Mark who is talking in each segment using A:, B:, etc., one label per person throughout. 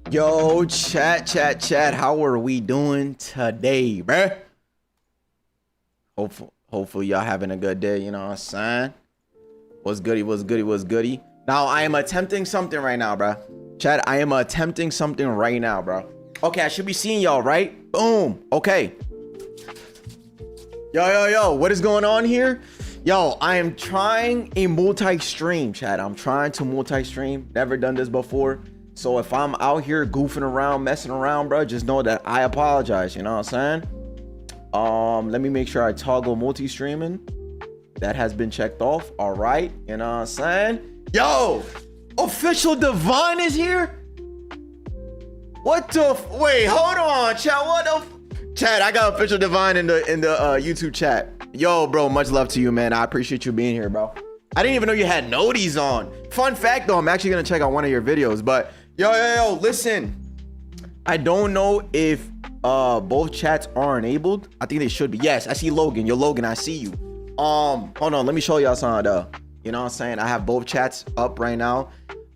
A: Yo, chat, how are we doing today, bruh? Hopefully y'all having a good day, you know what I'm saying? What's goody? Now, I am attempting something right now, bruh. Chat, I am attempting something right now, bro. Okay, I should be seeing y'all, right? Boom, okay. Yo, what is going on here? Yo, I am trying a multi-stream, chat. I'm trying to multi-stream. Never done this before. So if I'm out here goofing around, messing around, bro, just know that I apologize. You know what I'm saying? Let me make sure I toggle multi-streaming. That has been checked off. All right. You know what I'm saying? Yo, official Divine is here. What the? Wait, hold on, chat. What the? Chat, I got official Divine in the YouTube chat. Yo, bro, much love to you, man. I appreciate you being here, bro. I didn't even know you had noties on. Fun fact, though, I'm actually gonna check out one of your videos, but. Yo, listen. I don't know if both chats are enabled. I think they should be. Yes, I see Logan. Yo, Logan, I see you. Hold on, let me show y'all something though. You know what I'm saying? I have both chats up right now.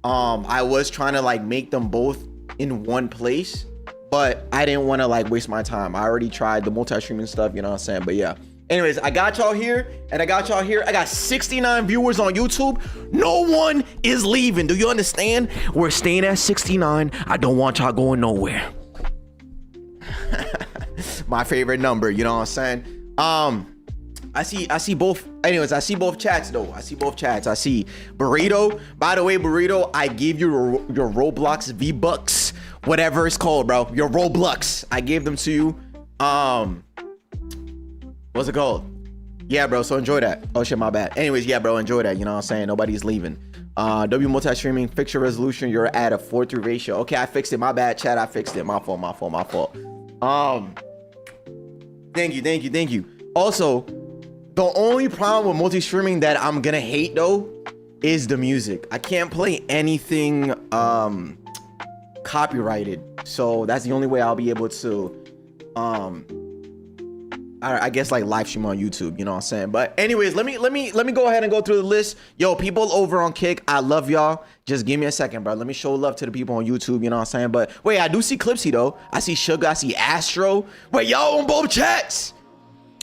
A: I was trying to like make them both in one place, but I didn't want to like waste my time. I already tried the multi-streaming stuff, you know what I'm saying? But yeah. Anyways, I got y'all here and I got y'all here. I got 69 viewers on YouTube. No one is leaving. Do you understand? We're staying at 69. I don't want y'all going nowhere. My favorite number, you know what I'm saying? I see both. Anyways, I see both chats though. I see both chats. I see Burrito. By the way, Burrito, I gave you your Roblox V-Bucks, whatever it's called, bro. Your Roblox. I gave them to you. What's it called? Yeah, bro, so enjoy that. Oh shit, my bad. Anyways, yeah, bro, enjoy that. You know what I'm saying? Nobody's leaving. W multi-streaming, fix your resolution. You're at a 4:3 ratio. Okay, I fixed it. My bad, chat. I fixed it. My fault. Thank you. Also, the only problem with multi-streaming that I'm gonna hate though is the music. I can't play anything copyrighted. So that's the only way I'll be able to I guess like live stream on YouTube, you know what I'm saying? But anyways, let me go ahead and go through the list. Yo, people over on Kick, I love y'all. Just give me a second, bro. Let me show love to the people on YouTube, you know what I'm saying? But wait, I do see Clipsy though. I see Sugar, I see Astro. Wait, y'all on both chats.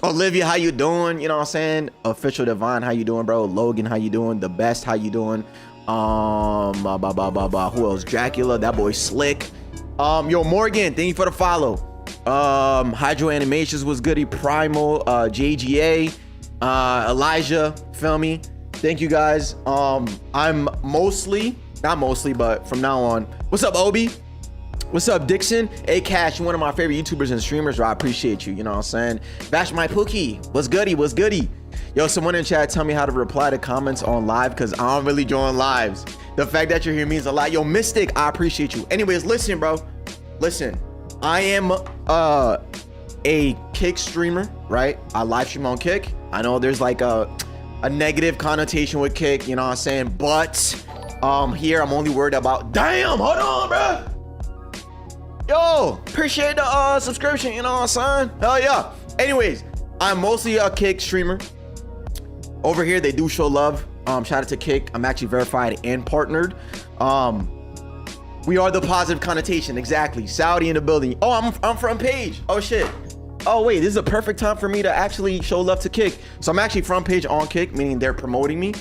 A: Olivia, how you doing? You know what I'm saying? Official Divine, how you doing, bro? Logan, how you doing? The Best, how you doing? Who else? Dracula, that boy Slick. Yo, Morgan, thank you for the follow. Hydro Animations was goody. Primal, JGA, Elijah, feel me? Thank you guys. I'm not mostly, but from now on. What's up, Obi? What's up, Dixon? Hey, Cash, you're one of my favorite YouTubers and streamers, bro. I appreciate you, you know what I'm saying? Vash my Pookie, what's goody? Yo, someone in chat tell me how to reply to comments on live, because I don't really join lives. The fact that you're here means a lot. Yo, Mystic, I appreciate you. Anyways, listen, bro. Listen. I am a Kick streamer, right? I live stream on Kick. I know there's like a negative connotation with Kick, you know what I'm saying? But here I'm only worried about damn, hold on, bro. Yo, appreciate the subscription, you know what I'm saying? Hell yeah. Anyways, I'm mostly a Kick streamer. Over here they do show love. Shout out to Kick. I'm actually verified and partnered. We are the positive connotation, exactly. Saudi in the building. Oh, I'm front page. Oh shit. Oh wait, this is a perfect time for me to actually show love to Kick. So I'm actually front page on Kick, meaning they're promoting me,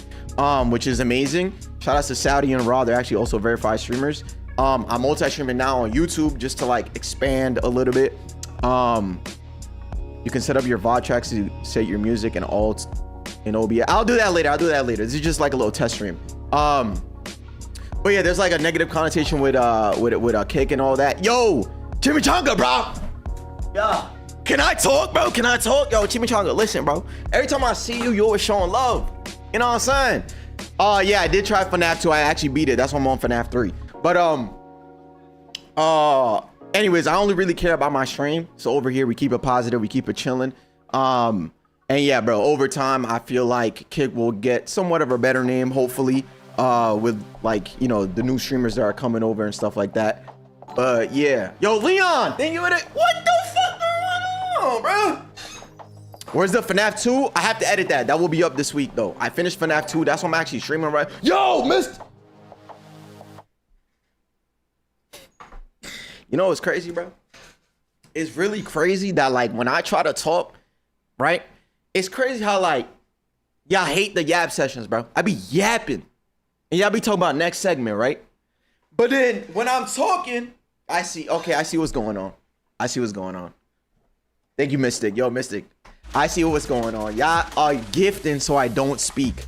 A: which is amazing. Shout out to Saudi and Raw. They're actually also verified streamers. I'm multi-streaming now on YouTube just to like expand a little bit. You can set up your VOD tracks to set your music and alt in OBS. I'll do that later. This is just like a little test stream. But yeah, there's like a negative connotation with a kick and all that. Yo, Chimichanga, bro. Yeah. Can I talk, bro? Can I talk? Yo, Chimichanga, listen, bro. Every time I see you, you always showing love. You know what I'm saying? Yeah, I did try Fnaf 2. I actually beat it. That's why I'm on Fnaf 3. But anyways, I only really care about my stream. So over here, we keep it positive. We keep it chilling. And yeah, bro, over time, I feel like Kick will get somewhat of a better name, hopefully, with like, you know, the new streamers that are coming over and stuff like that. But yeah. Yo, Leon, thank you for it. What the fuck going on, bro? Where's the Fnaf 2? I have to edit that. That will be up this week, though. I finished Fnaf 2. That's what I'm actually streaming right. Yo, missed. You know what's crazy, bro? It's really crazy that, like, when I try to talk, right? It's crazy how, like, y'all hate the Yap sessions, bro. I be yapping. And y'all be talking about next segment, right? But then when I'm talking, I see what's going on. I see what's going on. Thank you, Mystic. Yo, Mystic. I see what's going on. Y'all are gifting so I don't speak.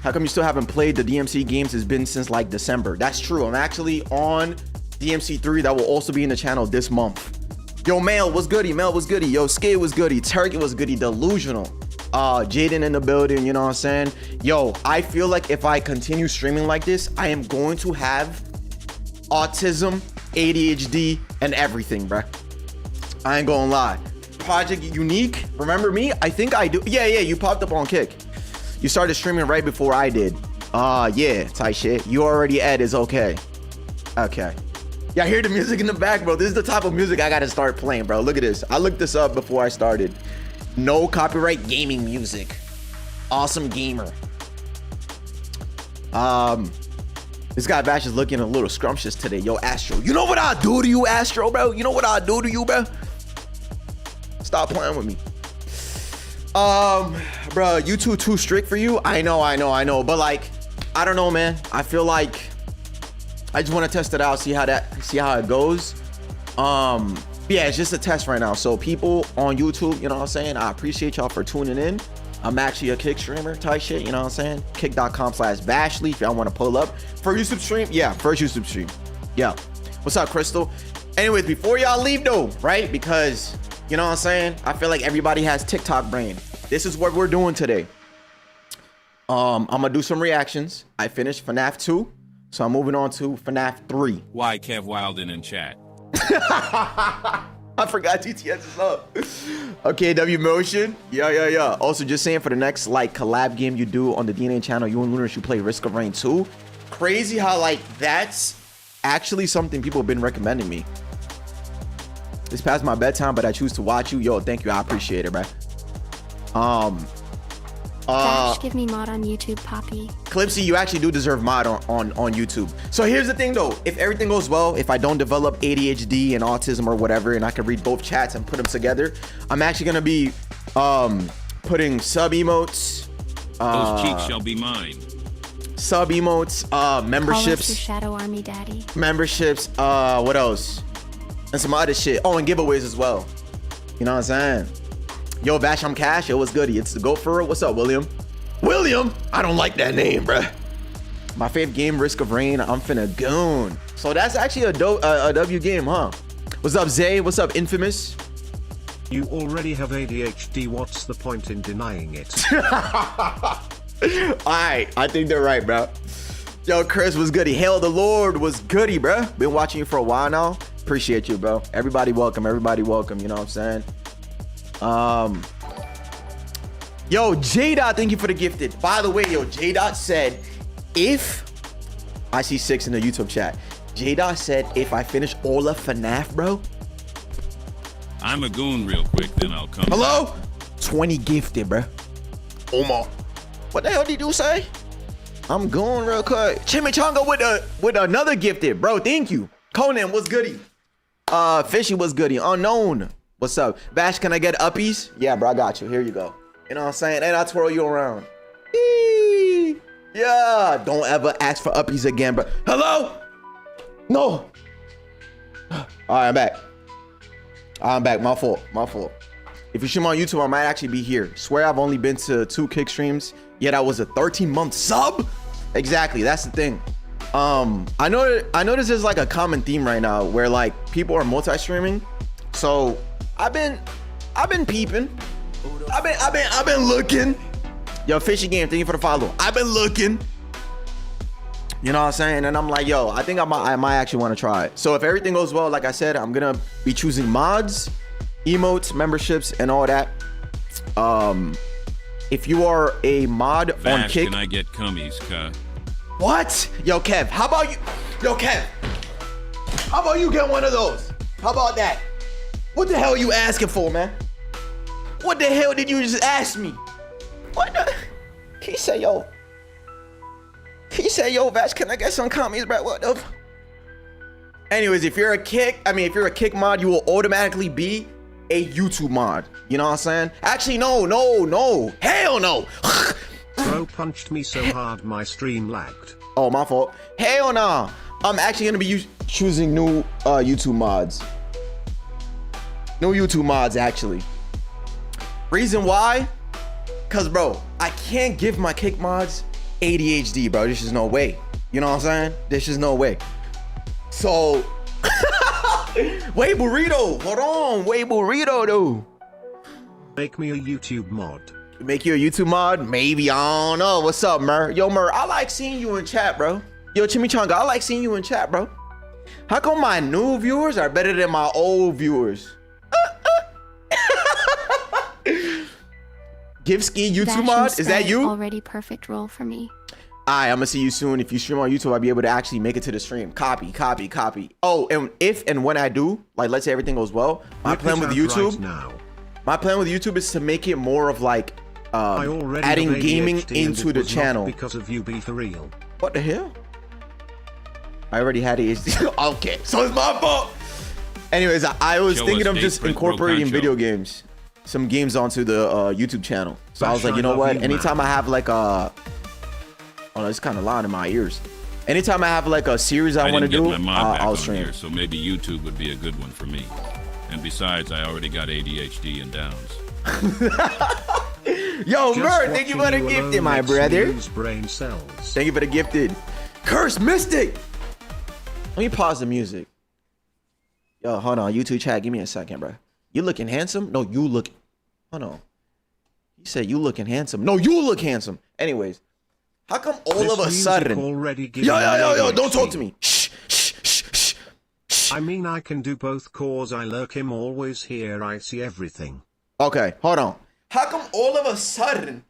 A: How come you still haven't played the DMC games? It's been since like December. That's true. I'm actually on DMC 3. That will also be in the channel this month. Yo, Mel was goody. Mel was goody. Yo, Skate was goody. Turkey was goody. Delusional. Jaden in the building. You know what I'm saying? Yo, I feel like if I continue streaming like this, I am going to have autism, ADHD, and everything, bruh. I ain't gonna lie. Project Unique, remember me? I think I do. Yeah, you popped up on Kick. You started streaming right before I did. Yeah, tight shit. You already Ed is okay. Okay. Yeah, hear the music in the back, bro. This is the type of music I gotta start playing, bro. Look at this. I looked this up before I started. No copyright gaming music. Awesome gamer. This guy Vash is looking a little scrumptious today. Yo, Astro. You know what I'll do to you, Astro, bro? You know what I'll do to you, bro? Stop playing with me. Bro, YouTube too strict for you? I know. But like, I don't know, man. I feel like I just want to test it out, see how it goes. Yeah, it's just a test right now. So people on YouTube, you know what I'm saying? I appreciate y'all for tuning in. I'm actually a Kick streamer type shit, you know what I'm saying? Kick.com/Vashley if y'all want to pull up. For YouTube stream? Yeah, first YouTube stream. Yeah. What's up, Crystal? Anyways, before y'all leave though, right? Because, you know what I'm saying? I feel like everybody has TikTok brain. This is what we're doing today. I'm gonna do some reactions. I finished Fnaf 2, so I'm moving on to Fnaf 3.
B: Why Kev Wilden in chat?
A: I forgot TTS is up. Okay, W Motion. Yeah. Also, just saying for the next like collab game you do on the DNA channel, you and Lunar should play Risk of Rain 2. Crazy how like that's actually something people have been recommending me. It's past my bedtime, but I choose to watch you. Yo, thank you. I appreciate it, bro.
C: Vash, give me mod on YouTube, Poppy.
A: Clipsy, you actually do deserve mod on YouTube. So here's the thing though, if everything goes well, if I don't develop ADHD and autism or whatever, and I can read both chats and put them together, I'm actually gonna be putting sub emotes.
B: Those cheeks shall be mine.
A: Sub emotes, memberships.
C: Your Shadow Army Daddy.
A: Memberships, what else? And some other shit. Oh, and giveaways as well. You know what I'm saying? Yo, Vash, I'm Cash. Yo, what's goody? It's the Go For It. What's up, William? William? I don't like that name, bruh. My favorite game, Risk of Rain. I'm finna goon. So that's actually a W game, huh? What's up, Zay? What's up, Infamous?
D: You already have ADHD. What's the point in denying it?
A: Alright, I think they're right, bro. Yo, Chris was goody. Hail the Lord was goody, bro. Been watching you for a while now. Appreciate you, bro. Everybody welcome. Everybody welcome. You know what I'm saying? Yo, J-Dot, thank you for the gifted. By the way, yo, J-Dot said, if I see 6 in the YouTube chat, J-Dot said, if I finish all of Fnaf, bro.
B: I'm a goon real quick, then I'll come.
A: Hello? 20 gifted, bro. Omar. What the hell did you say? I'm going real quick. Chimichanga with another gifted, bro. Thank you. Conan, what's goody? Fishy, what's goody? Unknown. What's up? Vash, can I get uppies? Yeah, bro, I got you. Here you go. You know what I'm saying? And I'll twirl you around. Eee! Yeah, don't ever ask for uppies again, bro. Hello? No. All right, I'm back. My fault. If you stream on YouTube, I might actually be here. Swear I've only been to 2 Kick streams. Yeah, that was a 13-month sub. Exactly, that's the thing. I notice there's like a common theme right now where like people are multi-streaming. So I've been peeping. I've been looking. Yo, Fishy Game, thank you for the follow. I've been looking. You know what I'm saying? And I'm like, yo, I think I might actually want to try it. So if everything goes well, like I said, I'm gonna be choosing mods, emotes, memberships, and all that. If you are a mod
B: Vash,
A: on Kick,
B: can I get cummies, cuh?
A: what? Yo, Kev, how about you? Yo, Kev, how about you get one of those? How about that? What the hell are you asking for, man? What the hell did you just ask me? What the? He said, yo, Vash, can I get some commies, bro? What the? Anyways, if you're a Kick mod, you will automatically be a YouTube mod. You know what I'm saying? Actually, no. Hell no.
D: Bro punched me so hard my stream lagged.
A: Oh, my fault. Hell no. I'm actually gonna be choosing new YouTube mods. New YouTube mods, actually. Reason why? Cause bro, I can't give my Kick mods ADHD, bro. There's just no way. You know what I'm saying? There's just no way. So, wait, burrito. Hold on, wait, burrito, though.
D: Make me a YouTube mod.
A: Make you a YouTube mod? Maybe, I don't know. What's up, Mer? Yo, Mer, I like seeing you in chat, bro. Yo, Chimichanga, I like seeing you in chat, bro. How come my new viewers are better than my old viewers? Givski YouTube
C: Vash
A: mod?
C: and
A: Is that
C: Spread
A: you?
C: Already perfect role for me.
A: Alright, I'm gonna see you soon. If you stream on YouTube, I'll be able to actually make it to the stream. Copy. Oh, and if and when I do, like, let's say everything goes well, my plan with YouTube,
D: right now.
A: my plan with YouTube is to make it more of like
D: I already
A: adding
D: have
A: gaming
D: ADHD and
A: into
D: it
A: the
D: was not
A: channel.
D: because of you, be for real.
A: What the hell? I already had ADHD. Okay, so it's my fault. Anyways, I was
B: Show
A: thinking
B: us
A: of just
B: Date Print
A: incorporating
B: Brokancho.
A: video games, some games onto the YouTube channel. So I was
D: Vash,
A: like, you
D: I
A: know
D: love
A: what?
D: you,
A: Anytime
D: man.
A: I have like a, oh no, it's kind of loud in my ears. Anytime I have like a series I want to
B: didn't
A: do,
B: get my mod back
A: I'll
B: on
A: stream.
B: here, so maybe YouTube would be a good one for me. And besides, I already got ADHD and Downs.
A: Yo,
D: Just
A: Bert, thank you for the
D: watching you
A: gifted,
D: alone
A: my
D: makes me
A: brother.
D: lose brain cells.
A: Thank you for the gifted. Curse Mystic. Let me pause the music. Yo, hold on. YouTube chat, give me a second, bro. You looking handsome? No, you look. Hold on. He said you looking handsome. No, you look handsome. Anyways, how come all
D: This
A: of a
D: music
A: sudden?
D: already gives
A: Yo,
D: me
A: don't talk
D: ADHD.
A: to me. Shh.
D: I mean, I can do both cause I lurk him always here, I see everything.
A: Okay, hold on. How come all of a sudden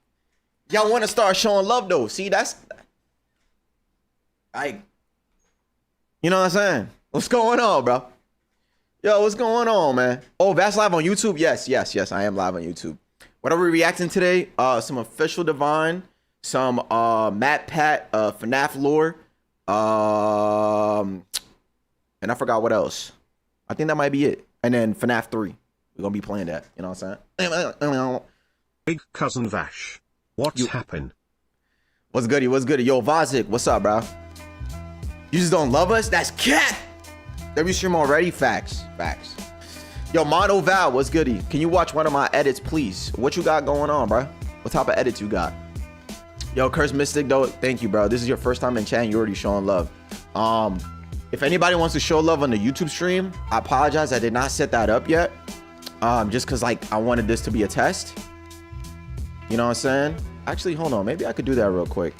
A: y'all want to start showing love though? See, that's you know what I'm saying? What's going on, bro? Yo, what's going on, man? Oh, Vash live on YouTube? Yes, I am live on YouTube. What are we reacting today? Some official Divine, some Matt Pat, Fnaf lore, and I forgot what else. I think that might be it. And then Fnaf 3. We're gonna be playing that. You know what I'm saying?
D: Big cousin Vash. What's happened?
A: What's goody? Yo, Vazik, what's up, bro? You just don't love us? That's cat! Did we stream already? Facts. Yo, Mono Val, what's goody? Can you watch one of my edits, please? What you got going on, bro? What type of edits you got? Yo, Curse Mystic, though, thank you, bro. This is your first time in chat and you're already showing love. If anybody wants to show love on the YouTube stream, I apologize. I did not set that up yet. Just because, like, I wanted this to be a test. You know what I'm saying? Actually, hold on. Maybe I could do that real quick.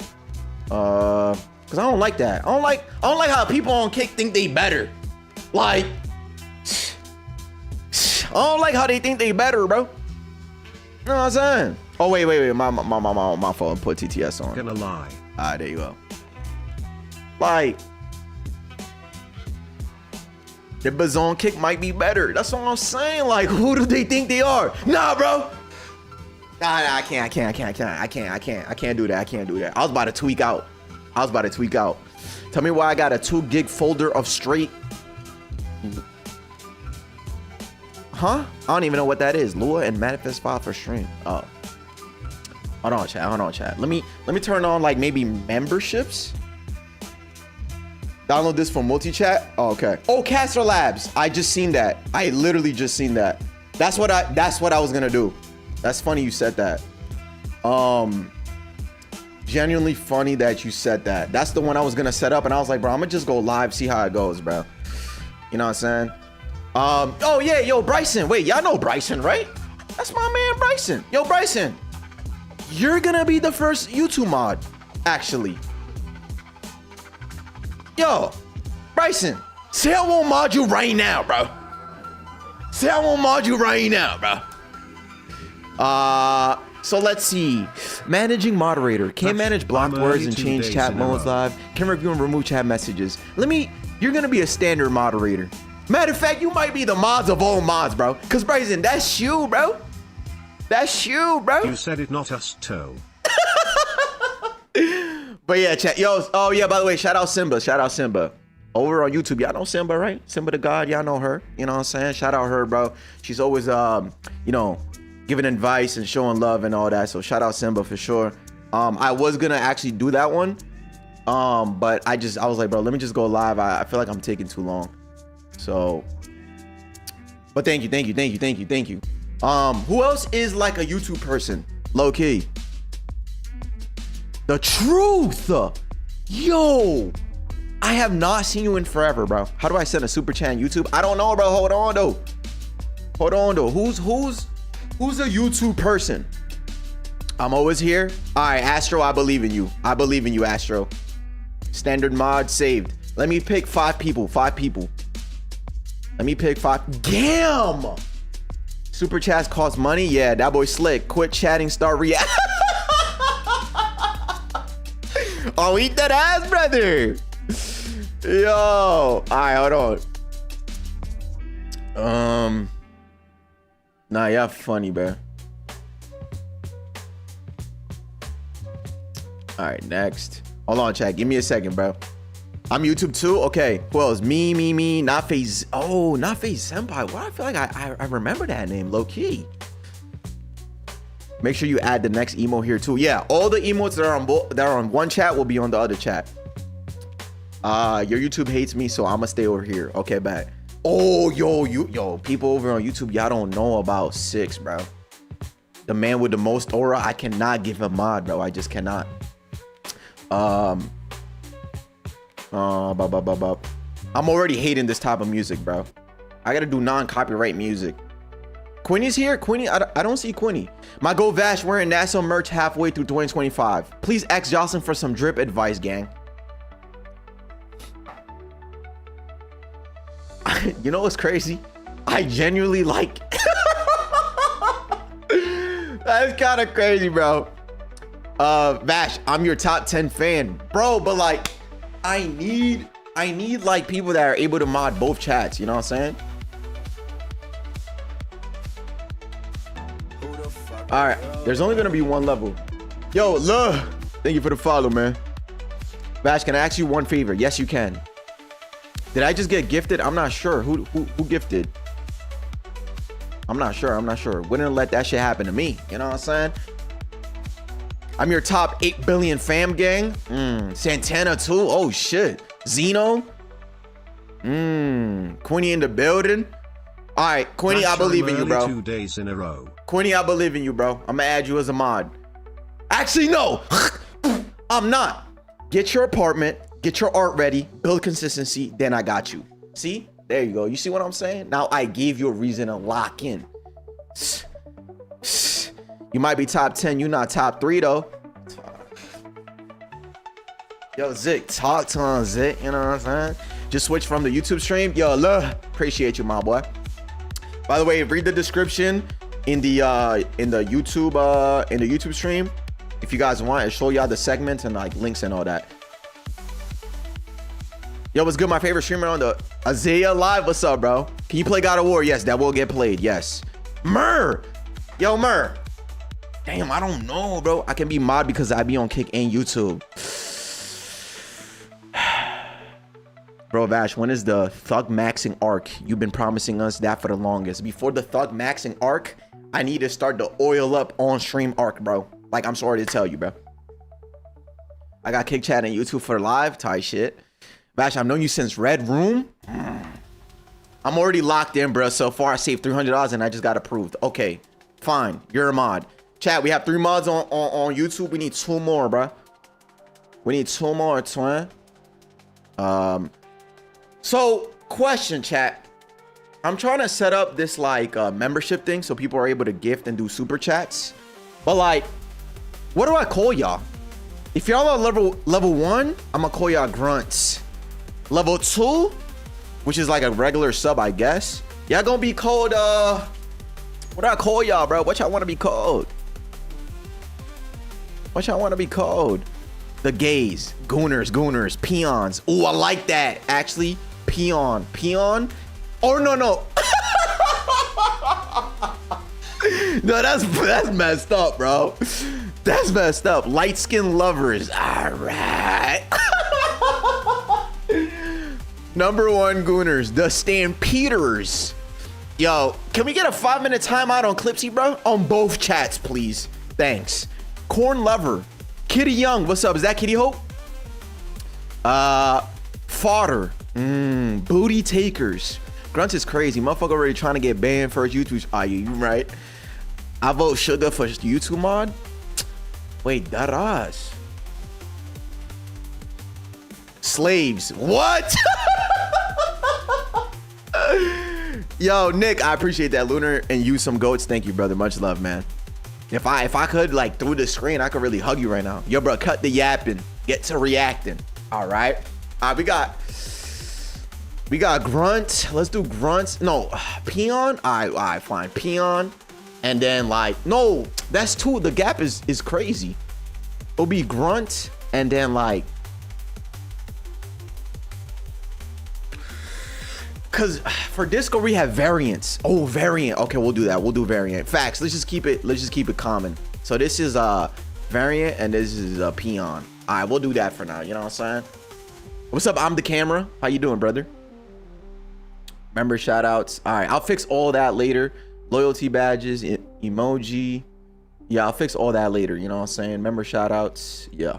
A: Because I don't like that. I don't like how people on Kick think they better. Like, I don't like how they think they better, bro. You know what I'm saying? Oh, wait. My fault. Put TTS on.
D: Gonna lie.
A: Alright, there you go. Like, the Bazon Kick might be better. That's what I'm saying. Like, who do they think they are? Nah, bro. Nah, I can't do that. I can't do that. I was about to tweak out. Tell me why I got a 2 gig folder of straight. Huh? I don't even know what that is. Lua and manifest file for stream. Oh. Hold on, chat. Let me turn on, like, maybe memberships. Download this from multi-chat. Oh, okay. Oh, Caster Labs. I just seen that. I literally just seen that. That's what I was gonna do. That's funny you said that. genuinely funny that you said that. That's the one I was gonna set up, and I was like, bro, I'm gonna just go live, see how it goes, bro. You know what I'm saying? Oh yeah, yo, Bryson. Wait, y'all know Bryson, right? That's my man, Bryson. Yo, Bryson, you're gonna be the first YouTube mod, actually. Yo, Bryson, say I won't mod you right now, bro. Say I won't mod you right now, bro. So let's see. Managing moderator. Can manage blocked words and change chat modes live. Can review and remove chat messages. You're gonna be a standard moderator. Matter of fact, you might be the mods of all mods, bro. Cause Bryson, that's you, bro. That's you, bro.
D: You said it, not us, Toe.
A: But yeah, chat. Yo, oh yeah, by the way, shout out Simba. Shout out Simba. Over on YouTube, y'all know Simba, right? Simba the God, y'all know her. You know what I'm saying? Shout out her, bro. She's always, you know, giving advice and showing love and all that. So shout out Simba for sure. I was gonna actually do that one. But I was like, bro, let me just go live. I feel like I'm taking too long. So, but thank you. Who else is like a YouTube person? Low key. The truth. Yo, I have not seen you in forever, bro. How do I send a super chat on YouTube? I don't know, bro. Hold on though. Who's a YouTube person? I'm always here. All right, Astro, I believe in you. I believe in you, Astro. Standard mod saved. Let me pick 5 people. Let me pick 5. Damn. Super chats cost money. Yeah, that boy slick. Quit chatting, start react. Oh, eat that ass, brother. Yo. All right, hold on. Nah, y'all funny, bro. All right, next. Hold on, chat. Give me a second, bro. I'm YouTube too. Okay. Who else? Me. Not Face. Oh, not Face Senpai. Why? I feel like I remember that name, low key. Make sure you add the next emo here too. Yeah, all the emotes that are on one chat will be on the other chat. Your YouTube hates me, so I'ma stay over here. Okay, bet. Oh, yo, people over on YouTube, y'all don't know about 6, bro. The man with the most aura. I cannot give him mod, bro. I just cannot. I'm already hating this type of music, bro. I gotta do non-copyright music. Quinny's here. Quinny, I don't see Quinny. My Go Vash wearing NASA merch halfway through 2025. Please ask Jocelyn for some drip advice, gang. You know what's crazy? I genuinely like. That's kind of crazy, bro. Vash, I'm your top 10 fan, bro. But like, I need like people that are able to mod both chats. You know what I'm saying? All right, there's only gonna be one level. Yo, love. Thank you for the follow, man. Vash, can I ask you one favor? Yes, you can. Did I just get gifted? I'm not sure. Who gifted? I'm not sure. Wouldn't let that shit happen to me. You know what I'm saying? I'm your top 8 billion fam gang. Santana too. Oh shit. Zeno. Quinny in the building. All right, Quinny, I believe in you, bro.
D: 2 days in a row.
A: Quinny, I believe in you, bro. I'm gonna add you as a mod. Actually, no. I'm not. Get your apartment. Get your art ready. Build consistency. Then I got you. See? There you go. You see what I'm saying? Now I gave you a reason to lock in. You might be top 10. You're not top 3, though. Yo, Zick, talk to him, Zick. You know what I'm saying? Just switch from the YouTube stream. Yo, love. Appreciate you, my boy. By the way, read the description in the YouTube stream. If you guys want, it'll show y'all the segments and like links and all that. Yo, what's good? My favorite streamer on the Isaiah Live. What's up, bro? Can you play God of War? Yes, that will get played. Yes. Mur. Yo, Mur. Damn, I don't know, bro. I can be mod because I be on Kick and YouTube. Bro, Vash, when is the Thug Maxing arc? You've been promising us that for the longest. Before the Thug Maxing arc, I need to start the oil up on stream arc, bro. Like, I'm sorry to tell you, bro. I got Kick Chat and YouTube for live. Tight shit. Vash, I've known you since Red Room. I'm already locked in, bro. So far, I saved $300 and I just got approved. Okay, fine. You're a mod. Chat, we have 3 mods on YouTube. We need 2 more, bro. We need two more, twin. So question, chat. I'm trying to set up this like membership thing so people are able to gift and do super chats. But like, what do I call y'all? If y'all are level 1, I'm gonna call y'all grunts. Level 2, which is like a regular sub, I guess. Y'all gonna be called what do I call y'all, bro? What y'all want to be called? What y'all want to be called? The gays, gooners, peons. Ooh, I like that. Actually, peon. Or no. No, that's messed up, bro. That's messed up. Light skin lovers. All right. Number 1 gooners, the Stampeders. Yo, can we get a 5-minute timeout on Clipsy, bro? On both chats, please. Thanks. Corn Lover. Kitty Young, what's up? Is that Kitty Hope? Fodder. Booty Takers. Grunts is crazy. Motherfucker already trying to get banned for his YouTube. You right? I vote Sugar for YouTube mod. Wait, that us. Slaves. What? Yo, Nick, I appreciate that. Lunar and you some goats. Thank you, brother. Much love, man. If I could like through the screen, I could really hug you right now. Yo, bro, cut the yapping. Get to reacting. All right. We got grunt. Let's do grunts. No, peon. All right, fine. Peon. And then like, no, that's 2. The gap is crazy. It'll be grunt and then like, cause for disco we have variants. Oh, variant. Okay, we'll do that. We'll do variant. Facts. Let's just keep it common. So this is variant and this is a peon. All right, we'll do that for now. You know what I'm saying? What's up? I'm the camera. How you doing, brother? Member shout outs. All right, I'll fix all that later. Loyalty badges, emoji. Yeah, I'll fix all that later. You know what I'm saying? Member shout outs. Yeah.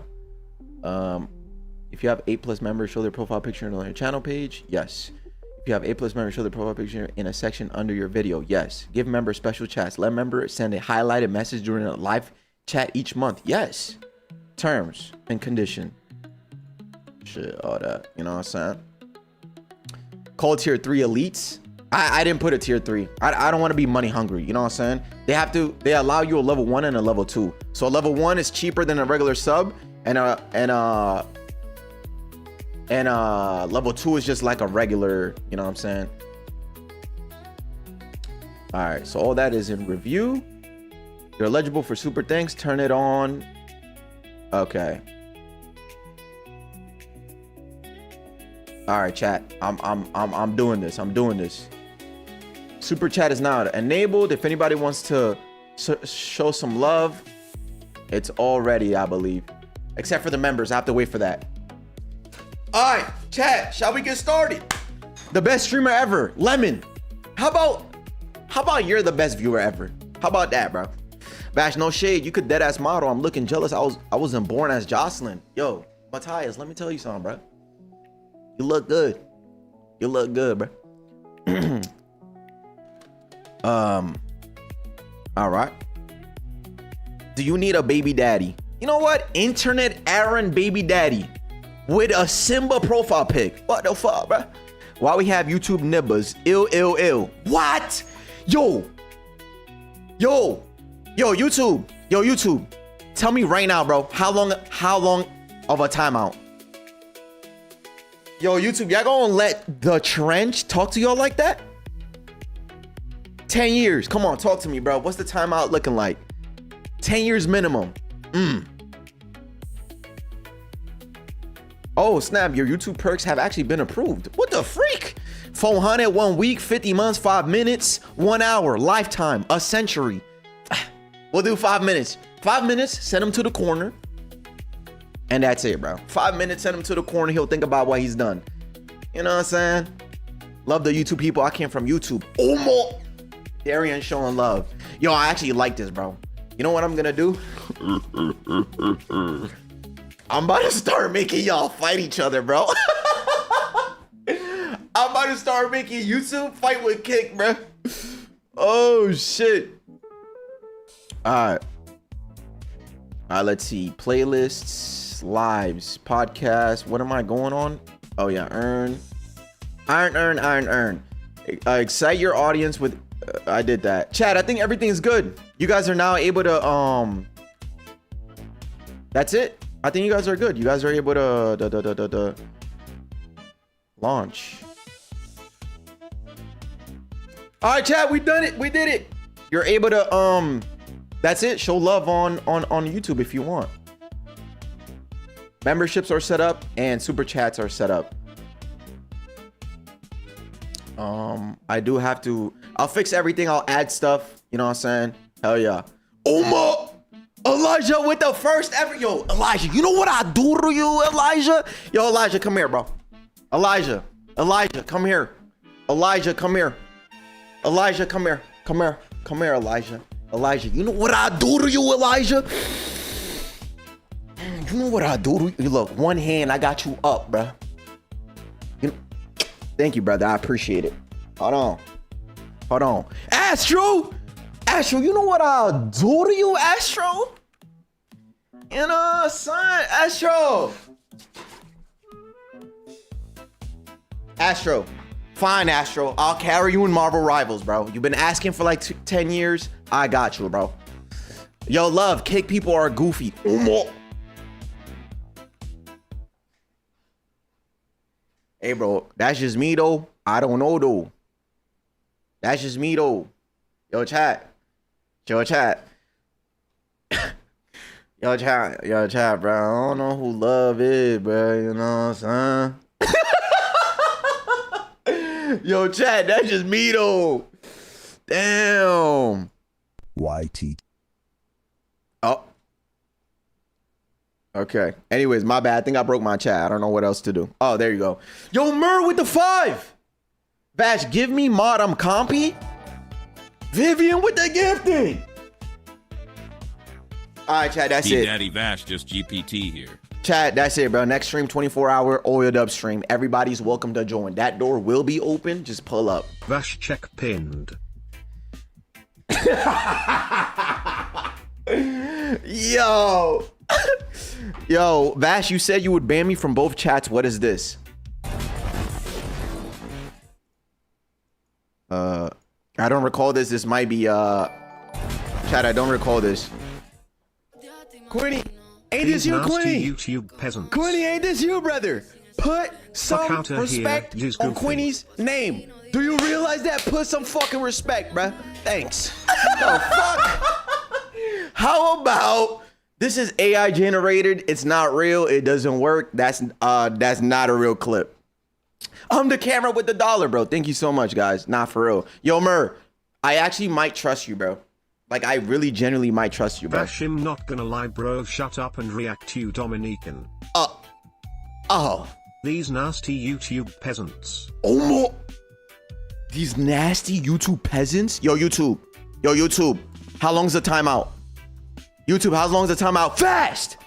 A: If you have 8+ members, show their profile picture on your channel page. Yes. If you have 8+ members, show their profile picture in a section under your video. Yes. Give members special chats. Let members send a highlighted message during a live chat each month. Yes. Terms and condition. Shit, all that. You know what I'm saying? Call tier 3 elites. I didn't put a tier 3. I don't want to be money hungry. You know what I'm saying? They allow you a level 1 and a level 2. So a level 1 is cheaper than a regular sub, and level 2 is just like a regular, you know what I'm saying? All right, so all that is in review. You're eligible for super thanks. Turn it on. Okay. All right, chat. I'm doing this. Super chat is now enabled. If anybody wants to show some love, it's all ready, I believe. Except for the members, I have to wait for that. All right, chat, shall we get started? The best streamer ever, Lemon. How about you're the best viewer ever? How about that, bro? Vash, no shade. You could deadass model. I'm looking jealous. I wasn't born as Jocelyn. Yo, Matthias, let me tell you something, bro. You look good. You look good, bro. All right. Do you need a baby daddy? You know what? Internet Aaron baby daddy with a Simba profile pic. What the fuck, bro? Why we have YouTube nibbers? Ill. What? Yo, YouTube. Tell me right now, bro. How long of a timeout? Yo, YouTube, y'all gonna let the trench talk to y'all like that? 10 years. Come on, talk to me, bro. What's the timeout looking like? 10 years minimum. Oh, snap. Your YouTube perks have actually been approved. What the freak? 400, 1 week, 50 months, 5 minutes, 1 hour, lifetime, a century. We'll do 5 minutes. 5 minutes, send him to the corner. And that's it, bro. 5 minutes, send him to the corner. He'll think about what he's done. You know what I'm saying? Love the YouTube people. I came from YouTube. Omo. Darian showing love. Yo, I actually like this, bro. You know what I'm gonna do? I'm about to start making y'all fight each other, bro. I'm about to start making YouTube fight with Kick, bro. Oh, shit. All right. Let's see. Playlists, lives, podcasts. What am I going on? Oh yeah, earn. Excite your audience with. I did that. Chat, I think everything is good. You guys are now able to. That's it. I think you guys are good. You guys are able to launch. All right, chat. We done it. We did it. You're able to That's it. Show love on YouTube if you want. Memberships are set up and super chats are set up. I do have to. I'll fix everything. I'll add stuff. You know what I'm saying? Hell yeah. Oma, Elijah with the first ever. Yo, Elijah, you know what I do to you, Elijah? Yo, Elijah, come here, bro. Elijah, come here. Elijah, come here. Elijah, come here. Come here, Elijah. Elijah, you know what I do to you, Elijah? You know what I do to you? Look, one hand, I got you up, bro. Thank you, brother. I appreciate it. Hold on. Astro, you know what I'll do to you, Astro? You know, son, Astro. Fine, Astro. I'll carry you in Marvel Rivals, bro. You've been asking for like 10 years. I got you, bro. Yo, love, cake people are goofy. Hey, bro, that's just me, though. I don't know, though. That's just me, though. Yo, chat. Yo, chat, bro. I don't know who love is, bro. You know what I'm saying? Yo, chat, that's just me, though. Damn.
E: YT.
A: Oh. Okay. Anyways, my bad. I think I broke my chat. I don't know what else to do. Oh, there you go. Yo, Mur with the 5. Vash, give me mod. I'm compy. Vivian with the gifting. All right, chat. That's it.
B: Daddy Vash, just GPT here.
A: Chat, that's it, bro. Next stream, 24-hour oiled up stream. Everybody's welcome to join. That door will be open. Just pull up.
D: Vash check pinned.
A: Yo. Yo, Vash, you said you would ban me from both chats. What is this? I don't recall this. This might be chat, I don't recall this. Quinny, ain't this you, Quinny?
D: YouTube peasant.
A: Quinny, ain't this you, brother? Put some respect on Quinny's name. Do you realize that? Put some fucking respect, bruh. Thanks. The fuck? How about this is AI generated? It's not real. It doesn't work. That's not a real clip. I'm the camera with the dollar, bro. Thank you so much, guys. Not for real. Yo, Mur, I actually might trust you, bro. Like, I really genuinely might trust you, bro.
D: Vash, I'm not gonna lie, bro. Shut up and react to Dominican.
A: Oh.
D: These nasty YouTube peasants.
A: Oh, these nasty YouTube peasants. Yo, YouTube. How long's the timeout? YouTube, how long's the timeout? Fast!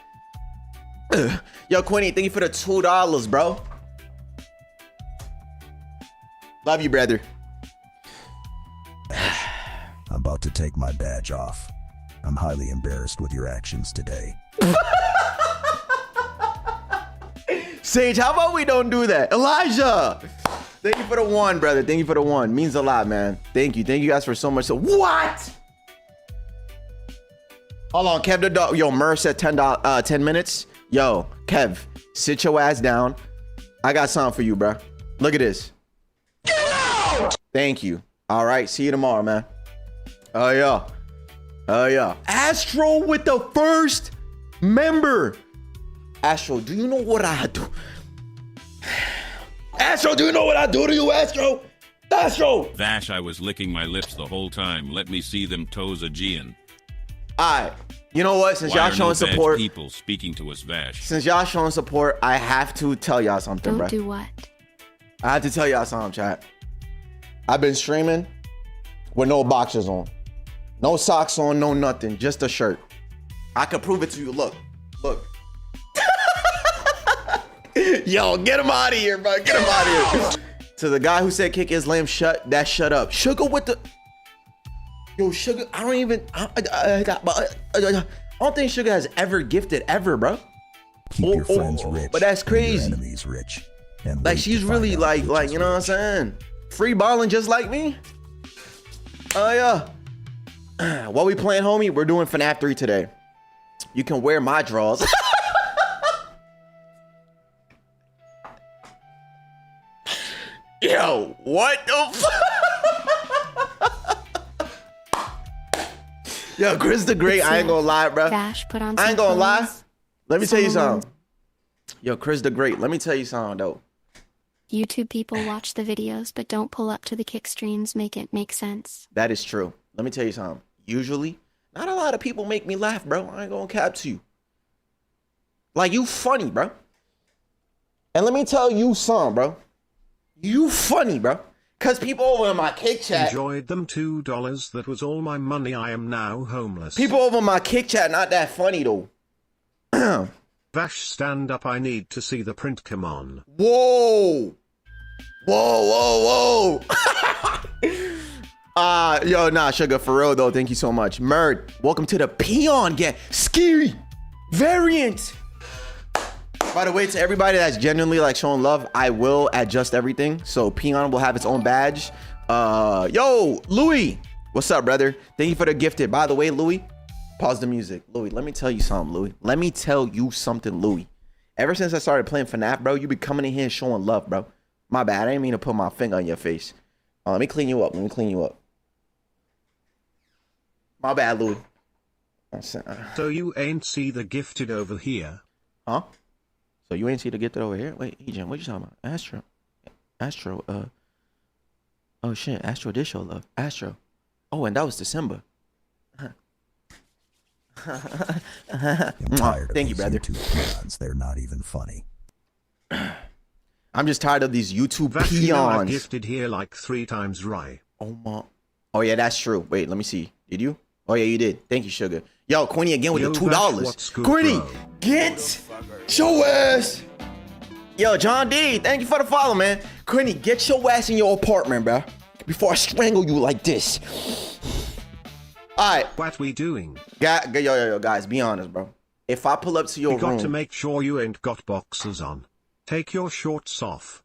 A: Yo, Quinny, thank you for the $2, bro. Love you, brother.
E: I'm about to take my badge off. I'm highly embarrassed with your actions today.
A: Sage, how about we don't do that? Elijah! Thank you for the 1, brother. Thank you for the 1. Means a lot, man. Thank you. Thank you guys for so much. What? Hold on, Kev the dog. Yo, Mur said 10 minutes. Yo, Kev, sit your ass down. I got something for you, bro. Look at this. Get out! Thank you. All right, see you tomorrow, man. Oh, yeah. Astro with the first member. Astro, do you know what I do? Astro, do you know what I do to you, Astro?
B: Vash, I was licking my lips the whole time. Let me see them toes Aegean.
A: Alright, you know what? Since y'all showing support,
B: people speaking to us, Vash.
A: Since y'all showing support, I have to tell y'all something, bro.
C: Don't do what?
A: I have to tell y'all something, chat. I've been streaming with no boxers on, no socks on, no nothing, just a shirt. I could prove it to you. Look. Yo, get him out of here, bro. Get him out of here. To the guy who said kick Islam, shut up. Sugar with the... Yo, Sugar, I don't even... I don't think Sugar has ever gifted ever, bro.
E: Keep your friends rich.
A: But that's
E: and your
A: crazy.
E: enemies rich. And
A: Like
E: wait
A: she's
E: to
A: really
E: find out
A: like
E: which
A: you
E: is
A: know what I'm
E: which.
A: saying? Free balling just like me. Oh yeah. While we playing, homie, we're doing Fnaf 3 today. You can wear my drawers. Yo, what the fuck? Yo, Chris the Great, I ain't gonna lie, bro.
C: Vash, put on
A: I ain't
C: some
A: gonna lie.
C: clothes.
A: Let me tell you
C: Someone-
A: something. Yo, Chris the Great, let me tell you something though.
C: YouTube people watch the videos, but don't pull up to the kick streams. Make it make sense.
A: That is true. Let me tell you something. Usually, not a lot of people make me laugh, bro. I ain't gonna cap to you. Like, you funny, bro. And let me tell you something, bro. You funny, bro. Cause people over in my kick chat,
D: Enjoyed them $2. That was all my money. I am now homeless.
A: people over in my kick chat not that funny though.
D: Vash, stand up. I need to see the print. Come on.
A: Whoa. Whoa, whoa, whoa. Yo, nah, Sugar, for real though. Thank you so much. Murd, welcome to the Peon gang. Scary variant. By the way, to everybody that's genuinely like showing love, I will adjust everything. So Peon will have its own badge. Yo, Louis, what's up, brother? Thank you for the gifted. By the way, Louis, pause the music. Louis, let me tell you something, Louis. Let me tell you something, Louis. Ever since I started playing FNAF, bro, you be coming in here and showing love, bro. My bad. I didn't mean to put my finger on your face. Let me clean you up. Let me clean you up. My bad, Louis.
D: So you ain't see the gifted over here?
A: Huh? So you ain't see the gifted over here? Wait, Ejin, what you talking about? Astro, oh shit, Astro did show love. Astro. Oh, and that was December.
E: I'm tired of
A: Thank you,
E: these
A: brother.
E: YouTube peons. They're not even funny.
A: I'm just tired of these YouTube
D: Vash, you know I
A: peons.
D: gifted here like 3 times, right?
A: Oh my. Oh yeah, that's true. Wait, let me see. Did you? Oh yeah, you did. Thank you, Sugar. Yo, Queenie again with
D: Yo,
A: the
D: Vash,
A: $2.
D: what's good,
A: Queenie,
D: bro?
A: get your ass. Yo, John D, thank you for the follow, man. Queenie, get your ass in your apartment, bro. Before I strangle you like this. All right,
D: What we doing?
A: yo, guys, be honest, bro. If I pull up to your
D: You got
A: room,
D: to make sure you ain't got boxers on. Take your shorts off.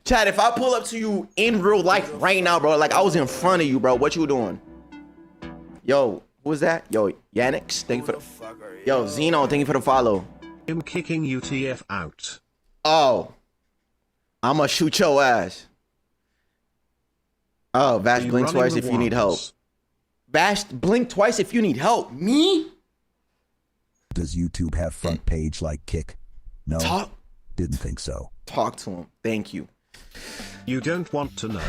A: Chad, if I pull up to you in real life right now, bro, like I was in front of you, bro, what you doing? Yo, who was that? Yo, Yannix, thank you for the... Yo, Zeno, thank you for the follow.
D: I'm kicking UTF out.
A: Oh, I'ma shoot your ass. Oh, Vash,
D: You
A: blink
D: running
A: twice
D: the
A: if you need help.
D: ones.
A: Vash, blink twice if you need help. Me?
E: Does YouTube have front page like Kick? No,
A: Talk
E: didn't think so.
A: to him. Thank you.
D: You don't want to know.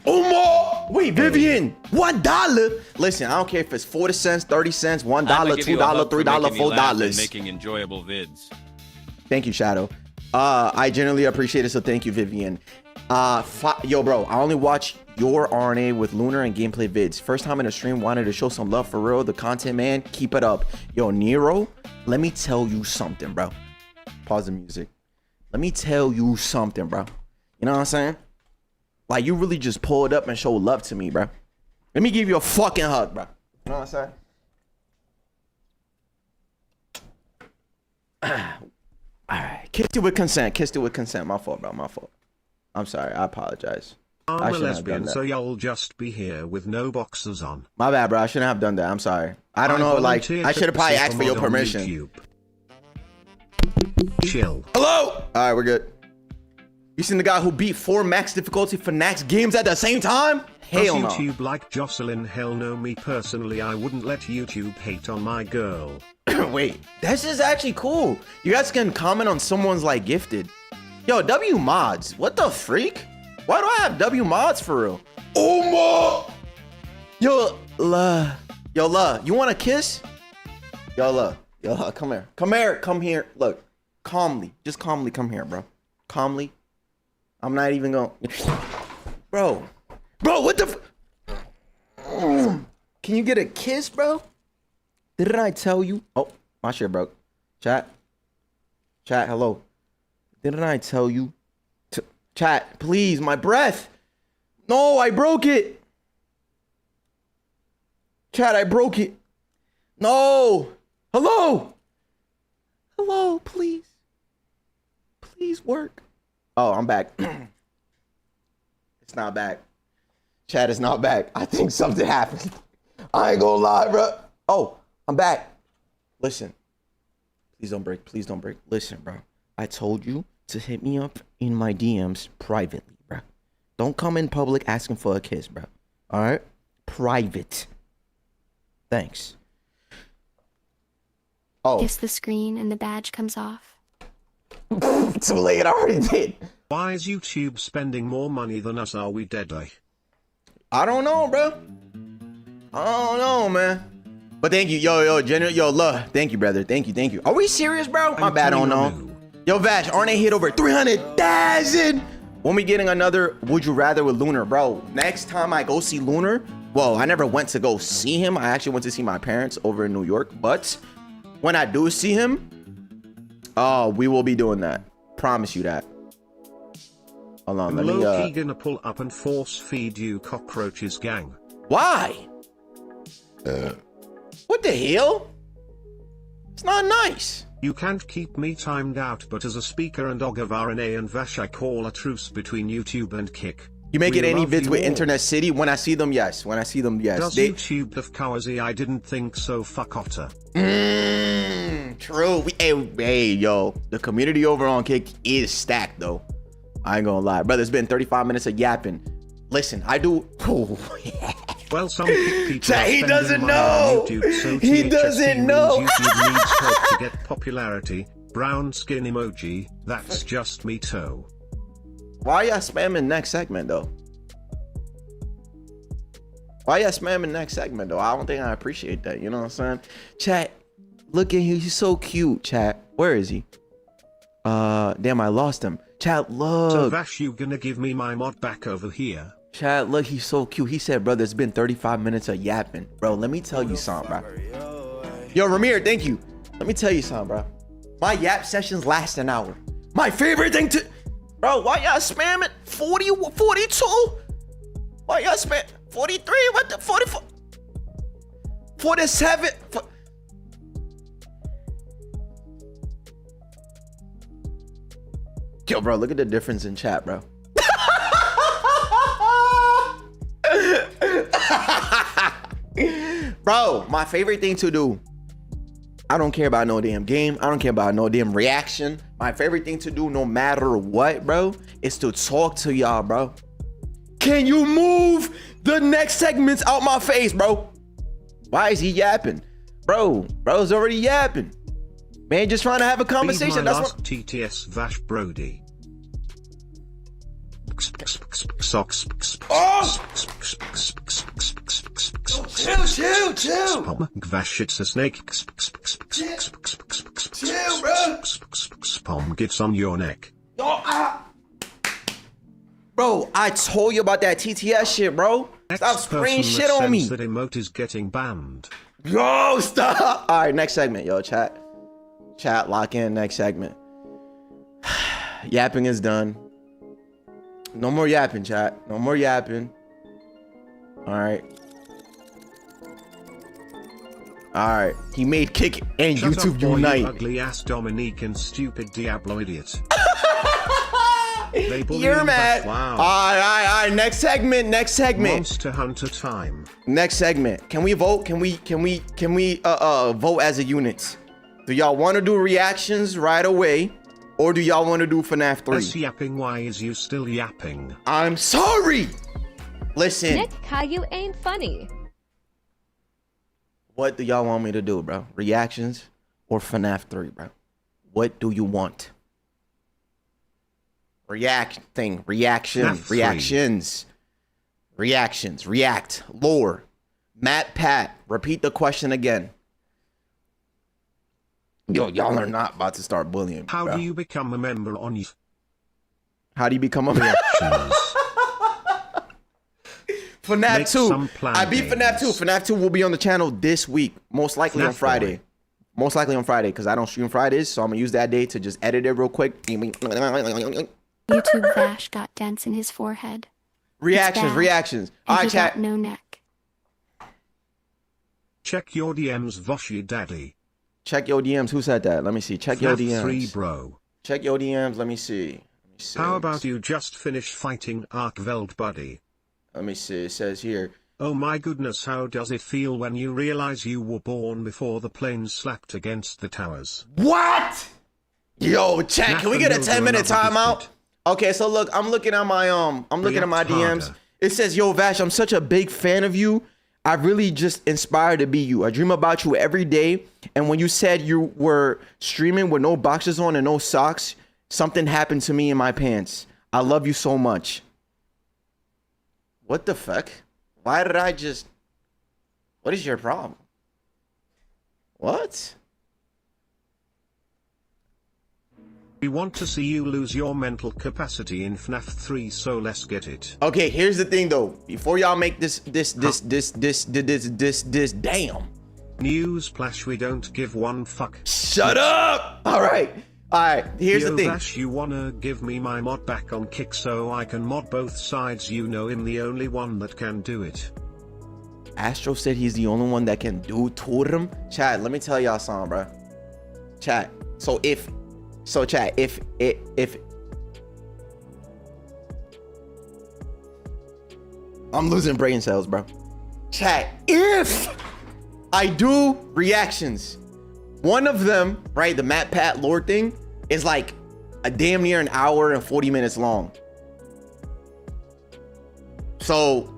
A: Omar! Wait, Vivian, $1. Listen, I don't care if it's 40 cents, 30 cents, $1, $2, $3, $4.
B: Making enjoyable vids.
A: Thank you, Shadow. I genuinely appreciate it, so thank you, Vivian. Yo, bro, I only watch your RNA with Lunar and gameplay vids. First time in a stream, wanted to show some love for real. The content, man, keep it up. Yo, Nero, let me tell you something, bro. Pause the music. Let me tell you something, bro. You know what I'm saying? Like, you really just pulled up and showed love to me, bro. Let me give you a fucking hug, bro. You know what I'm saying? Alright, kissed it with consent. Kissed it with consent. My fault, bro. My fault. I'm sorry. I apologize. I
D: I'm a
A: shouldn't have done
D: lesbian,
A: that.
D: so y'all just be here with no boxers on.
A: My bad, bro. I shouldn't have done that. I'm sorry. I don't know. Like,
D: volunteered
A: I should have
D: to
A: probably
D: see
A: asked for your
D: mod on
A: permission.
D: YouTube. Chill.
A: Hello. All right, we're good. You seen the guy who beat 4 max difficulty for Nax games at the same time?
D: Does
A: Hell no.
D: YouTube like Jocelyn? Hell no. Me personally, I wouldn't let YouTube hate on my girl.
A: Wait, this is actually cool. You guys can comment on someone's like gifted. Yo, W mods. What the freak? Why do I have W mods for real? Oh my. Yo, La, you want a kiss? Yo, La, come here. Come here. Look, calmly. Just calmly come here, bro. Calmly. I'm not even gonna... Bro, what the... Can you get a kiss, bro? Didn't I tell you? Oh, my shit broke. Chat, hello. Didn't I tell you? Chat, please, my breath. No, I broke it. Chat, I broke it. No. Hello. Hello, please. Please work. Oh, I'm back. It's not back. Chat is not back. I think something happened. I ain't gonna lie, bro. Oh, I'm back. Listen. Please don't break. Please don't break. Listen, bro. I told you to hit me up in my DMs privately, bro. Don't come in public asking for a kiss, bro. All right? Private. Thanks. Oh.
C: Kiss the screen and the badge comes off.
A: Too late. I already did.
D: Why is YouTube spending more money than us? Are we dead?
A: I don't know, bro. I don't know, man. But thank you, yo, love. Thank you, brother. Thank you. Are we serious, bro? My bad, I don't know. Yo, Vash, aren't they hit over 300,000? When we getting another Would You Rather with Lunar, bro? Next time I go see Lunar, well, I never went to go see him. I actually went to see my parents over in New York. But when I do see him, we will be doing that. Promise you that. Hold on, let me
D: Low-key gonna pull up and force feed you cockroaches, gang.
A: Why? What the hell? It's not nice.
D: You can't keep me timed out, but as a speaker and Ogavarane and Vash, I call a truce between YouTube and Kick.
A: You make
D: We
A: it any
D: love
A: bits
D: you
A: with
D: all.
A: Internet City? When I see them, yes. When I see them, yes.
D: Does YouTube have Kawazi? I didn't think so. Fuck Otter.
A: True. Hey, yo. The community over on Kick is stacked, though. I ain't gonna lie. Brother, it's been 35 minutes of yapping. Listen, I do... Oh, yeah.
D: Well, some Kick people
A: Chat,
D: are
A: he
D: spending
A: doesn't
D: money
A: know.
D: on YouTube, so
A: He
D: THST
A: doesn't
D: means
A: know.
D: YouTube needs help to get popularity. Brown skin emoji. That's just me toe.
A: Why y'all spamming next segment, though? Why y'all spamming next segment, though? I don't think I appreciate that. You know what I'm saying? Chat, look at him. He's so cute, chat. Where is he? Damn, I lost him. Chat, look.
D: So Vash, you gonna give me my mod back over here?
A: Chat, look, he's so cute. He said, brother, it's been 35 minutes of yapping. Bro, let me tell you something, bro. Yo, Ramir, thank you. Let me tell you something, bro. My Yap sessions last an hour. My favorite thing to... Bro, why y'all spamming 40, 42? Why y'all spam 43? What the 44? 47? Yo, bro, look at the difference in chat, bro. Bro, my favorite thing to do, I don't care about no damn game. I don't care about no damn reaction. My favorite thing to do, no matter what, bro, is to talk to y'all, bro. Can you move the next segments out my face, bro? Why is he yapping? Bro's already yapping. Man, just trying to have a conversation. That's what...
D: TTS Vash Brody.
A: Chill.
D: Vash, it's a snake.
A: Chill, bro.
D: Pom gets on your neck.
A: Bro, I told you about that TTS shit, bro. Stop spraying shit on me.
D: That emote is getting banned.
A: Yo, stop. All right, next segment, yo, chat. Chat, lock in, next segment. Yapping is done. No more yapping, chat. No more yapping. All right. All right. He made Kick and
D: Shut
A: YouTube
D: up, boy,
A: unite.
D: you ugly ass Dominique and stupid Diablo idiot.
A: You're mad.
D: Wow.
A: All right. Next segment.
D: Monster Hunter time.
A: Next segment. Can we vote? Can we vote as a unit? Do y'all want to do reactions right away, or do y'all want to do FNAF 3?
D: Us yapping. Why is you still yapping?
A: I'm sorry. Listen.
F: Nick, Caillou ain't funny.
A: What do y'all want me to do, bro? Reactions or FNAF 3, bro? What do you want? React. Reactions. React. Lore. Matt Pat. Repeat the question again. Yo, y'all are not about to start bullying me,
D: How
A: bro.
D: do you become a member on you?
A: How do you become a
D: Reactions.
A: FNAF
D: Make
A: 2.
D: some plan
A: I beat FNAF 2.
D: games.
A: FNAF 2 will be on the channel this week. Most likely on
D: FNAF
A: Friday.
D: boy.
A: Most likely on Friday, because I don't stream Fridays, so I'm gonna use that day to just edit it real quick.
C: YouTube Vash got dents in his forehead.
A: Reactions.
C: bad.
A: All
C: And
A: right,
C: he
A: chat.
C: got no neck.
D: Check your DMs, Voshy Daddy.
A: Check your DMs. Who said that? Let me see. Check your DMs.
D: 3 bro.
A: Check your DMs. Let me see.
D: How about you just finish fighting Arkveld, buddy?
A: Let me see. It says here.
D: Oh my goodness, how does it feel when you realize you were born before the planes slapped against the towers?
A: What? Yo, chat. Can we get a 10-minute timeout? Okay, so look, I'm looking at my DMs. It says, "Yo, Vash, I'm such a big fan of you. I really just inspired to be you. I dream about you every day. And when you said you were streaming with no boxers on and no socks, something happened to me in my pants. I love you so much." What the fuck? Why did I just... What is your problem? What?
D: We want to see you lose your mental capacity in Fnaf 3, so let's get it.
A: Okay, here's the thing though. Before y'all make this damn.
D: Newsflash, we don't give one fuck.
A: Shut up! Alright, here's the thing.
D: Vash, you wanna give me my mod back on Kick so I can mod both sides? You know I'm the only one that can do it.
A: Astro said he's the only one that can do Turim. Chat, let me tell y'all something, bro. Chat, chat, if I'm losing brain cells, bro. Chat, if I do reactions, one of them, right, the Matt Pat Lord thing, is like a damn near an hour and 40 minutes long. So,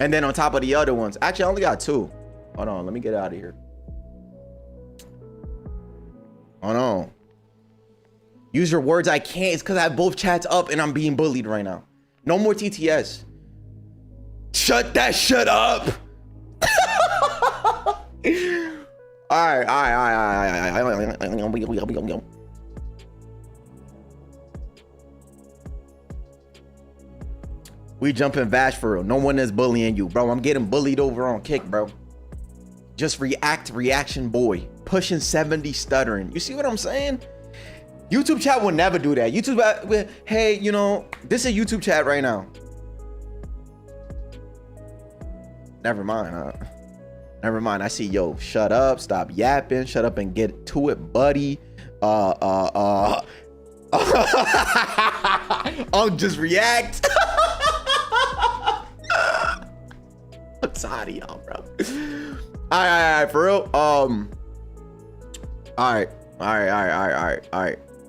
A: and then on top of the other ones, actually I only got 2. Hold on, let me get out of here. Hold on. Use your words. I can't. It's because I have both chats up and I'm being bullied right now. No more TTS. Shut that shit up. All right. We jumping Vash for real. No one is bullying you, bro. I'm getting bullied over on Kick, bro. Just reaction boy. Pushing 70 stuttering. You see what I'm saying? YouTube chat will never do that. YouTube, hey, you know, this is YouTube chat right now. Never mind, huh? Never mind. I see, yo, shut up, stop yapping, shut up and get to it, buddy. I'll just react. I'm tired of y'all, bro. All right, for real. All right.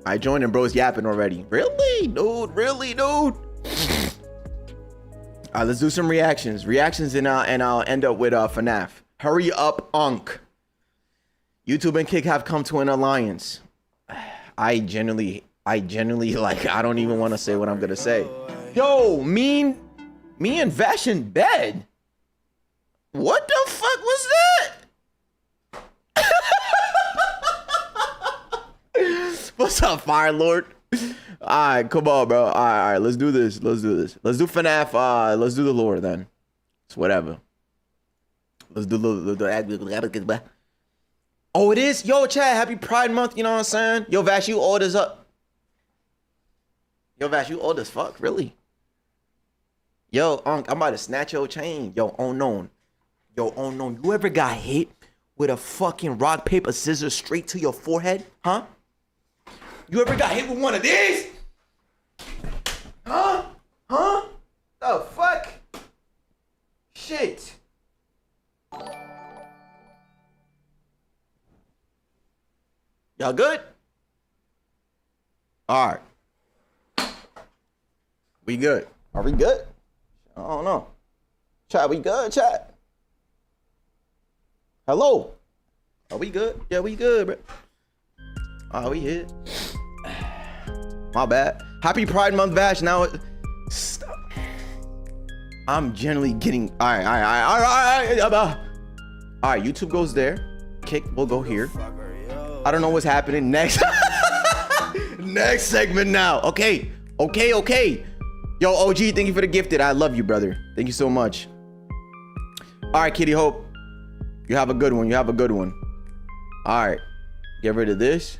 A: I joined and bro's yapping already. Really, dude? Really, dude? All right, let's do some reactions. And I'll end up with Fnaf. Hurry up, Unk. YouTube and Kick have come to an alliance. I genuinely like. I don't even want to say what I'm gonna say. Yo, me and Vash in bed. What the fuck was that? What's up, Fire Lord? All right, come on, bro. All right, let's do this. Let's do FNAF. Let's do the lore then. It's whatever. Let's do the. Oh, it is. Yo, Chad. Happy Pride Month. You know what I'm saying? Yo, Vash, you old as up. Yo, Vash, you old as fuck. Really? Yo, Unc, I'm about to snatch your chain. Yo, unknown. You ever got hit with a fucking rock, paper, scissors straight to your forehead? Huh? You ever got hit with one of these? Huh? The fuck? Shit. Y'all good? All right. We good. Are we good? I don't know. Chat, we good, chat? Hello? Are we good? Yeah, we good, bro. Oh, we hit. My bad. Happy Pride Month, Vash. Now, stop. I'm generally getting. All right. All right, YouTube goes there. Kick will go here. I don't know what's happening next. Next segment now. Okay. Yo, OG, thank you for the gifted. I love you, brother. Thank you so much. All right, Kitty Hope. You have a good one. All right. Get rid of this.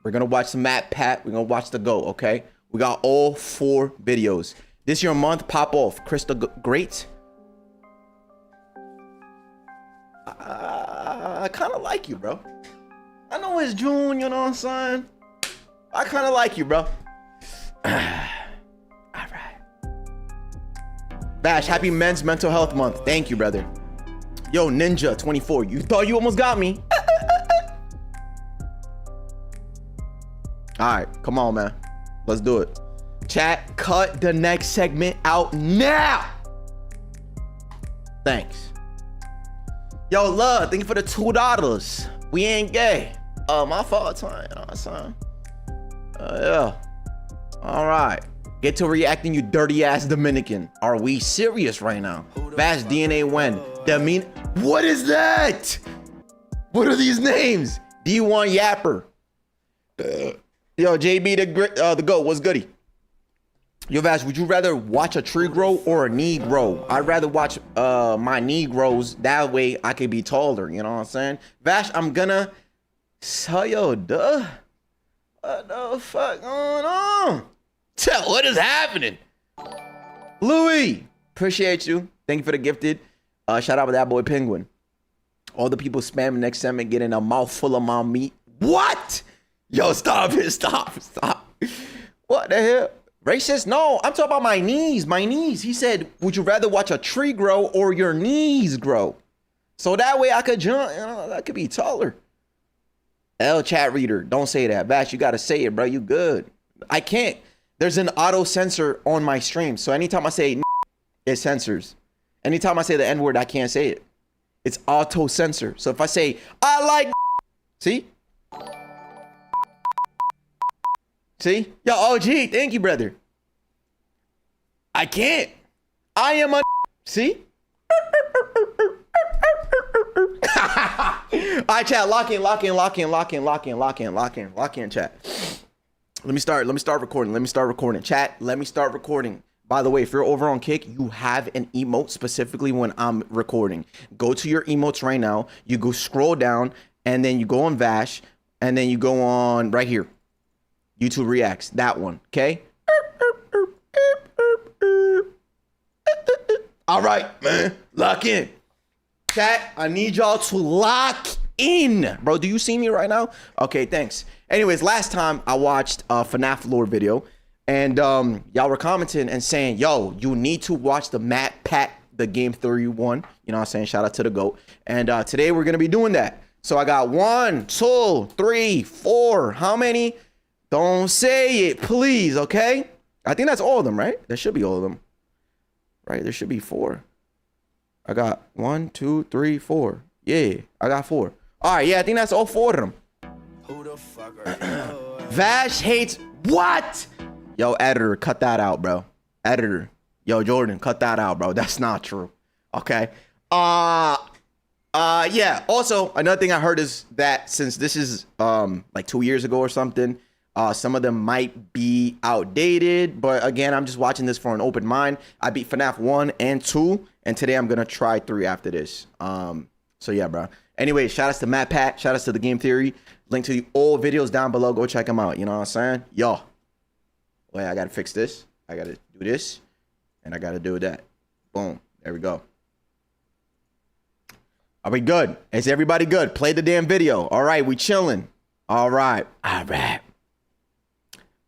A: We're gonna watch some Matt Pat. We're gonna watch the GOAT, okay? We got all 4 videos. This your month, pop off. Crystal Great. I kind of like you, bro. I know it's June, you know what I'm saying? I kind of like you, bro. All right. Vash, happy Men's Mental Health Month. Thank you, brother. Yo, Ninja 24. You thought you almost got me. All right, come on, man. Let's do it. Chat, cut the next segment out now. Thanks. Yo, love, thank you for the $2. We ain't gay. My fault, time. You know what I'm saying? Yeah. All right. Get to reacting, you dirty ass Dominican. Are we serious right now? Fast DNA when? What is that? What are these names? D1 Yapper. Yo, JB the GOAT, what's goody? Yo, Vash, would you rather watch a tree grow or a knee grow? I'd rather watch my knee grows. That way I could be taller, you know what I'm saying? Vash, I'm gonna tell yo, duh. What the fuck going on? Tell what is happening? Louis, appreciate you. Thank you for the gifted. Shout out to that boy Penguin. All the people spamming next segment getting a mouthful of my meat. What? Yo, stop it. Stop. What the hell? Racist? No, I'm talking about my knees. My knees. He said, would you rather watch a tree grow or your knees grow? So that way I could jump. You know, I could be taller. L chat reader. Don't say that. Vash, you got to say it, bro. You good. I can't. There's an auto censor on my stream. So anytime I say it censors. Anytime I say the N-word, I can't say it. It's auto censor. So if I say, I like see? See? Yo, OG, thank you, brother. I can't. I am a see? All right, chat, lock in, chat. Let me start recording. Chat, let me start recording. By the way, if you're over on Kick, you have an emote specifically when I'm recording. Go to your emotes right now. You go scroll down, and then you go on Vash, and then you go on right here. YouTube Reacts, that one, okay? All right, man, lock in. Chat, I need y'all to lock in. Bro, do you see me right now? Okay, thanks. Anyways, last time I watched a Fnaf lore video, and y'all were commenting and saying, yo, you need to watch the Matt Pat, the Game Theory one. You know what I'm saying? Shout out to the GOAT. And today we're going to be doing that. So I got 1, 2, 3, 4. How many? Don't say it, please, okay? I think that's all of them, right? That should be all of them. Right? There should be 4. I got 1, 2, 3, 4. Yeah, I got 4. All right, yeah, I think that's all 4 of them. Who the fuck are you? Vash hates what? Yo, editor, cut that out, bro. Editor. Yo, Jordan, cut that out, bro. That's not true. Okay. Yeah. Also, another thing I heard is that since this is like 2 years ago or something, some of them might be outdated, but again, I'm just watching this for an open mind. I beat Fnaf 1 and 2, and today I'm gonna try 3 after this. So yeah, bro. Anyway, shout outs to Matt Pat, shout outs to the Game Theory. Link to the old videos down below. Go check them out. You know what I'm saying? Yo. Wait, I gotta fix this. I gotta do this, and I gotta do that. Boom. There we go. Are we good? Is everybody good? Play the damn video. All right, we chilling. All right. All right.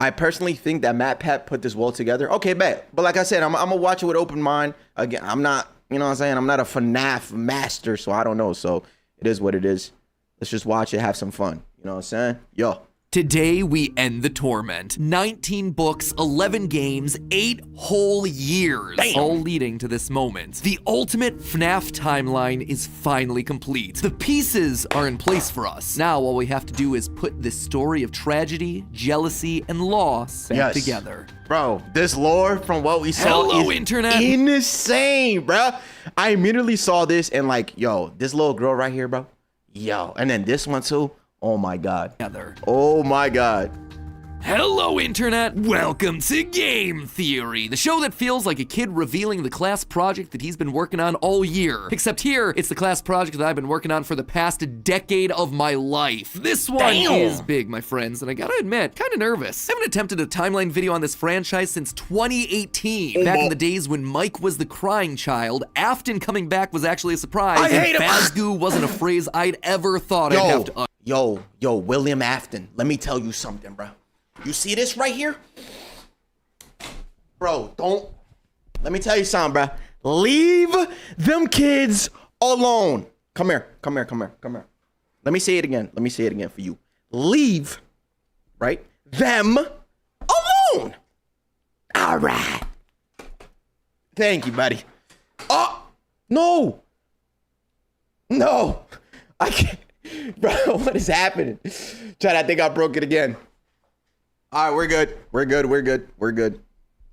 A: I personally think that Matt Pat put this well together. Okay, bet. But like I said, I'm gonna watch it with open mind. Again, I'm not, you know what I'm saying? I'm not a FNAF master, so I don't know. So it is what it is. Let's just watch it, have some fun. You know what I'm saying? Yo.
G: Today, we end the torment. 19 books, 11 games, 8 whole years,
A: Damn.
G: all leading to this moment. The ultimate FNAF timeline is finally complete. The pieces are in place for us. Now, all we have to do is put this story of tragedy, jealousy, and loss back together.
A: Bro, this lore from what we saw is
G: internet.
A: Insane, bro. I immediately saw this and like, yo, this little girl right here, bro. Yo, and then this one too. Oh my God.
G: Together.
A: Oh my God.
G: Hello, Internet! Welcome to Game Theory, the show that feels like a kid revealing the class project that he's been working on all year. Except here, it's the class project that I've been working on for the past decade of my life. This one is big, my friends, and I gotta admit, kinda nervous. I haven't attempted a timeline video on this franchise since 2018. Back in the days when Mike was the crying child, Afton coming back was actually a surprise, and Fazgoo wasn't a phrase I'd ever thought I'd have to
A: Yo, William Afton, let me tell you something, bro. You see this right here? Bro, let me tell you something, bro. Leave them kids alone. Come here. Let me say it again for you. Leave, right, them alone. All right. Thank you, buddy. Oh, no. I can't. Bro, what is happening? Chad, I think I broke it again. All right, we're good.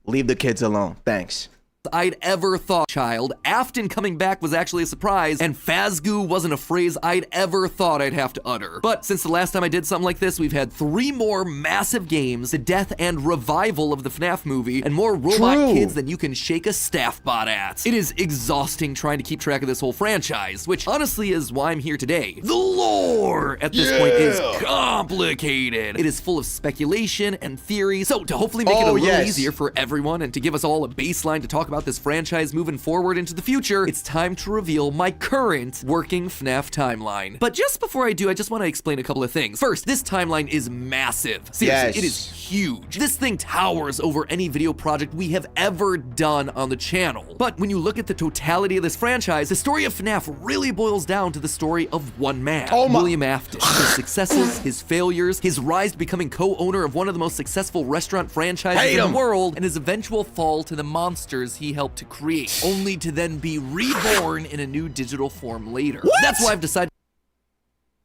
A: Leave the kids alone. Thanks.
G: I'd ever thought child. Afton coming back was actually a surprise, and Fazgoo wasn't a phrase I'd ever thought I'd have to utter. But since the last time I did something like this, we've had 3 more massive games, the death and revival of the Fnaf movie, and more robot kids than you can shake a staff bot at. It is exhausting trying to keep track of this whole franchise, which honestly is why I'm here today. The lore at this point is complicated. It is full of speculation and theory, so to hopefully make it a little easier for everyone and to give us all a baseline to talk about this franchise moving forward into the future, it's time to reveal my current working FNAF timeline. But just before I do, I just want to explain a couple of things. First, this timeline is massive. Seriously, it is huge. This thing towers over any video project we have ever done on the channel. But when you look at the totality of this franchise, the story of FNAF really boils down to the story of one man, William Afton. His successes, his failures, his rise to becoming co-owner of one of the most successful restaurant franchises in the world, and his eventual fall to the monsters he helped to create, only to then be reborn in a new digital form later. What? That's why I've decided.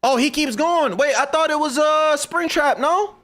A: Oh, he keeps going. Wait, I thought it was Springtrap, no?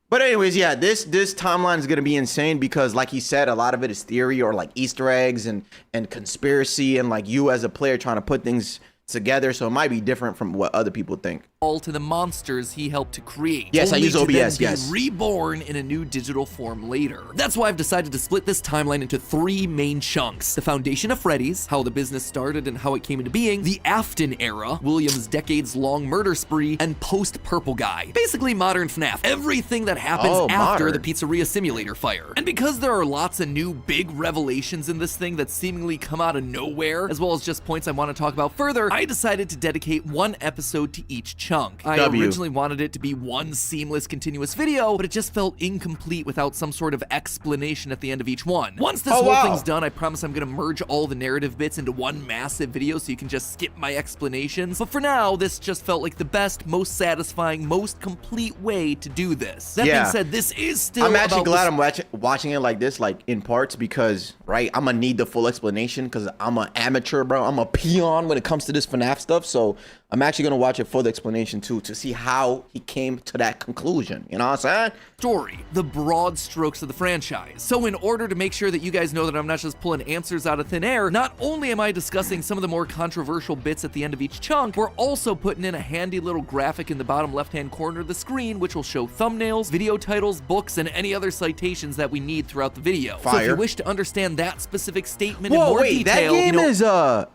A: But anyways, yeah, this timeline is gonna be insane because, like he said, a lot of it is theory or like Easter eggs and conspiracy and like you as a player trying to put things together, so it might be different from what other people think.
G: All to the monsters he helped to create.
A: Yes, I use OBS,
G: yes. Reborn in a new digital form later. That's why I've decided to split this timeline into 3 main chunks. The foundation of Freddy's, how the business started and how it came into being, the Afton era, William's decades-long murder spree, and post-Purple Guy. Basically modern FNAF. Everything that happens after the Pizzeria Simulator fire. And because there are lots of new big revelations in this thing that seemingly come out of nowhere, as well as just points I want to talk about further, I decided to dedicate 1 episode to each chunk. I originally wanted it to be one seamless, continuous video, but it just felt incomplete without some sort of explanation at the end of each one. Once this whole thing's done, I promise I'm gonna merge all the narrative bits into one massive video so you can just skip my explanations. But for now, this just felt like the best, most satisfying, most complete way to do this. That being said, this is still
A: I'm actually glad I'm watching it like this, like in parts, because, right, I'm gonna need the full explanation because I'm an amateur, bro. I'm a peon when it comes to this FNAF stuff, so I'm actually gonna watch it for the explanation too, to see how he came to that conclusion. You know what I'm saying?
G: Story, the broad strokes of the franchise. So in order to make sure that you guys know that I'm not just pulling answers out of thin air, not only am I discussing some of the more controversial bits at the end of each chunk, we're also putting in a handy little graphic in the bottom left-hand corner of the screen, which will show thumbnails, video titles, books, and any other citations that we need throughout the video. So if you wish to understand that specific statement in more detail,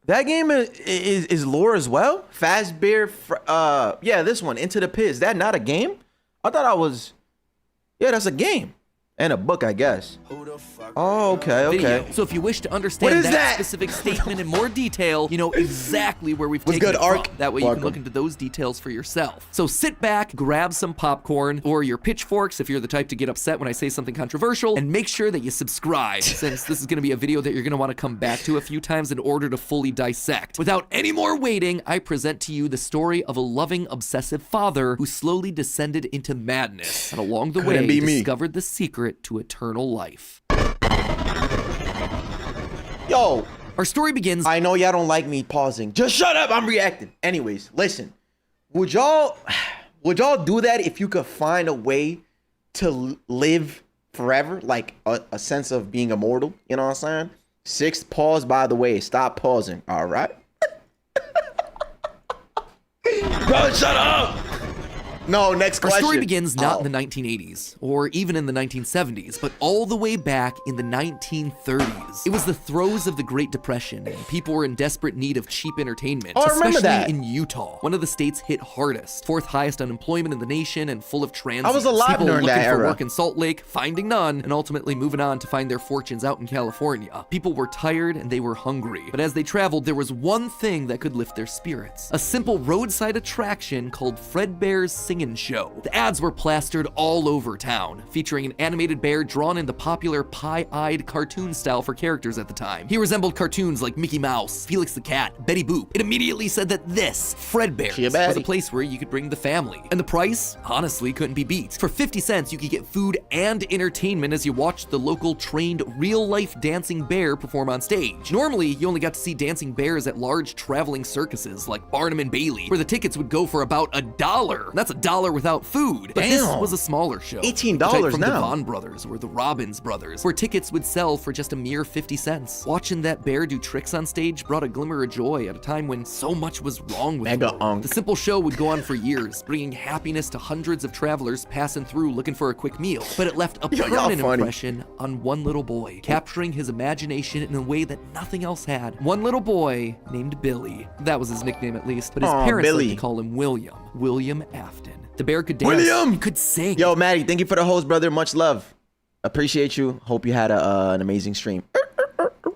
A: that game is lore as well? Fazbear, yeah, this one, Into the Pit. Is that not a game? I thought yeah, that's a game. And a book, I guess. Oh, okay.
G: Video. So if you wish to understand that specific statement in more detail, you know exactly where we've taken it from. That way you can look into those details for yourself. So sit back, grab some popcorn or your pitchforks if you're the type to get upset when I say something controversial, and make sure that you subscribe, since this is going to be a video that you're going to want to come back to a few times in order to fully dissect. Without any more waiting, I present to you the story of a loving, obsessive father who slowly descended into madness, and along the way discovered the secret to eternal life.
A: Yo,
G: our story begins.
A: I know y'all don't like me pausing. Just shut up, I'm reacting. Anyways, listen. Would y'all do that if you could find a way to live forever? Like a sense of being immortal, you know what I'm saying? 6th pause, by the way. Stop pausing, all right? Bro, shut up! No, next
G: Our
A: question.
G: story begins not
A: Oh.
G: in the 1980s, or even in the 1970s, but all the way back in the 1930s. It was the throes of the Great Depression, and people were in desperate need of cheap entertainment,
A: Oh, I remember
G: especially
A: that.
G: in Utah, one of the states hit hardest, fourth highest unemployment in the nation, and full of transients.
A: I was alive
G: people
A: during
G: looking
A: that
G: for
A: era.
G: work in Salt Lake, finding none, and ultimately moving on to find their fortunes out in California. People were tired and they were hungry, but as they traveled, there was one thing that could lift their spirits: a simple roadside attraction called Fredbear's Singin' Show. The ads were plastered all over town, featuring an animated bear drawn in the popular pie-eyed cartoon style for characters at the time. He resembled cartoons like Mickey Mouse, Felix the Cat, Betty Boop. It immediately said that this, Fredbear's,
A: She a
G: was a
A: baddie.
G: place where you could bring the family. And the price, honestly, couldn't be beat. For 50 cents, you could get food and entertainment as you watched the local trained real-life dancing bear perform on stage. Normally, you only got to see dancing bears at large traveling circuses like Barnum and Bailey, where the tickets would go for about $1. That's $1 without food. But this
A: Damn.
G: was a smaller show.
A: $18
G: The type from
A: now.
G: the Vaughn brothers or the Robbins brothers, where tickets would sell for just a mere 50 cents. Watching that bear do tricks on stage brought a glimmer of joy at a time when so much was wrong with
A: Mega
G: the world.
A: unk.
G: The simple show would go on for years, bringing happiness to hundreds of travelers passing through looking for a quick meal. But it left a
A: Yo, y'all
G: permanent
A: funny.
G: impression on one little boy, capturing his imagination in a way that nothing else had. One little boy named Billy. That was his nickname at least, but his
A: Aw,
G: parents
A: Billy.
G: liked to call him William Afton. The bear could dance,
A: William!
G: he could sing.
A: Yo, Maddie, thank you for the host, brother. Much love. Appreciate you. Hope you had an amazing stream.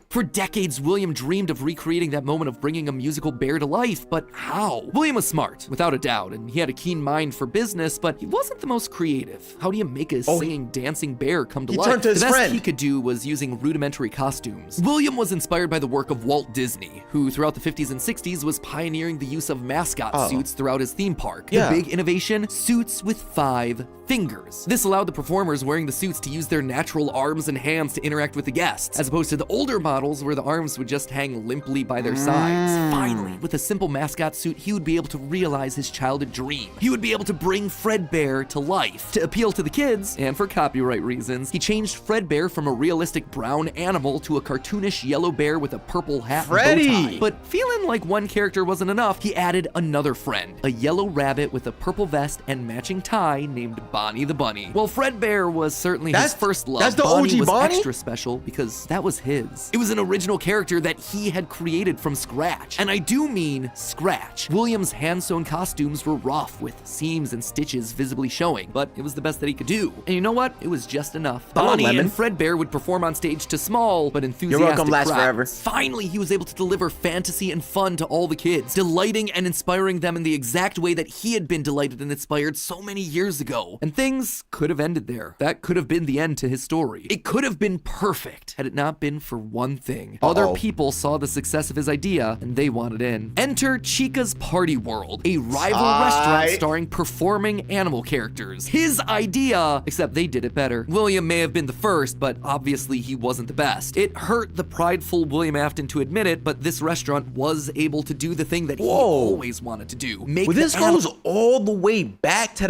G: For decades, William dreamed of recreating that moment of bringing a musical bear to life, but how? William was smart, without a doubt, and he had a keen mind for business, but he wasn't the most creative. How do you make a singing, dancing bear come to
A: he
G: life?
A: turned to his
G: the best
A: friend.
G: he could do was using rudimentary costumes. William was inspired by the work of Walt Disney, who throughout the 50s and 60s was pioneering the use of mascot suits throughout his theme park.
A: Yeah.
G: The big innovation? Suits with 5 fingers. This allowed the performers wearing the suits to use their natural arms and hands to interact with the guests, as opposed to the older models where the arms would just hang limply by their sides. Finally, with a simple mascot suit, he would be able to realize his childhood dream. He would be able to bring Fredbear to life. To appeal to the kids, and for copyright reasons, he changed Fredbear from a realistic brown animal to a cartoonish yellow bear with a purple hat
A: Freddy!
G: and bow tie. But feeling like one character wasn't enough, he added another friend, a yellow rabbit with a purple vest and matching tie named Bonnie the Bunny. Well, Fredbear was certainly his first love.
A: that's the
G: Bonnie
A: OG
G: was
A: Bonnie?
G: extra special because that was his. It was an original character that he had created from scratch. And I do mean scratch. William's hand-sewn costumes were rough with seams and stitches visibly showing, but it was the best that he could do. And you know what? It was just enough.
A: Hello,
G: Bonnie
A: Lemon.
G: and Fredbear would perform on stage to small but enthusiastic
A: welcome, last
G: crowds.
A: forever.
G: Finally, he was able to deliver fantasy and fun to all the kids, delighting and inspiring them in the exact way that he had been delighted and inspired so many years ago. And things could have ended there. That could have been the end to his story. It could have been perfect had it not been for one thing. Other people saw the success of his idea and they wanted in. Enter Chica's Party World, a rival restaurant starring performing animal characters. His idea, except they did it better. William may have been the first, but obviously he wasn't the best. It hurt the prideful William Afton to admit it, but this restaurant was able to do the thing that he always wanted to do. Make
A: Well,
G: the
A: this goes all the way back then,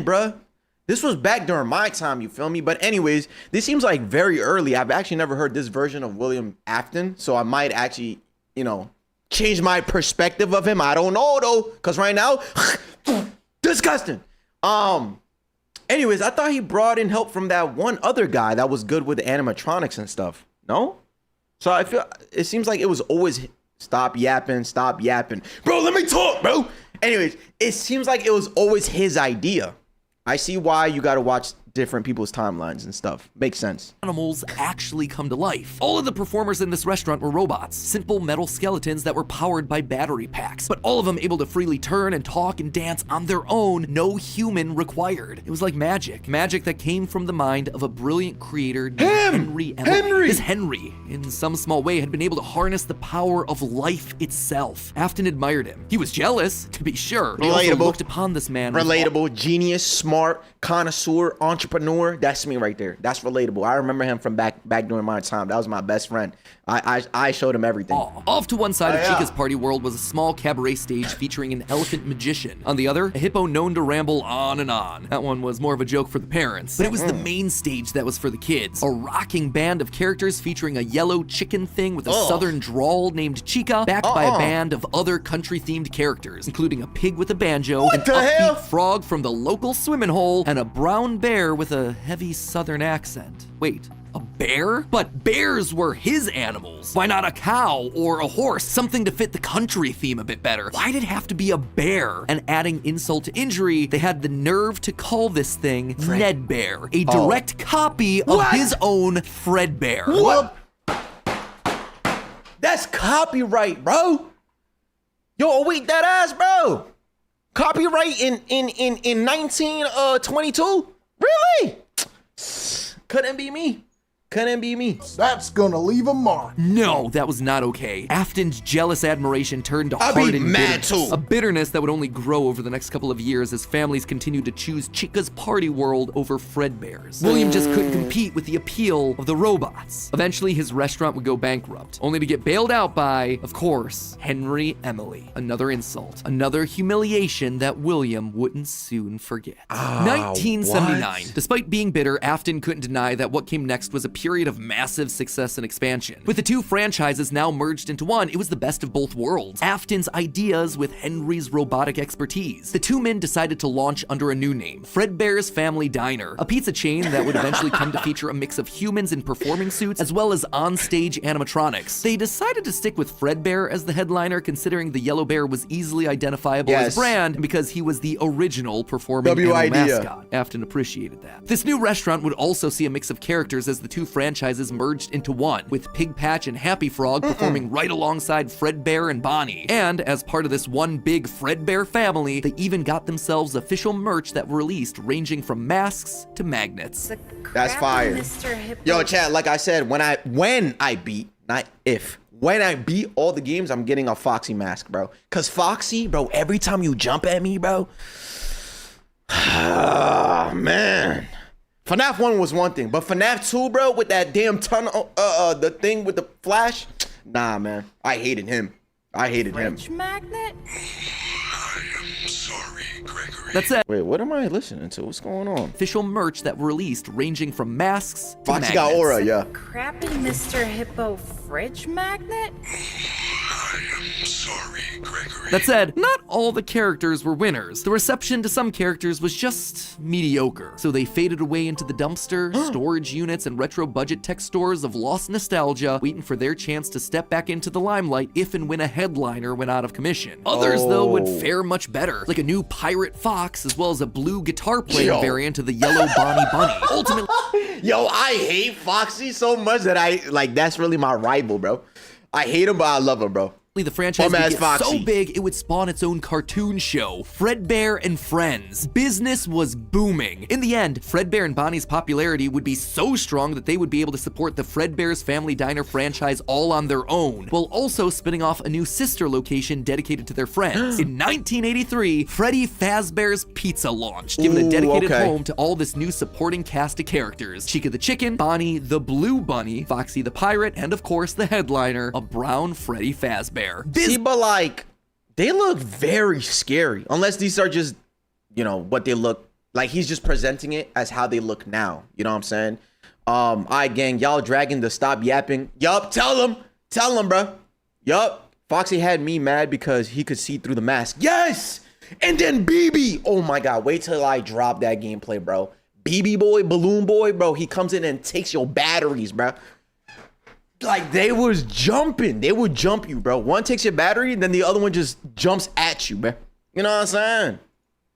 A: bruh. This was back during my time, you feel me? But anyways, this seems like very early. I've actually never heard this version of William Afton, so I might actually, change my perspective of him. I don't know though, because right now, disgusting. Anyways, I thought he brought in help from that one other guy that was good with the animatronics and stuff. No? So I feel it seems like it was always stop yapping. Bro, let me talk, bro. Anyways, it seems like it was always his idea. I see why you gotta watch different people's timelines and stuff. Makes sense.
G: animals actually come to life. All of the performers in this restaurant were robots, simple metal skeletons that were powered by battery packs, but all of them able to freely turn and talk and dance on their own, no human required. It was like magic that came from the mind of a brilliant creator named Henry Emily. This Henry, in some small way, had been able to harness the power of life itself. Afton admired him. He was jealous, to be sure. But he also
A: Relatable.
G: looked upon this man with
A: Relatable, genius, smart, connoisseur, entrepreneur. entrepreneur, that's me right there. That's relatable. I remember him from back during my time. That was my best friend. I showed him everything.
G: Off to one side of
A: Yeah.
G: Chica's party world was a small cabaret stage featuring an elephant magician. On the other, a hippo known to ramble on and on. That one was more of a joke for the parents, but it was the main stage that was for the kids. A rocking band of characters featuring a yellow chicken thing with a southern drawl named Chica, backed by a band of other country-themed characters, including a pig with a banjo, an
A: the
G: upbeat
A: hell?
G: frog from the local swimming hole, and a brown bear with a heavy southern accent. Wait, a bear? But bears were his animals. Why not a cow or a horse? Something to fit the country theme a bit better. Why'd it have to be a bear? And adding insult to injury, they had the nerve to call this thing Ned Bear, a direct copy of his own Fred Bear.
A: What? That's copyright, bro. Yo, wait, that ass, bro. Copyright in 1922? Really? Couldn't be me. Couldn't be me.
H: That's gonna leave a mark.
G: No, that was not okay. Afton's jealous admiration turned to
A: I'd be
G: hardened
A: mad
G: bitterness.
A: too.
G: A bitterness that would only grow over the next couple of years as families continued to choose Chica's party world over Fredbear's. William just couldn't compete with the appeal of the robots. Eventually, his restaurant would go bankrupt, only to get bailed out by, of course, Henry Emily. Another insult, another humiliation that William wouldn't soon forget. 1979.
A: what?
G: Despite being bitter, Afton couldn't deny that what came next was a period of massive success and expansion. With the two franchises now merged into one, it was the best of both worlds. Afton's ideas with Henry's robotic expertise. The two men decided to launch under a new name, Fredbear's Family Diner, a pizza chain that would eventually come to feature a mix of humans in performing suits as well as on-stage animatronics. They decided to stick with Fredbear as the headliner, considering the yellow bear was easily identifiable as
A: Yes.
G: brand and because he was the original performing
A: W
G: animal
A: idea.
G: mascot. Afton appreciated that. This new restaurant would also see a mix of characters as the two franchises merged into one, with Pig Patch and Happy Frog performing right alongside Fredbear and Bonnie. And as part of this one big Fredbear family, they even got themselves official merch that were released, ranging from masks to magnets.
A: That's fire. Yo, chat, like I said, when I beat, not if, when I beat all the games, I'm getting a Foxy mask, bro. Cause Foxy, bro, every time you jump at me, bro, ah, man. FNAF 1 was one thing, but FNAF 2, bro, with that damn tunnel, the thing with the flash, nah, man, I hated him. I hated him.
F: Magnet?
G: That's it.
A: Wait, what am I listening to? What's going on?
G: Official merch that were released, ranging from masks to
A: Foxy
G: magnets.
A: got aura, yeah.
F: Crappy Mr. Hippo fridge magnet?
G: That said, not all the characters were winners. The reception to some characters was just mediocre, so they faded away into the dumpster, storage units, and retro budget tech stores of lost nostalgia, waiting for their chance to step back into the limelight if and when a headliner went out of commission. Others, though, would fare much better, like a new Pirate Fox, as well as a blue guitar playing
A: Yo.
G: variant of the yellow Bonnie Bunny. Ultimately,
A: Yo, I hate Foxy so much that that's really my rival, bro. I hate him, but I love him, bro.
G: the franchise
A: Bum
G: would
A: ass
G: get
A: Foxy.
G: so big it would spawn its own cartoon show, Fredbear and Friends. Business was booming. In the end, Fredbear and Bonnie's popularity would be so strong that they would be able to support the Fredbear's Family Diner franchise all on their own, while also spinning off a new sister location dedicated to their friends. In 1983, Freddy Fazbear's Pizza launched, giving a
A: Ooh,
G: dedicated
A: okay.
G: home to all this new supporting cast of characters: Chica the Chicken, Bonnie the Blue Bunny, Foxy the Pirate, and of course the headliner, a brown Freddy Fazbear.
A: See, but like, they look very scary. Unless these are just, what they look like. He's just presenting it as how they look now. You know what I'm saying? All right, gang, y'all dragging the stop yapping. Yup, tell him, bro. Yup. Foxy had me mad because he could see through the mask. Yes! And then BB. Oh my God, wait till I drop that gameplay, bro. BB boy, balloon boy, bro. He comes in and takes your batteries, bro. Like, they was jumping. They would jump you, bro. One takes your battery, then the other one just jumps at you, bro. You know what I'm saying?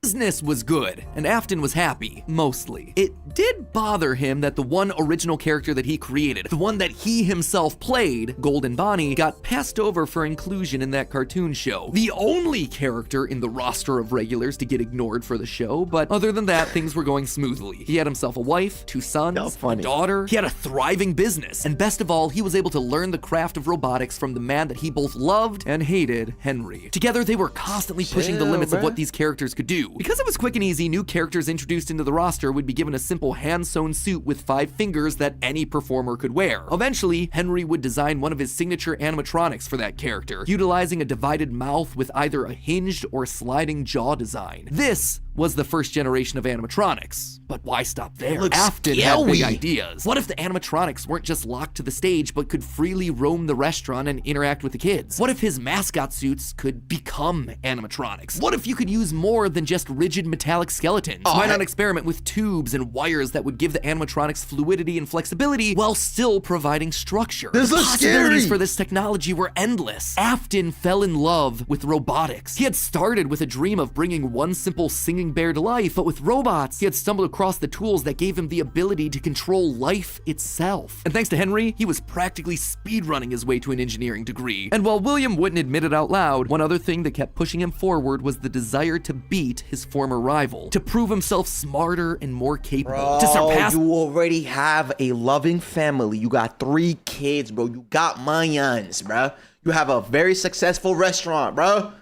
G: Business was good, and Afton was happy, mostly. It did bother him that the one original character that he created, the one that he himself played, Golden Bonnie, got passed over for inclusion in that cartoon show. The only character in the roster of regulars to get ignored for the show, but other than that, things were going smoothly. He had himself a wife, 2 sons,
A: That's funny.
G: a daughter. He had a thriving business, and best of all, he was able to learn the craft of robotics from the man that he both loved and hated, Henry. Together, they were constantly pushing the
A: Chill,
G: limits of
A: bruh.
G: what these characters could do. 2. Because it was quick and easy, new characters introduced into the roster would be given a simple hand-sewn suit with 5 fingers that any performer could wear. Eventually, Henry would design one of his signature animatronics for that character, utilizing a divided mouth with either a hinged or sliding jaw design. This was the first generation of animatronics. But why stop there? Afton had big ideas. What if the animatronics weren't just locked to the stage, but could freely roam the restaurant and interact with the kids? What if his mascot suits could become animatronics? What if you could use more than just rigid metallic skeletons? Why not experiment with tubes and wires that would give the animatronics fluidity and flexibility while still providing structure?
A: This
G: The
A: looks
G: possibilities
A: scary.
G: for this technology were endless. Afton fell in love with robotics. He had started with a dream of bringing one simple singing bear to life, but with robots, he had stumbled across the tools that gave him the ability to control life itself. And thanks to Henry, he was practically speedrunning his way to an engineering degree. And while William wouldn't admit it out loud, one other thing that kept pushing him forward was the desire to beat his former rival, to prove himself smarter and more capable, to surpass.
A: You already have a loving family. You got 3 kids, bro. You got millions, bro. You have a very successful restaurant, bro.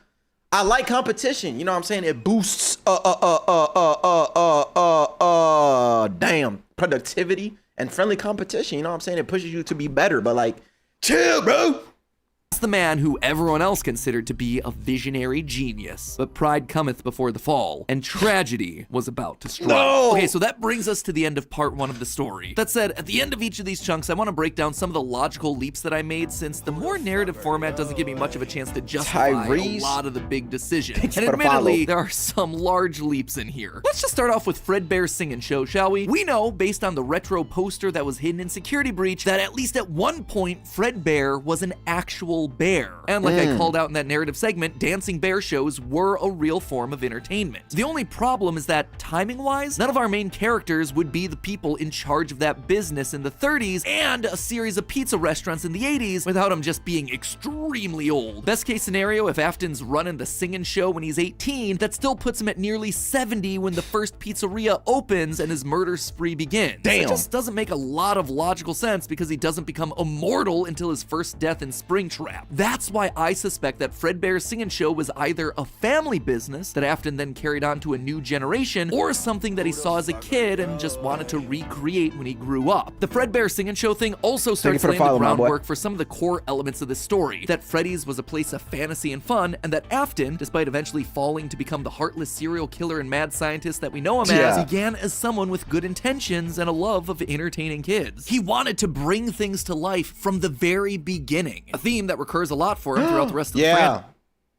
A: I like competition. You know what I'm saying? It boosts damn productivity and friendly competition. You know what I'm saying? It pushes you to be better. But like, chill, bro.
G: the man who everyone else considered to be a visionary genius. But pride cometh before the fall, and tragedy was about to strike.
A: No!
G: Okay, so that brings us to the end of part 1 of the story. That said, at the end of each of these chunks, I want to break down some of the logical leaps that I made, since the more narrative format doesn't give me much of a chance to justify a lot of the big decisions. And admittedly, there are some large leaps in here. Let's just start off with Fredbear's Singin' Show, shall we? We know, based on the retro poster that was hidden in Security Breach, that at least at one point, Fredbear was an actual bear. And like I called out in that narrative segment, dancing bear shows were a real form of entertainment. The only problem is that, timing-wise, none of our main characters would be the people in charge of that business in the 30s and a series of pizza restaurants in the 80s without them just being extremely old. Best case scenario, if Afton's running the Singin' Show when he's 18, that still puts him at nearly 70 when the first pizzeria opens and his murder spree begins.
A: Damn.
G: It just doesn't make a lot of logical sense because he doesn't become immortal until his first death in Springtrap. That's why I suspect that Fredbear's Singin' Show was either a family business that Afton then carried on to a new generation, or something that he saw as a kid and just wanted to recreate when he grew up. The Fredbear Singin' Show thing also starts laying the groundwork for some of the core elements of this story, that Freddy's was a place of fantasy and fun, and that Afton, despite eventually falling to become the heartless serial killer and mad scientist that we know him as, began as someone with good intentions and a love of entertaining kids. He wanted to bring things to life from the very beginning, a theme that recurs a lot for him throughout the rest of the franchise.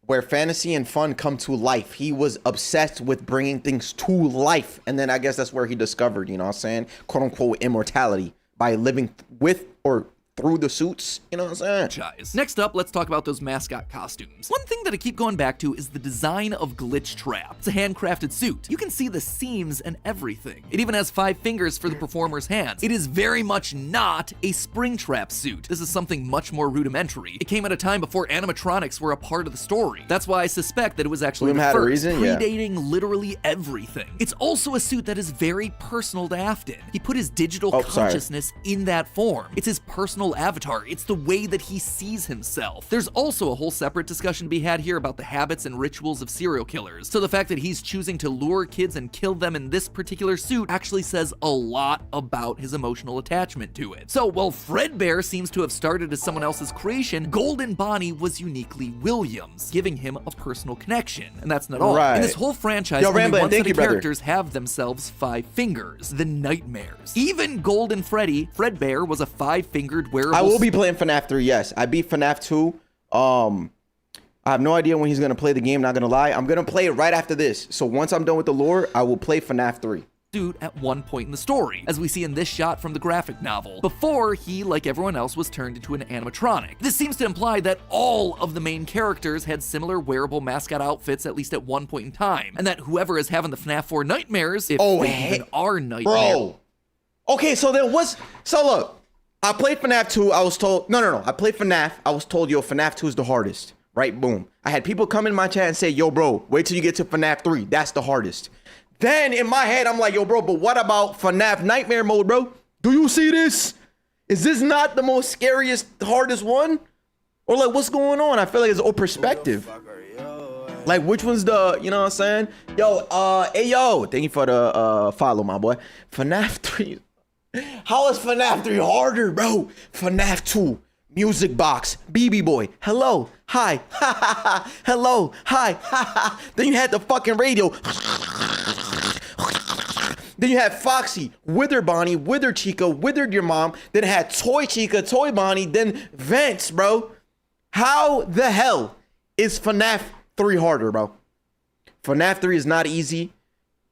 A: Where fantasy and fun come to life. He was obsessed with bringing things to life. And then I guess that's where he discovered, you know what I'm saying, quote unquote, immortality by living with or through the suits, you know what I'm saying?
G: Next up, let's talk about those mascot costumes. One thing that I keep going back to is the design of Glitch Trap. It's a handcrafted suit. You can see the seams and everything. It even has 5 fingers for the performer's hands. It is very much not a Springtrap suit. This is something much more rudimentary. It came at a time before animatronics were a part of the story. That's why I suspect that it was actually the first, predating literally everything. It's also a suit that is very personal to Afton. He put his digital consciousness in that form. It's his personal avatar. It's the way that he sees himself. There's also a whole separate discussion to be had here about the habits and rituals of serial killers. So the fact that he's choosing to lure kids and kill them in this particular suit actually says a lot about his emotional attachment to it. So while Fredbear seems to have started as someone else's creation, Golden Bonnie was uniquely Williams, giving him a personal connection. And that's not all. In this whole franchise, only one set of characters have themselves 5 fingers, the Nightmares. Even Golden Freddy, Fredbear, was a 5-fingered
A: I will be playing Fnaf 3, yes. I beat Fnaf 2. I have no idea when he's going to play the game, not going to lie. I'm going to play it right after this. So once I'm done with the lore, I will play Fnaf 3.
G: Suit at one point in the story, as we see in this shot from the graphic novel, before he, like everyone else, was turned into an animatronic. This seems to imply that all of the main characters had similar wearable mascot outfits at least at one point in time, and that whoever is having the FNAF 4 nightmares, if they even are nightmares.
A: Bro. Okay, so there was... So look. I played FNAF 2, I was told, no. I played FNAF, I was told, yo, FNAF 2 is the hardest, right? Boom. I had people come in my chat and say, yo, bro, wait till you get to FNAF 3, that's the hardest. Then in my head, I'm like, yo, bro, but what about FNAF Nightmare Mode, bro? Do you see this? Is this not the most scariest, hardest one? Or like, what's going on? I feel like it's all perspective. Like, which one's the, you know what I'm saying? Yo, hey, yo, thank you for the follow, my boy. FNAF 3. How is FNAF 3 harder, bro? FNAF 2, Music Box, BB Boy, hello, hi, ha ha ha, hello, hi, ha ha. Then you had the fucking radio. Then you had Foxy, Wither Bonnie, Wither Chica, Withered Your Mom. Then it had Toy Chica, Toy Bonnie, then Vance, bro. How the hell is FNAF 3 harder, bro? FNAF 3 is not easy.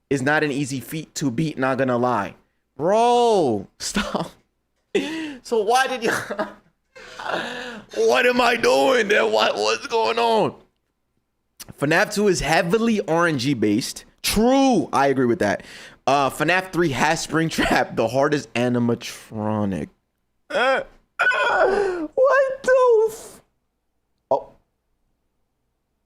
A: It's not an easy feat to beat, not gonna lie. Bro, stop. So why did you... What am I doing then? What's going on? FNAF 2 is heavily RNG based. True, I agree with that. FNAF 3 has Springtrap, the hardest animatronic. What the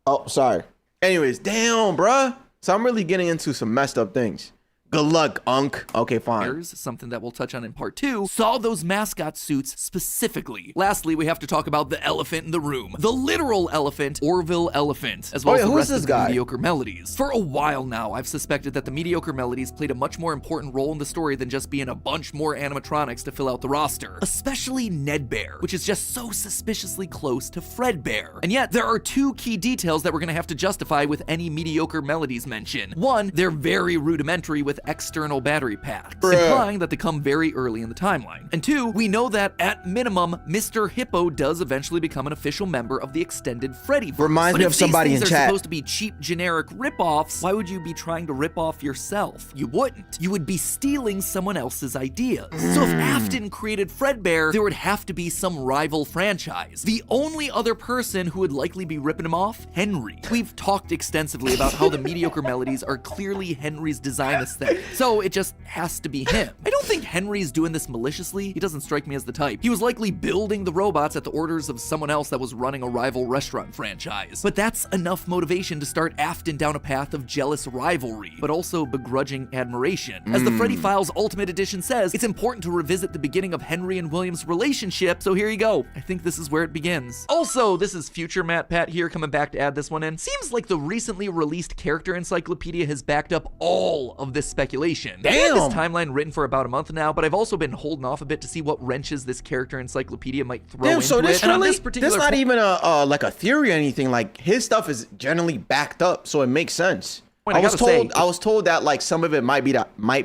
A: Oh, sorry. Anyways, damn, bruh. So I'm really getting into some messed up things. Good luck, Unk. Okay, fine.
G: Here's something that we'll touch on in part 2, saw those mascot suits specifically. Lastly, we have to talk about the elephant in the room. The literal elephant, Orville Elephant, as well as the rest of the Mediocre Melodies. For a while now, I've suspected that the Mediocre Melodies played a much more important role in the story than just being a bunch more animatronics to fill out the roster. Especially Ned Bear, which is just so suspiciously close to Fred Bear. And yet, there are 2 key details that we're gonna have to justify with any Mediocre Melodies mention. One, they're very rudimentary with external battery packs, implying that they come very early in the timeline. And 2, we know that at minimum, Mr. Hippo does eventually become an official member of the extended Freddyverse.
A: Reminds me of somebody in chat.
G: If these things are supposed to be cheap, generic rip-offs, why would you be trying to rip off yourself? You wouldn't. You would be stealing someone else's ideas. So if Afton created Fredbear, there would have to be some rival franchise. The only other person who would likely be ripping him off, Henry. We've talked extensively about how the Mediocre Melodies are clearly Henry's design aesthetic. So it just has to be him. I don't think Henry's doing this maliciously. He doesn't strike me as the type. He was likely building the robots at the orders of someone else that was running a rival restaurant franchise. But that's enough motivation to start Afton down a path of jealous rivalry, but also begrudging admiration. As the Freddy Files Ultimate Edition says, it's important to revisit the beginning of Henry and William's relationship, so here you go. I think this is where it begins. Also, this is future Matt Pat here coming back to add this one in. Seems like the recently released character encyclopedia has backed up all of this speculation. I've had this timeline written for about a month now, but I've also been holding off a bit to see what wrenches this character encyclopedia might throw into
A: so this
G: it. And on
A: really,
G: this particular
A: this not even a like a theory or anything. Like, his stuff is generally backed up, so it makes sense. I was told that like some of it might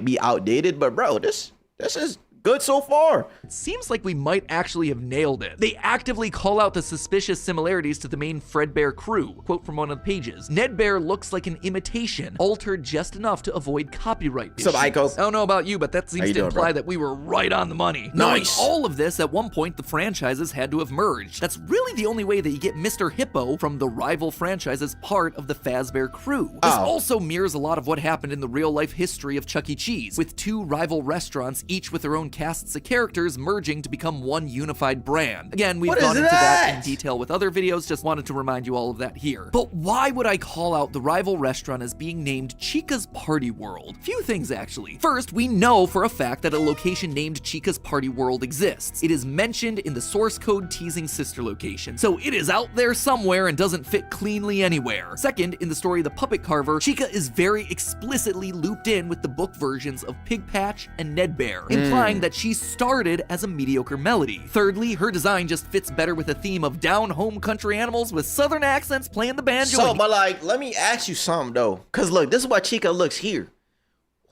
A: be outdated, but bro, this is good so far.
G: It seems like we might actually have nailed it. They actively call out the suspicious similarities to the main Fredbear crew. Quote from one of the pages: Ned Bear looks like an imitation, altered just enough to avoid copyright issues.
A: What's up, Iko?
G: I don't know about you, but that seems to imply that we were right on the money.
A: Nice.
G: Knowing all of this, at one point the franchises had to have merged. That's really the only way that you get Mr. Hippo from the rival franchise as part of the Fazbear crew. This also mirrors a lot of what happened in the real-life history of Chuck E. Cheese, with 2 rival restaurants, each with their own casts of characters merging to become one unified brand. Again, we've gone into that in detail with other videos, just wanted to remind you all of that here. But why would I call out the rival restaurant as being named Chica's Party World? Few things, actually. First, we know for a fact that a location named Chica's Party World exists. It is mentioned in the source code teasing sister location, so it is out there somewhere and doesn't fit cleanly anywhere. Second, in the story The Puppet Carver, Chica is very explicitly looped in with the book versions of Pig Patch and Ned Bear, implying that she started as a mediocre melody. Thirdly, her design just fits better with a theme of down-home country animals with southern accents playing the banjo.
A: So, but like, let me ask you something though, cause look, this is why Chica looks here.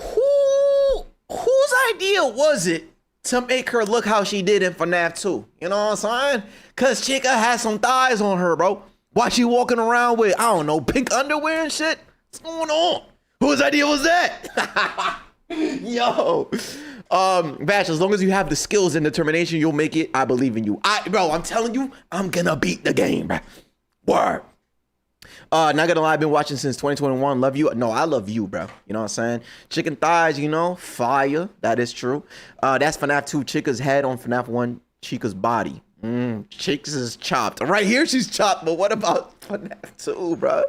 A: Whose idea was it to make her look how she did in FNAF 2? You know what I'm saying? Cause Chica has some thighs on her, bro. Why she walking around with, I don't know, pink underwear and shit? What's going on? Whose idea was that? Yo. Vash, as long as you have the skills and determination, you'll make it. I believe in you. Bro, I'm telling you, I'm gonna beat the game, bro. Word. Not gonna lie, I've been watching since 2021. Love you. No, I love you, bro. You know what I'm saying? Chicken thighs, you know, fire. That is true. That's FNAF 2. Chica's head on FNAF 1. Chica's body. Chica's is chopped. Right here, she's chopped. But what about FNAF 2, bro?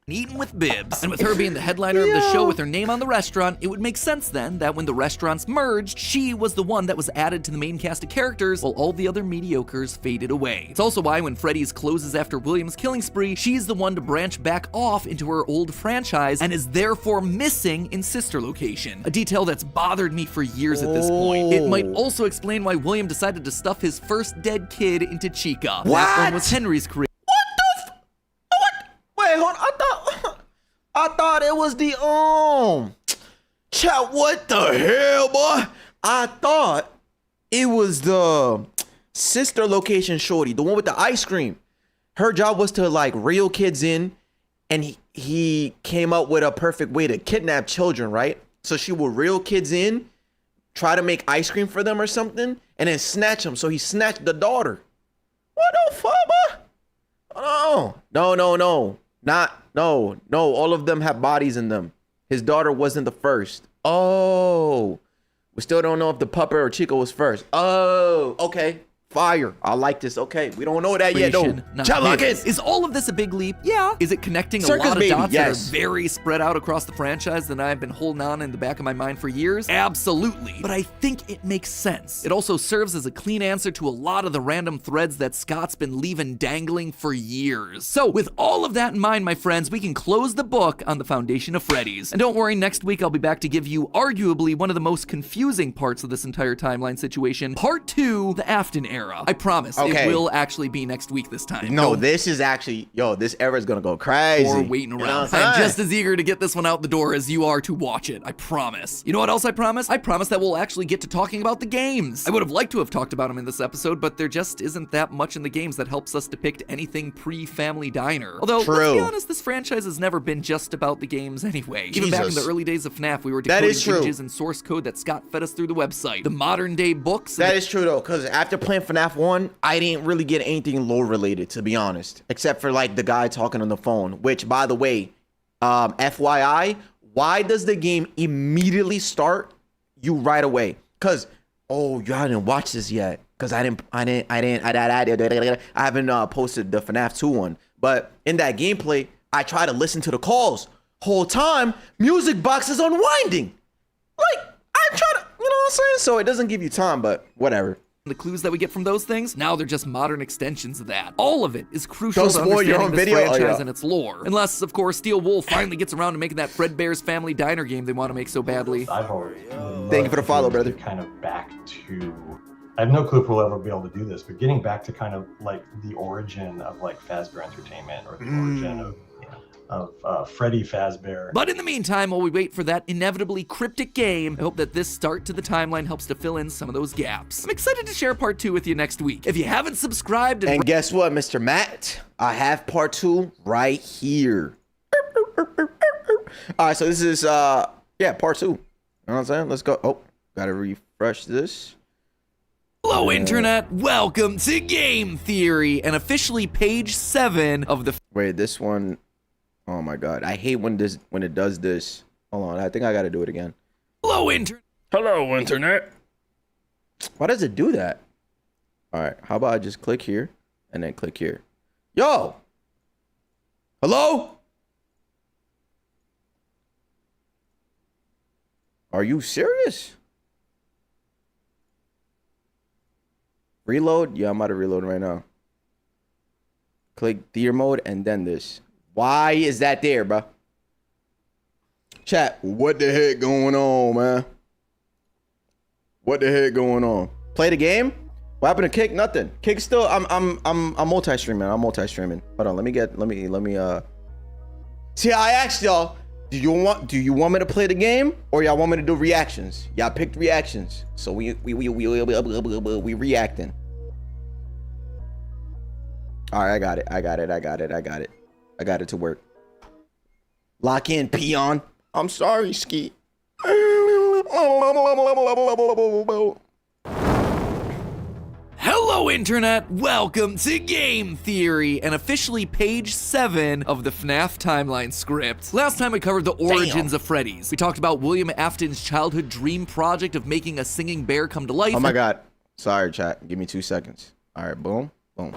G: eaten with bibs. And with her being the headliner of the show with her name on the restaurant, it would make sense then that when the restaurants merged, she was the one that was added to the main cast of characters while all the other mediocres faded away. It's also why when Freddy's closes after William's killing spree, she's the one to branch back off into her old franchise and is therefore missing in Sister Location, a detail that's bothered me for years at this point. It might also explain why William decided to stuff his first dead kid into Chica. That one was Henry's creation.
A: Wait, hold on. I thought it was the chat. What the hell, boy? I thought it was the Sister Location shorty, the one with the ice cream. Her job was to like reel kids in, and he came up with a perfect way to kidnap children, right? So she would reel kids in, try to make ice cream for them or something, and then snatch them. So he snatched the daughter. What the fuck, boy? No. All of them have bodies in them. His daughter wasn't the first. Oh, we still don't know if the pupper or Chico was first. Oh, okay. Fire. I like this. Okay, we don't know that yet, though.
G: Is all of this a big leap? Yeah. Is it connecting a lot of dots that are very spread out across the franchise that I've been holding on in the back of my mind for years? Absolutely. But I think it makes sense. It also serves as a clean answer to a lot of the random threads that Scott's been leaving dangling for years. So with all of that in mind, my friends, we can close the book on the foundation of Freddy's. And don't worry, next week I'll be back to give you arguably one of the most confusing parts of this entire timeline situation, part 2, the Afton era. I promise. Okay. It will actually be next week this time.
A: No, this is actually, this era is gonna go crazy.
G: Or waiting around. I'm just as eager to get this one out the door as you are to watch it. I promise. You know what else I promise? I promise that we'll actually get to talking about the games. I would have liked to have talked about them in this episode, but there just isn't that much in the games that helps us depict anything pre-Family Diner. Although, let's be honest, this franchise has never been just about the games anyway. Even back in the early days of Fnaf, we were decoding images and source code that Scott fed us through the website. The modern day books.
A: That is true though, because after playing FNAF 1, I didn't really get anything lore related, to be honest, except for like the guy talking on the phone, which, by the way, FYI, why does the game immediately start you right away? Because, y'all didn't watch this yet, because I haven't posted the FNAF 2 one, but in that gameplay, I try to listen to the calls. Whole time, music box is unwinding. Like, I'm trying to, you know what I'm saying? So it doesn't give you time, but whatever.
G: The clues that we get from those things, now they're just modern extensions of that. All of it is crucial
A: Don't
G: to
A: spoil your own
G: understanding this
A: video.
G: franchise and its lore. Unless, of course, Steel Wool finally gets around to making that Fredbear's Family Diner game they want to make so badly.
I: I've already.
A: Thank you for the follow, brother.
I: Kind of back to, I have no clue if we'll ever be able to do this, but getting back to kind of like the origin of like Fazbear Entertainment, or the origin of Freddy Fazbear.
G: But in the meantime, while we wait for that inevitably cryptic game, I hope that this start to the timeline helps to fill in some of those gaps. I'm excited to share part 2 with you next week. If you haven't subscribed
A: and guess what, Mr. Matt? I have part 2 right here. All right, so this is part 2. You know what I'm saying? Let's go. Oh, gotta refresh this.
G: Hello, Internet. Welcome to Game Theory, and officially page 7 of the...
A: Wait, this one... Oh my god, I hate when it does this. Hold on, I think I gotta do it again.
G: Hello, Internet.
B: Hello, Internet.
A: Why does it do that? All right, how about I just click here and then click here? Yo! Hello? Are you serious? Reload? Yeah, I'm about to reload right now. Click theater mode and then this. Why is that there, bro? Chat, what the heck going on, man? What the heck going on? Play the game? What happened to Kick? Nothing. Kick still. I'm multi-streaming. I'm multi-streaming. Hold on. Let me. See, I asked y'all. Do you want me to play the game or y'all want me to do reactions? Y'all picked reactions, so we reacting. All right, I got it. I got it to work. Lock in, peon. I'm sorry, Ski.
G: Hello, Internet. Welcome to Game Theory, and officially page 7 of the FNAF timeline script. Last time we covered the origins of Freddy's. We talked about William Afton's childhood dream project of making a singing bear come to life.
A: Oh my god. Sorry, chat. Give me 2 seconds. All right, boom, boom.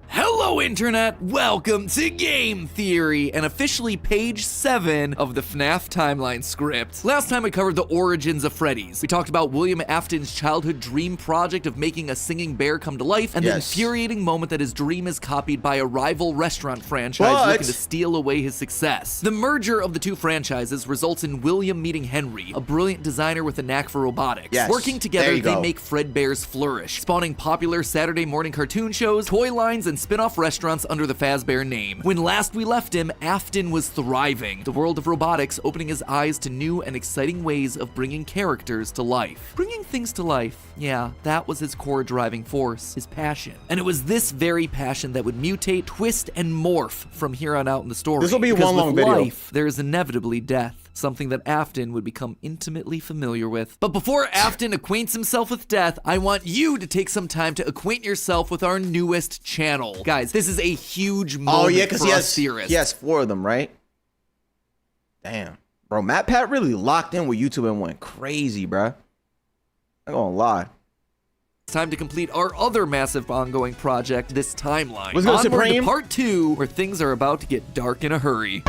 G: Hello, Hello, Internet! Welcome to Game Theory, and officially page 7 of the Fnaf timeline script. Last time we covered the origins of Freddy's. We talked about William Afton's childhood dream project of making a singing bear come to life, and the infuriating moment that his dream is copied by a rival restaurant franchise looking to steal away his success. The merger of the two franchises results in William meeting Henry, a brilliant designer with a knack for robotics. Working together, they make Fredbear's flourish, spawning popular Saturday morning cartoon shows, toy lines, and spin-off restaurants under the Fazbear name. When last we left him, Afton was thriving, the world of robotics opening his eyes to new and exciting ways of bringing characters to life. Bringing things to life, yeah, that was his core driving force, his passion. And it was this very passion that would mutate, twist, and morph from here on out in the story.
A: This will be one long video.
G: Life, there is inevitably death, something that Afton would become intimately familiar with. But before Afton acquaints himself with death, I want you to take some time to acquaint yourself with our newest channel. Guys, this is a huge moment for us theorists.
A: He has 4 of them, right? Damn. Bro, Matt Pat really locked in with YouTube and went crazy, bruh. I'm gonna lie.
G: It's time to complete our other massive ongoing project, this timeline.
A: Let's go,
G: Onward
A: Supreme.
G: to part 2, where things are about to get dark in a hurry.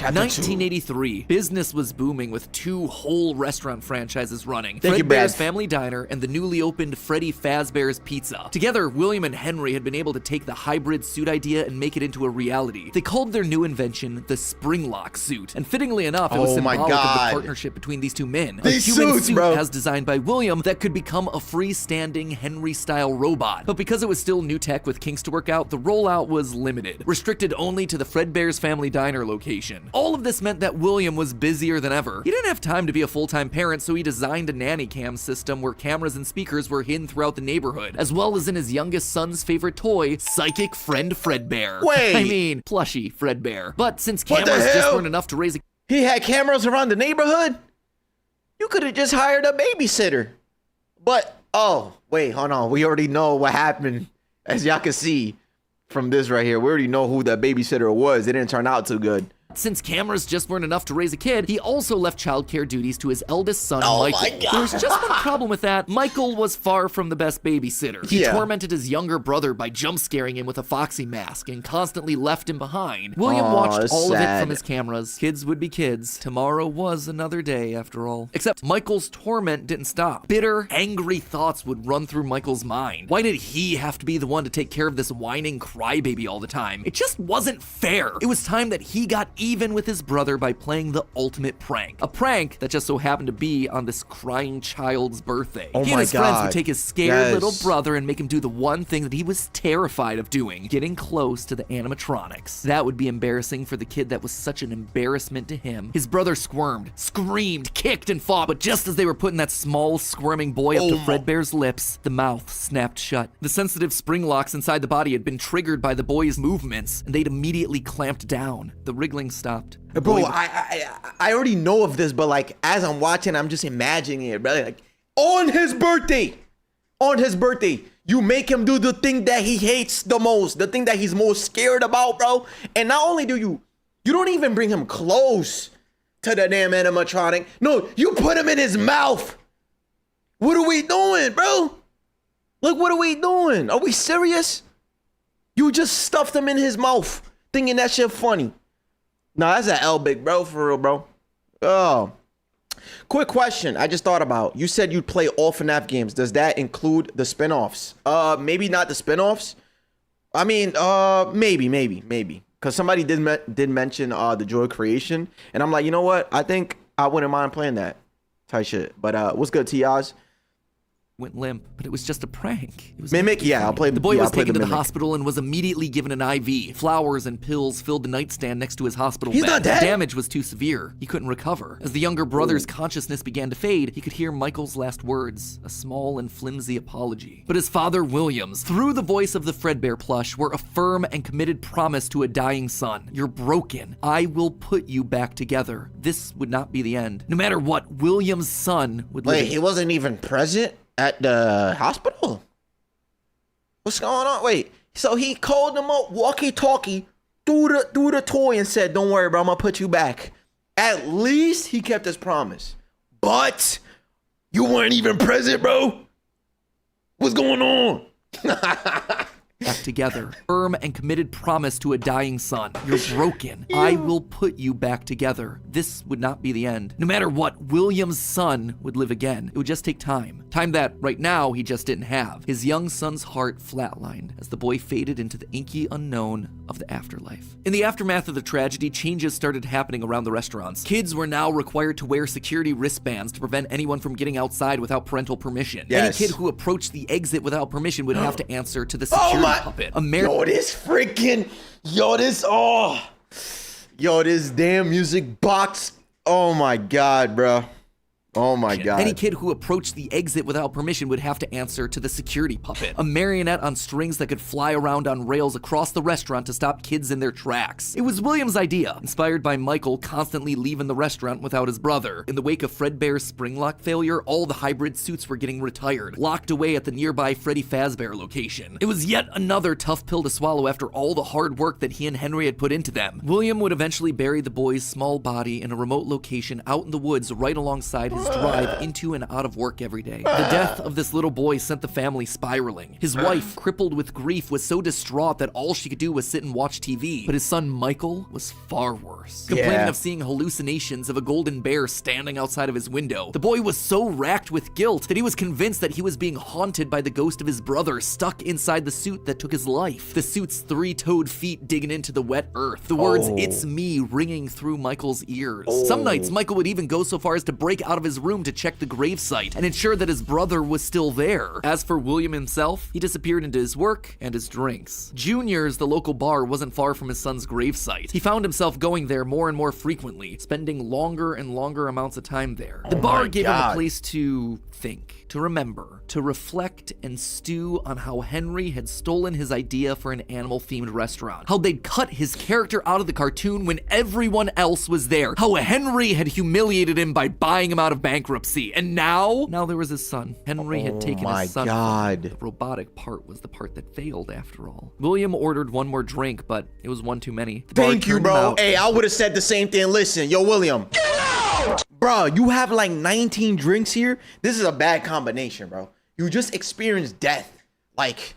G: 1983, business was booming with 2 whole restaurant franchises running. Fredbear's Family Diner and the newly opened Freddy Fazbear's Pizza. Together, William and Henry had been able to take the hybrid suit idea and make it into a reality. They called their new invention the Springlock suit, and fittingly enough, it was symbolic of the partnership between these two men.
A: These
G: a human
A: suits,
G: suit
A: bro.
G: as designed by William that could become a freestanding Henry-style robot. But because it was still new tech with kinks to work out, the rollout was limited, restricted only to the Fredbear's Family Diner location. All of this meant that William was busier than ever. He didn't have time to be a full-time parent, so he designed a nanny cam system where cameras and speakers were hidden throughout the neighborhood, as well as in his youngest son's favorite toy, Psychic Friend Fredbear.
A: Wait!
G: I mean, plushy Fredbear. But since cameras just weren't enough to raise a...
A: He had cameras around the neighborhood? You could have just hired a babysitter. But, oh, wait, hold on. We already know what happened, as y'all can see from this right here. We already know who that babysitter was. It didn't turn out too good.
G: Since cameras just weren't enough to raise a kid, he also left childcare duties to his eldest son, Michael.
A: My God.
G: There was just one problem with that. Michael was far from the best babysitter. He tormented his younger brother by jump scaring him with a foxy mask and constantly left him behind. William watched all of it from his cameras. Kids would be kids. Tomorrow was another day, after all. Except Michael's torment didn't stop. Bitter, angry thoughts would run through Michael's mind. Why did he have to be the one to take care of this whining crybaby all the time? It just wasn't fair. It was time that he got even with his brother by playing the ultimate prank. A prank that just so happened to be on this crying child's birthday. He and his friends would take his scared little brother and make him do the one thing that he was terrified of doing, getting close to the animatronics. That would be embarrassing for the kid that was such an embarrassment to him. His brother squirmed, screamed, kicked, and fought, but just as they were putting that small, squirming boy up to Fredbear's lips, the mouth snapped shut. The sensitive spring locks inside the body had been triggered by the boy's movements, and they'd immediately clamped down. The wriggling stopped.
A: Bro, I already know of this, but like as I'm watching, I'm just imagining it, brother. Like on his birthday, you make him do the thing that he hates the most, the thing that he's most scared about, bro. And not only do you don't even bring him close to the damn animatronic. No, you put him in his mouth. What are we doing, bro? Like, what are we doing? Are we serious? You just stuffed him in his mouth, thinking that shit funny. Nah, that's an L, big bro, for real, bro. Oh. Quick question I just thought about. You said you'd play all FNAF games. Does that include the spinoffs? Maybe not the spinoffs. I mean, maybe. Because somebody did mention the Joy Creation. And I'm like, you know what? I think I wouldn't mind playing that type shit. But what's good, T.I.'s?
G: Went limp, but it was just a prank. It was
A: Mimic, yeah, I'll play.
G: The boy was taken to the hospital and was immediately given an IV. Flowers and pills filled the nightstand next to his hospital bed.
A: He's not dead?
G: The damage was too severe. He couldn't recover. As the younger brother's consciousness began to fade, he could hear Michael's last words, a small and flimsy apology. But his father, Williams, through the voice of the Fredbear plush, were a firm and committed promise to a dying son. You're broken. I will put you back together. This would not be the end. No matter what, Williams' son would live.
A: Wait, he wasn't even present at the hospital? What's going on? Wait, so he called him up walkie-talkie through the toy and said, don't worry, bro, I'm gonna put you back. At least he kept his promise. But you weren't even present, bro. What's going on?
G: back together. Firm and committed promise to a dying son. You're broken. I will put you back together. This would not be the end. No matter what, William's son would live again. It would just take time. Time that, right now, he just didn't have. His young son's heart flatlined as the boy faded into the inky unknown of the afterlife. In the aftermath of the tragedy, changes started happening around the restaurants. Kids were now required to wear security wristbands to prevent anyone from getting outside without parental permission.
A: Yes.
G: Any kid who approached the exit without permission would have to answer to the security puppet.
A: Yo, this damn music box. Oh my God, bro. Oh my God.
G: Any kid who approached the exit without permission would have to answer to the security puppet, a marionette on strings that could fly around on rails across the restaurant to stop kids in their tracks. It was William's idea, inspired by Michael constantly leaving the restaurant without his brother. In the wake of Fredbear's spring lock failure, all the hybrid suits were getting retired, locked away at the nearby Freddy Fazbear location. It was yet another tough pill to swallow after all the hard work that he and Henry had put into them. William would eventually bury the boy's small body in a remote location out in the woods right alongside his drive into and out of work every day. The death of this little boy sent the family spiraling. His wife, crippled with grief, was so distraught that all she could do was sit and watch TV. But his son Michael was far worse, complaining of seeing hallucinations of a golden bear standing outside of his window. The boy was so racked with guilt that he was convinced that he was being haunted by the ghost of his brother stuck inside the suit that took his life. The suit's three-toed feet digging into the wet earth. The words, "It's me," ringing through Michael's ears. Some nights, Michael would even go so far as to break out of his room to check the gravesite and ensure that his brother was still there. As for William himself, he disappeared into his work and his drinks. Junior's, the local bar, wasn't far from his son's gravesite. He found himself going there more and more frequently, spending longer and longer amounts of time there. The bar gave him a place to think, to remember, to reflect and stew on how Henry had stolen his idea for an animal-themed restaurant, how they'd cut his character out of the cartoon when everyone else was there, how Henry had humiliated him by buying him out of bankruptcy, and now there was his son. Henry had taken his son. The robotic part was the part that failed after all. William ordered one more drink, but it was one too many.
A: Thank you, bro. Hey, I would have said the same thing. Listen, yo, William. Get out! Bro, you have like 19 drinks here. This is a bad combination, bro. You just experienced death. Like,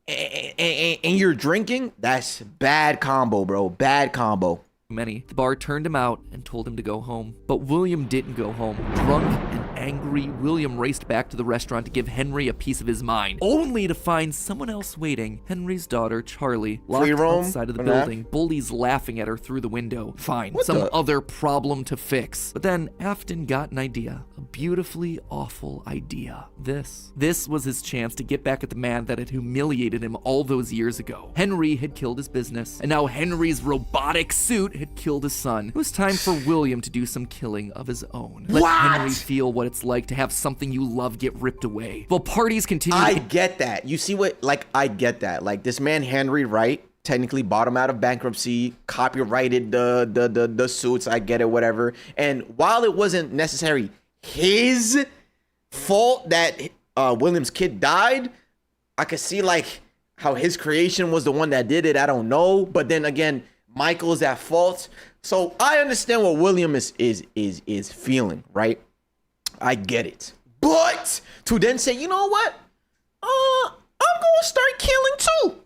A: and you're drinking? That's bad combo, bro. Bad combo.
G: Many. The bar turned him out and told him to go home. But William didn't go home. Drunk and angry, William raced back to the restaurant to give Henry a piece of his mind, only to find someone else waiting. Henry's daughter, Charlie, locked outside of the building, bullies laughing at her through the window. Fine, some other problem to fix. But then Afton got an idea. A beautifully awful idea. This was his chance to get back at the man that had humiliated him all those years ago. Henry had killed his business, and now Henry's robotic suit had killed his son. It was time for William to do some killing of his own. Let Henry feel what it's like to have something you love get ripped away. While parties continue.
A: I get that. You see what, like, I get that. Like, this man, Henry, right? Technically bought him out of bankruptcy, copyrighted the suits. I get it, whatever. And while it wasn't necessarily his fault that William's kid died, I could see like how his creation was the one that did it. I don't know. But then again, Michael's at fault. So I understand what William is feeling, right? I get it. But to then say, you know what? I'm gonna start killing too.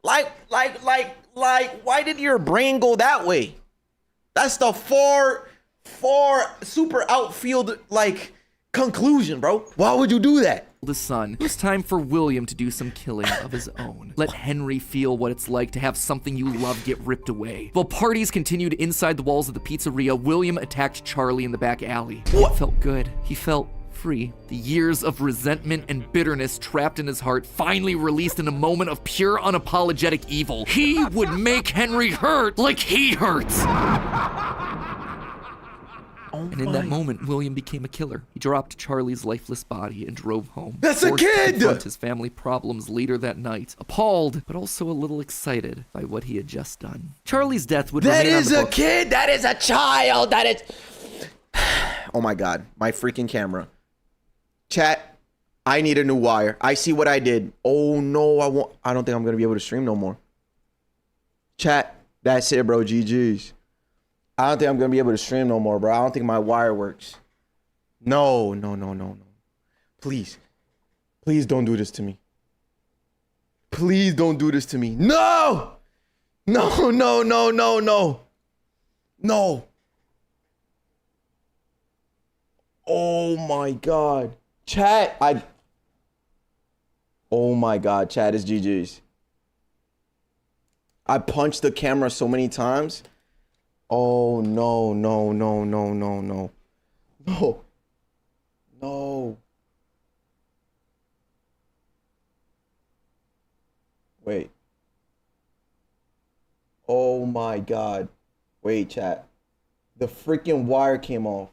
A: Like, why did your brain go that way? That's the far super outfield like conclusion, bro. Why would you do that?
G: The son. It was time for William to do some killing of his own. Let Henry feel what it's like to have something you love get ripped away. While parties continued inside the walls of the pizzeria, William attacked Charlie in the back alley. It felt good. He felt free. The years of resentment and bitterness trapped in his heart finally released in a moment of pure unapologetic evil. He would make Henry hurt like he hurts. And in that moment, William became a killer. He dropped Charlie's lifeless body and drove home.
A: That's a kid!
G: To confront his family problems later that night, appalled, but also a little excited by what he had just done. Charlie's death would remain on the book.
A: That is a kid! That is a child! That is... Oh my God, my freaking camera. Chat, I need a new wire. I see what I did. Oh no, I don't think I'm gonna be able to stream no more. Chat, that's it, bro. GG's. I don't think I'm gonna be able to stream no more, bro. I don't think my wire works. No. Please don't do this to me. Please don't do this to me. No! No, no, no, no, no. No. Oh my God. Chat, oh my God, chat is GG's. I punched the camera so many times. Oh no, no, no, no, no, no. No. No. Wait. Oh my God. Wait, chat. The freaking wire came off.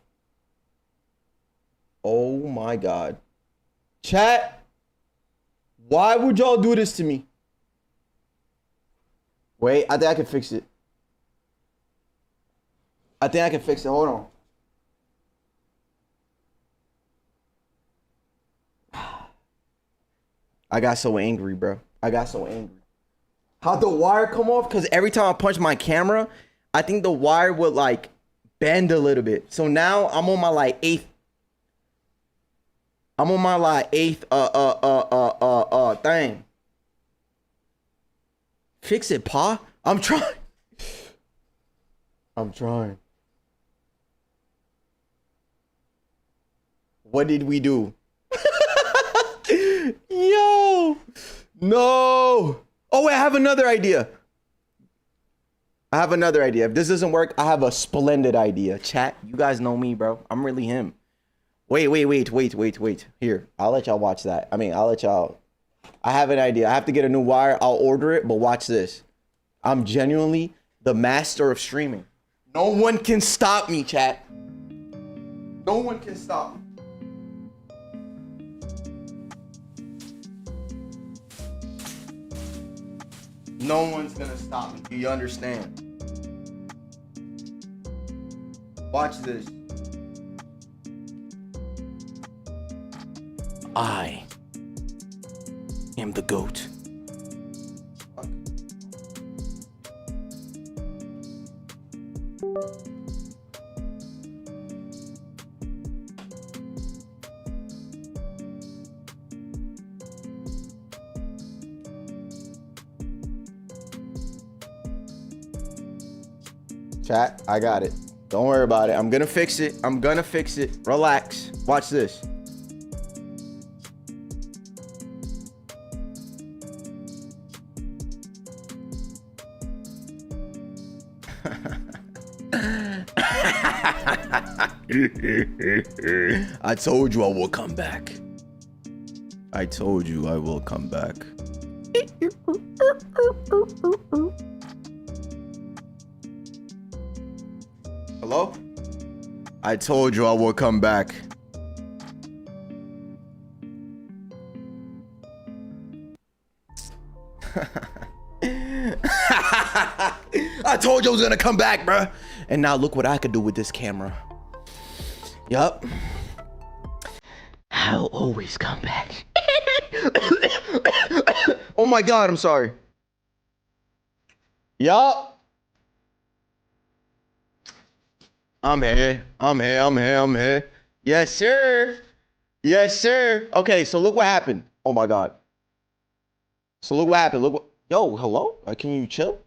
A: Oh my God. Chat. Why would y'all do this to me? Wait, I think I can fix it. I think I can fix it. Hold on. I got so angry, bro. I got so angry. How'd the wire come off? Because every time I punch my camera, I think the wire would like bend a little bit. So now I'm on my like eighth. I'm on my like eighth thing. Fix it, Pa. I'm trying. I'm trying. What did we do? Yo. No. Oh, wait, I have another idea. I have another idea. If this doesn't work, I have a splendid idea. Chat, you guys know me, bro. I'm really him. Wait. Here, I'll let y'all watch that. I'll let y'all. I have an idea. I have to get a new wire. I'll order it, but watch this. I'm genuinely the master of streaming. No one can stop me, chat. No one can stop me. No one's gonna stop me. Do you understand? Watch this. I am the GOAT. Chat, I got it. Don't worry about it. I'm gonna fix it. I'm gonna fix it. Relax. Watch this. I told you I will come back. I told you I will come back. Hello? I told you I will come back. I told you I was gonna come back, bruh. And now look what I could do with this camera. Yup. I'll always come back. Oh my God, I'm sorry. Yup. I'm here. Yes, sir. Yes, sir. Okay, so look what happened. Oh my God. So look what happened. Look what. Yo, hello? Can you chill?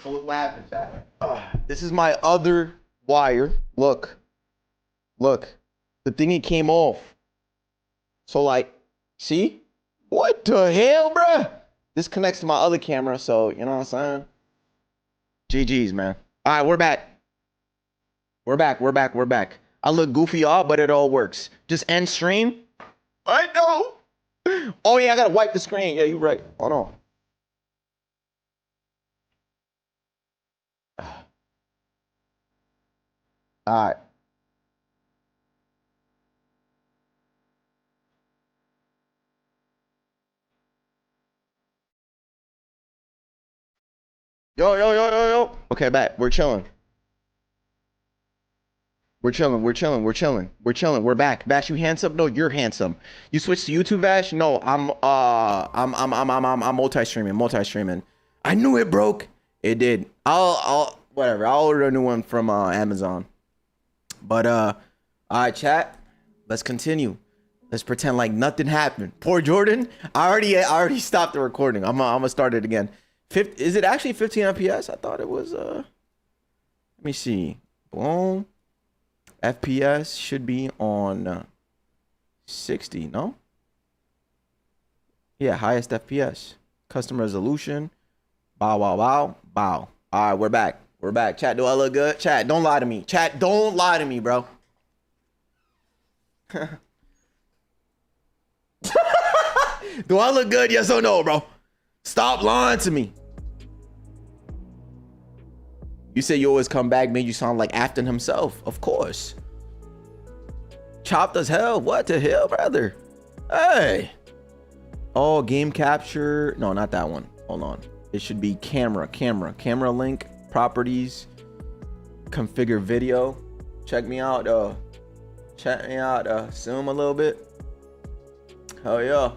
A: So look what happened, chat. This is my other wire. Look. Look. The thing it came off. So like, see? What the hell, bruh? This connects to my other camera, so you know what I'm saying? GG's, man. All right, we're back. We're back. I look goofy off, but it all works. Just end stream. I know. Oh yeah, I gotta wipe the screen. Yeah, you're right. Hold on. All right. Yo. Okay, back. We're chilling. We're back. Vash, you handsome? No, you're handsome. You switched to YouTube, Vash? No, I'm multi-streaming. I knew it broke. It did. I'll whatever. I'll order a new one from Amazon. But all right, chat. Let's continue. Let's pretend like nothing happened. Poor Jordan. I already stopped the recording. I'm gonna start it again. Is it actually 15 FPS? I thought it was. Let me see. Boom. FPS should be on 60. No. Yeah, highest FPS. Custom resolution. Bow, wow, wow, bow. All right, we're back. We're back. Chat, do I look good? Chat, don't lie to me. Chat, don't lie to me, bro. Do I look good? Yes or no, bro? Stop lying to me. You say you always come back, made you sound like Afton himself. Of course. Chopped as hell. What the hell, brother? Hey. Oh, game capture. No, not that one. Hold on. It should be camera link, properties, configure video. Check me out. Zoom a little bit. Hell yeah.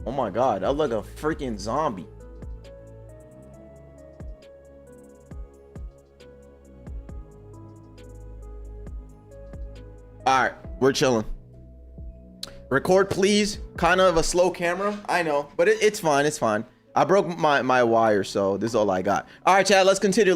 A: Oh my God, I look like a freaking zombie. All right, we're chilling. Record, please. Kind of a slow camera, I know, but it's fine. It's fine. I broke my wire, so this is all I got. All right, Chad, let's continue.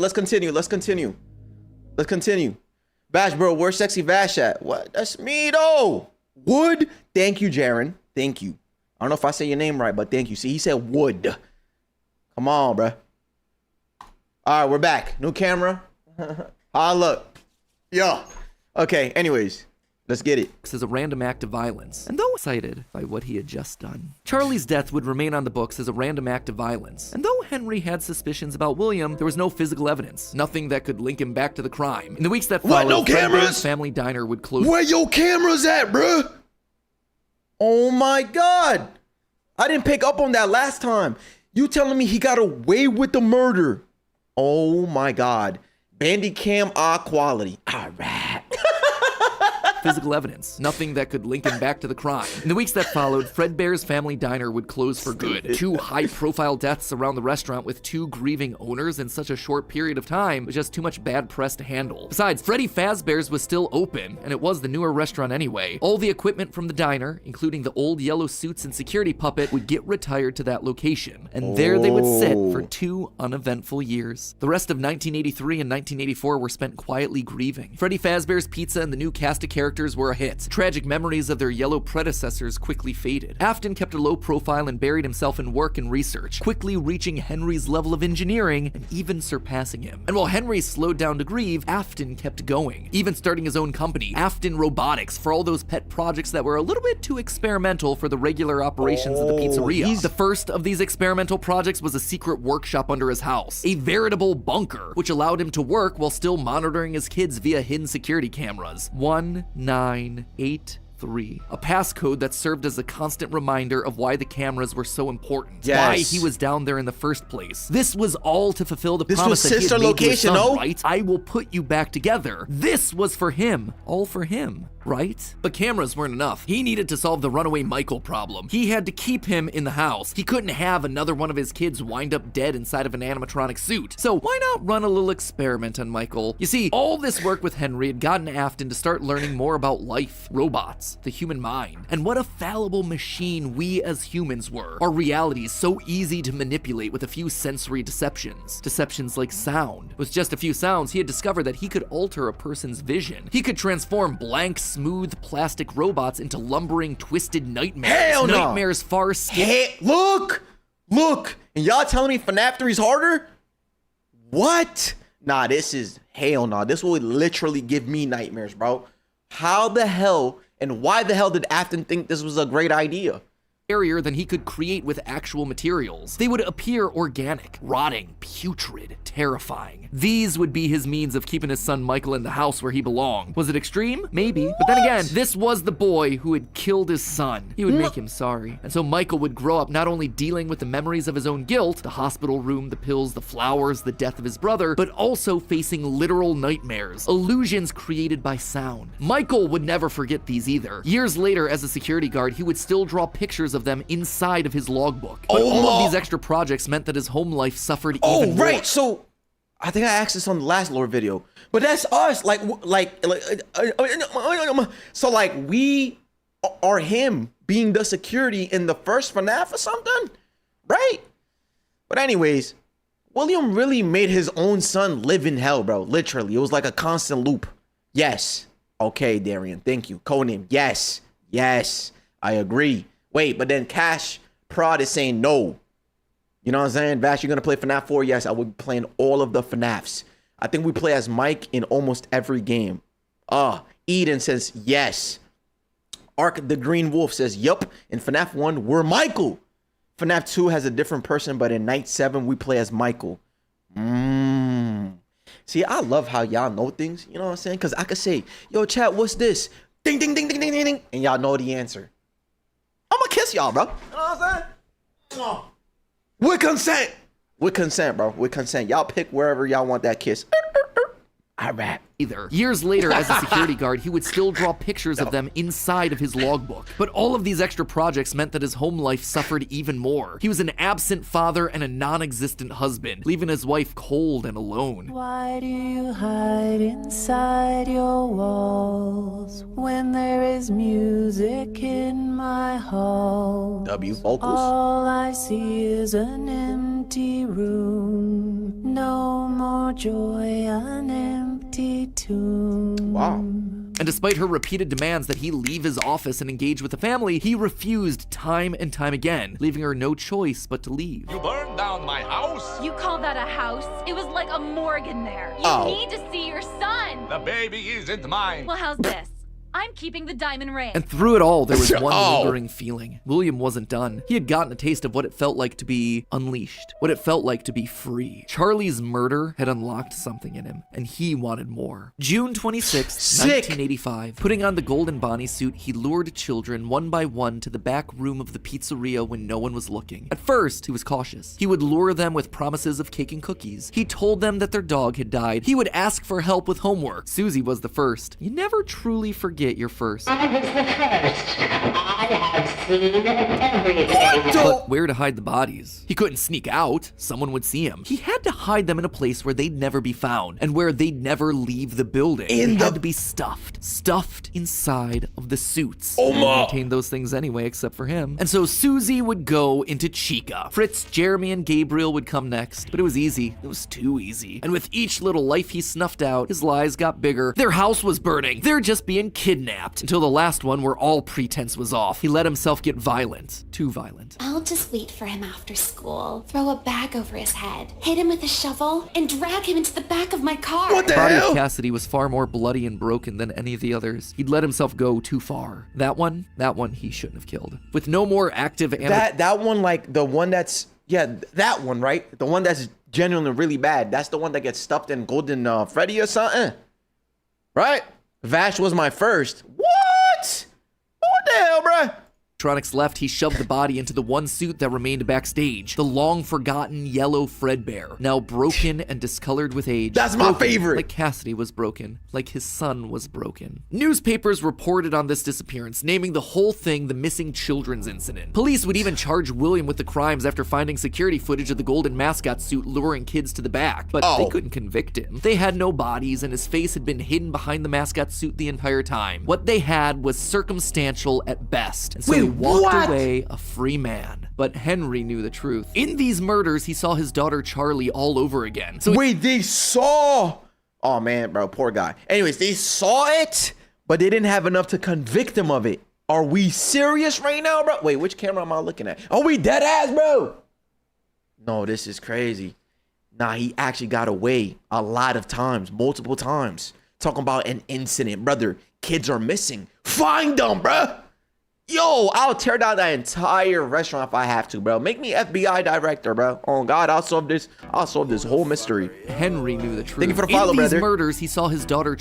A: Vash, bro, where's Sexy Vash at? What? That's me, though. Wood. Thank you, Jaren. Thank you. I don't know if I say your name right, but thank you. See, he said Wood. Come on, bro. All right, we're back. New camera. Look. Yo. Okay, anyways. Let's get it.
G: As a random act of violence, and though excited by what he had just done, Charlie's death would remain on the books as a random act of violence. And though Henry had suspicions about William, there was no physical evidence, nothing that could link him back to the crime. In the weeks that followed,
A: no cameras?
G: Family Diner would close.
A: Where your cameras at, bruh? Oh my God. I didn't pick up on that last time. You telling me he got away with the murder? Oh my God. Bandicam quality. All right.
G: Physical evidence, nothing that could link him back to the crime. In the weeks that followed, Fredbear's Family Diner would close for good. 2 high-profile deaths around the restaurant with 2 grieving owners in such a short period of time was just too much bad press to handle. Besides, Freddy Fazbear's was still open, and it was the newer restaurant anyway. All the equipment from the diner, including the old yellow suits and security puppet, would get retired to that location. And there they would sit for 2 uneventful years. The rest of 1983 and 1984 were spent quietly grieving. Freddy Fazbear's Pizza and the new cast of characters were a hit. Tragic memories of their yellow predecessors quickly faded. Afton kept a low profile and buried himself in work and research, quickly reaching Henry's level of engineering and even surpassing him. And while Henry slowed down to grieve, Afton kept going, even starting his own company, Afton Robotics, for all those pet projects that were a little bit too experimental for the regular operations of the pizzeria. The first of these experimental projects was a secret workshop under his house, a veritable bunker, which allowed him to work while still monitoring his kids via hidden security cameras. 1983. A passcode that served as a constant reminder of why the cameras were so important.
A: Yes.
G: Why he was down there in the first place. This was all to fulfill the
A: This
G: promise
A: was
G: that he
A: sister
G: had made to his
A: location,
G: son,
A: no?
G: right? I will put you back together. This was for him. All for him. Right? But cameras weren't enough. He needed to solve the runaway Michael problem. He had to keep him in the house. He couldn't have another one of his kids wind up dead inside of an animatronic suit. So why not run a little experiment on Michael? You see, all this work with Henry had gotten Afton to start learning more about life, robots, the human mind, and what a fallible machine we as humans were. Our reality is so easy to manipulate with a few sensory deceptions. Deceptions like sound. With just a few sounds, he had discovered that he could alter a person's vision. He could transform blank, smooth plastic robots into lumbering, twisted nightmares.
A: Hell no.
G: Nightmares far skip.
A: Hey, look, and y'all telling me FNAF 3 is harder? What? Nah, this is hell no. This will literally give me nightmares, bro. How the hell and why the hell did Afton think this was a great idea?
G: Than he could create with actual materials. They would appear organic, rotting, putrid, terrifying. These would be his means of keeping his son Michael in the house where he belonged. Was it extreme? Maybe. But then again, this was the boy who had killed his son. He would make him sorry. And so Michael would grow up not only dealing with the memories of his own guilt, the hospital room, the pills, the flowers, the death of his brother, but also facing literal nightmares, illusions created by sound. Michael would never forget these either. Years later, as a security guard, he would still draw pictures of them inside of his logbook. But all of these extra projects meant that his home life suffered even more.
A: So I think I asked this on the last lore video, but that's us. So like we are him being the security in the first FNAF or something, right? But anyways, William really made his own son live in hell, bro. Literally, it was like a constant loop. Yes. Okay, Darian. Thank you. Codename. Yes. Yes. I agree. Wait, but then Cash Prod is saying no. You know what I'm saying? Vash, you're going to play FNAF 4? Yes, I will be playing all of the FNAFs. I think we play as Mike in almost every game. Eden says yes. Ark the Green Wolf says yup. In FNAF 1, we're Michael. FNAF 2 has a different person, but in Night 7, we play as Michael. See, I love how y'all know things. You know what I'm saying? Because I could say, yo, chat, what's this? Ding, ding, ding, ding, ding, ding, ding. And y'all know the answer. I'm going to kiss y'all, bro. You know what I'm saying? With consent. With consent, bro. With consent. Y'all pick wherever y'all want that kiss. I rap.
G: Either. Years later, as a security guard, he would still draw pictures of them inside of his logbook. But all of these extra projects meant that his home life suffered even more. He was an absent father and a non-existent husband, leaving his wife cold and alone.
J: Why do you hide inside your walls when there is music in my hall?
A: W vocals.
J: All I see is an empty room. No more joy, an empty tomb.
A: Wow.
G: And despite her repeated demands that he leave his office and engage with the family, he refused time and time again, leaving her no choice but to leave.
K: You burned down my house?
L: You call that a house? It was like a morgue in there. You need to see your son.
K: The baby isn't mine.
L: Well, how's this? I'm keeping the diamond ring.
G: And through it all, there was one lingering feeling. William wasn't done. He had gotten a taste of what it felt like to be unleashed, what it felt like to be free. Charlie's murder had unlocked something in him, and he wanted more. June 26, 1985. Putting on the golden Bonnie suit, he lured children one by one to the back room of the pizzeria when no one was looking. At first, he was cautious. He would lure them with promises of cake and cookies. He told them that their dog had died. He would ask for help with homework. Susie was the first. You never truly forget your first.
M: I was the first. I have seen everything.
G: But where to hide the bodies? He couldn't sneak out. Someone would see him. He had to hide them in a place where they'd never be found and where they'd never leave the building. They had to be stuffed inside of the suits. They maintained those things anyway, except for him. And so Susie would go into Chica. Fritz, Jeremy, and Gabriel would come next, but it was easy. It was too easy. And with each little life he snuffed out, his lies got bigger. Their house was burning. They're just being kidnapped. Until the last one where all pretense was off. He let himself get violent. Too violent.
N: I'll just wait for him after school, throw a bag over his head, hit him with a shovel, and drag him into the back of my car.
A: What the
G: body
A: hell?
G: of Cassidy was far more bloody and broken than any of the others. He'd let himself go too far. That one he shouldn't have killed. With no more active
A: that one, like the one that's that one, right? The one that's genuinely really bad. That's the one that gets stuffed in Golden Freddy or something, right? Vash was my first. What? What the hell, bruh?
G: Electronics left, he shoved the body into the one suit that remained backstage. The long-forgotten yellow Fredbear, now broken and discolored with age.
A: That's my
G: Broken,
A: favorite.
G: Like Cassidy was broken, like his son was broken. Newspapers reported on this disappearance, naming the whole thing the missing children's incident. Police would even charge William with the crimes after finding security footage of the golden mascot suit luring kids to the back. But they couldn't convict him. They had no bodies, and his face had been hidden behind the mascot suit the entire time. What they had was circumstantial at best. And so he walked away a free man. But Henry knew the truth. In these murders, he saw his daughter Charlie all over again. So
A: wait, they saw? Oh man, bro, poor guy. Anyways, they saw it, but they didn't have enough to convict him of it. Are we serious right now, bro? Wait, which camera am I looking at? Are we dead ass, bro? No, this is crazy. Nah, he actually got away a lot of times, multiple times. Talking about an incident, brother. Kids are missing. Find them, bro. Yo, I'll tear down that entire restaurant if I have to, bro. Make me FBI director, bro. Oh God, I'll solve this whole mystery.
G: Henry knew the truth.
A: Thank you for the follow,
G: In these
A: brother.
G: murders, he saw his daughter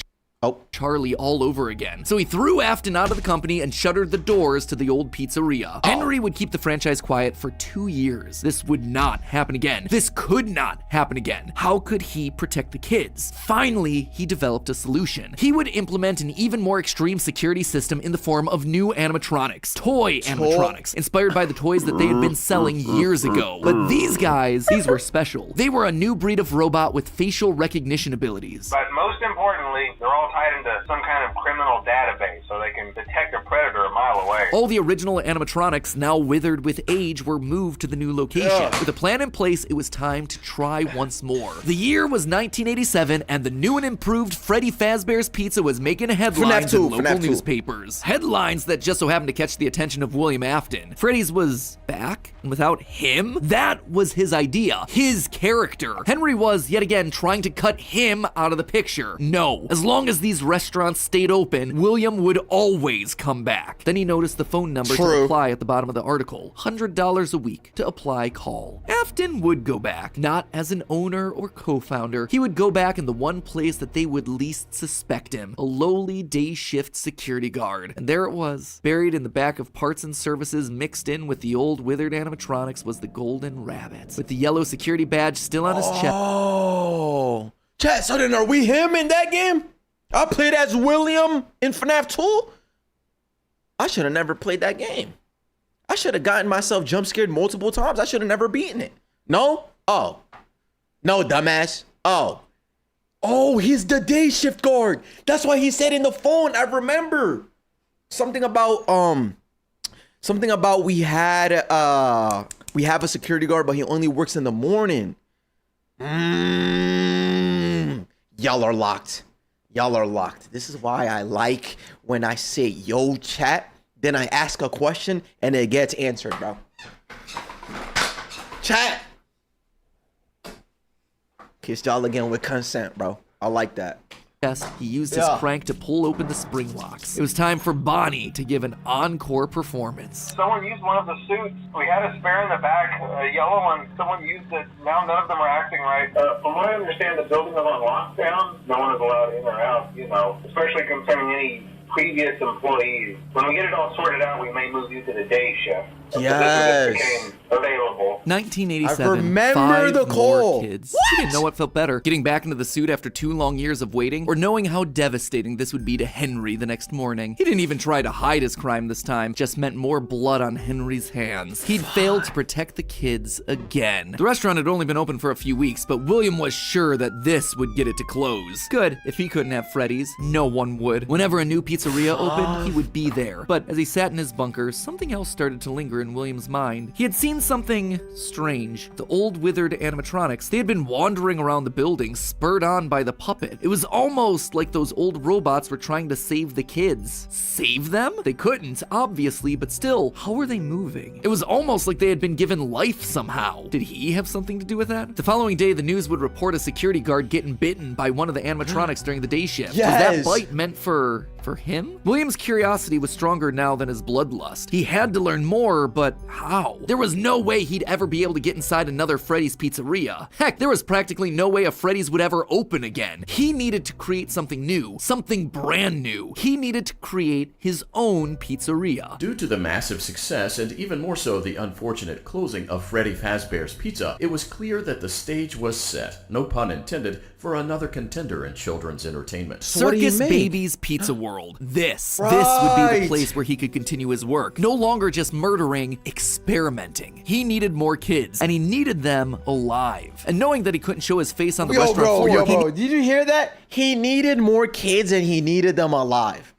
G: Charlie all over again. So he threw Afton out of the company and shuttered the doors to the old pizzeria. Henry would keep the franchise quiet for 2 years. This would not happen again. This could not happen again. How could he protect the kids? Finally, he developed a solution. He would implement an even more extreme security system in the form of new animatronics. Toy animatronics, inspired by the toys that they had been selling years ago. But these guys, these were special. They were a new breed of robot with facial recognition abilities.
O: But most importantly, they're all tied into some kind of criminal database so they can detect a predator a mile away.
G: All the original animatronics, now withered with age, were moved to the new location. With a plan in place, it was time to try once more. The year was 1987, and the new and improved Freddy Fazbear's Pizza was making headlines in local newspapers. Headlines that just so happened to catch the attention of William Afton. Freddy's was back, and without him? That was his idea, his character. Henry was, yet again, trying to cut him out of the picture. No. As long as these restaurants stayed open, William would always come back. Then he noticed the phone number to apply at the bottom of the article. $100 a week to apply call. Afton would go back, not as an owner or co-founder. He would go back in the one place that they would least suspect him, a lowly day shift security guard. And there it was, buried in the back of parts and services, mixed in with the old withered animatronics, was the golden rabbit, with the yellow security badge still on his chest.
A: Oh, chat. So then, are we him in that game? I played as William in Fnaf 2. I should have never played that game. I should have gotten myself jump scared multiple times. I should have never beaten it. No? Oh. No, dumbass. Oh. Oh, he's the day shift guard. That's why he said in the phone. I remember. Something about we have a security guard, but he only works in the morning. Y'all are locked. Y'all are locked. This is why I like when I say, yo, chat, then I ask a question and it gets answered, bro. Chat. Kiss y'all again with consent, bro. I like that.
G: Yes, he used his crank to pull open the spring locks. It was time for Bonnie to give an encore performance.
O: Someone used one of the suits. We had a spare in the back, a yellow one. Someone used it. Now none of them are acting right. From what I understand, the building is on lockdown. No one is allowed in or out, especially concerning any previous employees. When we get it all sorted out, we may move you to the day shift.
G: Yes.
O: Became available.
G: 1987.
A: I remember
G: 5
A: the call.
G: more kids. He didn't know what felt better, getting back into the suit after 2 long years of waiting, or knowing how devastating this would be to Henry the next morning. He didn't even try to hide his crime this time, just meant more blood on Henry's hands. He'd failed to protect the kids again. The restaurant had only been open for a few weeks, but William was sure that this would get it to close. Good, if he couldn't have Freddy's, no one would. Whenever a new pizzeria opened, he would be there. But as he sat in his bunker, something else started to linger in William's mind. He had seen something strange. The old withered animatronics, they had been wandering around the building, spurred on by the puppet. It was almost like those old robots were trying to save the kids. Save them? They couldn't, obviously, but still, how were they moving? It was almost like they had been given life somehow. Did he have something to do with that? The following day, the news would report a security guard getting bitten by one of the animatronics during the day shift.
A: Yes.
G: Was that bite meant for him? William's curiosity was stronger now than his bloodlust. He had to learn more, but how? There was no way he'd ever be able to get inside another Freddy's pizzeria. Heck, there was practically no way a Freddy's would ever open again. He needed to create something new, something brand new. He needed to create his own pizzeria.
P: Due to the massive success, and even more so the unfortunate closing of Freddy Fazbear's Pizza, it was clear that the stage was set, no pun intended, for another contender in children's entertainment.
G: Circus Baby's Pizza World. This would be the place where he could continue his work. No longer just murdering, experimenting. He needed more kids, and he needed them alive. And knowing that he couldn't show his face on the restaurant floor,
A: bro, did you hear that? He needed more kids and he needed them alive.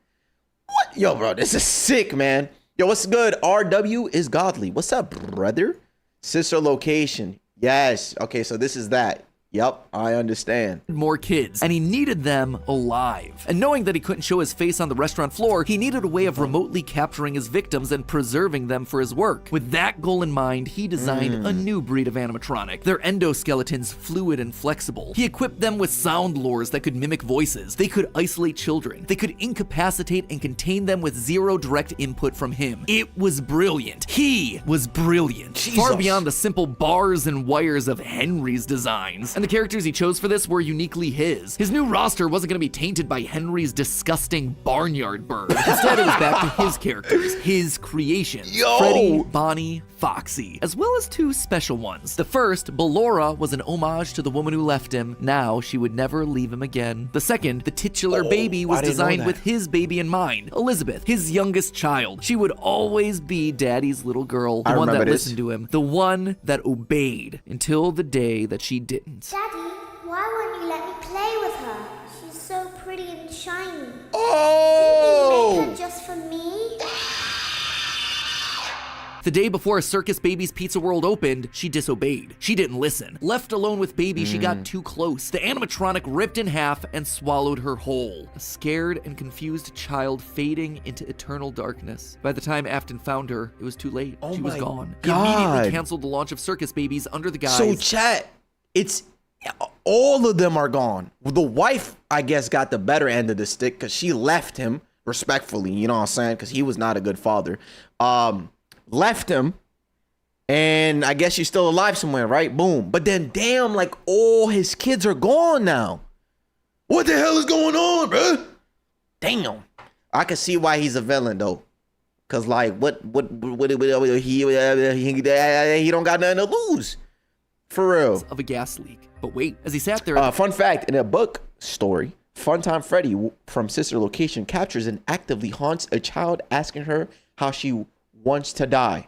A: What? Yo, bro, this is sick, man. Yo, what's good? RW is godly. What's up, brother? Sister location. Yes. Okay, so this is that. Yep, I understand.
G: More kids, and he needed them alive. And knowing that he couldn't show his face on the restaurant floor, he needed a way of remotely capturing his victims and preserving them for his work. With that goal in mind, he designed a new breed of animatronic. Their endoskeletons fluid and flexible. He equipped them with sound lures that could mimic voices. They could isolate children. They could incapacitate and contain them with zero direct input from him. It was brilliant. He was brilliant. Far beyond the simple bars and wires of Henry's designs. And And the characters he chose for this were uniquely his. His new roster wasn't going to be tainted by Henry's disgusting barnyard bird. Instead, it was back to his characters, his creations.
A: Yo!
G: Freddy, Bonnie, Foxy, as well as two special ones. The first, Ballora, was an homage to the woman who left him. Now she would never leave him again. The second, the titular baby, was designed with his baby in mind. Elizabeth, his youngest child. She would always be Daddy's little girl, the one that listened to him, the one that obeyed until the day that she didn't.
Q: Daddy, why won't you let me play with her? She's so pretty and shiny.
A: Oh!
Q: Didn't you make her just for me?
G: The day before Circus Baby's Pizza World opened, she disobeyed. She didn't listen. Left alone with Baby, she got too close. The animatronic ripped in half and swallowed her whole. A scared and confused child fading into eternal darkness. By the time Afton found her, it was too late. She was gone. He immediately canceled the launch of Circus Babies under the guise.
A: So chat, it's all of them are gone. The wife, I guess, got the better end of the stick because she left him respectfully. You know what I'm saying? Because he was not a good father. Left him, and I guess she's still alive somewhere, right? Boom. But then, damn, like all his kids are gone now. What the hell is going on, bruh? Damn. I can see why he's a villain though, cause like what he don't got nothing to lose, for real.
G: Of a gas leak. But wait, as he sat there.
A: Fun fact: in a book story, Funtime Freddy from Sister Location captures and actively haunts a child, asking her how she wants to die.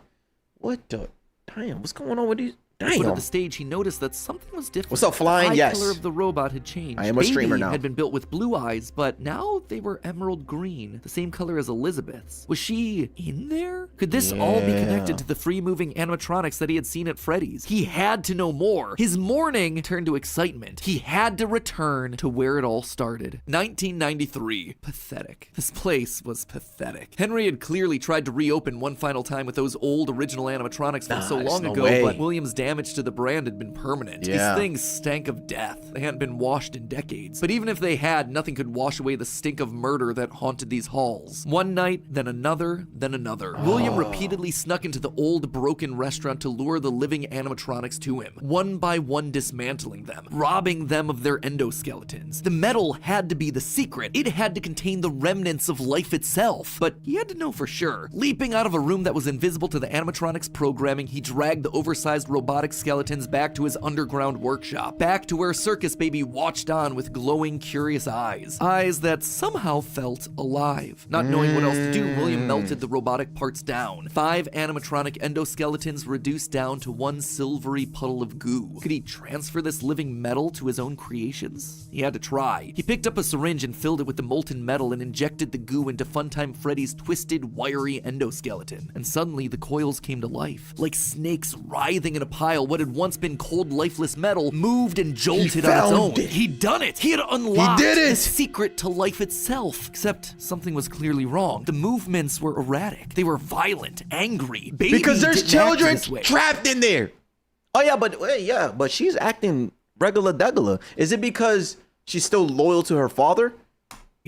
A: What the damn? What's going on with these?
G: Damn. At the stage, he noticed that something was different.
A: What's up, Flying?
G: The
A: Yes.
G: color of the robot had changed.
A: I am a streamer
G: Baby
A: now.
G: Had been built with blue eyes, but now they were emerald green, the same color as Elizabeth's. Was she in there? Could this all be connected to the free-moving animatronics that he had seen at Freddy's? He had to know more. His mourning turned to excitement. He had to return to where it all started. 1993. Pathetic. This place was pathetic. Henry had clearly tried to reopen one final time with those old original animatronics from so long ago, but Williams' damage to the brand had been permanent. These things stank of death. They hadn't been washed in decades. But even if they had, nothing could wash away the stink of murder that haunted these halls. One night, then another, then another. William repeatedly snuck into the old broken restaurant to lure the living animatronics to him, one by one dismantling them, robbing them of their endoskeletons. The metal had to be the secret. It had to contain the remnants of life itself. But he had to know for sure. Leaping out of a room that was invisible to the animatronics programming, he dragged the oversized robotic skeletons back to his underground workshop, back to where Circus Baby watched on with glowing, curious eyes. Eyes that somehow felt alive. Not knowing what else to do, William melted the robotic parts down. 5 animatronic endoskeletons reduced down to one silvery puddle of goo. Could he transfer this living metal to his own creations? He had to try. He picked up a syringe and filled it with the molten metal and injected the goo into Funtime Freddy's twisted, wiry endoskeleton. And suddenly the coils came to life. Like snakes writhing in a pile, what had once been cold, lifeless metal moved and jolted on its own. He'd done it! He had unlocked the secret to life itself. Except something was clearly wrong. The movements were erratic. They were violent, angry. Baby
A: because there's
G: didn't act
A: children
G: this way.
A: trapped in there. Oh yeah, but she's acting regular. Is it because she's still loyal to her father?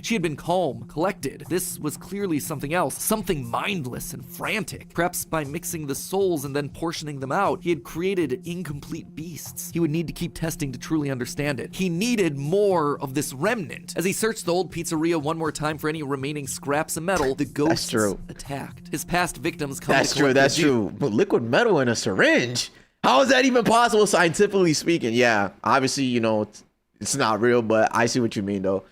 G: She had been calm, collected. This was clearly something else, something mindless and frantic. Perhaps by mixing the souls and then portioning them out, he had created incomplete beasts. He would need to keep testing to truly understand it. He needed more of this remnant. As he searched the old pizzeria one more time for any remaining scraps of metal, the ghosts attacked. His past victims come to collect
A: That's
G: their due.
A: true. But liquid metal in a syringe? How is that even possible, scientifically speaking? Yeah, obviously, you know, it's not real, but I see what you mean, though.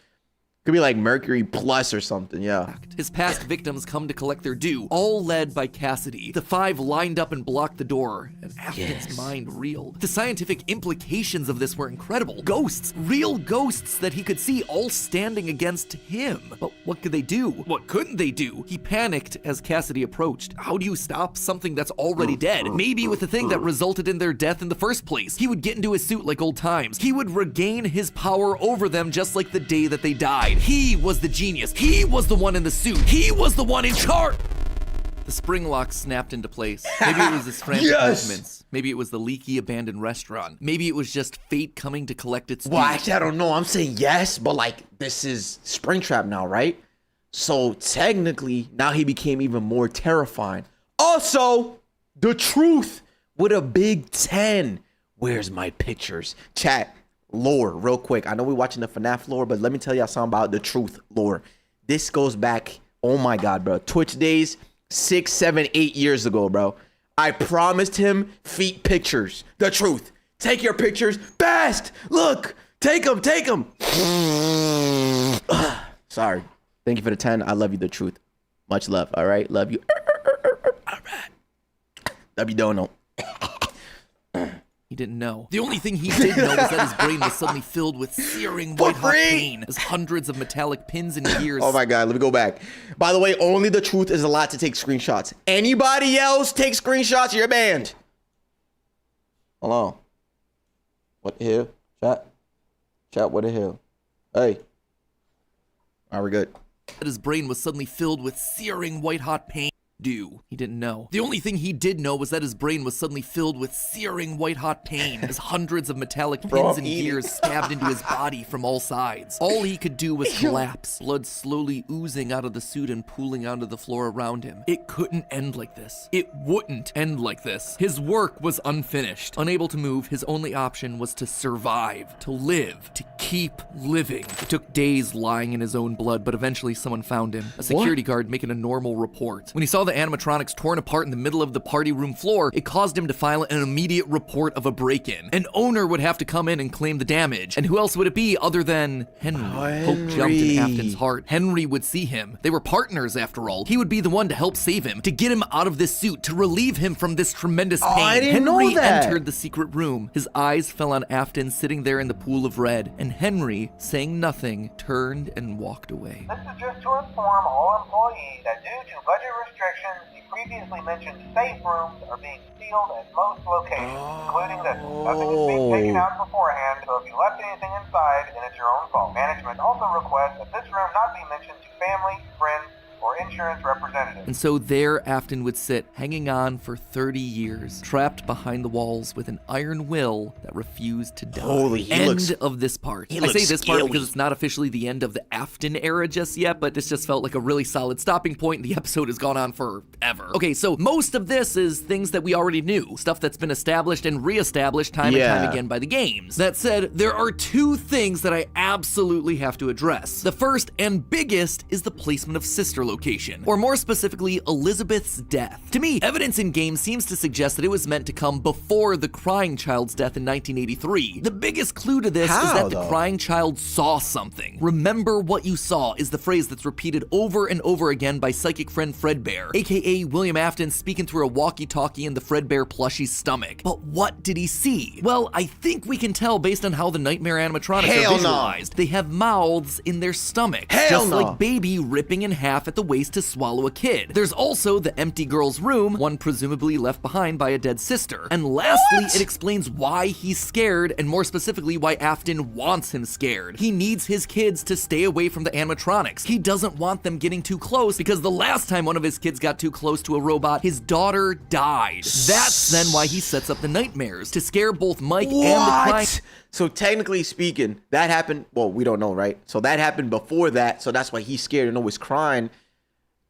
A: Could be like Mercury Plus or something, yeah.
G: His past victims come to collect their due, all led by Cassidy. The 5 lined up and blocked the door, and Afton's mind reeled. The scientific implications of this were incredible. Ghosts, real ghosts that he could see, all standing against him. But what could they do? What couldn't they do? He panicked as Cassidy approached. How do you stop something that's already dead? Maybe with the thing that resulted in their death in the first place. He would get into his suit like old times. He would regain his power over them just like the day that they died. He was the genius. He was the one in the suit. He was the one in charge. The spring lock snapped into place. Maybe it was his frantic movements. Maybe it was the leaky abandoned restaurant. Maybe it was just fate coming to collect its due.
A: Well, actually, I don't know. I'm saying yes, but like this is Springtrap now, right? So technically, now he became even more terrifying. Also, the truth with a big 10. Where's my pictures? Chat, lore real quick. I know we're watching the FNAF lore, but let me tell y'all something about the truth lore. This goes back, oh my God, bro. Twitch days, 6, 7, 8 years ago, bro. I promised him feet pictures. The truth. Take your pictures. Best. Look. Take them. Take them. Sorry. Thank you for the 10. I love you, the truth. Much love. All right. Love you. All right. Love you, Dono.
G: He didn't know. The only thing he did know was that his brain was suddenly filled with searing white-hot pain as hundreds of metallic pins and gears.
A: Oh my God, let me go back. By the way, only the truth is allowed to take screenshots. Anybody else take screenshots, you're banned. Hold on. What the hell? Chat? Chat, what the hell? Hey. All right, we're good.
G: That his brain was suddenly filled with searing white-hot pain. He didn't know. The only thing he did know was that his brain was suddenly filled with searing white-hot pain as hundreds of metallic pins and gears stabbed into his body from all sides. All he could do was collapse, blood slowly oozing out of the suit and pooling onto the floor around him. It couldn't end like this. It wouldn't end like this. His work was unfinished. Unable to move, his only option was to survive, to live, to keep living. It took days lying in his own blood, but eventually someone found him. A security guard making a normal report. When he saw the animatronics torn apart in the middle of the party room floor, it caused him to file an immediate report of a break-in. An owner would have to come in and claim the damage, and who else would it be other than Henry? Hope jumped in Afton's heart. Henry would see him. They were partners after all. He would be the one to help save him, to get him out of this suit, to relieve him from this tremendous pain.
A: I didn't
G: Henry
A: know that.
G: entered the secret room. His eyes fell on Afton sitting there in the pool of red, and Henry, saying nothing, turned and walked away.
O: This is just to inform all employees that due to budget restrictions, the previously mentioned safe rooms are being sealed at most locations, including this. Nothing is being taken out beforehand, so if you left anything inside, then it's your own fault. Management also requests that this room not be mentioned to family, friends, or insurance representatives.
G: And so there Afton would sit, hanging on for 30 years, trapped behind the walls with an iron will that refused to die.
A: Holy, he
G: end
A: looks,
G: of this part.
A: He
G: I
A: looks
G: say this
A: scaly.
G: part because it's not officially the end of the Afton era just yet, but this just felt like a really solid stopping point, and the episode has gone on forever. Okay, so most of this is things that we already knew, stuff that's been established and reestablished time and time again by the games. That said, there are two things that I absolutely have to address. The first and biggest is the placement of sister location, or more specifically, Elizabeth's death. To me, evidence in game seems to suggest that it was meant to come before the crying child's death in 1983. The biggest clue to this is that the crying child saw something. Remember what you saw is the phrase that's repeated over and over again by psychic friend Fredbear, aka William Afton speaking through a walkie-talkie in the Fredbear plushie's stomach. But what did he see? Well, I think we can tell based on how the nightmare animatronics are visualized. They have mouths in their stomachs, just like Baby ripping in half at the waist to swallow a kid. There's also the empty girl's room, one presumably left behind by a dead sister. And lastly, it explains why he's scared, and more specifically why Afton wants him scared. He needs his kids to stay away from the animatronics. He doesn't want them getting too close, because the last time one of his kids got too close to a robot, his daughter died. That's then why he sets up the nightmares, to scare both Mike and the crying.
A: So technically speaking, that happened, well, we don't know, right? So that happened before that, so that's why he's scared and always crying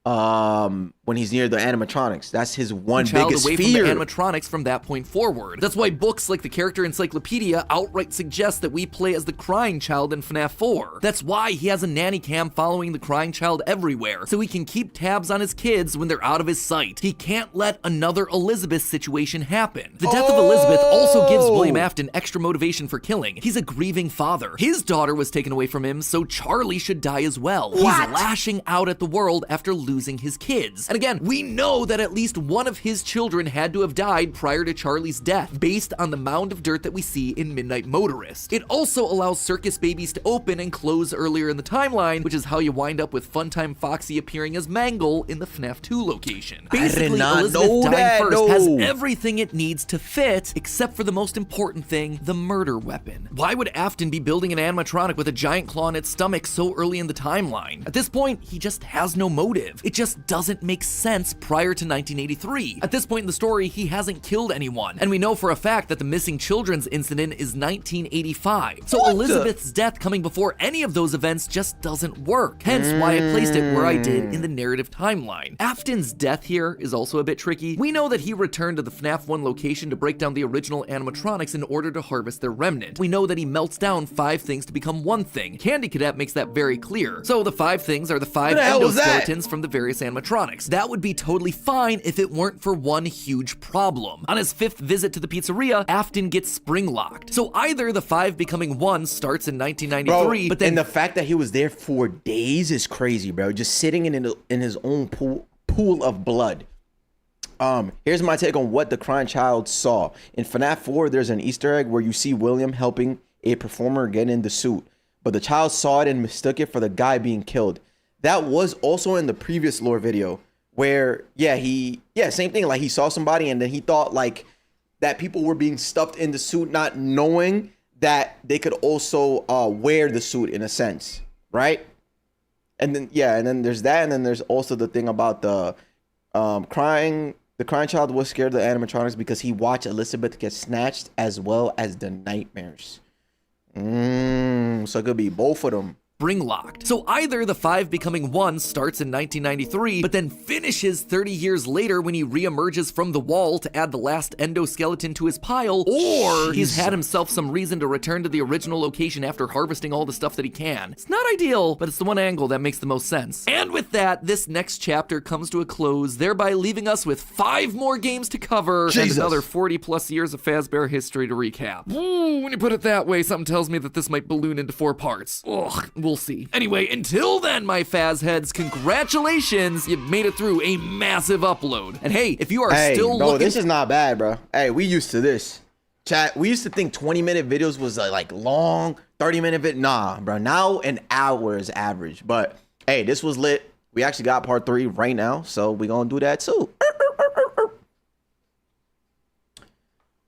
A: when he's near the animatronics. That's his one biggest
G: away
A: fear.
G: From the animatronics from that point forward. That's why books like the Character Encyclopedia outright suggest that we play as the crying child in FNAF 4. That's why he has a nanny cam following the crying child everywhere, so he can keep tabs on his kids when they're out of his sight. He can't let another Elizabeth situation happen. The death of Elizabeth also gives William Afton extra motivation for killing. He's a grieving father. His daughter was taken away from him, so Charlie should die as well. He's lashing out at the world after losing his kids. And again, we know that at least one of his children had to have died prior to Charlie's death, based on the mound of dirt that we see in Midnight Motorist. It also allows circus babies to open and close earlier in the timeline, which is how you wind up with Funtime Foxy appearing as Mangle in the FNAF 2 location. Basically, Elizabeth dying first has everything it needs to fit, except for the most important thing, the murder weapon. Why would Afton be building an animatronic with a giant claw in its stomach so early in the timeline? At this point, he just has no motive. It just doesn't make makes sense prior to 1983. At this point in the story, he hasn't killed anyone, and we know for a fact that the missing children's incident is 1985. So Elizabeth's death coming before any of those events just doesn't work, hence why I placed it where I did in the narrative timeline. Afton's death here is also a bit tricky. We know that he returned to the FNAF 1 location to break down the original animatronics in order to harvest their remnant. We know that he melts down 5 things to become one thing. Candy Cadet makes that very clear. So the 5 things are the 5 endoskeletons from the various animatronics. That would be totally fine if it weren't for one huge problem. On his 5th visit to the pizzeria, Afton gets spring locked. So either the 5 becoming 1 starts in 1993, but then
A: and the fact that he was there for days is crazy, bro. Just sitting in his own pool of blood. Here's my take on what the crying child saw. In FNAF 4, there's an Easter egg where you see William helping a performer get in the suit, but the child saw it and mistook it for the guy being killed. That was also in the previous lore video where, same thing. Like, he saw somebody and then he thought like that people were being stuffed in the suit, not knowing that they could also wear the suit in a sense, right? And then there's that, and then there's also the thing about the crying child was scared of the animatronics because he watched Elizabeth get snatched as well as the nightmares. So it could be both of them.
G: Spring locked. So either the 5 becoming 1 starts in 1993, but then finishes 30 years later when he reemerges from the wall to add the last endoskeleton to his pile, or he's had himself some reason to return to the original location after harvesting all the stuff that he can. It's not ideal, but it's the one angle that makes the most sense. And with that, this next chapter comes to a close, thereby leaving us with 5 more games to cover and another 40 plus years of Fazbear history to recap. Ooh, when you put it that way, something tells me that this might balloon into 4 parts. Ugh. We'll see. Anyway, until then, my Faz heads, congratulations, you've made it through a massive upload. And hey, if you are still looking—
A: this is not bad, bro. Hey, we used to this. Chat, we used to think 20-minute videos was like long, 30-minute vid. Nah, bro. Now an hour is average. But hey, this was lit. We actually got part 3 right now, so we gonna do that too.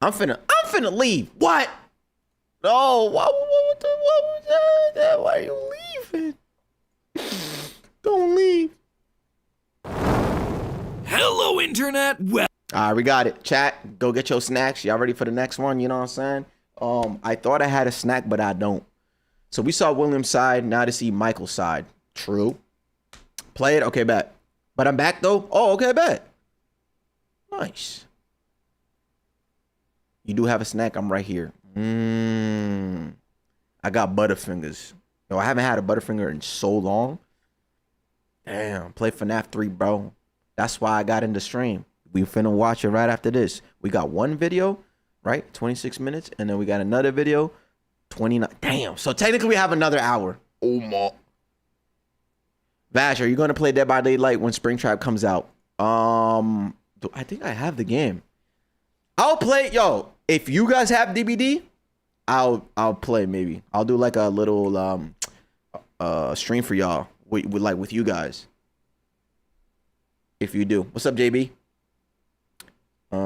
A: I'm finna leave. What? No, what was that? Why are you leaving? Don't leave.
G: Hello, Internet. Well,
A: all right, we got it. Chat, go get your snacks. Y'all ready for the next one? You know what I'm saying? I thought I had a snack, but I don't. So we saw William's side. Now to see Michael's side. True. Play it. Okay, bet. But I'm back though. Oh, okay, bet. Nice. You do have a snack. I'm right here. I got Butterfingers. Yo, I haven't had a Butterfinger in so long. Damn, play FNAF 3, bro. That's why I got in the stream. We finna watch it right after this. We got one video, right? 26 minutes. And then we got another video, 29. Damn, so technically we have another hour. Oh, my. Vash, are you going to play Dead by Daylight when Springtrap comes out? I think I have the game. I'll play, yo, if you guys have DBD, I'll play maybe. I'll do like a little stream for y'all with you guys. If you do. What's up, JB? I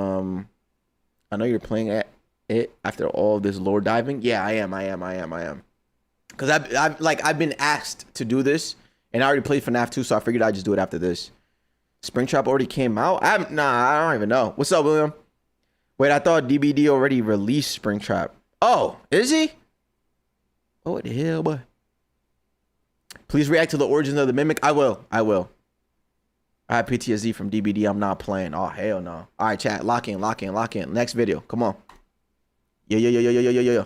A: know you're playing it after all this lore diving. Yeah, I am. Cuz I've been asked to do this and I already played FNAF 2, so I figured I'd just do it after this. Springtrap already came out? I don't even know. What's up, William? Wait, I thought DBD already released Springtrap. Oh, is he? Oh, what the hell, boy? Please react to the origins of the Mimic. I will. I have PTSD from DBD. I'm not playing. Oh, hell no. All right, chat. Lock in. Next video. Come on. Yeah.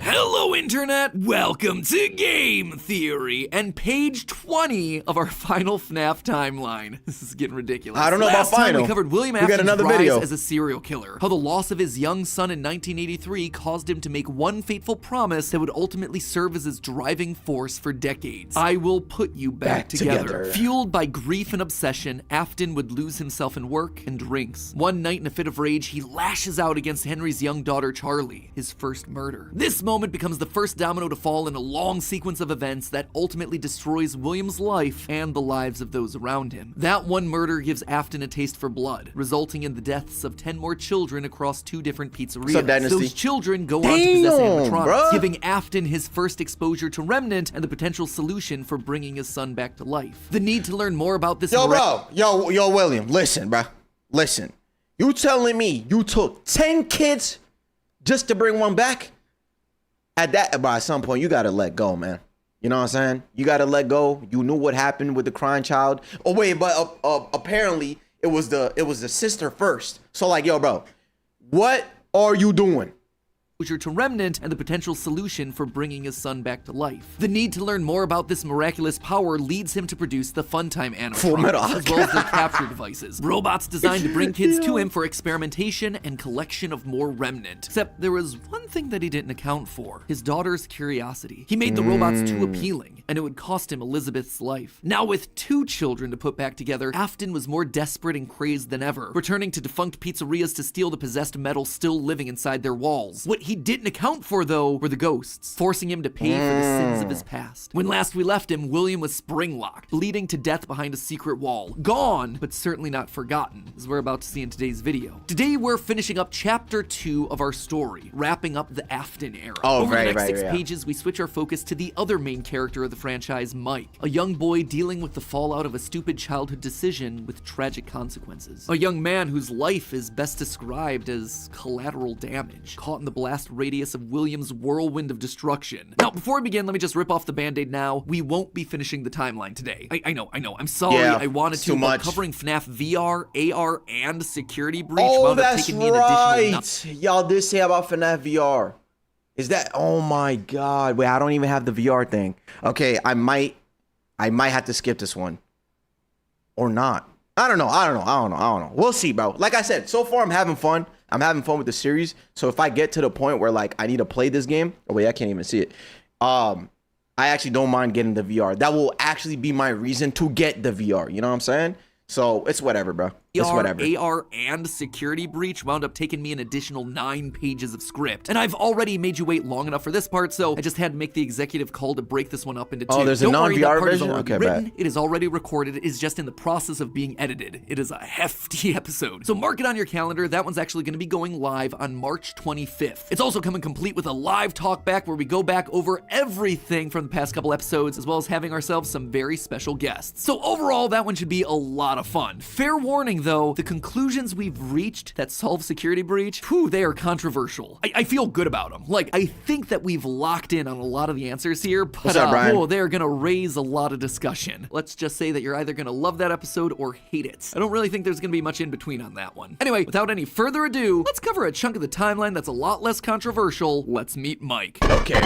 G: Hello, Internet. Welcome to Game Theory and page 20 of our final FNAF timeline. This is getting ridiculous.
A: I don't know
G: Last
A: about final.
G: Time we covered William
A: got
G: Afton's
A: another
G: rise
A: video
G: as a serial killer. How the loss of his young son in 1983 caused him to make one fateful promise that would ultimately serve as his driving force for decades. I will put you back together. Fueled by grief and obsession, Afton would lose himself in work and drinks. One night in a fit of rage, he lashes out against Henry's young daughter, Charlie, his first murder. This moment becomes the first domino to fall in a long sequence of events that ultimately destroys William's life and the lives of those around him. That one murder gives Afton a taste for blood, resulting in the deaths of 10 more children across 2 different pizzerias. Those children go on to possess animatronics, giving Afton his first exposure to Remnant and the potential solution for bringing his son back to life. The need to learn more about this.
A: Yo, William, listen, bro. Listen. You telling me you took 10 kids just to bring one back? At some point, you gotta let go, man. You know what I'm saying? You gotta let go. You knew what happened with the crying child. Oh wait, but apparently it was the sister first. So like, yo, bro, what are you doing?
G: To Remnant and the potential solution for bringing his son back to life. The need to learn more about this miraculous power leads him to produce the Funtime animatronics, as well as their capture devices. Robots designed to bring kids to him for experimentation and collection of more Remnant. Except there was one thing that he didn't account for: his daughter's curiosity. He made the robots too appealing, and it would cost him Elizabeth's life. Now with 2 children to put back together, Afton was more desperate and crazed than ever, returning to defunct pizzerias to steal the possessed metal still living inside their walls. What he didn't account for, though, were the ghosts, forcing him to pay for the sins of his past. When last we left him, William was spring-locked, bleeding to death behind a secret wall. Gone, but certainly not forgotten, as we're about to see in today's video. Today, we're finishing up Chapter 2 of our story, wrapping up the Afton era. Over the next 6 pages, we switch our focus to the other main character of the franchise, Mike, a young boy dealing with the fallout of a stupid childhood decision with tragic consequences. A young man whose life is best described as collateral damage, caught in the blast radius of William's whirlwind of destruction. Now, before we begin, let me just rip off the band-aid now. We won't be finishing the timeline today. I know. I'm sorry.
A: Yeah,
G: I wanted to, but covering FNAF VR, AR, and Security Breach
A: Oh,
G: wound up
A: that's
G: taking me an additional
A: Y'all did say about FNAF VR. Is that? Oh my God. Wait, I don't even have the VR thing. Okay, I might have to skip this one. Or not. I don't know. We'll see, bro. Like I said, so far I'm having fun. I'm having fun with the series. So if I get to the point where like I need to play this game, oh wait, I can't even see it. I actually don't mind getting the VR. That will actually be my reason to get the VR. You know what I'm saying? So it's whatever, bro. It's whatever.
G: AR, and Security Breach wound up taking me an additional 9 pages of script. And I've already made you wait long enough for this part, so I just had to make the executive call to break this one up into 2.
A: Oh, there's a non-VR version? Okay,
G: written, it is already recorded. It is just in the process of being edited. It is a hefty episode. So mark it on your calendar. That one's actually going to be going live on March 25th. It's also coming complete with a live talk back where we go back over everything from the past couple episodes, as well as having ourselves some very special guests. So overall, that one should be a lot of fun. Fair warning, though, the conclusions we've reached that solve Security Breach, they are controversial. I feel good about them. Like, I think that we've locked in on a lot of the answers here, but
A: What's up, Brian?
G: They're gonna raise a lot of discussion. Let's just say that you're either gonna love that episode or hate it. I don't really think there's gonna be much in between on that one. Anyway, without any further ado, let's cover a chunk of the timeline that's a lot less controversial. Let's meet Mike.
A: Okay.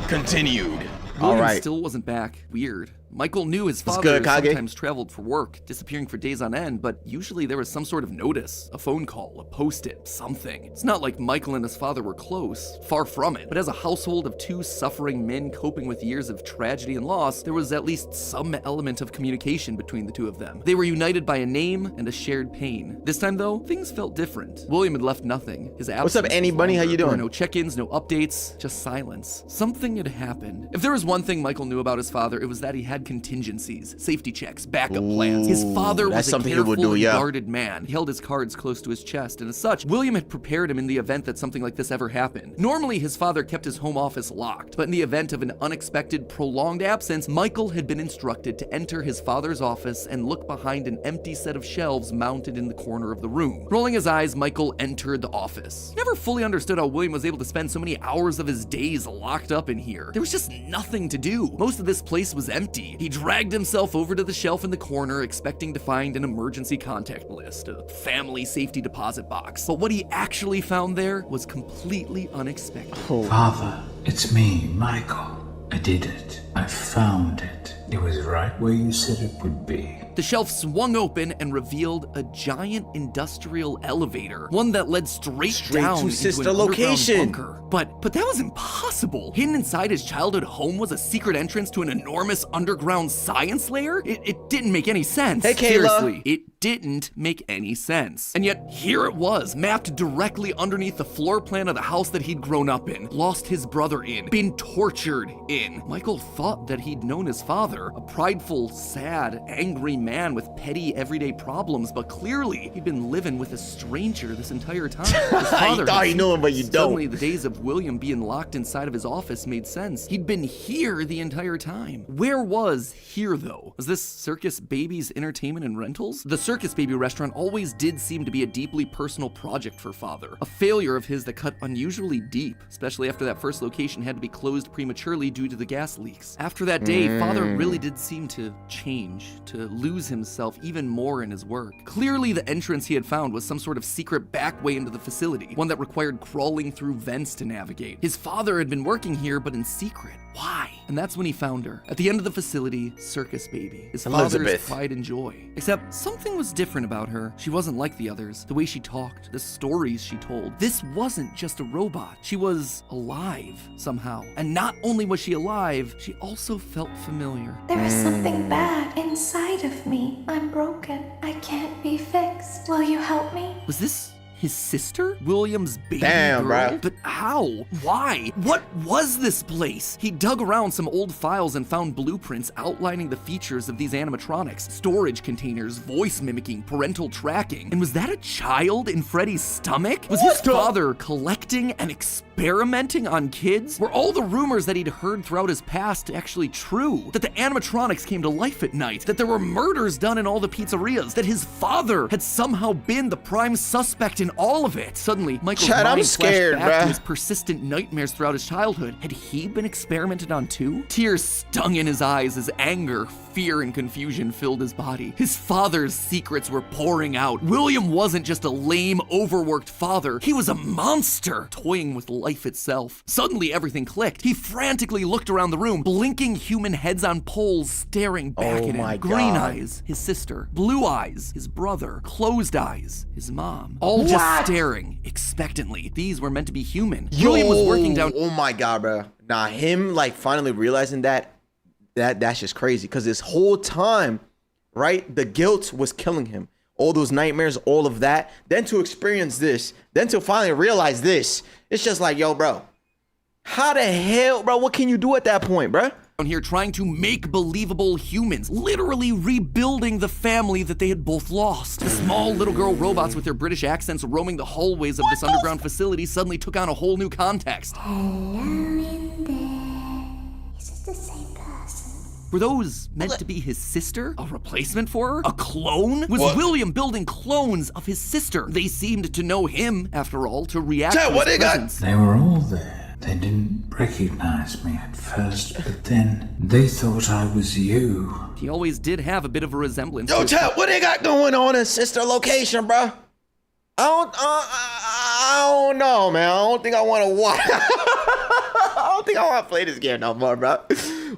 A: Continued.
G: William
A: All right.
G: still wasn't back. Weird. Michael knew his father
A: Kage.
G: sometimes traveled for work, disappearing for days on end, but usually there was some sort of notice, a phone call, a post-it, something. It's not like Michael and his father were close, far from it, but as a household of 2 suffering men coping with years of tragedy and loss, there was at least some element of communication between the 2 of them. They were united by a name and a shared pain. This time, though, things felt different. William had left nothing. His absence.
A: What's up, Annie Bunny? How you
G: There were
A: doing?
G: no check-ins, no updates, just silence. Something had happened. If there was one thing Michael knew about his father, it was that he had contingencies, safety checks, backup plans. His father was a careful and guarded man. He held his cards close to his chest, and as such, William had prepared him in the event that something like this ever happened. Normally, his father kept his home office locked, but in the event of an unexpected, prolonged absence, Michael had been instructed to enter his father's office and look behind an empty set of shelves mounted in the corner of the room. Rolling his eyes, Michael entered the office. He never fully understood how William was able to spend so many hours of his days locked up in here. There was just nothing to do. Most of this place was empty. He dragged himself over to the shelf in the corner, expecting to find an emergency contact list, a family safety deposit box. But what he actually found there was completely unexpected.
R: Father, it's me, Michael. I did it. I found it. It was right where you said it would be.
G: The shelf swung open and revealed a giant industrial elevator, one that led straight down
A: to
G: into
A: sister
G: an underground
A: location.
G: bunker. But that was impossible. Hidden inside his childhood home was a secret entrance to an enormous underground science lair? It didn't make any sense.
A: Hey, Kayla.
G: Seriously, it didn't make any sense. And yet, here it was, mapped directly underneath the floor plan of the house that he'd grown up in, lost his brother in, been tortured in. Michael thought that he'd known his father, a prideful, sad, angry man with petty, everyday problems, but clearly he'd been living with a stranger this entire time. His father
A: You thought you knew him, but you don't.
G: Suddenly, the days of William being locked inside of his office made sense. He'd been here the entire time. Where was here, though? Was this Circus Baby's entertainment and rentals? The Circus Baby restaurant always did seem to be a deeply personal project for father. A failure of his that cut unusually deep, especially after that first location had to be closed prematurely due to the gas leaks. After that day, father really did seem to change, to lose himself even more in his work. Clearly, the entrance he had found was some sort of secret back way into the facility, one that required crawling through vents to navigate. His father had been working here, but in secret. Why? And that's when he found her. At the end of the facility, Circus Baby. His father's
A: Elizabeth.
G: pride and joy. Except something was different about her. She wasn't like the others. The way she talked, the stories she told. This wasn't just a robot. She was alive, somehow. And not only was she alive, she also felt familiar.
N: There is something bad inside of me. I'm broken. I can't be fixed. Will you help me?
G: Was this his sister? William's baby
A: Damn,
G: girl?
A: bruh.
G: But how? Why? What was this place? He dug around some old files and found blueprints outlining the features of these animatronics. Storage containers, voice mimicking, parental tracking. And was that a child in Freddy's stomach? Was his father collecting and experimenting on kids? Were all the rumors that he'd heard throughout his past actually true? That the animatronics came to life at night? That there were murders done in all the pizzerias? That his father had somehow been the prime suspect in all of it? Suddenly, Michael's
A: Chad, I'm
G: mind
A: scared,
G: flashed back to
A: bruh.
G: his persistent nightmares throughout his childhood. Had he been experimented on too? Tears stung in his eyes as anger, fear, and confusion filled his body. His father's secrets were pouring out. William wasn't just a lame, overworked father. He was a monster, toying with life itself. Suddenly, everything clicked. He frantically looked around the room, blinking human heads on poles staring back
A: Oh
G: at him.
A: my
G: Green
A: God.
G: eyes, his sister. Blue eyes, his brother. Closed eyes, his mom. All just staring expectantly. These were meant to be human. William was working down.
A: Oh my God, bro. Nah, him like finally realizing that's just crazy. Cause this whole time, right, the guilt was killing him. All those nightmares, all of that. Then to experience this, then to finally realize this, it's just like, yo, bro, how the hell, bro? What can you do at that point, bro?
G: Down here trying to make believable humans, literally rebuilding the family that they had both lost. The small little girl robots with their British accents roaming the hallways of this underground facility suddenly took on a whole new context.
Q: Hello in there. Is this the same person?
G: Were those meant to be his sister? A replacement for her? A clone? Was
A: What?
G: William building clones of his sister? They seemed to know him, after all, to react
A: Chad,
G: to
A: what
G: his
A: they got?
G: presence.
R: They were all there. They didn't recognize me at first, but then they thought I was you.
G: He always did have a bit of a resemblance
A: Yo,
G: to his
A: Chad, what they got going on in sister location, bro? I don't know, man. I don't think I want to watch. I don't think I want to play this game no more, bro.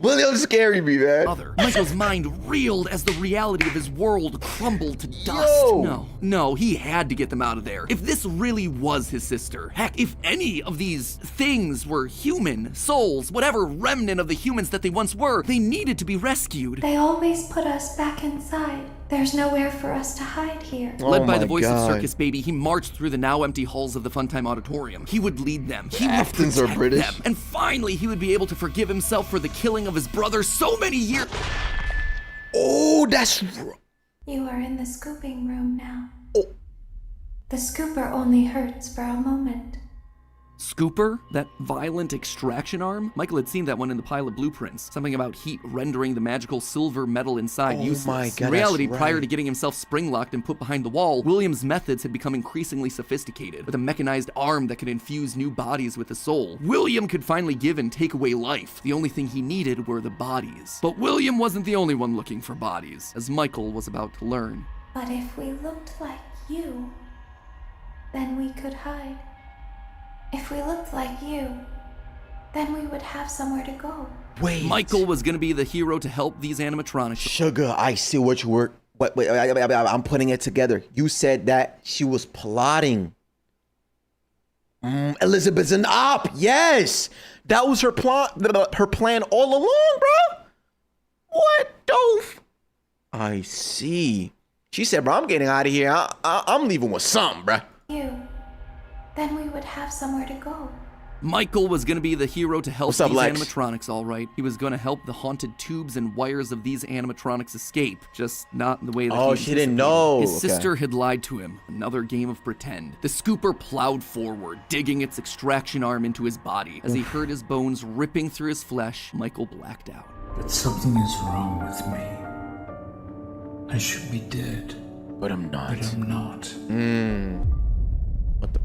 A: William's scaring me, man.
G: Michael's mind reeled as the reality of his world crumbled to dust.
A: Yo.
G: No, he had to get them out of there. If this really was his sister, heck, if any of these things were human, souls, whatever remnant of the humans that they once were, they needed to be rescued.
N: They always put us back inside. There's nowhere for us to hide here.
G: Led by the voice
A: God.
G: of Circus Baby, he marched through the now empty halls of the Funtime Auditorium. He would lead them. He would
A: Aftons are
G: protect
A: British.
G: them. And finally, he would be able to forgive himself for the killing of his brother so many years.
A: Oh, that's...
N: You are in the scooping room now. The scooper only hurts for a moment.
G: Scooper? That violent extraction arm? Michael had seen that one in the pile of blueprints. Something about heat rendering the magical silver metal inside useless.
A: my God,
G: In reality,
A: that's
G: prior
A: right.
G: to getting himself spring-locked and put behind the wall, William's methods had become increasingly sophisticated. With a mechanized arm that could infuse new bodies with a soul, William could finally give and take away life. The only thing he needed were the bodies. But William wasn't the only one looking for bodies, as Michael was about to learn.
N: But if we looked like you, then we could hide. If we looked like you,
J: then we would have somewhere to go.
A: Wait.
G: Michael was gonna be the hero to help these animatronics.
A: Sugar, I see what you were. Wait, I'm putting it together. You said that she was plotting. Elizabeth's an op. Yes, that was her plan all along, bro. What the? I see. She said, bro, I'm getting out of here. I'm leaving with something, bro.
J: Then we would have somewhere to go.
G: Michael was going to be the hero to help
A: What's up,
G: these
A: Lex?
G: animatronics, all right. He was going to help the haunted tubes and wires of these animatronics escape, just not in the way that
A: Oh,
G: he
A: she didn't
G: anticipated.
A: know.
G: His
A: Okay.
G: sister had lied to him. Another game of pretend. The scooper plowed forward, digging its extraction arm into his body. As he heard his bones ripping through his flesh, Michael blacked out.
R: But something is wrong with me. I should be dead.
A: But I'm not.
R: But I'm not.
A: What the?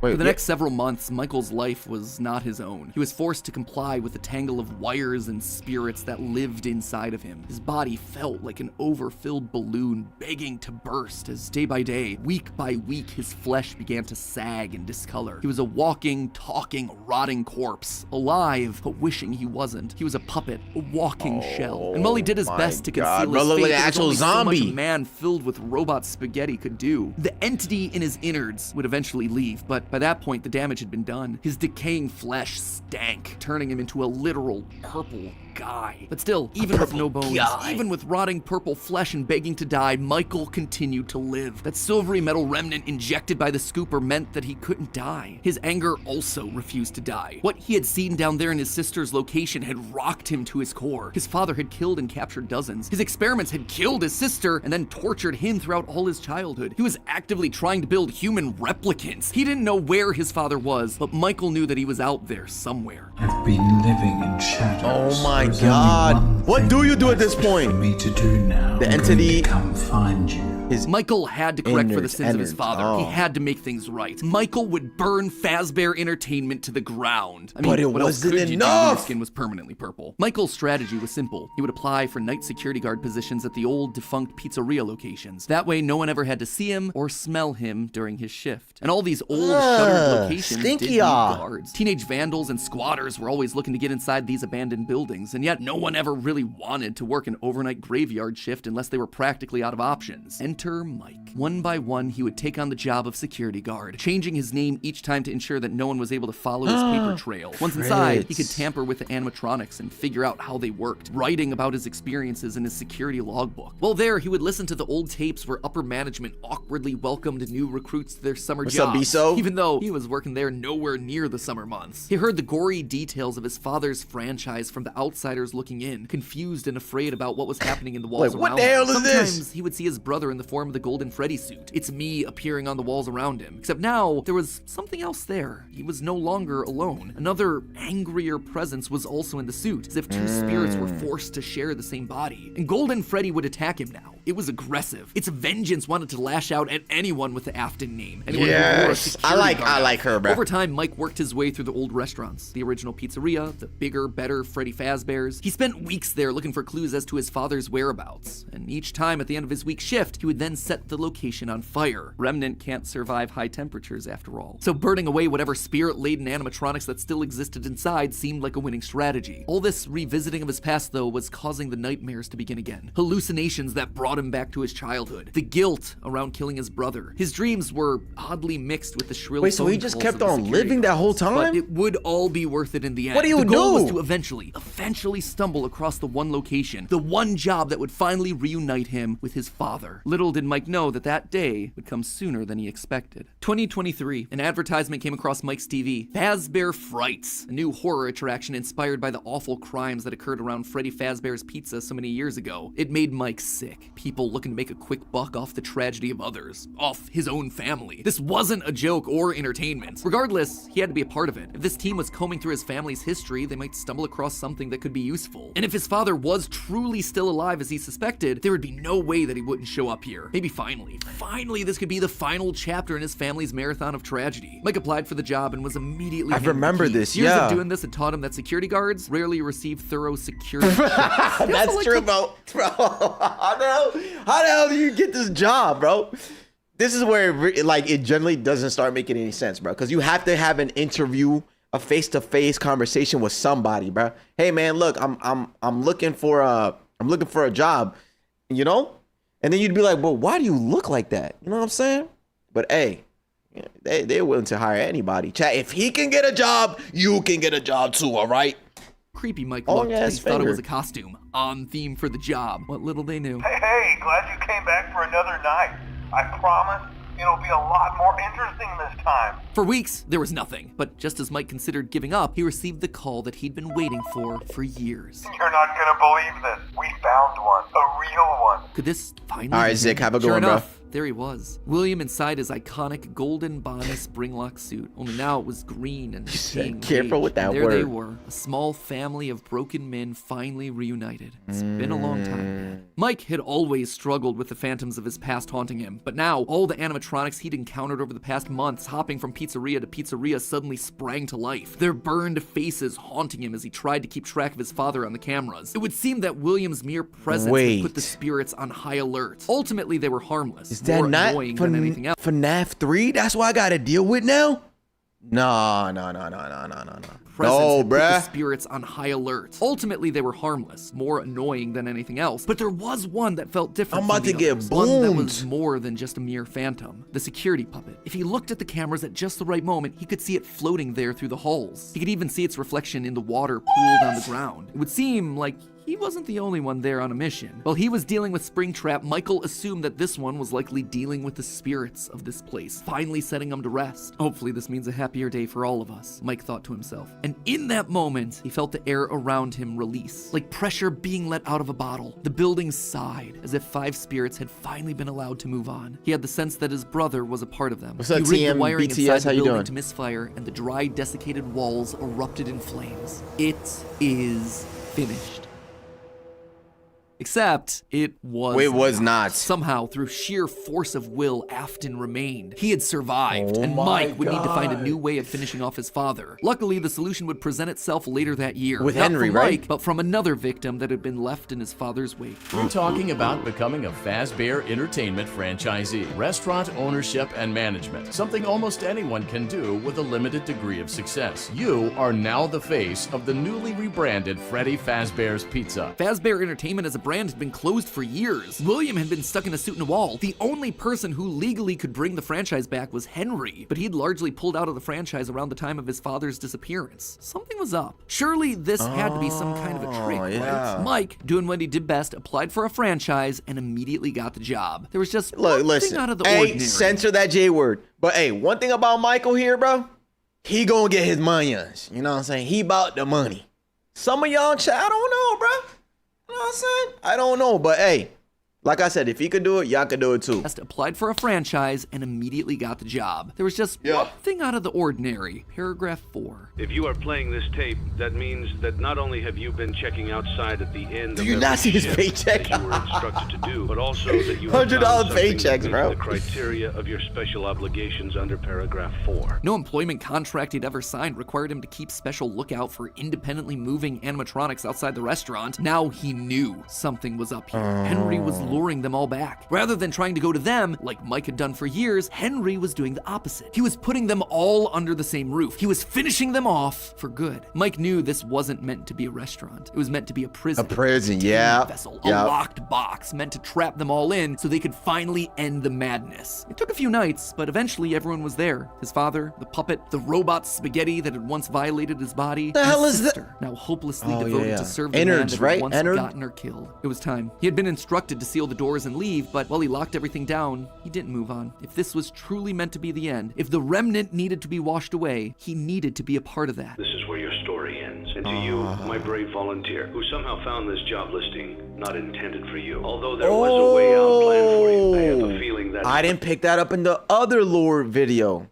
A: Wait,
G: For the next several months, Michael's life was not his own. He was forced to comply with a tangle of wires and spirits that lived inside of him. His body felt like an overfilled balloon begging to burst as day by day, week by week, his flesh began to sag and discolor. He was a walking, talking, rotting corpse, alive, but wishing he wasn't. He was a puppet, a walking shell. And while he did his best to conceal
A: bro,
G: his
A: look
G: fate,
A: like an
G: there was
A: actual
G: only so much
A: zombie.
G: a man filled with robot spaghetti could do. The entity in his innards would eventually leave, but by that point, the damage had been done. His decaying flesh stank, turning him into a literal purple guy. But still, even with no bones, even with rotting purple flesh and begging to die, Michael continued to live. That silvery metal remnant injected by the scooper meant that he couldn't die. His anger also refused to die. What he had seen down there in his sister's location had rocked him to his core. His father had killed and captured dozens. His experiments had killed his sister and then tortured him throughout all his childhood. He was actively trying to build human replicants. He didn't know where his father was, but Michael knew that he was out there somewhere.
R: I've been living in shadows.
A: Oh my
R: There's only
A: God.
R: one
A: What
R: thing
A: do you do at
R: left
A: this point?
R: For me to do now.
A: The
R: I'm going
A: entity-
R: to come find you.
G: Michael had to correct for the
A: Innards,
G: sins of his
A: innards,
G: father.
A: oh.
G: He had to make things right. Michael would burn Fazbear Entertainment to the ground. I mean,
A: But it
G: what else
A: wasn't
G: could you do when
A: enough.
G: your skin was permanently purple? Michael's strategy was simple. He would apply for night security guard positions at the old defunct pizzeria locations. That way, no one ever had to see him or smell him during his shift. And all these old shuttered locations did need guards. Teenage vandals and squatters were always looking to get inside these abandoned buildings, and yet no one ever really wanted to work an overnight graveyard shift unless they were practically out of options. Enter Mike. One by one, he would take on the job of security guard, changing his name each time to ensure that no one was able to follow his paper trail. Once inside, he could tamper with the animatronics and figure out how they worked, writing about his experiences in his security logbook. While there, he would listen to the old tapes where upper management awkwardly welcomed new recruits to their summer
A: What's up,
G: jobs,
A: Biso?
G: even though he was working there nowhere near the summer months. He heard the gory details of his father's franchise from the outsiders looking in, confused and afraid about what was happening in the walls
A: Like, what
G: around
A: the
G: him.
A: hell is
G: Sometimes
A: this?
G: he would see his brother in the form of the Golden Freddy suit. It's me appearing on the walls around him. Except now, there was something else there. He was no longer alone. Another angrier presence was also in the suit, as if two spirits were forced to share the same body. And Golden Freddy would attack him now. It was aggressive. Its vengeance wanted to lash out at anyone with the Afton name. Anyone who wore a
A: Yes,
G: security guard
A: I like her, bro.
G: Over time, Mike worked his way through the old restaurants, the original pizzeria, the bigger, better Freddy Fazbear's. He spent weeks there looking for clues as to his father's whereabouts, and each time at the end of his week shift, he would then set the location on fire. Remnant can't survive high temperatures after all. So burning away whatever spirit-laden animatronics that still existed inside seemed like a winning strategy. All this revisiting of his past, though, was causing the nightmares to begin again. Hallucinations that brought him back to his childhood. The guilt around killing his brother. His dreams were oddly mixed with the shrill
A: Wait, so he
G: phone
A: just
G: calls
A: kept
G: of the
A: on
G: security
A: living that whole
G: guards.
A: time?
G: But it would all be worth it in the end.
A: What do you
G: The goal was
A: do?
G: to eventually stumble across the one location, the one job that would finally reunite him with his father. Little did Mike know that that day would come sooner than he expected. 2023, an advertisement came across Mike's TV. Fazbear Frights, a new horror attraction inspired by the awful crimes that occurred around Freddy Fazbear's Pizza so many years ago. It made Mike sick. People looking to make a quick buck off the tragedy of others, off his own family. This wasn't a joke or entertainment. Regardless, he had to be a part of it. If this team was combing through his family's history, they might stumble across something that could be useful. And if his father was truly still alive as he suspected, there would be no way that he wouldn't show up here. Maybe finally, this could be the final chapter in his family's marathon of tragedy. Mike applied for the job and was immediately
A: I remember
G: handed the key.
A: this,
G: Years
A: yeah.
G: of doing this had taught him that security guards rarely receive thorough security checks.
A: That's true, bro. How the hell do you get this job, bro? This is where it generally doesn't start making any sense, bro. Because you have to have an interview a face-to-face conversation with somebody, bro. Hey man, look, I'm looking for a job, you know? And then you'd be like, well, why do you look like that? You know what I'm saying? But hey, they're willing to hire anybody. Chat, if he can get a job, you can get a job too, all right?
G: Creepy Mike looked. They thought it was a costume, on theme for the job. What little they knew.
O: Hey, glad you came back for another night. I promise it'll be a lot more interesting this time.
G: For weeks, there was nothing. But just as Mike considered giving up, he received the call that he'd been waiting for years.
O: You're not gonna believe this. We found one. A real one.
G: Could this finally
A: All right,
G: be
A: Zick,
G: him?
A: have a good
G: Sure
A: one, bro.
G: enough, there he was. William inside his iconic golden Bonnie Springlock suit. Only now it was green and seeing
A: careful with that
G: and there they
A: word.
G: were, a small family of broken men finally reunited. It's been a long time. Mike had always struggled with the phantoms of his past haunting him, but now all the animatronics he'd encountered over the past months, hopping from pizzeria to pizzeria, suddenly sprang to life. Their burned faces haunting him as he tried to keep track of his father on the cameras. It would seem that William's mere presence had put the spirits on high alert. Ultimately, they were harmless.
A: Is that
G: more
A: not
G: annoying than anything else.
A: FNAF 3? That's what I gotta deal with now? No.
G: Presence
A: No,
G: had put the
A: bruh.
G: spirits on high alert. Ultimately, they were harmless, more annoying than anything else. But there was one that felt different.
A: I'm about
G: from
A: to
G: the
A: get
G: others. One that was
A: boomed.
G: more than just a mere phantom. The security puppet. If he looked at the cameras at just the right moment, he could see it floating there through the halls. He could even see its reflection in the water pooled on the ground. It would seem like he wasn't the only one there on a mission. While he was dealing with Springtrap, Michael assumed that this one was likely dealing with the spirits of this place, finally setting them to rest. Hopefully this means a happier day for all of us, Mike thought to himself. And in that moment, he felt the air around him release, like pressure being let out of a bottle. The building sighed, as if 5 spirits had finally been allowed to move on. He had the sense that his brother was a part of them.
A: What's up,
G: he rigged the
A: TM
G: wiring
A: BTS?
G: inside
A: How
G: the
A: you
G: building
A: doing?
G: to misfire, and the dry, desiccated walls erupted in flames. It is finished. Except, it was
A: Wait, was not.
G: Somehow, through sheer force of will, Afton remained. He had survived,
A: Oh
G: and
A: my
G: Mike would need to find a
A: God.
G: new way of finishing off his father. Luckily, the solution would present itself later that year.
A: With
G: Not
A: Henry,
G: from
A: right?
G: Mike, but from another victim that had been left in his father's wake.
P: We're talking about becoming a Fazbear Entertainment franchisee. Restaurant ownership and management. Something almost anyone can do with a limited degree of success. You are now the face of the newly rebranded Freddy Fazbear's Pizza.
G: Fazbear Entertainment as a brand had been closed for years. William had been stuck in a suit and a wall. The only person who legally could bring the franchise back was Henry, but he'd largely pulled out of the franchise around the time of his father's disappearance. Something was up. Surely this had to be some kind of a trick,
A: yeah.
G: right? Mike, doing what he did best, applied for a franchise and immediately got the job. There was just
A: Look,
G: one
A: listen.
G: thing out of the
A: Hey,
G: ordinary.
A: censor that J word. But hey, one thing about Michael here, bro, he gonna get his money-ons. You know what I'm saying? He about the money. Some of y'all, chat, I don't know, bro. You know what I'm saying? I don't know, but hey, like I said, if he could do it, y'all could do it too.
G: Just applied for a franchise and immediately got the job. There was just one thing out of the ordinary. Paragraph 4.
S: If you are playing this tape, that means that not only have you been checking outside at the end
A: Do
S: of
A: you
S: every
A: not see his
S: shift
A: paycheck?
S: as you were instructed to do, but also that you have
A: $100
S: found something
A: paychecks,
S: that
A: bro.
S: meets the criteria of your special obligations under paragraph 4.
G: No employment contract he'd ever signed required him to keep special lookout for independently moving animatronics outside the restaurant. Now he knew something was up here. Henry was luring them all back. Rather than trying to go to them, like Mike had done for years, Henry was doing the opposite. He was putting them all under the same roof. He was finishing them off for good. Mike knew this wasn't meant to be a restaurant. It was meant to be a prison.
A: A prison,
G: a time
A: yeah.
G: vessel,
A: Yeah.
G: a locked box meant to trap them all in so they could finally end the madness. It took a few nights, but eventually everyone was there. His father, the puppet, the robot spaghetti that had once violated his body.
A: The hell
G: his
A: is that?
G: sister, now hopelessly
A: Oh,
G: devoted
A: yeah.
G: to serve the man
A: Innards,
G: that
A: right?
G: had once
A: Innard?
G: gotten her killed. It was time. He had been instructed to seal the doors and leave, but while he locked everything down, he didn't move on. If this was truly meant to be the end, if the remnant needed to be washed away, he needed to be a part of that.
S: This is where your story ends. And to you, my brave volunteer, who somehow found this job listing not intended for you. Although there was a way out planned for you, I have a feeling that
A: I didn't pick that up in the other lore video.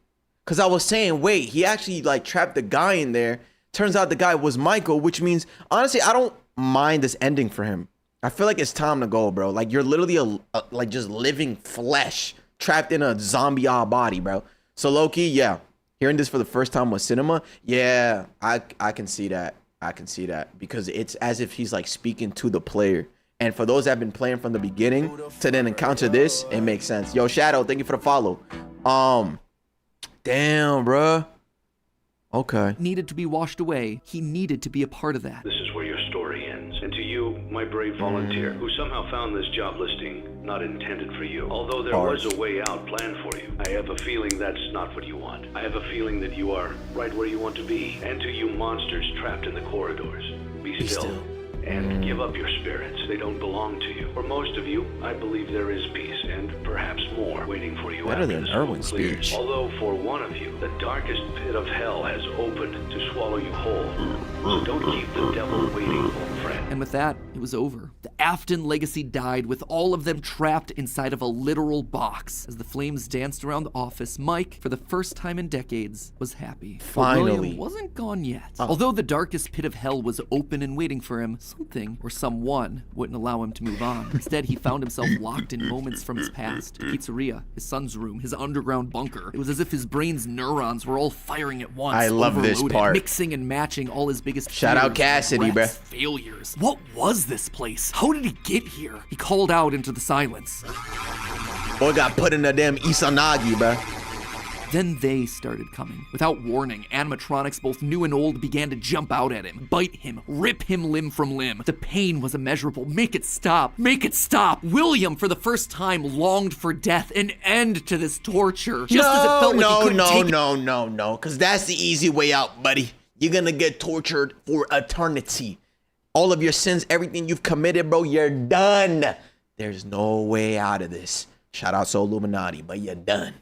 A: Cause I was saying, wait, he actually like trapped the guy in there. Turns out the guy was Michael, which means, honestly, I don't mind this ending for him. I feel like it's time to go, bro. Like you're literally like just living flesh trapped in a zombie-odd body, bro. So low-key, yeah. Hearing this for the first time with cinema, yeah, I can see that. I can see that because it's as if he's like speaking to the player. And for those that have been playing from the beginning to then encounter this, it makes sense. Yo, Shadow, thank you for the follow. Damn, bro. Okay.
G: needed to be washed away. He needed to be a part of that.
S: This is where your story ends. And to you, my brave volunteer, who somehow found this job listing not intended for you, although there was a way out planned for you, I have a feeling that's not what you want. I have a feeling that you are right where you want to be. And to you monsters trapped in the corridors, be still. And give up your spirits. They don't belong to you. For most of you, I believe there is peace, and perhaps more, waiting for you
A: Better
S: after
A: than
S: the
A: Erwin's
S: smoke clears.
A: speech.
S: Although for one of you, the darkest pit of hell has opened to swallow you whole. So don't keep the devil waiting, old friend.
G: And with that, it was over. The Afton legacy died with all of them trapped inside of a literal box. As the flames danced around the office, Mike, for the first time in decades, was happy. But
A: Finally.
G: William wasn't gone yet. Although the darkest pit of hell was open and waiting for him, something or someone wouldn't allow him to move on. Instead, he found himself locked in moments from his past. A pizzeria, his son's room, his underground bunker. It was as if his brain's neurons were all firing at once.
A: I love this
G: overloaded,
A: part.
G: Mixing and matching all his biggest
A: Shout out
G: fears,
A: Cassidy,
G: regrets,
A: bruh.
G: failures. What was this place? How did he get here? He called out into the silence.
A: Boy got put in the damn Isanagi, bruh.
G: Then they started coming. Without warning, animatronics, both new and old, began to jump out at him, bite him, rip him limb from limb. The pain was immeasurable. Make it stop. Make it stop. William, for the first time, longed for death, an end to this torture. Just as it felt like he couldn't take it.
A: No, because that's the easy way out, buddy. You're gonna get tortured for eternity. All of your sins, everything you've committed, bro, you're done. There's no way out of this. Shout out to Illuminati, but you're done.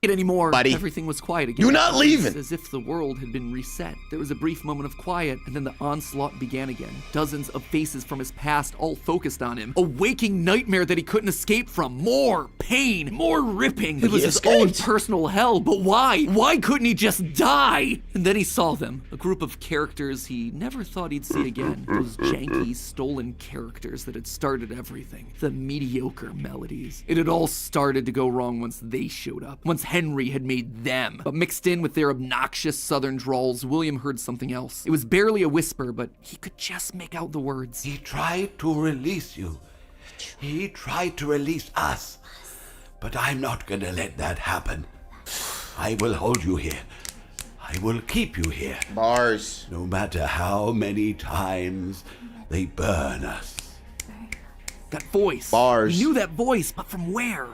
G: Anymore.
A: Buddy,
G: everything was quiet again.
A: you're not leaving.
G: It was as if the world had been reset. There was a brief moment of quiet, and then the onslaught began again. Dozens of faces from his past, all focused on him. A waking nightmare that he couldn't escape from. More pain, more ripping. It was his own personal hell, but why? Why couldn't he just die? And then he saw them, a group of characters he never thought he'd see again. Those janky, stolen characters that had started everything. The mediocre melodies. It had all started to go wrong once they showed up. Once Henry had made them. But mixed in with their obnoxious southern drawls, William heard something else. It was barely a whisper, but he could just make out the words.
T: He tried to release you. He tried to release us. But I'm not gonna let that happen. I will hold you here. I will keep you here.
A: Bars.
T: No matter how many times they burn us.
G: That voice.
A: Bars.
G: He knew that voice, but from where?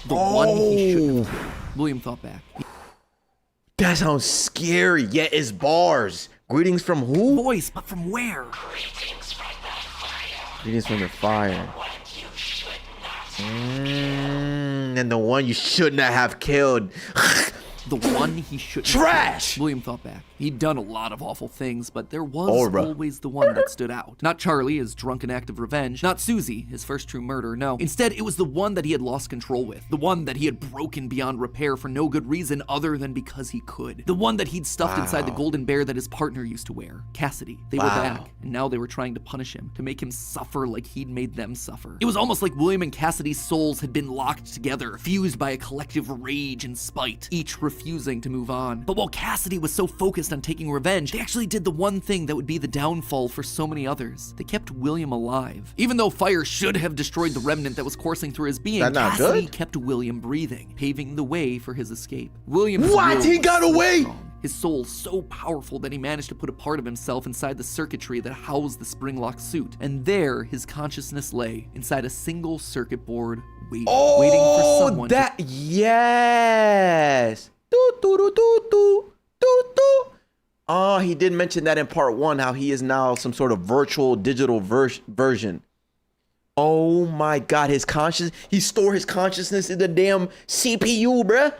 G: The one he shouldn't have. William thought back.
A: That sounds scary. Yeah, it's bars. Greetings from who?
G: Voice, but from where?
A: Greetings from the fire. And the one you should not have killed.
G: The one he shouldn't.
A: Trash!
G: William thought back. He'd done a lot of awful things, but there was
A: Aura.
G: always the one that stood out. Not Charlie, his drunken act of revenge. Not Susie, his first true murder. No. Instead, it was the one that he had lost control with. The one that he had broken beyond repair for no good reason other than because he could. The one that he'd stuffed inside the golden bear that his partner used to wear. Cassidy. They were back, and now they were trying to punish him, to make him suffer like he'd made them suffer. It was almost like William and Cassidy's souls had been locked together, fused by a collective rage and spite, each refusing to move on. But while Cassidy was so focused on taking revenge, they actually did the one thing that would be the downfall for so many others. They kept William alive. Even though fire should have destroyed the remnant that was coursing through his being, Cassidy kept William breathing, paving the way for his escape. William's
A: What? He got away?
G: His soul so powerful that he managed to put a part of himself inside the circuitry that housed the spring-locked suit. And there, his consciousness lay, inside a single circuit board, waiting for someone
A: yes. Oh, he did mention that in part 1, how he is now some sort of virtual digital version. Oh my God, he stored his consciousness in the damn CPU, bruh.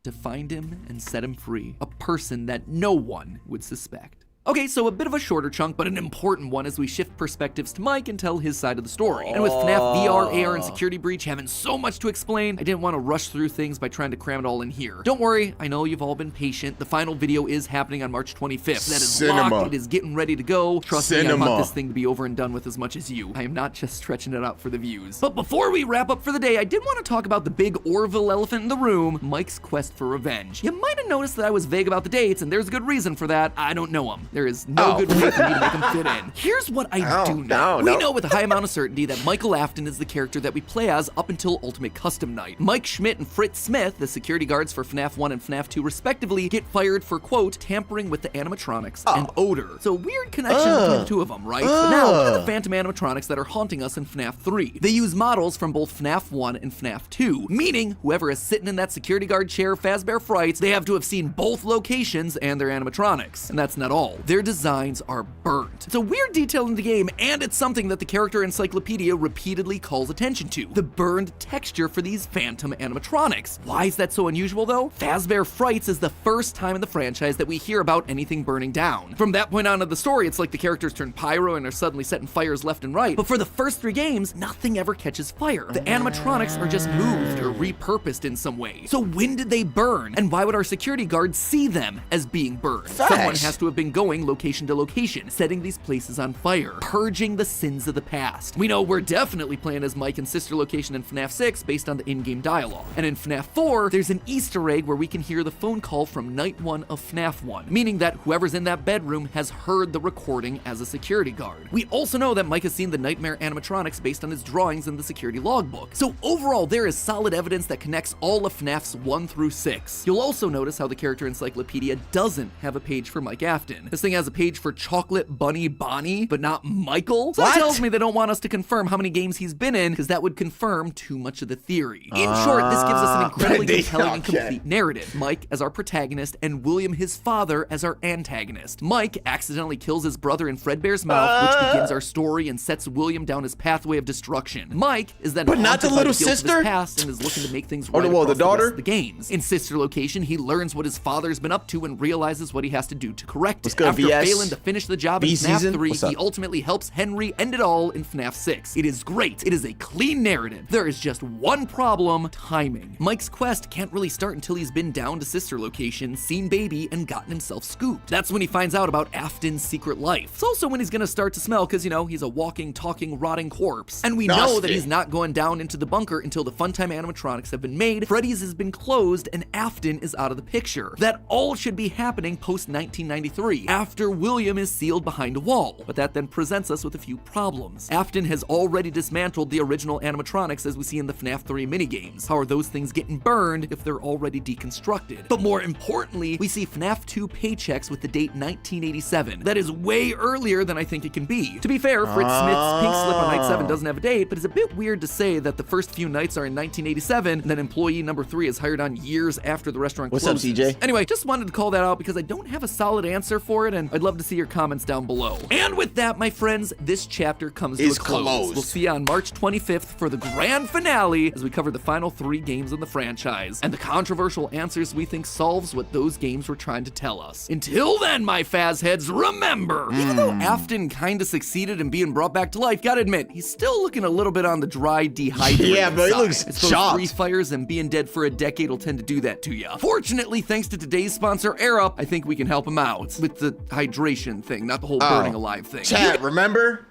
G: to find him and set him free. A person that no one would suspect. Okay, so a bit of a shorter chunk, but an important one as we shift perspectives to Mike and tell his side of the story. And with FNAF VR, AR, and Security Breach having so much to explain, I didn't want to rush through things by trying to cram it all in here. Don't worry, I know you've all been patient. The final video is happening on March 25th. That is locked, it is getting ready to go. Trust me, I want this thing to be over and done with as much as you. I am not just stretching it out for the views. But before we wrap up for the day, I did want to talk about the big Orville elephant in the room, Mike's quest for revenge. You might have noticed that I was vague about the dates, and there's a good reason for that. I don't know him. There is no good way for me to make him fit in. Here's what I do know. We know with a high amount of certainty that Michael Afton is the character that we play as up until Ultimate Custom Night. Mike Schmidt and Fritz Smith, the security guards for FNAF 1 and FNAF 2 respectively, get fired for, quote, tampering with the animatronics and odor. So weird connection between the two of them, right? But now, look at the phantom animatronics that are haunting us in FNAF 3. They use models from both FNAF 1 and FNAF 2, meaning whoever is sitting in that security guard chair, Fazbear Frights, they have to have seen both locations and their animatronics. And that's not all. Their designs are burnt. It's a weird detail in the game, and it's something that the character encyclopedia repeatedly calls attention to. The burned texture for these phantom animatronics. Why is that so unusual though? Fazbear Frights is the first time in the franchise that we hear about anything burning down. From that point on in the story, it's like the characters turn pyro and are suddenly setting fires left and right. But for the first 3 games, nothing ever catches fire. The animatronics are just moved or repurposed in some way. So when did they burn? And why would our security guards see them as being burned? Someone has to have been going location to location, setting these places on fire, purging the sins of the past. We know we're definitely playing as Mike and Sister Location in FNAF 6 based on the in-game dialogue. And in FNAF 4, there's an Easter egg where we can hear the phone call from Night 1 of FNAF 1, meaning that whoever's in that bedroom has heard the recording as a security guard. We also know that Mike has seen the nightmare animatronics based on his drawings in the security logbook. So overall, there is solid evidence that connects all of FNAFs 1 through 6. You'll also notice how the character encyclopedia doesn't have a page for Mike Afton. This thing has a page for Chocolate Bunny Bonnie, but not Michael. So that tells me they don't want us to confirm how many games he's been in, because that would confirm too much of the theory. In short, this gives us an incredibly compelling and complete narrative. Mike as our protagonist, and William, his father, as our antagonist. Mike accidentally kills his brother in Fredbear's mouth, which begins our story and sets William down his pathway of destruction. Mike is then
A: but not the little sister
G: past and is looking to make things right across
A: the daughter.
G: The rest of the games. In Sister Location, he learns what his father's been up to and realizes what he has to do to correct it. After failing to finish the job in FNAF 3, he ultimately helps Henry end it all in FNAF 6. It is great. It is a clean narrative. There is just one problem: timing. Mike's quest can't really start until he's been down to Sister Location, seen Baby, and gotten himself scooped. That's when he finds out about Afton's secret life. It's also when he's gonna start to smell, because, you know, he's a walking, talking, rotting corpse. And we know that he's not going down into the bunker until the Funtime animatronics have been made, Freddy's has been closed, and Afton is out of the picture. That all should be happening post-1993, after William is sealed behind a wall. But that then presents us with a few problems. Afton has already dismantled the original animatronics as we see in the FNAF 3 minigames. How are those things getting burned if they're already deconstructed? But more importantly, we see FNAF 2 paychecks with the date 1987. That is way earlier than I think it can be. To be fair, Fritz Smith's pink slip on night 7 doesn't have a date, but it's a bit weird to say that the first few nights are in 1987, and then employee number 3 is hired on years after the restaurant closes.
A: What's up, CJ?
G: Anyway, just wanted to call that out because I don't have a solid answer for it, and I'd love to see your comments down below. And with that, my friends, this chapter comes to a close. We'll see you on March 25th for the grand finale as we cover the final 3 games in the franchise and the controversial answers we think solves what those games were trying to tell us. Until then, my Faz heads, remember, even though Afton kinda succeeded in being brought back to life, gotta admit, he's still looking a little bit on the dry, dehydrated
A: Yeah, but he looks shocked.
G: 3 fires and being dead for a decade will tend to do that to you. Fortunately, thanks to today's sponsor, Air Up, I think we can help him out with the hydration thing, not the whole burning alive thing.
A: Chat, remember?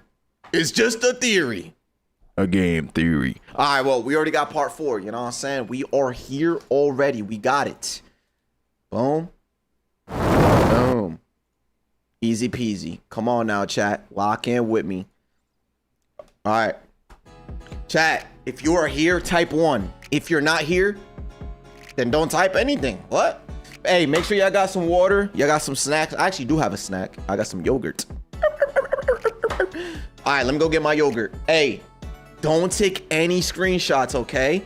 A: It's just a theory. A game theory. All right, well, we already got part 4. You know what I'm saying? We are here already. We got it. Boom. Boom. Easy peasy. Come on now, chat. Lock in with me. All right. Chat, if you are here, type 1. If you're not here, then don't type anything. What? Hey, make sure y'all got some water. Y'all got some snacks. I actually do have a snack. I got some yogurt. All right, let me go get my yogurt. Hey, don't take any screenshots, okay?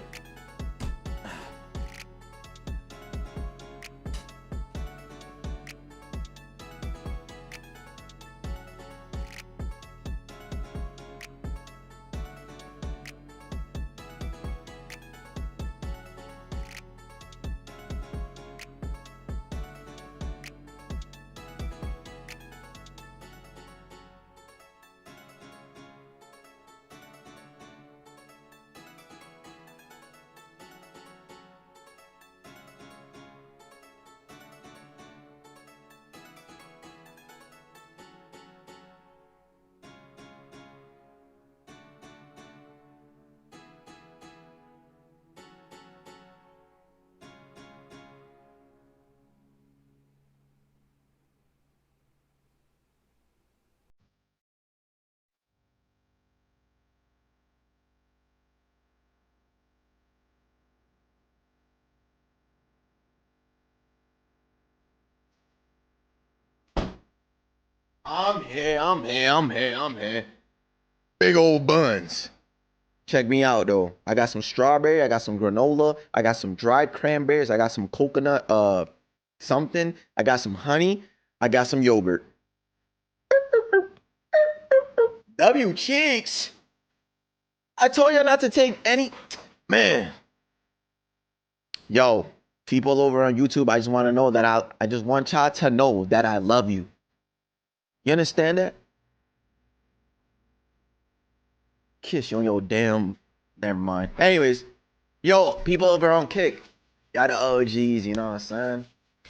A: I'm here. Big old buns. Check me out though. I got some strawberry, I got some granola, I got some dried cranberries, I got some coconut something, I got some honey, I got some yogurt. W cheeks. I told you not to take any. Man. Yo, people over on YouTube, I just want to know that I just want y'all to know that I love you. You understand that? Kiss you on your damn. Never mind. Anyways, yo, people over on Kick, y'all the OGs, you know what I'm saying?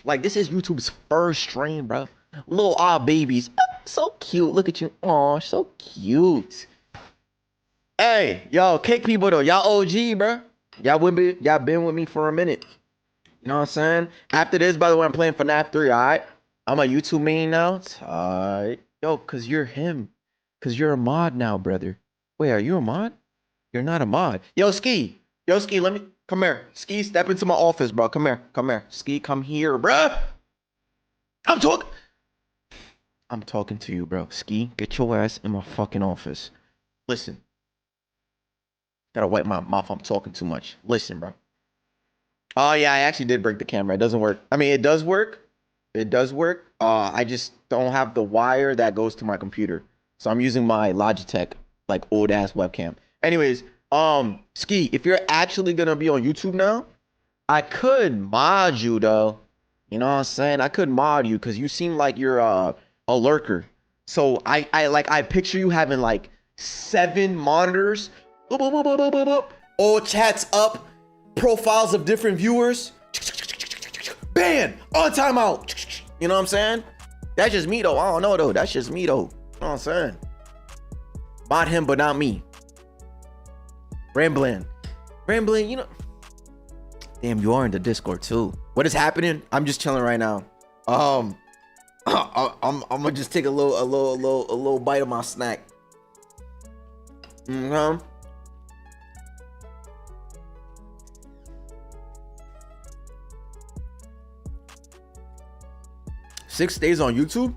A: Like, this is YouTube's first stream, bro. Little babies. So cute. Look at you. Aw, so cute. Hey, yo, Kick people though. Y'all OG, bro. Y'all been with me for a minute. You know what I'm saying? After this, by the way, I'm playing Fnaf 3, alright? I'm a YouTube main now. Alright. Yo, cause you're him. Cause you're a mod now, brother. Wait, are you a mod? You're not a mod. Yo, Ski, let me come here. Ski, step into my office, bro. Come here. Ski, come here, bro. I'm talking to you, bro. Ski, get your ass in my fucking office. Listen. Gotta wipe my mouth. I'm talking too much. Listen, bro. Oh yeah, I actually did break the camera. It doesn't work. I mean, it does work. I just don't have the wire that goes to my computer. So I'm using my Logitech, like old ass webcam. Anyways, Ski, if you're actually gonna be on YouTube now, I could mod you though. You know what I'm saying? I could mod you because you seem like you're a lurker. So I picture you having like 7 monitors. All chats up, profiles of different viewers. Ban on timeout. You know what I'm saying? That's just me though. I don't know though. That's just me though. You know what I'm saying? Mod him, but not me. Rambling, you know. Damn, you are in the Discord too. What is happening? I'm just chilling right now. I'm gonna just take a little bite of my snack. 6 days on YouTube?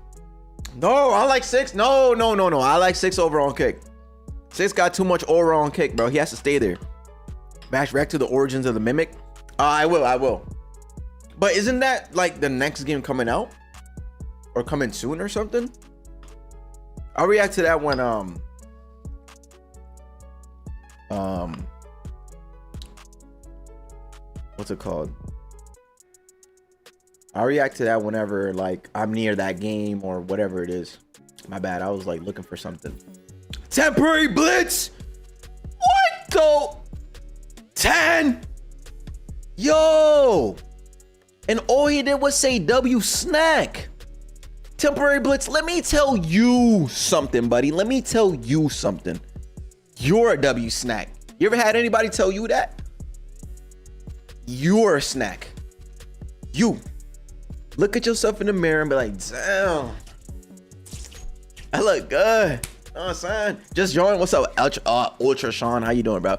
A: No, I like 6. No. I like 6 over on Kick. 6 got too much aura on Kick, bro. He has to stay there. Bash back to the origins of the Mimic. I will. But isn't that like the next game coming out? Or coming soon or something? I'll react to that when what's it called? I'll react to that whenever like I'm near that game or whatever it is. My bad. I was like looking for something. Temporary blitz. What the 10? Yo. And all he did was say W snack. Temporary blitz. Let me tell you something, buddy. Let me tell you something. You're a W snack. You ever had anybody tell you that? You're a snack. You. Look at yourself in the mirror and be like, damn. I look good. You know what I'm saying? Just join. What's up, Ultra Sean? How you doing, bro?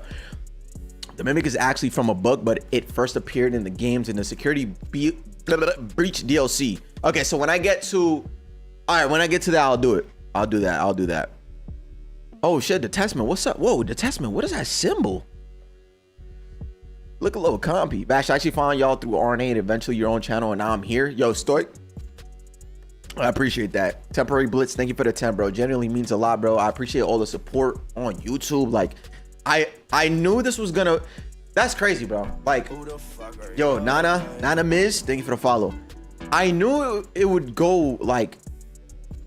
A: The Mimic is actually from a book, but it first appeared in the games in the Security Breach DLC. Okay, so when I get to that, I'll do it. I'll do that. Oh shit, the Testament. What's up? Whoa, the Testament. What is that symbol? Look a little compy. Vash, I actually found y'all through RNA and eventually your own channel, and now I'm here. Yo, Stoic. I appreciate that. Temporary Blitz, thank you for the 10, bro. Genuinely means a lot, bro. I appreciate all the support on YouTube. Like, I knew this was gonna. That's crazy, bro. Like, yo, Nana Miz, thank you for the follow. I knew it would go like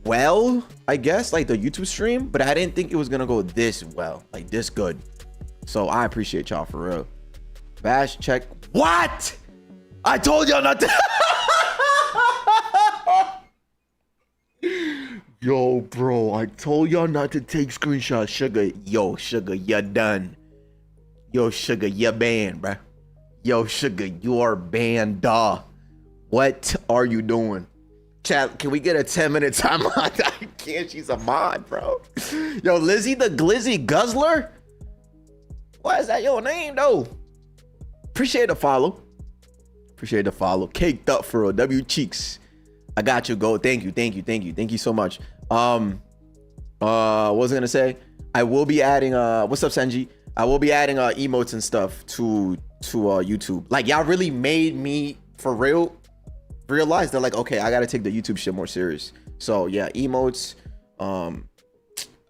A: well, I guess, like the YouTube stream, but I didn't think it was gonna go this well, like this good. So I appreciate y'all for real. Vash, check. What? I told y'all not to. Yo, bro, I told y'all not to take screenshots. Sugar, yo, Sugar, you're done. Yo, Sugar, you're banned, bruh. Yo, Sugar, you are banned, duh. What are you doing? Chat, can we get a 10-minute timeout? I can't, she's a mod, bro. Yo, Lizzie the Glizzy Guzzler? Why is that your name, though? Appreciate the follow. Caked up for real. W Cheeks. I got you, Go. Thank you so much. What was I gonna say? I will be adding what's up, Senji? I will be adding emotes and stuff to YouTube. Like, y'all really made me for real realize that, like, okay, I gotta take the YouTube shit more serious. So yeah, emotes,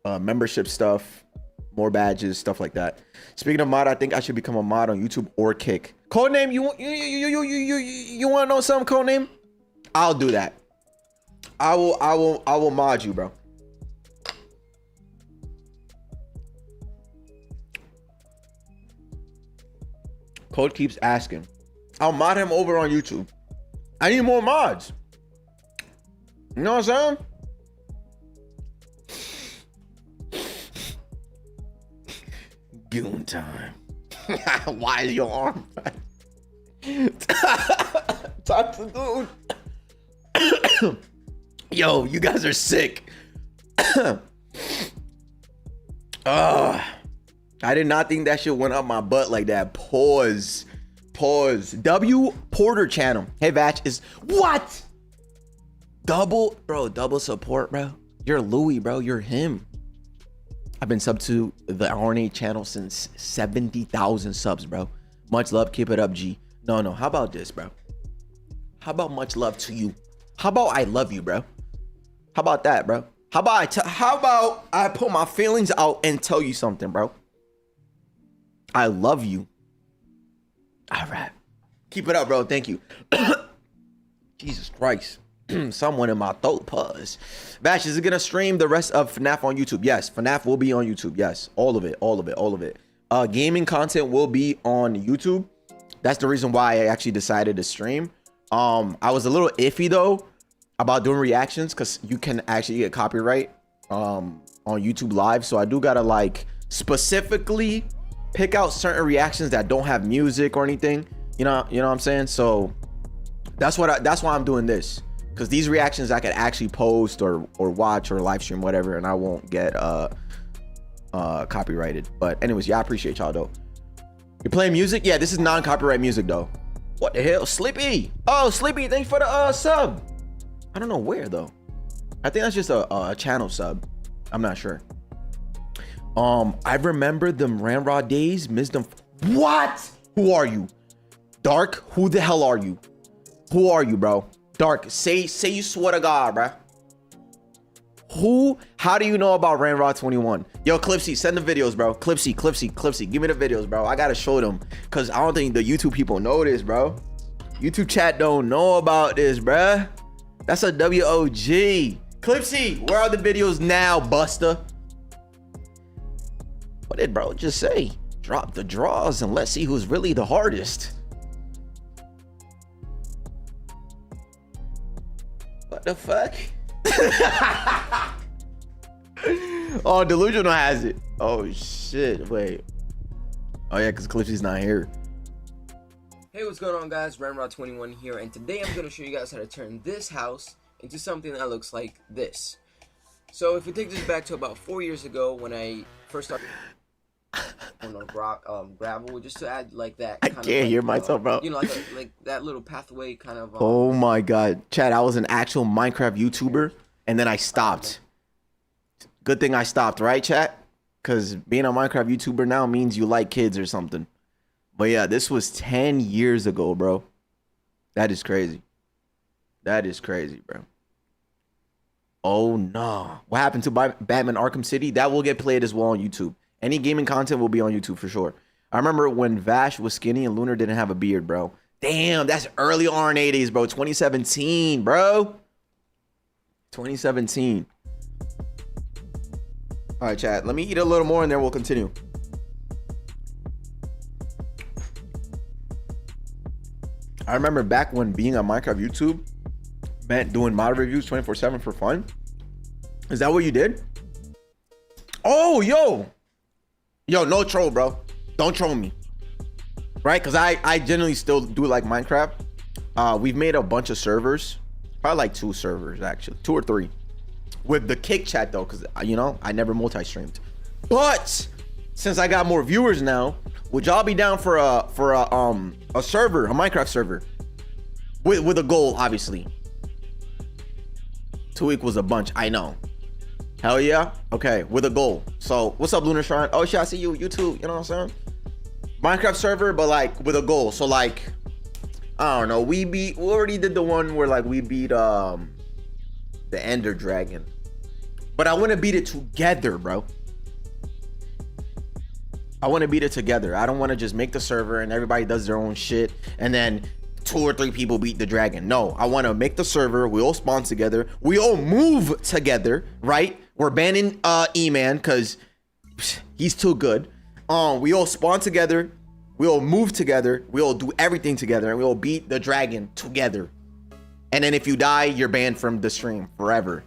A: membership stuff, more badges, stuff like that. Speaking of mod, I think I should become a mod on YouTube or Kick. Codename, you want to know something? Codename, I'll do that. I will mod you, bro. Code keeps asking. I'll mod him over on YouTube. I need more mods. You know what I'm saying? Goon time. Why is your arm? Talk to Goon. Yo, you guys are sick. I did not think that shit went up my butt like that. Pause. W Porter channel. Hey, Vash is what? Double support, bro. You're Louis, bro. You're him. I've been subbed to the RNA channel since 70,000 subs, bro. Much love. Keep it up, G. No. How about this, bro? How about much love to you? How about I love you, bro? How about that, bro? How about I put my feelings out and tell you something, bro? I love you. All right. Keep it up, bro. Thank you. Jesus Christ. Someone in my throat. Pause. Vash, is it gonna stream the rest of FNAF on YouTube? Yes, FNAF will be on YouTube. Yes, all of it. Gaming content will be on YouTube. That's the reason why I actually decided to stream. I was a little iffy though about doing reactions because you can actually get copyright on YouTube Live. So I do gotta like specifically pick out certain reactions that don't have music or anything. You know what I'm saying? So that's why I'm doing this. Because these reactions I could actually post or watch or live stream, whatever, and I won't get copyrighted. But anyways, yeah, I appreciate y'all though. You're playing music? Yeah, this is non-copyright music though. What the hell? Sleepy. Oh, Sleepy, thanks for the sub. I don't know where though. I think that's just a channel sub. I'm not sure. I remember them Ramrod days. Missed them. What? Who are you? Dark? Who the hell are you? Who are you, bro? Dark, say you swear to God, bro. How do you know about Ramrod 21? Yo, Clipsy, send the videos, bro. Clipsy. Give me the videos, bro. I gotta show them. Cause I don't think the YouTube people know this, bro. YouTube chat don't know about this, bruh. That's a WOG. Clipsy, where are the videos now, Buster? What did bro just say? Drop the draws and let's see who's really the hardest. What the fuck? Oh, Delusional has it. Oh shit, wait. Oh yeah, because Clipsy's not here.
U: Hey, what's going on, guys? Ramrod21 here, and today I'm going to show you guys how to turn this house into something that looks like this. So if we take this back to about 4 years ago when I first started gravel, just to add like that.
A: I can't hear myself, bro.
U: You know, like that little pathway kind of.
A: Oh my god, Chad! I was an actual Minecraft YouTuber, and then I stopped. Good thing I stopped, right, chat? Because being a Minecraft YouTuber now means you like kids or something. But yeah, this was 10 years ago, bro. That is crazy. That is crazy, bro. Oh no! What happened to Batman Arkham City? That will get played as well on YouTube. Any gaming content will be on YouTube for sure. I remember when Vash was skinny and Lunar didn't have a beard, bro. Damn, that's early RNA days, bro. 2017, bro. 2017. All right, chat. Let me eat a little more and then we'll continue. I remember back when being on Minecraft YouTube meant doing mod reviews 24/7 for fun. Is that what you did? Oh, yo, no troll, bro. Don't troll me, right? Because I generally still do like Minecraft. We've made a bunch of servers, probably like 2 servers actually, 2 or 3, with the Kick chat though, because you know I never multi-streamed. But since I got more viewers now, would y'all be down for a server, a Minecraft server, with a goal, obviously? 2 equals a bunch, I know. Hell yeah. Okay, with a goal. So what's up, Lunar Shrine? Oh shit, I see you. YouTube. You know what I'm saying? Minecraft server, but like with a goal. So like, I don't know. We already did the one where like we beat the Ender Dragon, but I want to beat it together, bro. I want to beat it together. I don't want to just make the server and everybody does their own shit and then 2 or 3 people beat the dragon. No, I want to make the server. We all spawn together. We all move together, right? We're banning E-Man because he's too good. We all spawn together. We all move together. We all do everything together, and we all beat the dragon together. And then if you die, you're banned from the stream forever.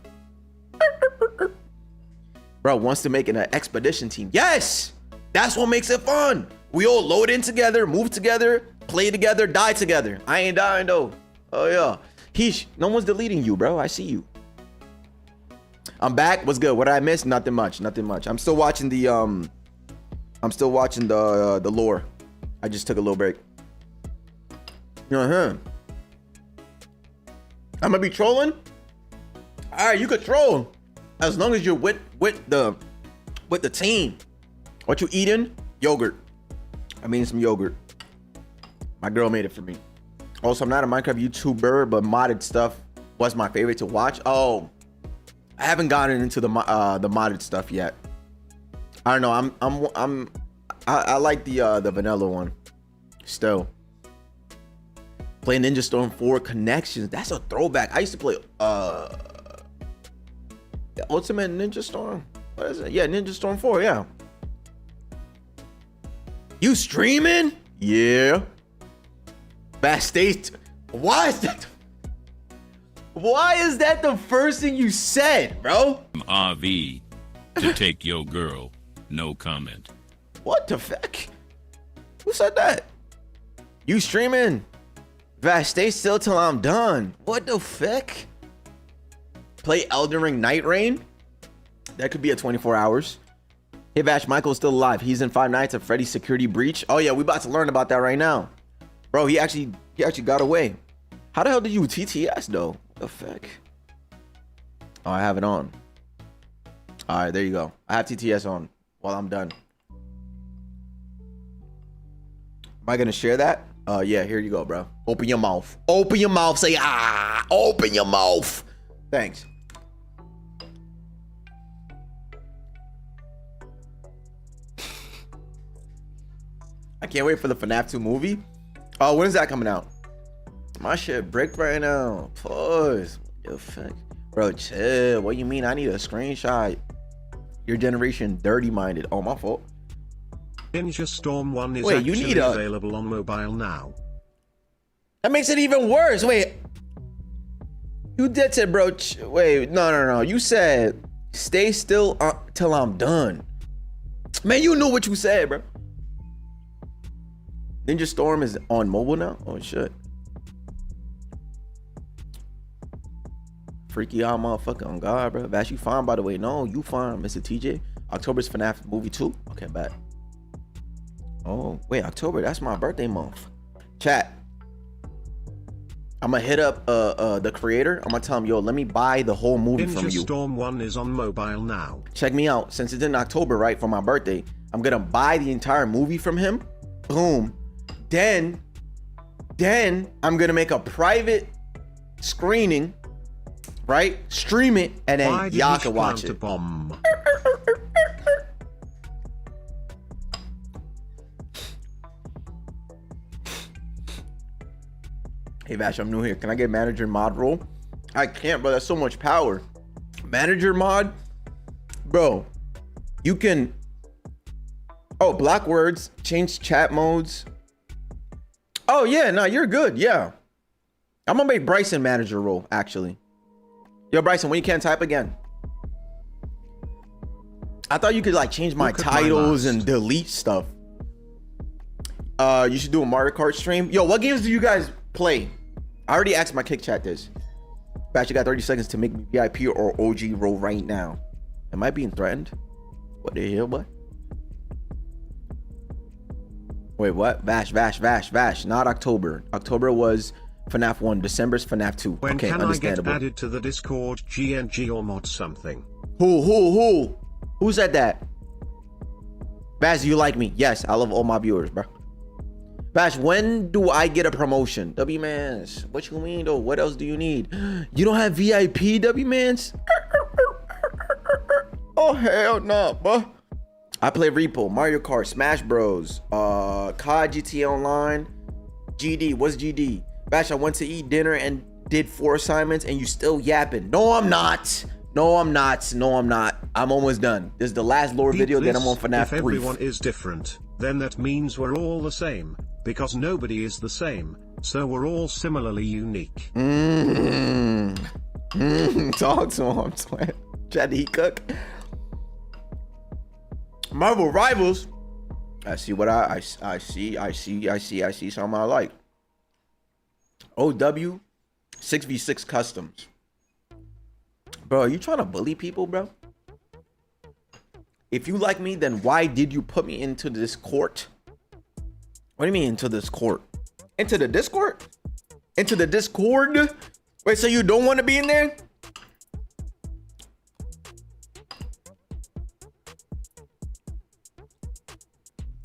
A: Bro wants to make an expedition team. Yes, that's what makes it fun. We all load in together, move together, play together, die together. I ain't dying though. Oh yeah. No one's deleting you, bro. I see you. I'm back. What's good? What did I miss? Nothing much. Nothing much. I'm still watching the lore. I just took a little break. I'm gonna be trolling. All right, you could troll as long as you're with the team. What you eating? Yogurt. I'm eating some yogurt. My girl made it for me. Also, I'm not a Minecraft YouTuber, but modded stuff was my favorite to watch. Oh, I haven't gotten into the modded stuff yet. I don't know. I like the vanilla one. Still. Play Ninja Storm 4 Connections. That's a throwback. I used to play Ultimate Ninja Storm. What is it? Yeah, Ninja Storm 4, yeah. You streaming? Yeah. Vash State. Why is that? Why is that the first thing you said, bro?
B: RV to take your girl. No comment.
A: What the fuck? Who said that? You streaming? Vash, stay still till I'm done. What the fuck? Play Elden Ring Night Rain? That could be at 24 hours. Hey Vash, Michael's still alive. He's in Five Nights at Freddy's Security Breach. Oh yeah, we about to learn about that right now. Bro, he actually got away. How the hell did you TTS though? What the fuck? Oh, I have it on. All right, there you go. I have TTS on while I'm done. Am I gonna share that? Yeah, here you go, bro. Open your mouth. Open your mouth. Say ah. Open your mouth. Thanks. I can't wait for the Fnaf 2 movie. Oh, when is that coming out? My shit bricked right now. Pause. What the fuck? Bro, chill. What you mean? I need a screenshot. Your generation dirty-minded. Oh, my fault.
D: Ninja Storm 1 is
A: Wait, you need
D: available on mobile now.
A: That makes it even worse. Wait. You did say, bro. Wait, no. You said, stay still till I'm done. Man, you knew what you said, bro. Ninja Storm is on mobile now? Oh, shit. Freaky out motherfucker on God, bro. Vash, you fine, by the way. No, you fine, Mr. TJ. October's FNAF movie 2. Okay, bet. Oh, wait, October. That's my birthday month. Chat. I'm gonna hit up the creator. I'm gonna tell him, yo, let me buy the whole movie from you.
D: Ninja Storm 1 is on mobile now.
A: Check me out. Since it's in October, right, for my birthday, I'm gonna buy the entire movie from him. Boom. Then I'm gonna make a private screening, right? Stream it, and then y'all can watch it. Hey Vash, I'm new here. Can I get manager mod role? I can't, bro. That's so much power. Manager mod, bro. You can. Oh, block words, change chat modes. Oh yeah, no, you're good. Yeah, I'm gonna make Bryson manager role actually. Yo, Bryson, when you can't type again. I thought you could like change my titles and delete stuff. You should do a Mario Kart stream. Yo, what games do you guys play? I already asked my kick chat this. Vash, you got 30 seconds to make me VIP or OG role right now. Am I being threatened? What the hell, boy? Wait, what? Vash. Not October. October was FNAF 1. December's FNAF 2.
D: When
A: okay,
D: can I get
A: understandable.
D: added to the Discord GNG or mod something?
A: Who said that? Vash, you like me? Yes, I love all my viewers, bro. Vash, when do I get a promotion? W-Mans, what you mean though? What else do you need? You don't have VIP, W-Mans? Oh, hell no, bro. I play Repo, Mario Kart, Smash Bros, COD, GTA Online, GD. What's GD? Vash, I went to eat dinner and did 4 assignments and you still yapping. No, I'm not. No, I'm not. No, I'm not. I'm almost done. This is the last lore video, then I'm on FNAF 3.
D: If everyone is different, then that means we're all the same, because nobody is the same, so we're all similarly unique.
A: Talk to him, twin. Tried to eat cook. Marvel Rivals. I see what I see something I like. OW 6v6 customs. Bro, are you trying to bully people, bro? If you like me, then why did you put me into this court? What do you mean into this court? Into the Discord? Into the Discord? Wait, so you don't want to be in there?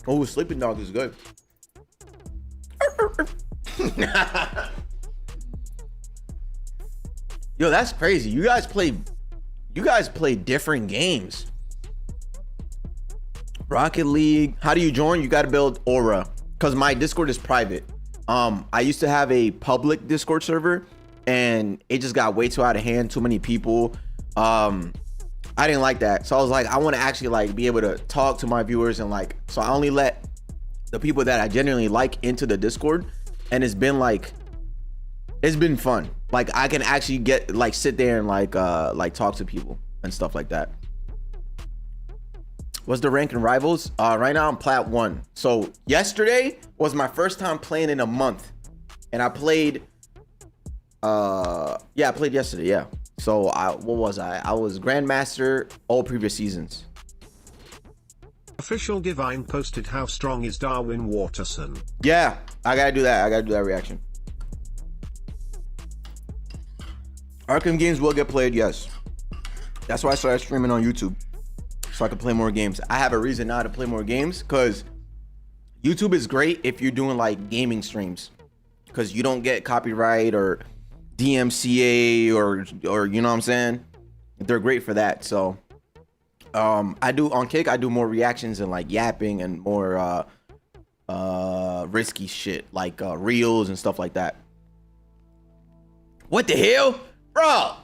A: Oh, Sleeping Dog is good. Yo, that's crazy. You guys play different games. Rocket League. How do you join? You got to build Aura, because my Discord is private. I used to have a public Discord server and it just got way too out of hand, too many people. I didn't like that. So I was like, I want to actually like be able to talk to my viewers, and like, so I only let the people that I genuinely like into the Discord, and it's been fun. Like I can actually get like sit there and like talk to people and stuff like that. What's the rank in Rivals? Right now I'm Plat 1. So yesterday was my first time playing in a month, and I played I played yesterday. Yeah. So what was I? I was Grandmaster all previous seasons.
D: Official Divine posted how strong is Darwin Waterson.
A: Yeah, I gotta do that. I gotta do that reaction. Arkham games will get played, yes. That's why I started streaming on YouTube, so I can play more games. I have a reason now to play more games, because YouTube is great if you're doing like gaming streams, because you don't get copyright or DMCA or you know what I'm saying? They're great for that. So I do on Kick, I do more reactions and like yapping and more risky shit like reels and stuff like that. What the hell? Bro,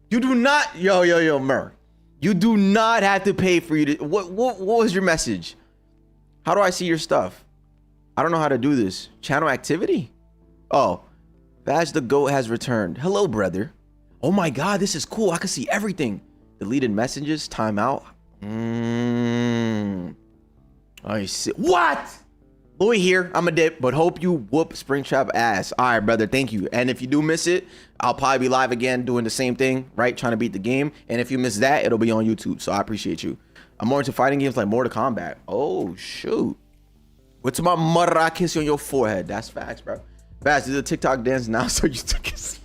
A: you do not yo Mur. You do not have to pay for you to what was your message? How do I see your stuff? I don't know how to do this. Channel activity? Oh, Vash the Goat has returned. Hello, brother. Oh my god, this is cool. I can see everything. Deleted messages, timeout. I see. What? Louis here. I'm a dip, but hope you whoop Springtrap ass. All right, brother. Thank you. And if you do miss it, I'll probably be live again doing the same thing, right? Trying to beat the game. And if you miss that, it'll be on YouTube. So I appreciate you. I'm more into fighting games like Mortal Kombat. Oh, shoot. What's my mother? I kiss you on your forehead. That's facts, bro. Vash, do a TikTok dance now, so you took it.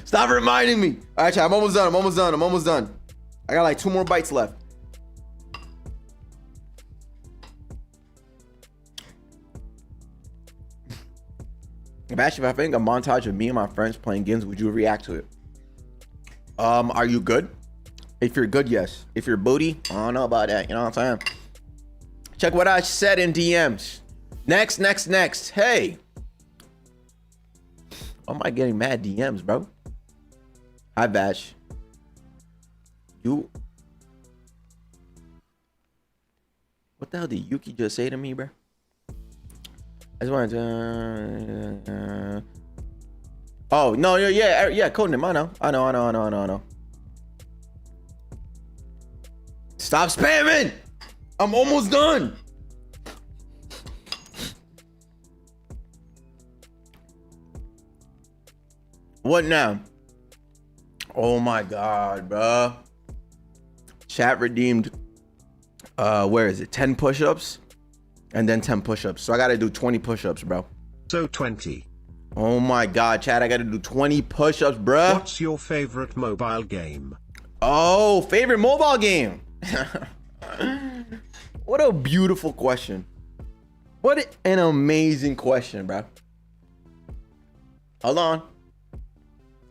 A: Stop reminding me. All right, chat. I'm almost done. I got like 2 more bites left. Vash, if I think a montage of me and my friends playing games, would you react to it? Are you good? If you're good, yes. If you're booty, I don't know about that. You know what I'm saying? Check what I said in DMs. Next. Hey. Why am I getting mad DMs, bro? Hi, Vash. You. What the hell did Yuki just say to me, bro? I just wanted to. Oh no, yeah, Codename. I know. Stop spamming! I'm almost done. What now? Oh my god, bro. Chat redeemed. Where is it? 10 push-ups, and then 10 push-ups. So I gotta do 20 push-ups, bro.
D: So 20.
A: Oh my God, Chad, I gotta do 20 push-ups, bruh.
D: What's your favorite mobile game?
A: Oh, favorite mobile game. What a beautiful question. What an amazing question, bruh. Hold on.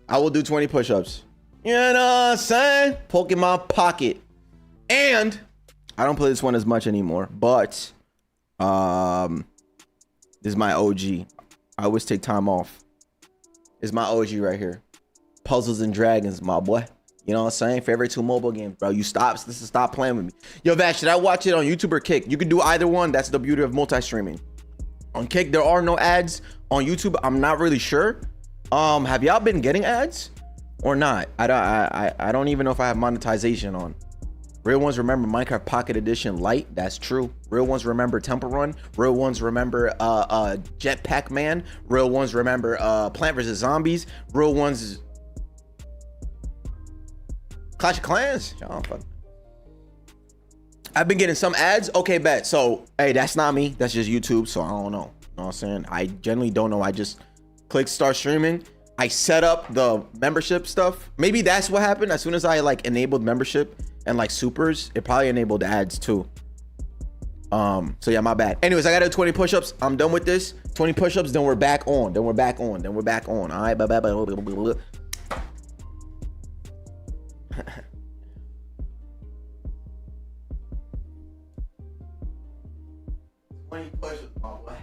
A: I will do 20 push-ups. You know what I'm saying? Pokemon Pocket. And I don't play this one as much anymore, but this is my OG. I always take time off. It's my OG right here. Puzzles and Dragons, my boy. You know what I'm saying? Favorite 2 mobile games, bro. Stop playing with me. Yo, Vash, should I watch it on YouTube or Kick? You can do either one. That's the beauty of multi-streaming. On Kick, there are no ads. On YouTube, I'm not really sure. Have y'all been getting ads or not? I don't even know if I have monetization on. Real ones remember Minecraft Pocket Edition Lite. That's true. Real ones remember Temple Run. Real ones remember Jetpack Man. Real ones remember Plant vs Zombies. Real ones Clash of Clans. Oh, fuck. I've been getting some ads. Okay, bet. So, hey, that's not me. That's just YouTube. So I don't know. You know what I'm saying? I generally don't know. I just click start streaming. I set up the membership stuff. Maybe that's what happened. As soon as I like enabled membership and like supers, it probably enabled ads too. So yeah, my bad. Anyways, I gotta do 20 push-ups. I'm done with this. 20 push-ups, then we're back on. Then we're back on. All right, bye. 20 push-ups, my boy.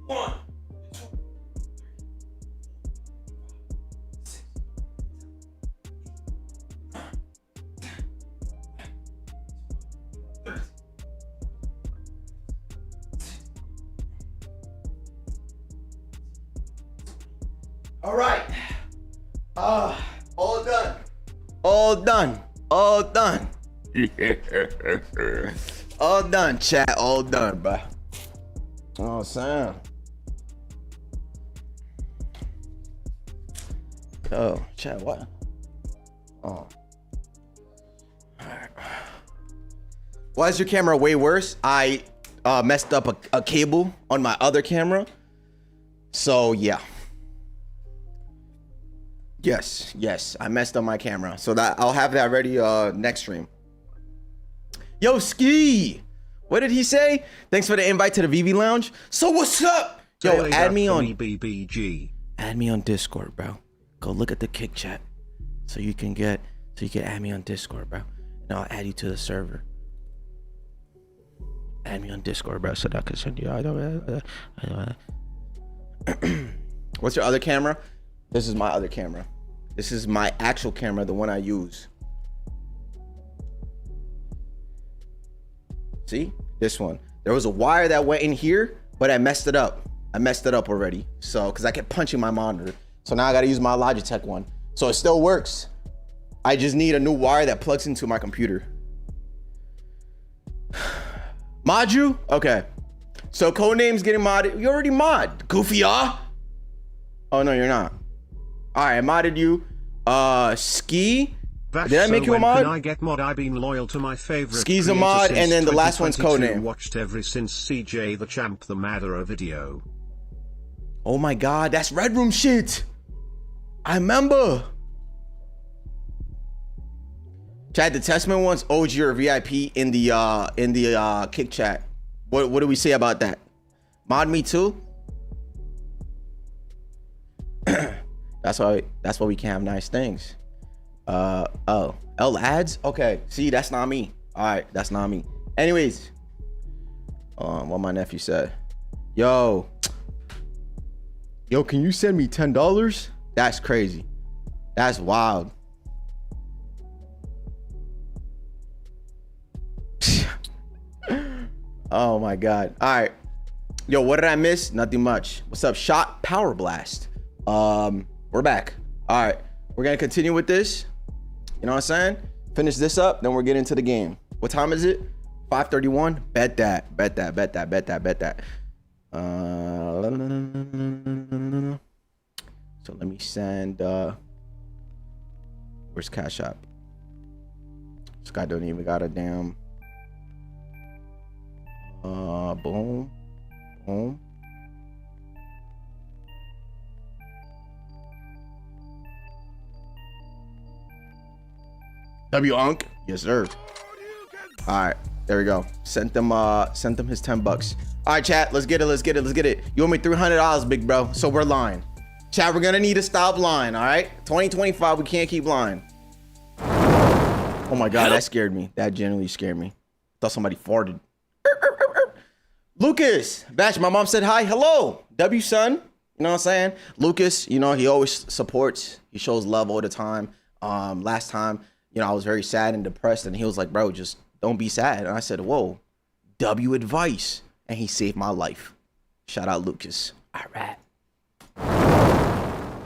A: One. All right. All done. All done. All done. All done, chat. All done, bro. Oh, Sam. Oh, chat, what? Oh. Alright. Why is your camera way worse? I messed up a cable on my other camera. So, yeah. Yes, I messed up my camera. So that I'll have that ready next stream. Yo, Ski! What did he say? Thanks for the invite to the VV Lounge. So what's up? Yo, add me on
D: BBG.
A: Add me on Discord, bro. Go look at the Kick chat. So you can add me on Discord, bro. And I'll add you to the server. Add me on Discord, bro, so that I can send you. What's your other camera? This is my other camera. This is my actual camera, the one I use. See? This one. There was a wire that went in here, but I messed it up. I messed it up already. So, because I kept punching my monitor. So now I got to use my Logitech one. So it still works. I just need a new wire that plugs into my computer. Mod you? Okay. So Codename's getting modded. You already mod. Goofy, y'all. Oh, no, you're not. All right, I modded you. Ski.
D: Vash,
A: did I make you a mod?
D: Can I get mod? I've been loyal to my favorite.
A: Ski's a mod, and then the last one's Codename.
D: Watched every since CJ the Champ the Madeira video.
A: Oh my God, that's Red Room shit. I remember. Chad, the Testament wants OG or VIP in the Kick chat. What do we say about that? Mod me too. That's why we can have nice things. Oh, L ads? Okay, see, that's not me. All right, that's not me. Anyways, what my nephew said. Yo, can you send me $10? That's crazy. That's wild. Oh my God. All right. Yo, what did I miss? Nothing much. What's up? Shot Power Blast. We're back. All right. We're going to continue with this. You know what I'm saying? Finish this up, then we're getting into the game. What time is it? 5:31? Bet that. So let me send, where's Cash App? This guy don't even got a damn, Boom. Boom. W Unk. Yes, sir. All right, there we go. Sent them his $10. All right, chat, let's get it. You owe me $300, big bro. So we're lying. Chat, we're gonna need to stop lying. All right, 2025, we can't keep lying. Oh my God, that scared me. That genuinely scared me. Thought somebody farted. Lucas, Vash, my mom said hi. Hello, W son. You know what I'm saying? Lucas, you know, he always supports. He shows love all the time. Last time, you know, I was very sad and depressed, and he was like, bro, just don't be sad. And I said, whoa, W advice. And he saved my life. Shout out, Lucas. All right.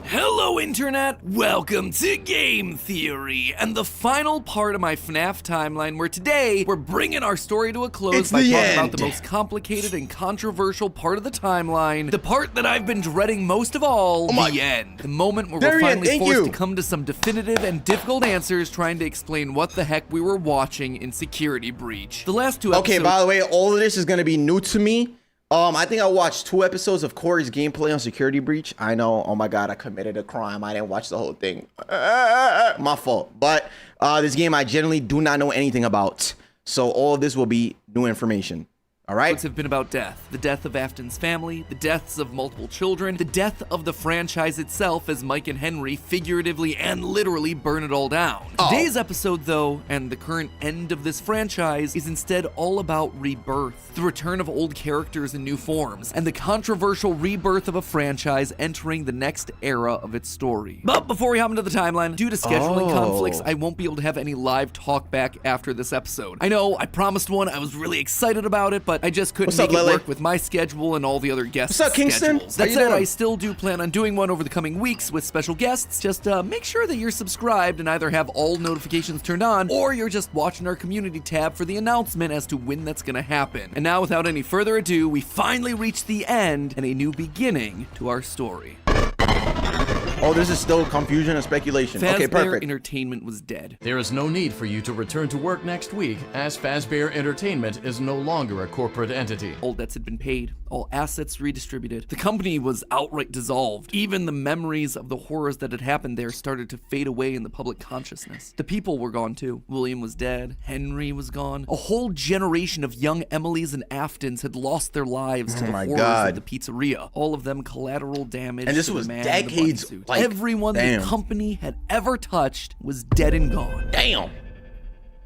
G: Hello, Internet! Welcome to Game Theory, and the final part of my FNAF timeline, where today we're bringing our story to a close by talking about the most complicated and controversial part of the timeline, the part that I've been dreading most of all, the end. The moment where we're finally forced to come to some definitive and difficult answers trying to explain what the heck we were watching in Security Breach. The last two episodes—
A: Okay, by the way, all of this is gonna be new to me. I think I watched 2 episodes of Corey's gameplay on Security Breach. I know, oh my God, I committed a crime. I didn't watch the whole thing. My fault. But this game I generally do not know anything about. So all of this will be new information. All right.
G: Have been about death. The death of Afton's family, the deaths of multiple children, the death of the franchise itself as Mike and Henry figuratively and literally burn it all down. Today's episode, though, and the current end of this franchise, is instead all about rebirth, the return of old characters in new forms, and the controversial rebirth of a franchise entering the next era of its story. But before we hop into the timeline, due to scheduling conflicts, I won't be able to have any live talk back after this episode. I know, I promised one, I was really excited about it, but I just couldn't make it work with my schedule and all the other guests'
A: What's up, Kingston?
G: schedules. That said, I still do plan on doing one over the coming weeks with special guests. Just make sure that you're subscribed and either have all notifications turned on, or you're just watching our community tab for the announcement as to when that's gonna happen. And now, without any further ado, we finally reach the end and a new beginning to our story.
A: Oh, this is still confusion and speculation. Okay, perfect.
G: Entertainment was dead.
P: There is no need for you to return to work next week, as Fazbear Entertainment is no longer a corporate entity.
G: All debts had been paid, all assets redistributed. The company was outright dissolved. Even the memories of the horrors that had happened there started to fade away in the public consciousness. The people were gone too. William was dead. Henry was gone. A whole generation of young Emilys and Aftons had lost their lives to the horrors of the pizzeria. All of them collateral damage.
A: And this was decades.
G: Everyone the company had ever touched was dead and gone.
A: Damn.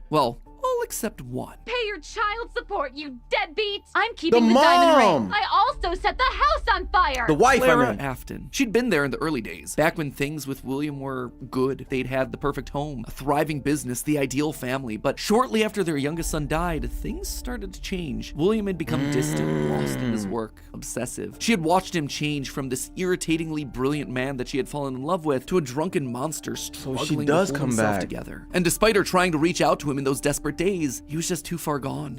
G: Well, all except one.
L: Pay your child support, you deadbeats! I'm keeping the diamond ring. I also set the house on fire.
A: The wife,
G: Clara Afton. She'd been there in the early days, back when things with William were good. They'd had the perfect home, a thriving business, the ideal family. But shortly after their youngest son died, things started to change. William had become distant, lost in his work, obsessive. She had watched him change from this irritatingly brilliant man that she had fallen in love with to a drunken monster struggling to hold himself together. And despite her trying to reach out to him in those desperate days, he was just too far gone.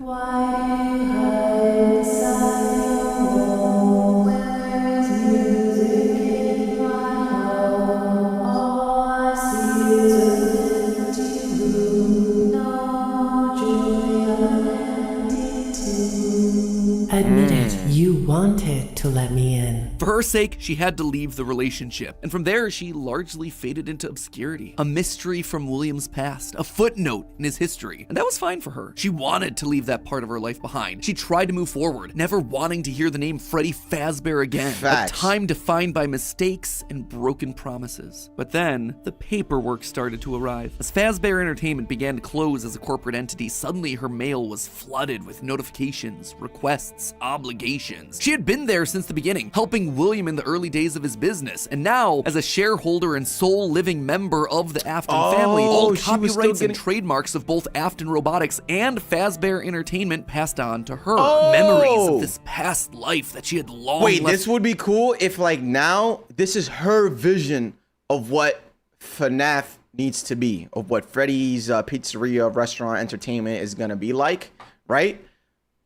J: Admit it, you wanted to let me in.
G: For her sake, she had to leave the relationship, and from there, she largely faded into obscurity. A mystery from William's past, a footnote in his history, and that was fine for her. She wanted to leave that part of her life behind. She tried to move forward, never wanting to hear the name Freddy Fazbear again. A time defined by mistakes and broken promises. But then, the paperwork started to arrive. As Fazbear Entertainment began to close as a corporate entity, suddenly her mail was flooded with notifications, requests, obligations. She had been there since the beginning, helping William in the early days of his business, and now, as a shareholder and sole living member of the Afton family, all copyrights and trademarks of both Afton Robotics and Fazbear Entertainment passed on to her. Memories of this past life that she had long
A: Wait,
G: left.
A: this would be cool if, like, now this is her vision of what FNAF needs to be, of what Freddy's Pizzeria Restaurant Entertainment is gonna be like, right?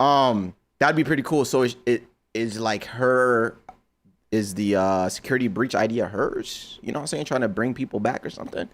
A: That'd be pretty cool. So it is like her. Is the security breach idea hers? You know what I'm saying? Trying to bring people back or something?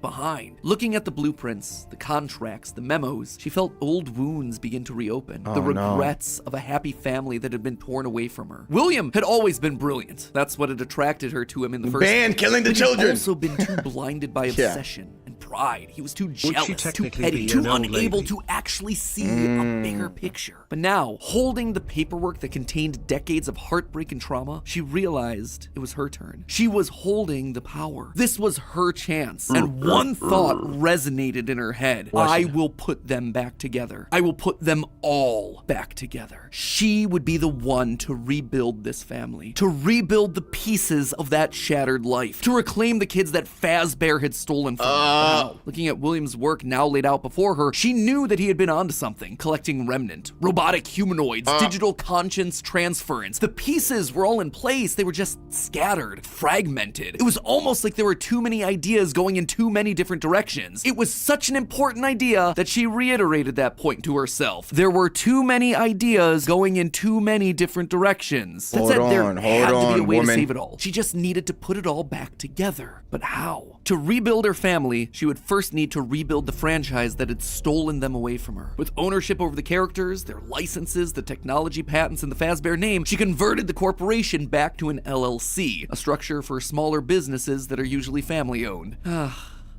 G: behind. Looking at the blueprints, the contracts, the memos, she felt old wounds begin to reopen. The regrets of a happy family that had been torn away from her. William had always been brilliant. That's what had attracted her to him in the first place.
A: Killing the
G: but
A: children.
G: He'd also been too blinded by obsession and pride. He was too jealous, too petty, too unable to actually see a bigger picture. But now, holding the paperwork that contained decades of heartbreak and trauma, she realized it was her turn. She was holding the power. This was her chance. And one thought resonated in her head. I will put them back together. I will put them all back together. She would be the one to rebuild this family, to rebuild the pieces of that shattered life, to reclaim the kids that Fazbear had stolen from her. Wow. Looking at William's work now laid out before her, she knew that he had been onto something, collecting remnant, robotic humanoids, digital conscience transference. The pieces were all in place. They were just scattered, fragmented. It was almost like there were too many ideas going in too many different directions. It was such an important idea that she reiterated that point to herself. There were too many ideas going in too many different directions. That said, there had to be a way to save it all. She just needed to put it all back together. But how? To rebuild her family, she would first need to rebuild the franchise that had stolen them away from her. With ownership over the characters, their licenses, the technology patents, and the Fazbear name, she converted the corporation back to an LLC, a structure for smaller businesses that are usually family-owned.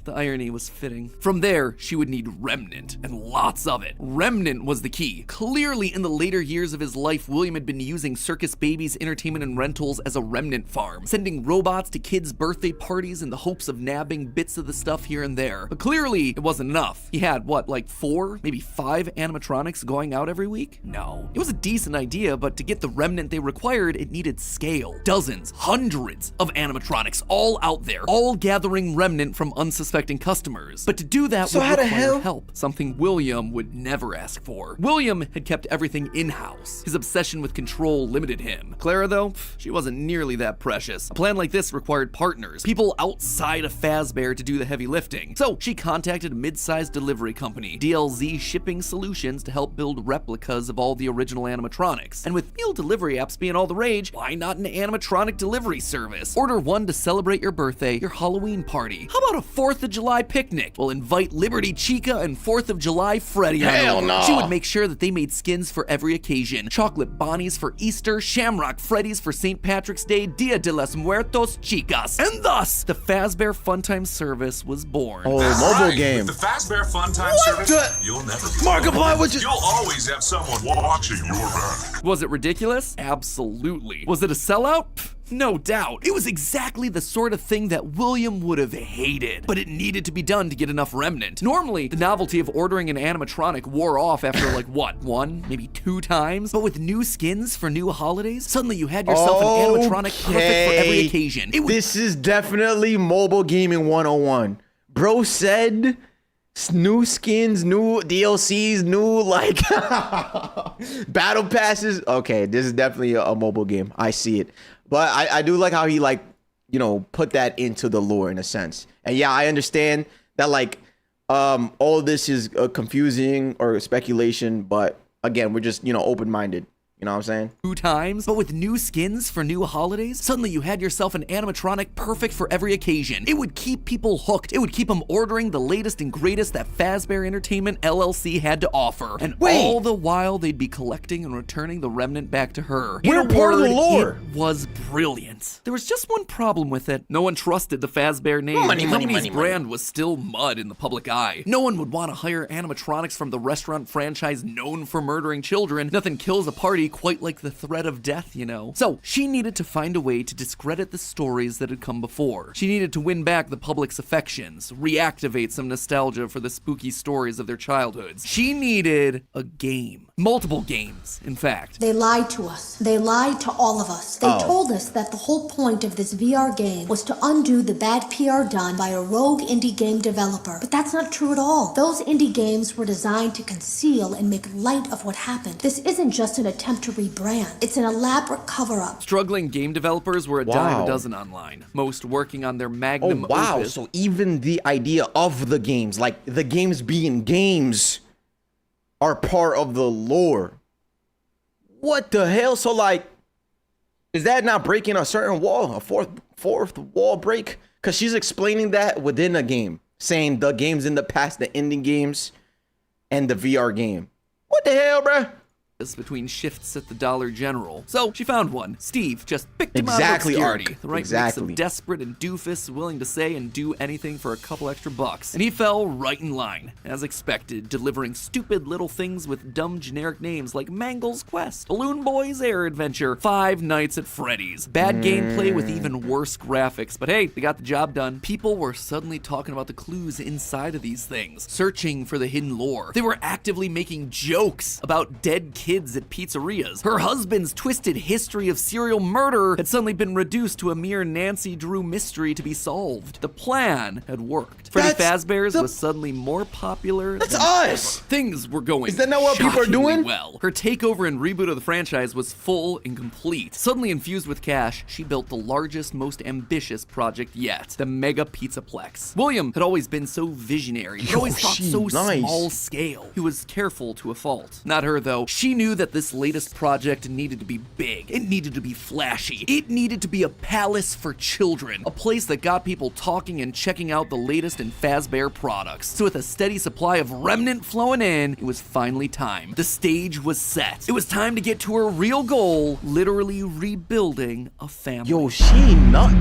G: The irony was fitting. From there, she would need remnant, and lots of it. Remnant was the key. Clearly, in the later years of his life, William had been using Circus Babies Entertainment and Rentals as a remnant farm, sending robots to kids' birthday parties in the hopes of nabbing bits of the stuff here and there. But clearly, it wasn't enough. He had, what, like 4, maybe 5 animatronics going out every week? No. It was a decent idea, but to get the remnant they required, it needed scale. Dozens, hundreds of animatronics all out there, all gathering remnant from unsuspecting customers. But to do that would require help, something William would never ask for. William had kept everything in-house. His obsession with control limited him. Clara, though, she wasn't nearly that precious. A plan like this required partners, people outside of Fazbear to do the heavy lifting. So she contacted a mid-sized delivery company, DLZ Shipping Solutions, to help build replicas of all the original animatronics. And with meal delivery apps being all the rage, why not an animatronic delivery service? Order one to celebrate your birthday, your Halloween party. How about a 4th of July picnic? We'll invite Liberty Chica and 4th of July Freddy on over. No. She would make sure that they made skins for every occasion. Chocolate Bonnies for Easter, Shamrock Freddy's for St. Patrick's Day, Dia de los Muertos Chicas. And thus, the Fazbear Funtime service was born.
A: Oh, mobile game.
E: With the Fazbear Funtime service, you'll never be
A: Markiplier,
E: You'll always have someone watching your back.
G: Was it ridiculous? Absolutely. Was it a sellout? No doubt. It was exactly the sort of thing that William would have hated, but it needed to be done to get enough remnant. Normally, the novelty of ordering an animatronic wore off after like, what, 1, maybe 2 times? But with new skins for new holidays, suddenly you had yourself an animatronic perfect for every occasion.
A: This is definitely mobile gaming 101. Bro said new skins, new DLCs, new like battle passes. Okay, this is definitely a mobile game. I see it. But I do like how he like, you know, put that into the lore in a sense. And yeah, I understand that like all of this is confusing or speculation, but again, we're just, you know, open-minded. You know what I'm saying?
G: 2 times, but with new skins for new holidays, suddenly you had yourself an animatronic perfect for every occasion. It would keep people hooked. It would keep them ordering the latest and greatest that Fazbear Entertainment LLC had to offer. And all the while, they'd be collecting and returning the remnant back to her.
A: We're part of the lore.
G: It was brilliant. There was just one problem with it. No one trusted the Fazbear name. The company's brand was still mud in the public eye. No one would want to hire animatronics from the restaurant franchise known for murdering children. Nothing kills a party quite like the threat of death, you know. So she needed to find a way to discredit the stories that had come before. She needed to win back the public's affections, reactivate some nostalgia for the spooky stories of their childhoods. She needed a game. Multiple games, in fact.
V: They lied to us. They lied to all of us. They told us that the whole point of this VR game was to undo the bad PR done by a rogue indie game developer. But that's not true at all. Those indie games were designed to conceal and make light of what happened. This isn't just an attempt to rebrand. It's an elaborate cover-up.
G: Struggling game developers were a dime a dozen online, most working on their magnum opus.
A: So even the idea of the games, like the games being games, are part of the lore. What the hell? So like, is that not breaking a certain wall, a fourth wall break? Because she's explaining that within a game. saying the games in the past, the ending games, and the VR game. What the hell, bruh?
G: Between shifts at the Dollar General. So she found one. Steve just picked him
A: Exactly,
G: out of obscurity.
A: Ark.
G: The right
A: Exactly.
G: mix of desperate and doofus, willing to say and do anything for a couple extra bucks. And he fell right in line, as expected, delivering stupid little things with dumb generic names like Mangle's Quest, Balloon Boy's Air Adventure, Five Nights at Freddy's. Bad gameplay with even worse graphics, but hey, they got the job done. People were suddenly talking about the clues inside of these things, searching for the hidden lore. They were actively making jokes about dead kids at pizzerias. Her husband's twisted history of serial murder had suddenly been reduced to a mere Nancy Drew mystery to be solved. The plan had worked. Freddy Fazbear's was suddenly more popular than
A: us.
G: ever. Things were going
A: Is that not what people are doing?
G: well. Her takeover and reboot of the franchise was full and complete. Suddenly infused with cash, she built the largest, most ambitious project yet, the Mega Pizzaplex. William had always been so visionary. He always thought so small scale. He was careful to a fault. Not her, though. She knew that this latest project needed to be big. It needed to be flashy. It needed to be a palace for children. A place that got people talking and checking out the latest in Fazbear products. So with a steady supply of remnant flowing in, it was finally time. The stage was set. It was time to get to her real goal, literally rebuilding a family.
A: Yo, she not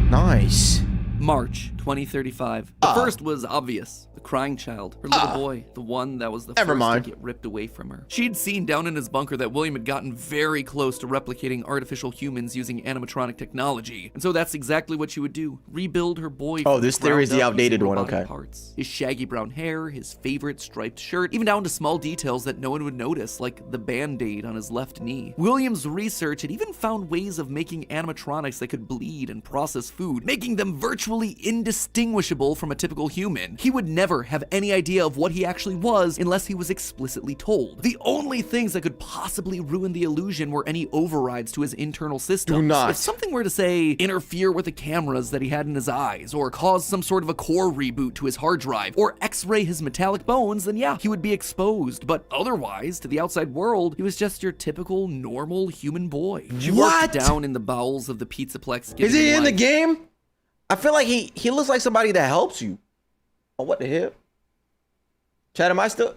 A: nice.
G: March 2035. The first was obvious. The crying child. Her little boy. The one that was the first to get ripped away from her. She'd seen down in his bunker that William had gotten very close to replicating artificial humans using animatronic technology. And so that's exactly what she would do. Rebuild her boy.
A: Oh, this theory is the outdated one, okay.
G: Parts. His shaggy brown hair, his favorite striped shirt, even down to small details that no one would notice, like the band-aid on his left knee. William's research had even found ways of making animatronics that could bleed and process food, making them virtually indistinguishable from a typical human. He would never have any idea of what he actually was unless he was explicitly told. The only things that could possibly ruin the illusion were any overrides to his internal systems.
A: Do not.
G: If something were to, say, interfere with the cameras that he had in his eyes, or cause some sort of a core reboot to his hard drive, or x-ray his metallic bones, then yeah, he would be exposed. But otherwise, to the outside world, he was just your typical, normal human boy. She worked down in the bowels of the Pizzaplex.
A: Is he in the game? I feel like he looks like somebody that helps you. Oh, what the hell? Chad, am I still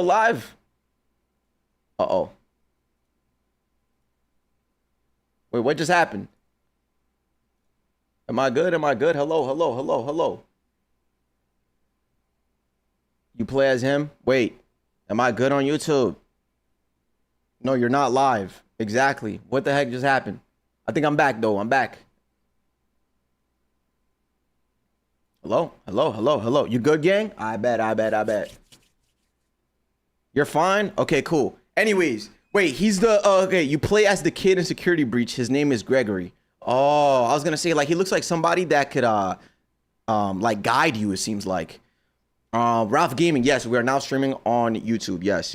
A: live? Uh-oh. Wait, what just happened? Am I good? Am I good? Hello. You play as him? Wait, am I good on YouTube? No, you're not live. Exactly. What the heck just happened? I think I'm back, though. I'm back. Hello. You good, gang? I bet. You're fine? Okay, cool. Anyways, wait, he's the, okay, you play as the kid in Security Breach. His name is Gregory. Oh, I was gonna say, like, he looks like somebody that could, like, guide you, it seems like. Ralph Gaming, yes, we are now streaming on YouTube. Yes.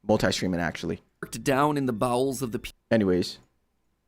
A: Multi-streaming, actually.
G: Worked down in the bowels of the...
A: Anyways.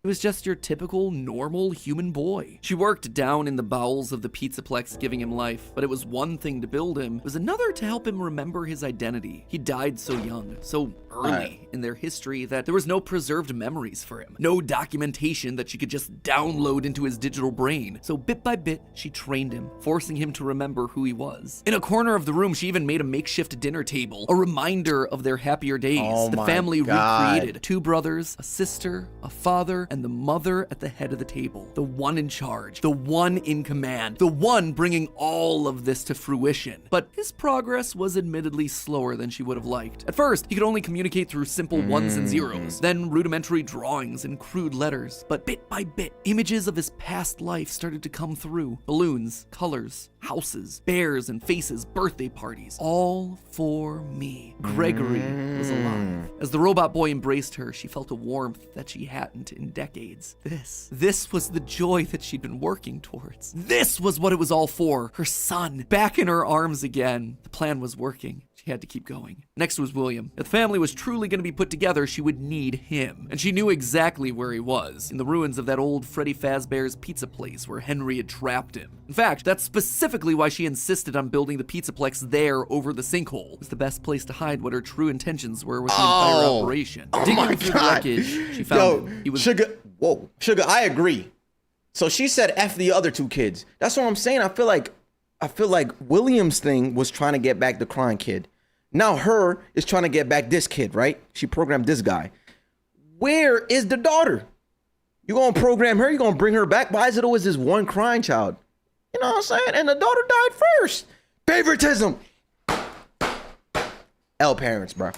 G: He was just your typical, normal human boy. She worked down in the bowels of the Pizzaplex, giving him life, but it was one thing to build him. It was another to help him remember his identity. He died so young, so early in their history that there was no preserved memories for him. No documentation that she could just download into his digital brain. So bit by bit, she trained him, forcing him to remember who he was. In a corner of the room, she even made a makeshift dinner table, a reminder of their happier days.
A: Oh
G: the family recreated 2 brothers, a sister, a father, and the mother at the head of the table. The one in charge, the one in command, the one bringing all of this to fruition. But his progress was admittedly slower than she would have liked. At first, he could only communicate through simple ones and zeros, then rudimentary drawings and crude letters. But bit by bit, images of his past life started to come through. Balloons, colors, houses, bears and faces, birthday parties, all for me. Gregory was alive. As the robot boy embraced her, she felt a warmth that she hadn't in decades. This was the joy that she'd been working towards. This was what it was all for. Her son, back in her arms again. The plan was working. She had to keep going. Next was William. If the family was truly going to be put together, she would need him. And she knew exactly where he was, in the ruins of that old Freddy Fazbear's pizza place where Henry had trapped him. In fact, that's specifically why she insisted on building the Pizzaplex there over the sinkhole. It was the best place to hide what her true intentions were with the entire operation. Digging through the wreckage, she found him. He was
A: Whoa, Sugar, I agree. So she said F the other 2 kids. That's what I'm saying. I feel like William's thing was trying to get back the crying kid. Now her is trying to get back this kid, right? She programmed this guy. Where is the daughter? You gonna program her? You gonna bring her back? Why is it always this one crying child? You know what I'm saying? And the daughter died first. Favoritism. L parents, bro.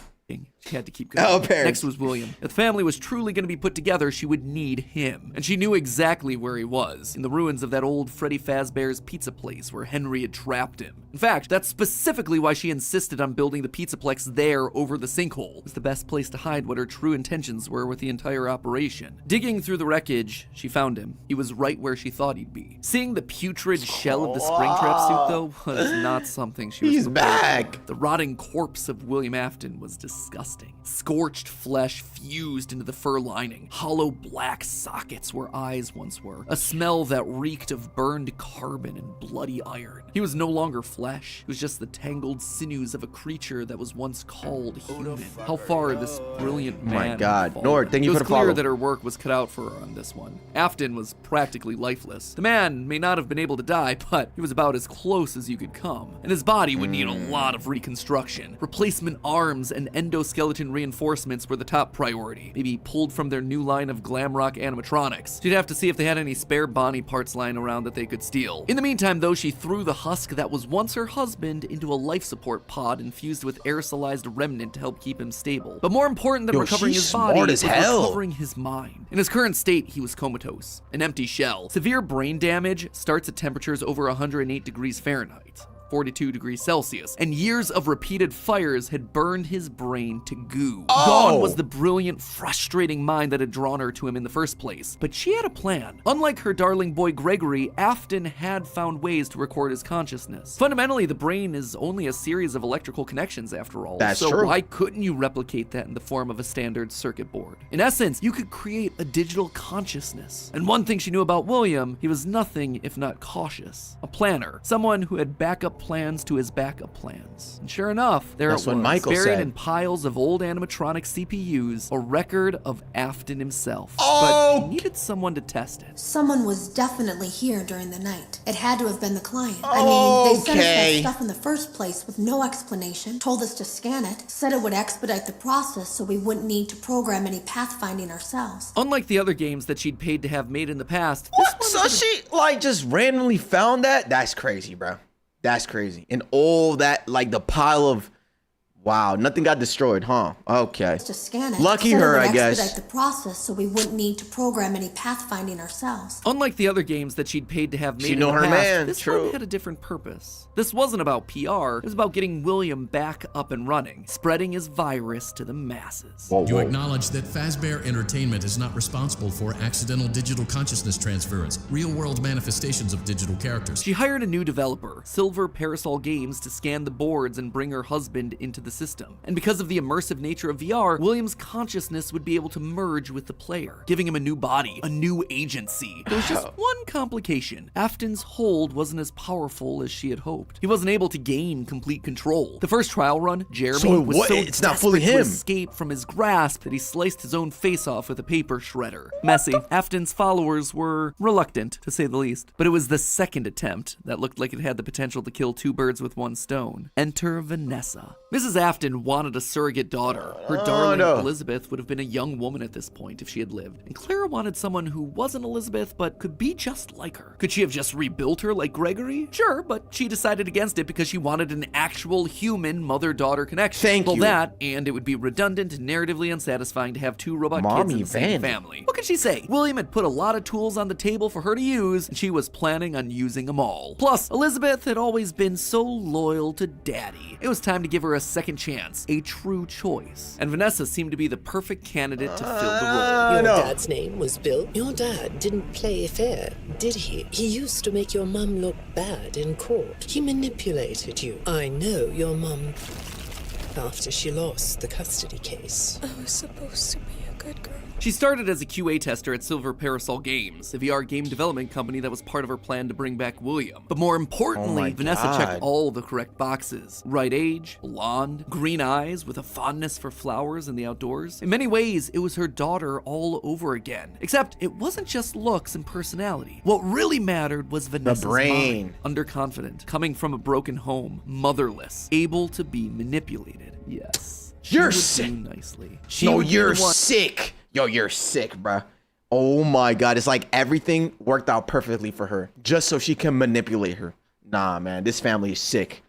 G: She had to keep going.
A: Oh, parents.
G: Next was William. If the family was truly going to be put together, she would need him. And she knew exactly where he was, in the ruins of that old Freddy Fazbear's pizza place where Henry had trapped him. In fact, that's specifically why she insisted on building the pizzaplex there over the sinkhole. It was the best place to hide what her true intentions were with the entire operation. Digging through the wreckage, she found him. He was right where she thought he'd be. Seeing the putrid shell of the Springtrap suit, though, was not something she was
A: He's
G: prepared
A: back.
G: for. The rotting corpse of William Afton was disgusting. Scorched flesh fused into the fur lining, hollow black sockets where eyes once were, a smell that reeked of burned carbon and bloody iron. He was no longer flesh, he was just the tangled sinews of a creature that was once called human. How far this brilliant man
A: My God.
G: had
A: Nord, thank you
G: It
A: for
G: was
A: the
G: clear
A: follow.
G: that her work was cut out for her on this one. Afton was practically lifeless. The man may not have been able to die, but he was about as close as you could come. And his body would need a lot of reconstruction. Replacement arms and endoskeleton reinforcements were the top priority, maybe pulled from their new line of glam rock animatronics. She'd have to see if they had any spare Bonnie parts lying around that they could steal. In the meantime, though, she threw the husk that was once her husband into a life support pod infused with aerosolized remnant to help keep him stable. But more important than recovering
A: she's
G: his body
A: smart
G: was
A: as hell.
G: recovering his mind. In his current state, he was comatose, an empty shell. Severe brain damage starts at temperatures over 108 degrees Fahrenheit. 42 degrees Celsius, and years of repeated fires had burned his brain to goo. Gone was the brilliant, frustrating mind that had drawn her to him in the first place. But she had a plan. Unlike her darling boy Gregory, Afton had found ways to record his consciousness. Fundamentally, the brain is only a series of electrical connections after all.
A: That's
G: so
A: true.
G: why couldn't you replicate that in the form of a standard circuit board? In essence, you could create a digital consciousness. And one thing she knew about William, he was nothing if not cautious. A planner. Someone who had backup plans to his backup plans. And sure enough, there
A: That's
G: it
A: what
G: was,
A: Michael
G: buried
A: said.
G: in piles of old animatronic CPUs, a record of Afton himself. But he needed someone to test it.
V: Someone was definitely here during the night. It had to have been the client. I mean, they sent us that
A: Okay.
V: stuff in the first place with no explanation, told us to scan it, said it would expedite the process so we wouldn't need to program any pathfinding ourselves.
G: Unlike the other games that she'd paid to have made in the past,
A: What? So she like just randomly found that? That's crazy, bro. That's crazy. And all that, like the pile of, wow, nothing got destroyed, huh? Okay.
V: To scan it,
A: Lucky
V: said
A: her,
V: it would
A: I guess.
V: expedite the process so we wouldn't need to program any pathfinding ourselves.
G: Unlike the other games that she'd paid to have made
A: She
G: in
A: know
G: the
A: her
G: past,
A: man,
G: this
A: true.
G: one had a different purpose. This wasn't about PR, it was about getting William back up and running, spreading his virus to the masses.
C: You acknowledge that Fazbear Entertainment is not responsible for accidental digital consciousness transference, real-world manifestations of digital characters.
G: She hired a new developer, Silver Parasol Games, to scan the boards and bring her husband into the system. And because of the immersive nature of VR, William's consciousness would be able to merge with the player, giving him a new body, a new agency. There was just one complication. Afton's hold wasn't as powerful as she had hoped. He wasn't able to gain complete control. The first trial run, Jeremy,
A: So
G: was so
A: it's not fully
G: desperate to
A: him.
G: escape from his grasp that he sliced his own face off with a paper shredder. Messy. Afton's followers were reluctant, to say the least. But it was the second attempt that looked like it had the potential to kill two birds with one stone. Enter Vanessa. Mrs. Afton wanted a surrogate daughter. Her darling Elizabeth would have been a young woman at this point if she had lived. And Clara wanted someone who wasn't Elizabeth but could be just like her. Could she have just rebuilt her like Gregory? Sure, but she decided against it because she wanted an actual human mother-daughter connection.
A: Thank
G: Well,
A: you.
G: that, and it would be redundant and narratively unsatisfying to have two robot kids
A: Mommy
G: in the same
A: Van.
G: family. What could she say? William had put a lot of tools on the table for her to use, and she was planning on using them all. Plus, Elizabeth had always been so loyal to Daddy. It was time to give her a second chance, a true choice. And Vanessa seemed to be the perfect candidate to fill the role.
H: Your dad's name was Bill? Your dad didn't play fair, did he? He used to make your mum look bad in court. He manipulated you. I know your mum after she lost the custody case.
W: I was supposed to be a
H: good girl.
G: She started as a QA tester at Silver Parasol Games, the VR game development company that was part of her plan to bring back William. But more importantly, Vanessa checked all the correct boxes. Right age, blonde, green eyes with a fondness for flowers and the outdoors. In many ways, it was her daughter all over again. Except it wasn't just looks and personality. What really mattered was Vanessa's mind. Underconfident, coming from a broken home, motherless, able to be manipulated. Yes.
A: You're sick.
G: Nicely.
A: No, you're sick. Yo, you're sick, bruh. Oh my God. It's like everything worked out perfectly for her just so she can manipulate her. Nah, man, this family is sick.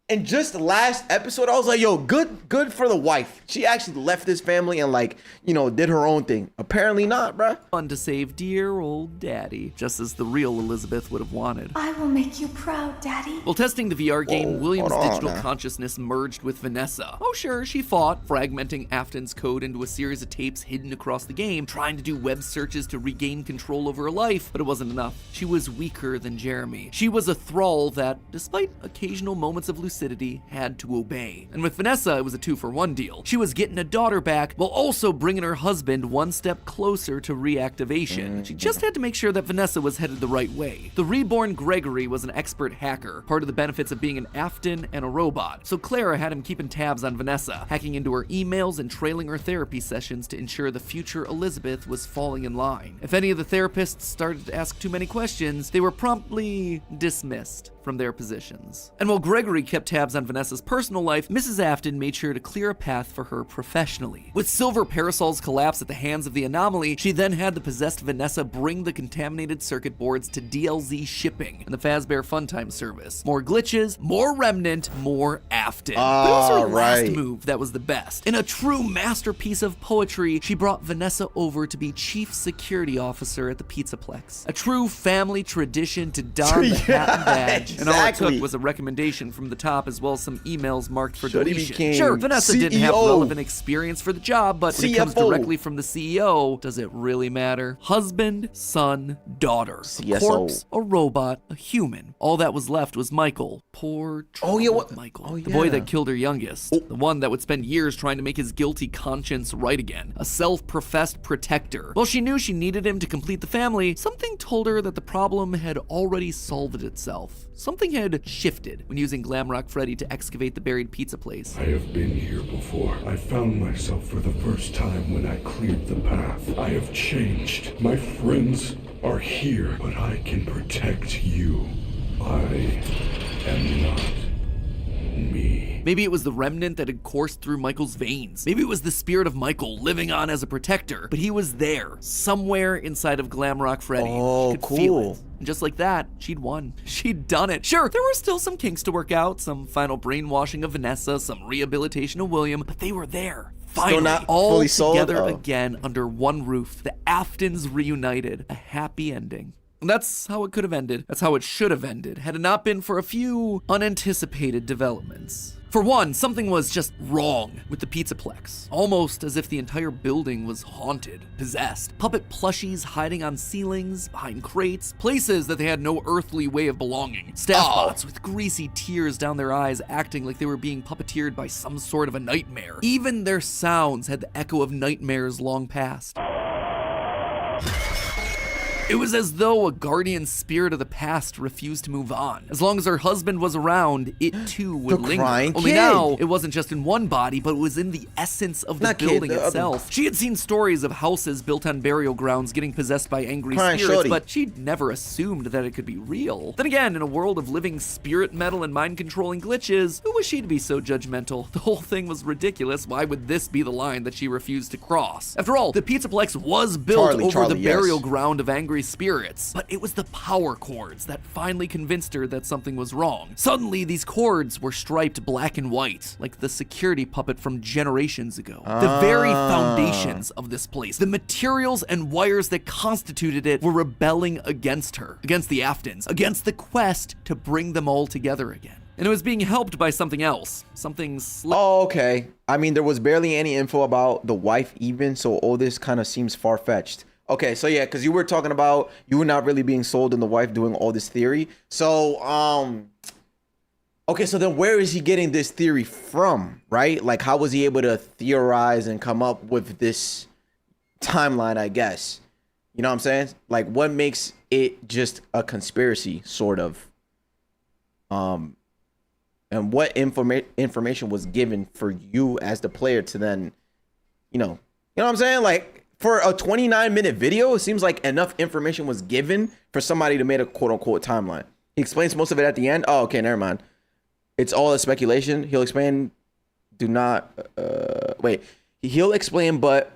A: And just the last episode, I was like, yo, good for the wife. She actually left this family and like, you know, did her own thing. Apparently not, bruh.
G: Fun to save dear old daddy, just as the real Elizabeth would have wanted.
J: I will make you proud, Daddy.
G: While testing the VR game, William's
A: hold on,
G: digital
A: man.
G: consciousness merged with Vanessa. Oh sure, she fought, fragmenting Afton's code into a series of tapes hidden across the game, trying to do web searches to regain control over her life, but it wasn't enough. She was weaker than Jeremy. She was a thrall that, despite occasional moments of lucidity, had to obey. And with Vanessa, it was a 2-for-1 deal. She was getting a daughter back while also bringing her husband one step closer to reactivation. She just had to make sure that Vanessa was headed the right way. The reborn Gregory was an expert hacker, part of the benefits of being an Afton and a robot. So Clara had him keeping tabs on Vanessa, hacking into her emails and trailing her therapy sessions to ensure the future Elizabeth was falling in line. If any of the therapists started to ask too many questions, they were promptly dismissed from their positions. And while Gregory kept tabs on Vanessa's personal life, Mrs. Afton made sure to clear a path for her professionally. With Silver Parasol's collapse at the hands of the Anomaly, she then had the possessed Vanessa bring the contaminated circuit boards to DLZ shipping and the Fazbear Funtime service. More glitches, more Remnant, more Afton. But it was her last move that was the best. In a true masterpiece of poetry, she brought Vanessa over to be Chief Security Officer at the Pizzaplex. A true family tradition to don the hat and badge. And all it took was a recommendation from the top as well as some emails marked for deletion. Sure, Vanessa didn't have relevant experience for the job, but when it comes directly from the CEO, does it really matter? Husband, son, daughter. A corpse, a robot, a human. All that was left was Michael. Poor Michael. The boy that killed her youngest. The one that would spend years trying to make his guilty conscience right again. A self-professed protector. While she knew she needed him to complete the family, something told her that the problem had already solved itself. Something had shifted when using Glamrock Freddy to excavate the buried pizza place.
F: I have been here before. I found myself for the first time when I cleared the path. I have changed. My friends are here, but I can protect you. I am not me.
G: Maybe it was the remnant that had coursed through Michael's veins. Maybe it was the spirit of Michael living on as a protector. But he was there, somewhere inside of Glamrock Freddy. She could feel it. And just like that, she'd won. She'd done it. Sure, there were still some kinks to work out, some final brainwashing of Vanessa, some rehabilitation of William, but they were there. Finally, all together again under one roof. The Aftons reunited. A happy ending. And that's how it could have ended. That's how it should have ended, had it not been for a few unanticipated developments. For one, something was just wrong with the Pizzaplex. Almost as if the entire building was haunted, possessed. Puppet plushies hiding on ceilings, behind crates, places that they had no earthly way of belonging. Staff bots with greasy tears down their eyes acting like they were being puppeteered by some sort of a nightmare. Even their sounds had the echo of nightmares long past. It was as though a guardian spirit of the past refused to move on. As long as her husband was around, it too would linger. Only now, it wasn't just in one body, but it was in the essence of the building itself. She had seen stories of houses built on burial grounds getting possessed by angry spirits, but she'd never assumed that it could be real. Then again, in a world of living spirit metal and mind-controlling glitches, who was she to be so judgmental? The whole thing was ridiculous. Why would this be the line that she refused to cross? After all, the Pizzaplex was built over the burial ground of angry spirits, but it was the power cords that finally convinced her that something was wrong. Suddenly, these cords were striped black and white, like the security puppet from generations ago. The very foundations of this place, the materials and wires that constituted it, were rebelling against her, against the Aftons, against the quest to bring them all together again. And it was being helped by something else, something
A: okay. I mean, there was barely any info about the wife even, so all this kind of seems far-fetched. Okay, so yeah, because you were talking about you were not really being sold on the wife doing all this theory. So, Okay, so then where is he getting this theory from, right? Like, how was he able to theorize and come up with this timeline, I guess? You know what I'm saying? Like, what makes it just a conspiracy, sort of? And what information was given for you as the player to then, you know what I'm saying? Like, for a 29-minute video, it seems like enough information was given for somebody to make a quote-unquote timeline. He explains most of it at the end. Oh, okay, never mind. It's all a speculation. He'll explain. He'll explain, but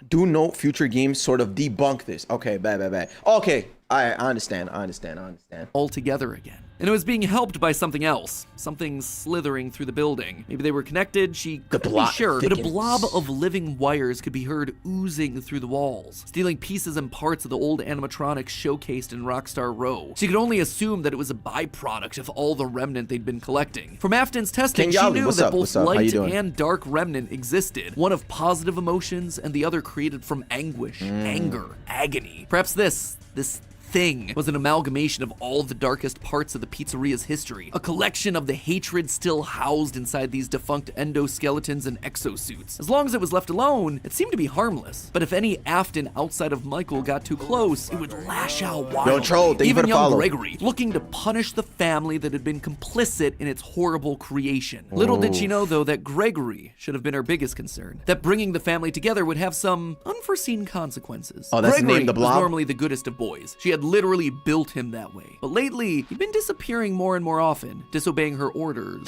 A: do note future games sort of debunk this. Okay, bad. Okay, I understand.
G: All together again. And it was being helped by something else. Something slithering through the building. Maybe they were connected, she couldn't be sure. But a blob of living wires could be heard oozing through the walls, stealing pieces and parts of the old animatronics showcased in Rockstar Row. She could only assume that it was a byproduct of all the remnant they'd been collecting. From Afton's testing, she knew that both light and dark remnant existed. One of positive emotions and the other created from anguish, anger, agony. Perhaps this thing was an amalgamation of all the darkest parts of the pizzeria's history, a collection of the hatred still housed inside these defunct endoskeletons and exosuits. As long as it was left alone, it seemed to be harmless. But if any Afton outside of Michael got too close, it would lash out wildly.
A: Yo, Troll, thank you for the follow.
G: Even young Gregory, looking to punish the family that had been complicit in its horrible creation. Little did she know, though, that Gregory should have been her biggest concern. That bringing the family together would have some unforeseen consequences.
A: Oh, that's
G: Gregory
A: named the Blob?
G: was normally the goodest of boys. She had literally built him that way. But lately, he'd been disappearing more and more often, disobeying her orders,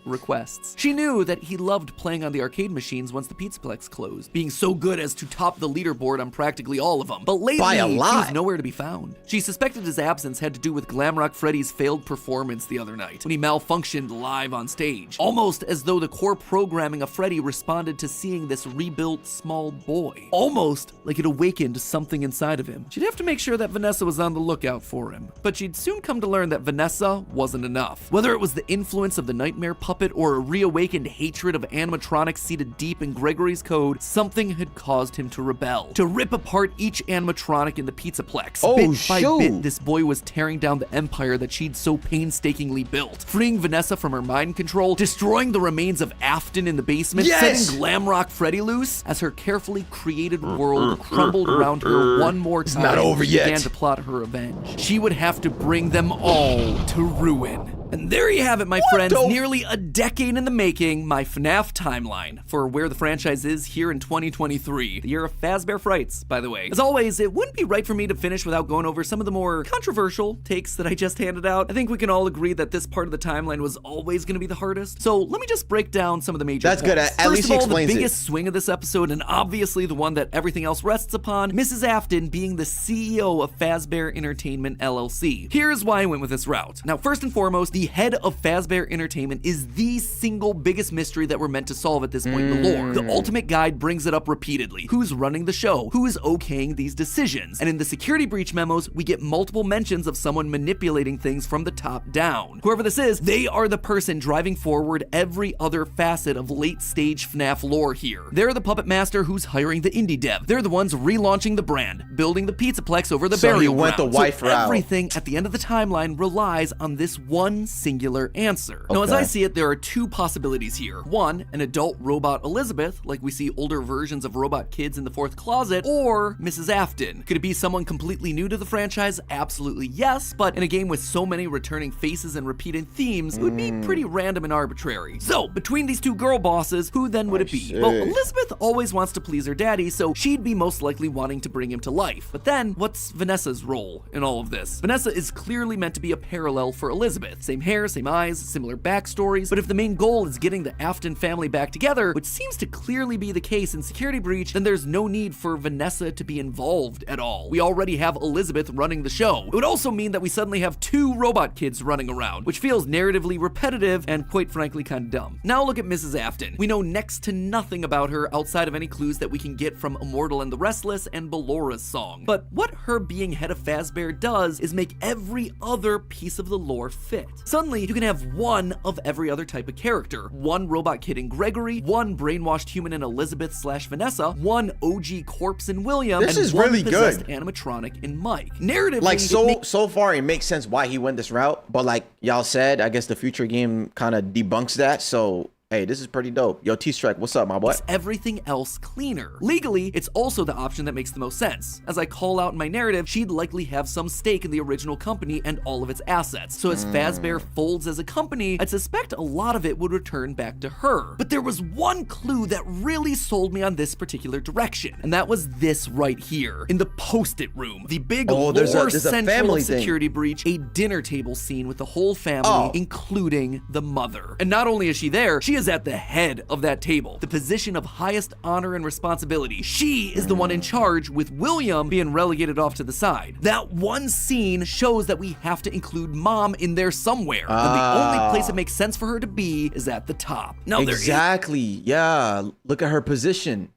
G: requests. She knew that he loved playing on the arcade machines once the Pizzaplex closed, being so good as to top the leaderboard on practically all of them. But lately, he was nowhere to be found. She suspected his absence had to do with Glamrock Freddy's failed performance the other night, when he malfunctioned live on stage, almost as though the core programming of Freddy responded to seeing this rebuilt small boy. Almost like it awakened something inside of him. She'd have to make sure that Vanessa was on the lookout for him, but she'd soon come to learn that Vanessa wasn't enough. Whether it was the influence of the nightmare puppet or a reawakened hatred of animatronics seated deep in Gregory's code, something had caused him to rebel, to rip apart each animatronic in the Pizzaplex. Bit by bit, this boy was tearing down the empire that she'd so painstakingly built, freeing Vanessa from her mind control, destroying the remains of Afton in the basement, setting Glamrock Freddy loose, as her carefully created world crumbled around her one more time.
A: It's not over yet.
G: Began to plot her revenge. She would have to bring them all to ruin. And there you have it, my friends. Nearly a decade in the making, my FNAF timeline for where the franchise is here in 2023. The year of Fazbear Frights, by the way. As always, it wouldn't be right for me to finish without going over some of the more controversial takes that I just handed out. I think we can all agree that this part of the timeline was always going to be the hardest. So let me just break down some of the major points.
A: Good. At least he explains
G: the biggest swing of this episode, and obviously the one that everything else rests upon, Mrs. Afton being the CEO of Fazbear Entertainment LLC. Here's why I went with this route. Now, first and foremost, the head of Fazbear Entertainment is the single biggest mystery that we're meant to solve at this point in the lore. The Ultimate Guide brings it up repeatedly. Who's running the show? Who is okaying these decisions? And in the security breach memos, we get multiple mentions of someone manipulating things from the top down. Whoever this is, they are the person driving forward every other facet of late-stage FNAF lore here. They're the puppet master who's hiring the indie dev. They're the ones relaunching the brand, building the Pizzaplex over the burial ground.
A: So he went the wife route.
G: Everything at the end of the timeline relies on this one singular answer. Now, as I see it, there are two possibilities here. One, an adult robot Elizabeth, like we see older versions of robot kids in the fourth closet, or Mrs. Afton. Could it be someone completely new to the franchise? Absolutely yes, but in a game with so many returning faces and repeated themes, it would be pretty random and arbitrary. So, between these two girl bosses, who then would it be? Well, Elizabeth always wants to please her daddy, so she'd be most likely wanting to bring him to life. But then, what's Vanessa's role in all of this? Vanessa is clearly meant to be a parallel for Elizabeth. Same hair, same eyes, similar backstories, but if the main goal is getting the Afton family back together, which seems to clearly be the case in Security Breach, then there's no need for Vanessa to be involved at all. We already have Elizabeth running the show. It would also mean that we suddenly have two robot kids running around, which feels narratively repetitive and quite frankly kind of dumb. Now look at Mrs. Afton. We know next to nothing about her outside of any clues that we can get from Immortal and the Restless and Bellora's song. But what her being head of Fazbear does is make every other piece of the lore fit. Suddenly, you can have one of every other type of character. One robot kid in Gregory, one brainwashed human in Elizabeth/Vanessa, one OG corpse in William,
A: This
G: and
A: is
G: one
A: really
G: possessed
A: good.
G: animatronic in Mike. Narratively,
A: Like, so far, it makes sense why he went this route. But like y'all said, I guess the future game kind of debunks that. So, hey, this is pretty dope. Yo, T-Strike, what's up, my boy?
G: makes everything else cleaner. Legally, it's also the option that makes the most sense. As I call out in my narrative, she'd likely have some stake in the original company and all of its assets. So as Fazbear folds as a company, I'd suspect a lot of it would return back to her. But there was one clue that really sold me on this particular direction, and that was this right here, in the Post-it room. The big
A: there's
G: lore
A: a
G: central
A: family
G: of
A: thing.
G: security breach, a dinner table scene with the whole family, including the mother. And not only is she there, she is at the head of that table, the position of highest honor and responsibility. She is the one in charge, with William being relegated off to the side. That one scene shows that we have to include Mom in there somewhere, and the only place it makes sense for her to be is at the top. Now
A: Exactly. Yeah. Look at her position.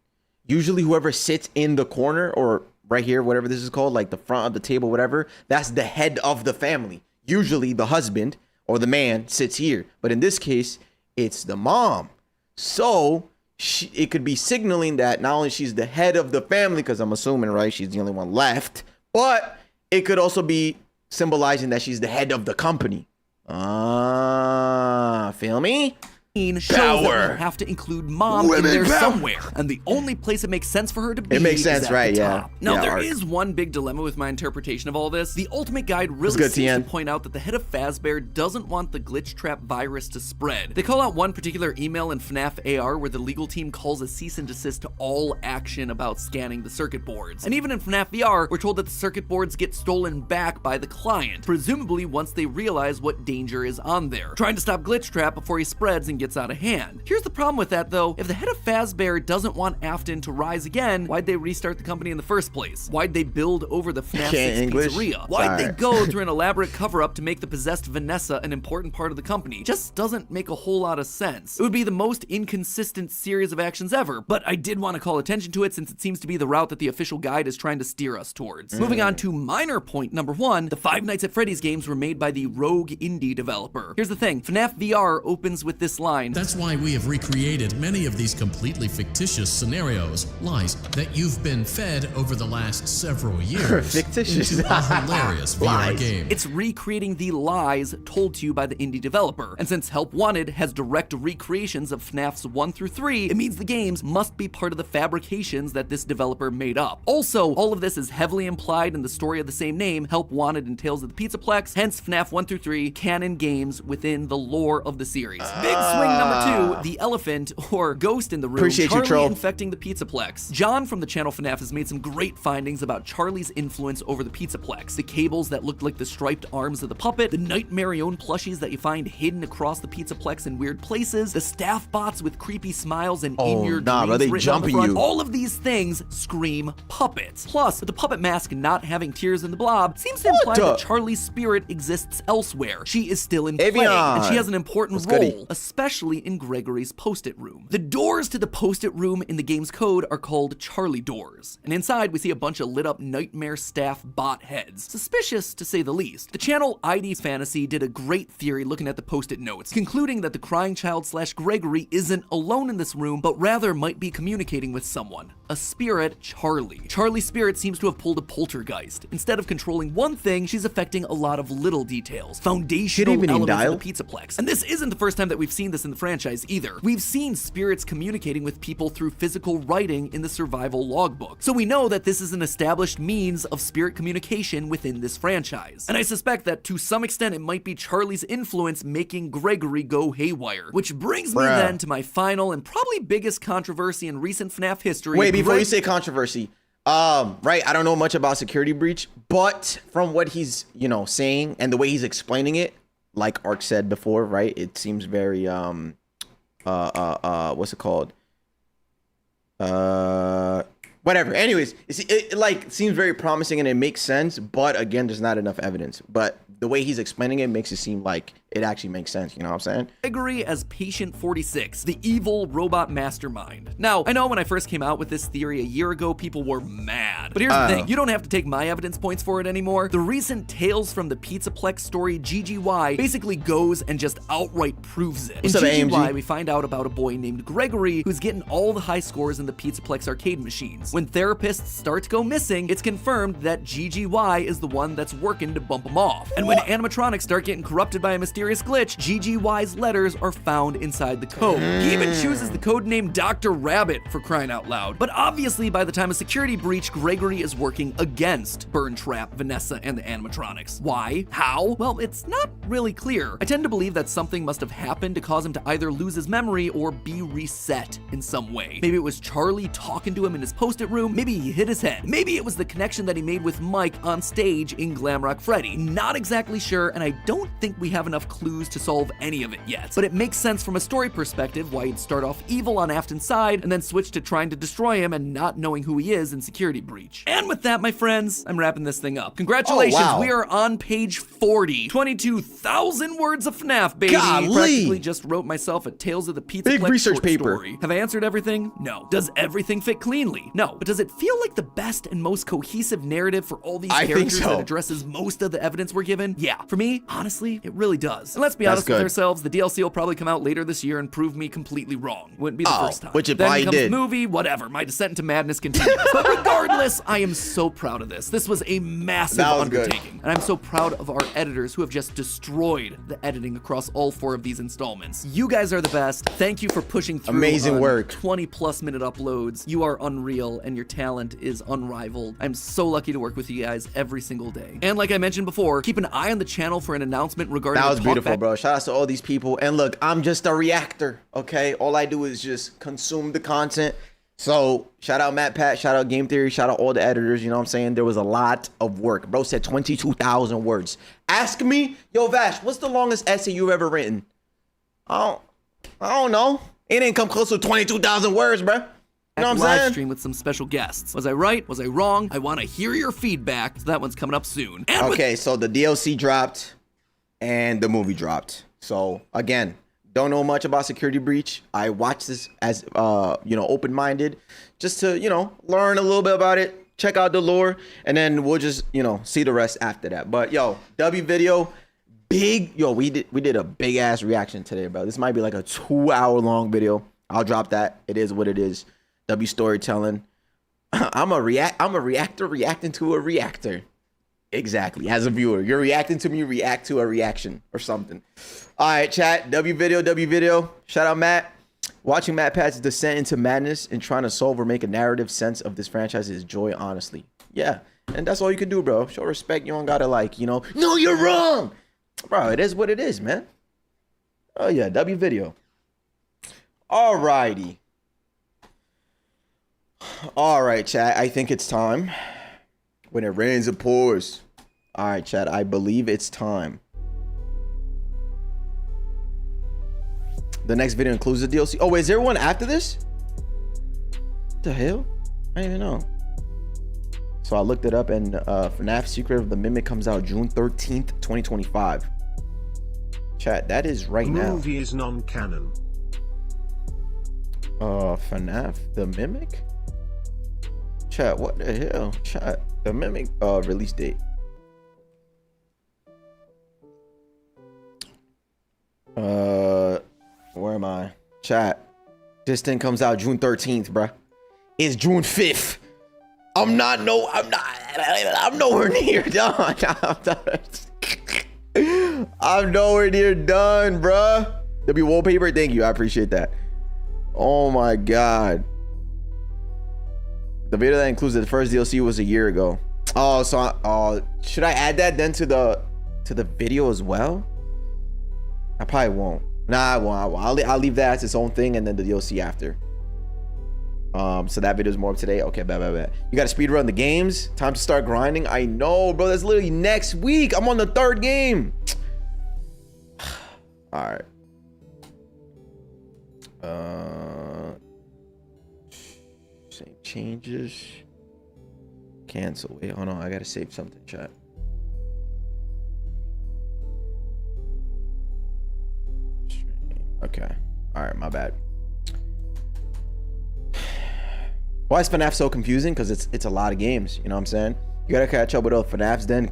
A: Usually whoever sits in the corner or right here, whatever this is called, like the front of the table, whatever, that's the head of the family. Usually the husband or the man sits here. But in this case, it's the mom. So it could be signaling that not only she's the head of the family, because I'm assuming, right, she's the only one left, but it could also be symbolizing that she's the head of the company. Feel me?
G: Shows that we'll have to include Mom in there somewhere, and the only place it makes sense for her to be
A: makes sense,
G: is at
A: right?
G: the
A: Yeah.
G: top. Now,
A: Yeah,
G: there
A: Art.
G: is one big dilemma with my interpretation of all this. The Ultimate Guide really
A: good,
G: seems
A: TN.
G: to point out that the head of Fazbear doesn't want the glitch trap virus to spread. They call out one particular email in Fnaf AR where the legal team calls a cease and desist to all action about scanning the circuit boards. And even in Fnaf VR, we're told that the circuit boards get stolen back by the client, presumably once they realize what danger is on there, trying to stop glitch trap before he spreads and gets out of hand. Here's the problem with that, though. If the head of Fazbear doesn't want Afton to rise again, why'd they restart the company in the first place? Why'd they build over the Fnaf 6
A: English?
G: pizzeria? Why'd they
A: Sorry.
G: go through an elaborate cover-up to make the possessed Vanessa an important part of the company? Just doesn't make a whole lot of sense. It would be the most inconsistent series of actions ever, but I did want to call attention to it since it seems to be the route that the official guide is trying to steer us towards. Moving on to minor point number 1, the Five Nights at Freddy's games were made by the rogue indie developer. Here's the thing, Fnaf VR opens with this line.
C: That's why we have recreated many of these completely fictitious scenarios, lies that you've been fed over the last several years
A: Fictitious.
C: into a hilarious VR
A: Lies.
C: game.
G: It's recreating the lies told to you by the indie developer. And since Help Wanted has direct recreations of FNAFs 1 through 3, it means the games must be part of the fabrications that this developer made up. Also, all of this is heavily implied in the story of the same name, Help Wanted and Tales of the Pizzaplex, hence FNAF 1 through 3, canon games within the lore of the series. Big swing number 2, the elephant, or ghost in the room,
A: Appreciate you,
G: Charlie
A: troll.
G: infecting the Pizzaplex. John from the channel FNAF has made some great findings about Charlie's influence over the Pizzaplex. The cables that looked like the striped arms of the puppet, the Nightmarion plushies that you find hidden across the Pizzaplex in weird places, the staff bots with creepy smiles and in your
A: nah, bro,
G: dreams
A: they
G: written on the
A: jumping
G: front.
A: you.
G: All of these things scream puppets. Plus, with the puppet mask not having tears in the blob, seems to imply
A: the-
G: that Charlie's spirit exists elsewhere. She is still in play,
A: Avion.
G: and she has an important
A: What's goody?
G: role, especially in Gregory's post-it room. The doors to the post-it room in the game's code are called Charlie doors, and inside we see a bunch of lit up nightmare staff bot heads. Suspicious to say the least. The channel ID's Fantasy did a great theory looking at the post-it notes, concluding that the crying child / Gregory isn't alone in this room, but rather might be communicating with someone. A spirit, Charlie. Charlie's spirit seems to have pulled a poltergeist. Instead of controlling one thing, she's affecting a lot of little details, foundational
A: even
G: elements
A: dial?
G: of the Pizzaplex. And this isn't the first time that we've seen this in the franchise either. We've seen spirits communicating with people through physical writing in the survival logbook. So we know that this is an established means of spirit communication within this franchise. And I suspect that to some extent it might be Charlie's influence making Gregory go haywire. Which brings me
A: Bruh.
G: then to my final and probably biggest controversy in recent FNAF history.
A: Wait, before you say controversy, right, I don't know much about security breach, but from what he's, saying and the way he's explaining it, like Ark said before, right, it seems very, what's it called? Whatever. Anyways, it seems very promising and it makes sense, but again, there's not enough evidence. But the way he's explaining it makes it seem like it actually makes sense. You know what I'm saying?
G: Gregory as Patient 46, the evil robot mastermind. Now, I know when I first came out with this theory a year ago, people were mad. But here's the thing, you don't have to take my evidence points for it anymore. The recent Tales from the Pizzaplex story, GGY, basically goes and just outright proves it.
A: What's
G: in
A: up,
G: GGY,
A: AMG?
G: we find out about a boy named Gregory who's getting all the high scores in the Pizzaplex arcade machines. When therapists start to go missing, it's confirmed that GGY is the one that's working to bump him off. And when animatronics start getting corrupted by a mysterious glitch, GGY's letters are found inside the code. He even chooses the code name Dr. Rabbit, for crying out loud. But obviously, by the time of security breach, Gregory is working against Burn Trap, Vanessa, and the animatronics. Why? How? Well, it's not really clear. I tend to believe that something must have happened to cause him to either lose his memory or be reset in some way. Maybe it was Charlie talking to him in his post-it room. Maybe he hit his head. Maybe it was the connection that he made with Mike on stage in Glamrock Freddy. Not exactly sure, and I don't think we have enough clues to solve any of it yet. But it makes sense from a story perspective why he'd start off evil on Afton's side and then switch to trying to destroy him and not knowing who he is in Security Breach. And with that, my friends, I'm wrapping this thing up. Congratulations,
A: Oh, wow.
G: we are on page 40. 22,000 words of FNAF, baby.
A: Golly.
G: Practically just wrote myself a Tales of the Pizza
A: Big research
G: short
A: paper.
G: story. Have I answered everything? No. Does everything fit cleanly? No. But does it feel like the best and most cohesive narrative for all these
A: I think
G: characters
A: so.
G: that addresses most of the evidence we're given? Yeah. For me, honestly, it really does. And let's be
A: That's
G: honest with
A: good.
G: ourselves, the DLC will probably come out later this year and prove me completely wrong. Wouldn't be the first time.
A: which it
G: then
A: probably
G: comes
A: did.
G: the movie, whatever. My descent into madness continues. But regardless, I am so proud of this. This was a massive
A: That was good.
G: undertaking. And I'm so proud of our editors who have just destroyed the editing across all 4 of these installments. You guys are the best. Thank you for pushing through
A: Amazing
G: on
A: work.
G: 20+ minute uploads. You are unreal and your talent is unrivaled. I'm so lucky to work with you guys every single day. And like I mentioned before, keep an eye on the channel for an announcement regarding
A: That
G: the
A: was beautiful,
G: talkback.
A: bro. Shout out to all these people. And look, I'm just a reactor, okay? All I do is just consume the content. So shout out Matt Pat, shout out Game Theory, shout out all the editors. You know what I'm saying? There was a lot of work. Bro said 22,000 words. Ask me, yo Vash, what's the longest essay you've ever written? I don't know. It ain't come close to 22,000 words, bro. You know what I'm
G: live
A: saying?
G: stream with some special guests. Was I right? Was I wrong? I want to hear your feedback. So that one's coming up soon. And with
A: Okay, so the DLC dropped and the movie dropped. So again, don't know much about Security Breach. I watched this as open-minded, just to learn a little bit about it, check out the lore, and then we'll just see the rest after that. But yo, W video, we did a big ass reaction today, bro. This might be like a 2-hour long video. I'll drop that. It is what it is. W storytelling. I'm a reactor reacting to a reactor. Exactly. As a viewer, you're reacting to me, react to a reaction or something. All right, chat. W video. Shout out Matt. Watching Matt Pat's descent into madness and trying to solve or make a narrative sense of this franchise is joy, honestly. Yeah, and that's all you can do, bro. Show respect. You don't gotta no, you're wrong, bro. It is what it is, man. Oh yeah, W video. All righty. All right, chat. I think it's time. When it rains, it pours. All right, chat. I believe it's time. The next video includes the DLC. Oh, wait, is there one after this? What the hell? I didn't even know. So I looked it up, and FNAF Secret of the Mimic comes out June 13th, 2025. Chat, that is right
D: The
A: now.
D: movie is non-canon.
A: FNAF the Mimic? Chat, what the hell? Chat, the Mimic release date. Where am I? Chat. This thing comes out June 13th, bruh. It's June 5th. I'm nowhere near done. I'm nowhere near done, bruh. W wallpaper, thank you. I appreciate that. Oh my god. The video that includes the first DLC was a year ago. Oh, so should I add that then to the video as well? I probably won't. Nah, I won't. I'll leave that as its own thing and then the DLC after. So that video is more up to date. Okay, bet. You got to speed run the games. Time to start grinding. I know, bro. That's literally next week. I'm on the 3rd game. All right. Save changes. Cancel. Wait, hold on. I got to save something, chat. I gotta save something, chat. All right, my bad. Why is FNAF so confusing? Because it's a lot of games. You know what I'm saying? You gotta catch up with all FNAFs then.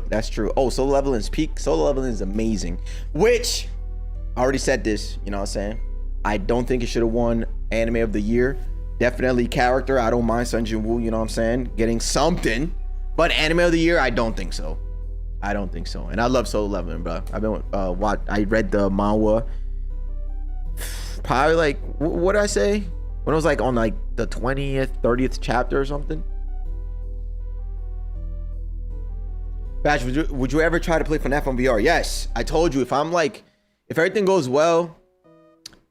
A: That's true. Oh, solo leveling is peak. Solo leveling is amazing. Which, I already said this. You know what I'm saying? I don't think it should have won Anime of the Year. Definitely character. I don't mind Sun Jin Woo. You know what I'm saying? Getting something. But Anime of the Year, I don't think so. I don't think so. And I love solo leveling, bro. I've been I read the manhwa. Probably like, what did I say? When it was like on like the 20th, 30th chapter or something. Vash, would you ever try to play FNAF on VR? Yes. I told you, if everything goes well,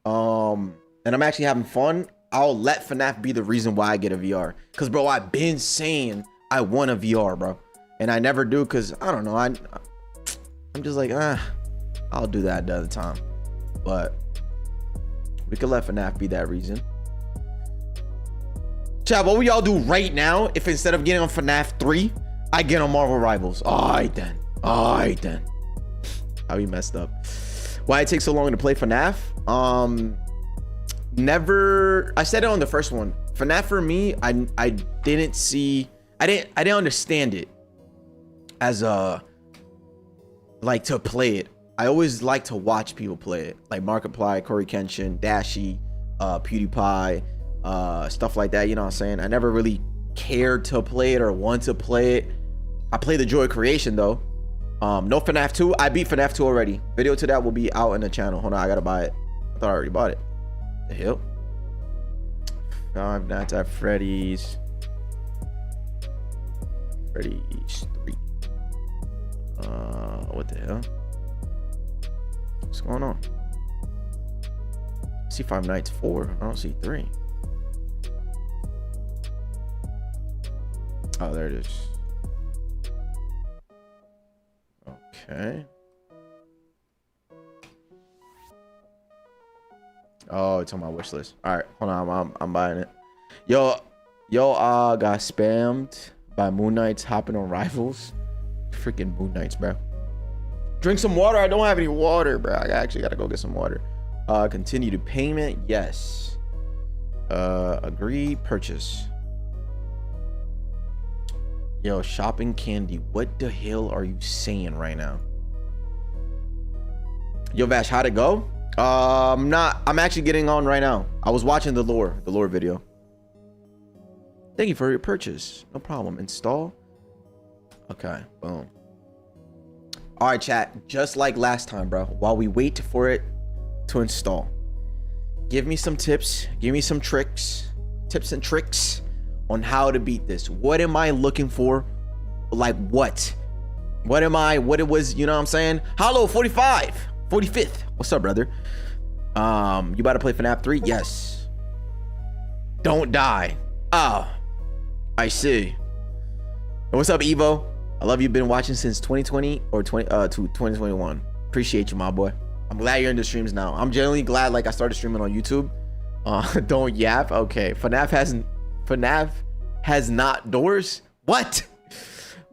A: and I'm actually having fun, I'll let FNAF be the reason why I get a VR. Cause bro, I've been saying I want a VR, bro. And I never do, cause I don't know. I'm just like, I'll do that the other time. But we could let FNAF be that reason. Chat, what would y'all do right now if instead of getting on FNAF 3, I get on Marvel Rivals? Alright then. How we messed up. Why it takes so long to play FNAF? Never. I said it on the first one. FNAF for me, I didn't understand it as like to play it. I always like to watch people play it, like Markiplier, Corey Kenshin, Dashi, PewDiePie, stuff like that. You know what I'm saying? I never really cared to play it or want to play it. I play the Joy Creation though. No FNAF 2. I beat FNAF 2 already. Video to that will be out in the channel. Hold on, I gotta buy it. I thought I already bought it. The hell? Five Nights at Freddy's. Freddy's 3. What the hell? What's going on? I see Five Nights 4. I don't see 3. Oh, there it is. Okay. Oh, it's on my wish list. All right, hold on. I'm buying it. Yo, got spammed by Moon Knights hopping on Rivals. Freaking Moon Knights, bro. Drink some water. I don't have any water, bro. I actually gotta go get some water. Continue to payment. Yes. Agree. Purchase. Yo, shopping candy. What the hell are you saying right now? Yo, Vash, how'd it go? I'm actually getting on right now. I was watching the lore video. Thank you for your purchase. No problem. Install. Okay, boom. All right, chat. Just like last time, bro. While we wait for it to install, give me some tips. Give me some tricks. Tips and tricks on how to beat this. What am I looking for? Like what? What it was, you know what I'm saying? Hollow 45th. What's up, brother? You about to play FNAF 3? Yes. Don't die. Oh, I see. And what's up, Evo? I love you. Been watching since 2020 or 2021. Appreciate you, my boy. I'm glad you're in the streams now. I'm genuinely glad like I started streaming on YouTube. Don't yap. Okay. FNAF has not doors. What?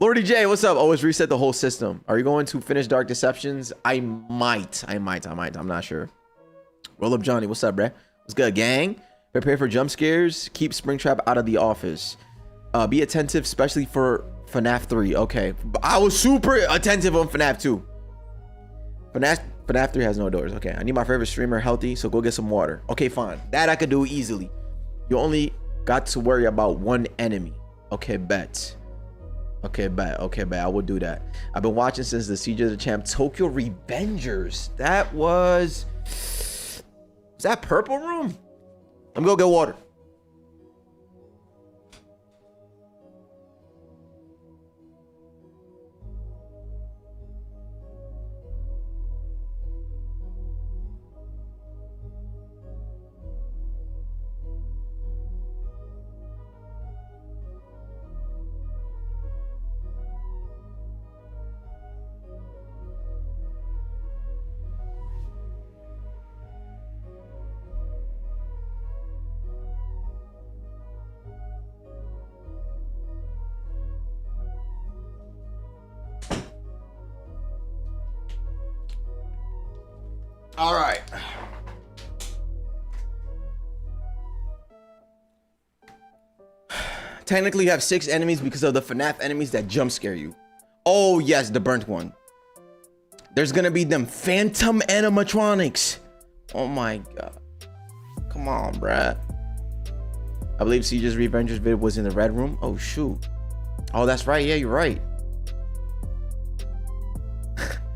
A: Lordy J, what's up? Always reset the whole system. Are you going to finish Dark Deceptions? I might. I'm not sure. Roll up Johnny. What's up, bruh? What's good, gang? Prepare for jump scares. Keep Springtrap out of the office. Be attentive, especially for FNAF 3. Okay. I was super attentive on FNAF 2. FNAF 3 has no doors. Okay. I need my favorite streamer healthy, so go get some water. Okay, fine. That I could do easily. You only got to worry about one enemy. Okay, bet. Okay, bet. I will do that. I've been watching since the Siege of the Champ. Tokyo Revengers. That was that Purple Room? Let me go get water. All right. Technically, you have 6 enemies because of the FNAF enemies that jump scare you. Oh, yes, the burnt one. There's gonna be them phantom animatronics. Oh my god. Come on, bruh. I believe CJ's Revengers vid was in the red room. Oh, shoot. Oh, that's right. Yeah, you're right.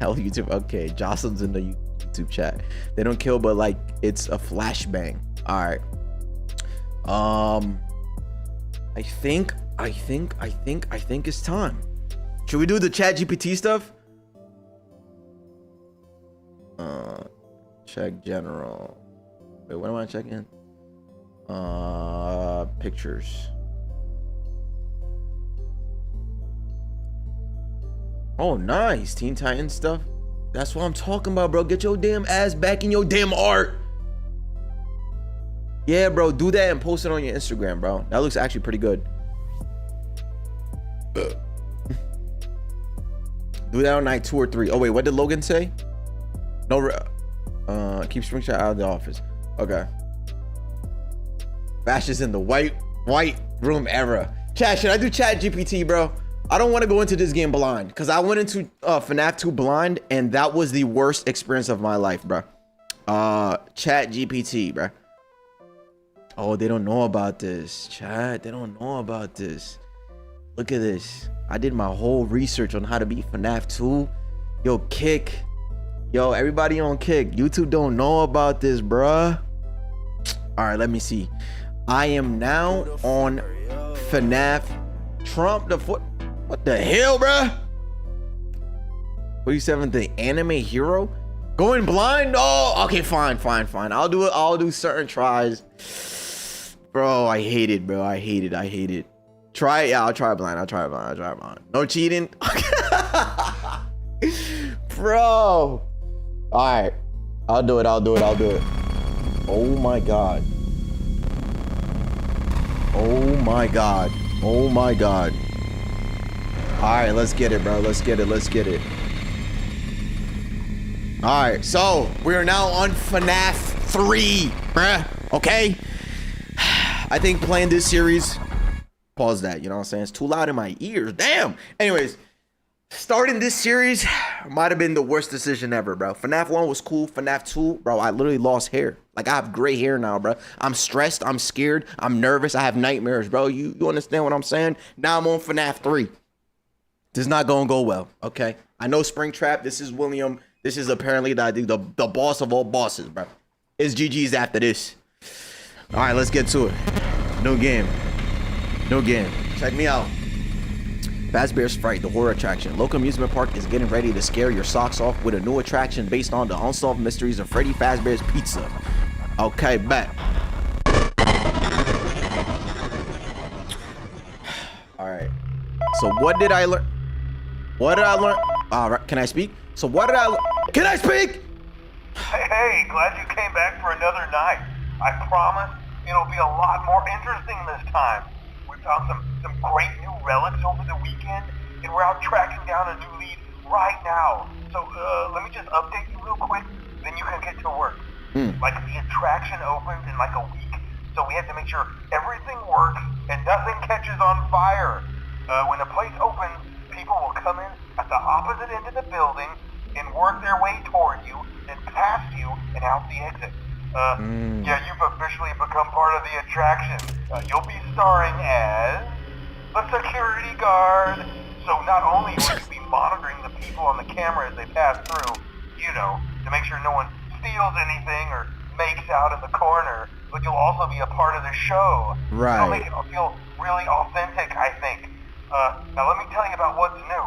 A: Hell, YouTube. Okay, Jocelyn's in the YouTube chat. They don't kill, but like it's a flashbang. All right. I think it's time. Should we do the chat GPT stuff? Check general. Wait, what am I checking? Pictures. Oh, nice. Teen Titans stuff. That's what I'm talking about, bro. Get your damn ass back in your damn art. Yeah, bro. Do that and post it on your Instagram, bro. That looks actually pretty good. Do that on night 2 or 3. Oh, wait. What did Logan say? No. Keep Springshot out of the office. Okay. Vash is in the white room era. Chat, should I do chat GPT, bro? I don't want to go into this game blind because I went into FNAF 2 blind and that was the worst experience of my life, bro. Chat GPT, bro. Oh, they don't know about this. Chat, they don't know about this. Look at this. I did my whole research on how to beat FNAF 2. Yo, Kick. Yo, everybody on Kick. YouTube don't know about this, bruh. All right, let me see. I am now on FNAF Trump the foot. What the hell, bruh? 47th, the anime hero? Going blind? Oh, okay, fine. I'll do certain tries. Bro, I hate it, bro. I hate it. Try it. Yeah, I'll try blind. No cheating. Bro. All right. I'll do it. Oh my god. All right, let's get it, bro. Let's get it. All right, so we're now on FNAF 3, bruh. Okay. I think playing this series, pause that. You know what I'm saying? It's too loud in my ears. Damn. Anyways, starting this series might have been the worst decision ever, bro. FNAF 1 was cool. FNAF 2, bro, I literally lost hair. Like, I have gray hair now, bro. I'm stressed. I'm scared. I'm nervous. I have nightmares, bro. You understand what I'm saying? Now I'm on FNAF 3. This is not going to go well, okay? I know Springtrap. This is William. This is apparently the boss of all bosses, bro. It's GG's after this. All right, let's get to it. No game. Check me out. Fazbear's Fright, the horror attraction. Local amusement park is getting ready to scare your socks off with a new attraction based on the unsolved mysteries of Freddy Fazbear's Pizza. Okay, bet. All right. So what did I learn? All right, can I speak? So what did I learn? Can I speak?
O: Hey, glad you came back for another night. I promise it'll be a lot more interesting this time. We found some great new relics over the weekend, and we're out tracking down a new lead right now. So let me just update you real quick, then you can get to work. Like, the attraction opens in like a week, so we have to make sure everything works and nothing catches on fire. When the place opens, people will come in at the opposite end of the building and work their way toward you, then past you and out the exit. Yeah, you've officially become part of the attraction. You'll be starring as the security guard. So not only will you be monitoring the people on the camera as they pass through, you know, to make sure no one steals anything or makes out in the corner, but you'll also be a part of the show.
A: Right.
O: It'll make it feel really authentic, I think. Now let me tell you about what's new.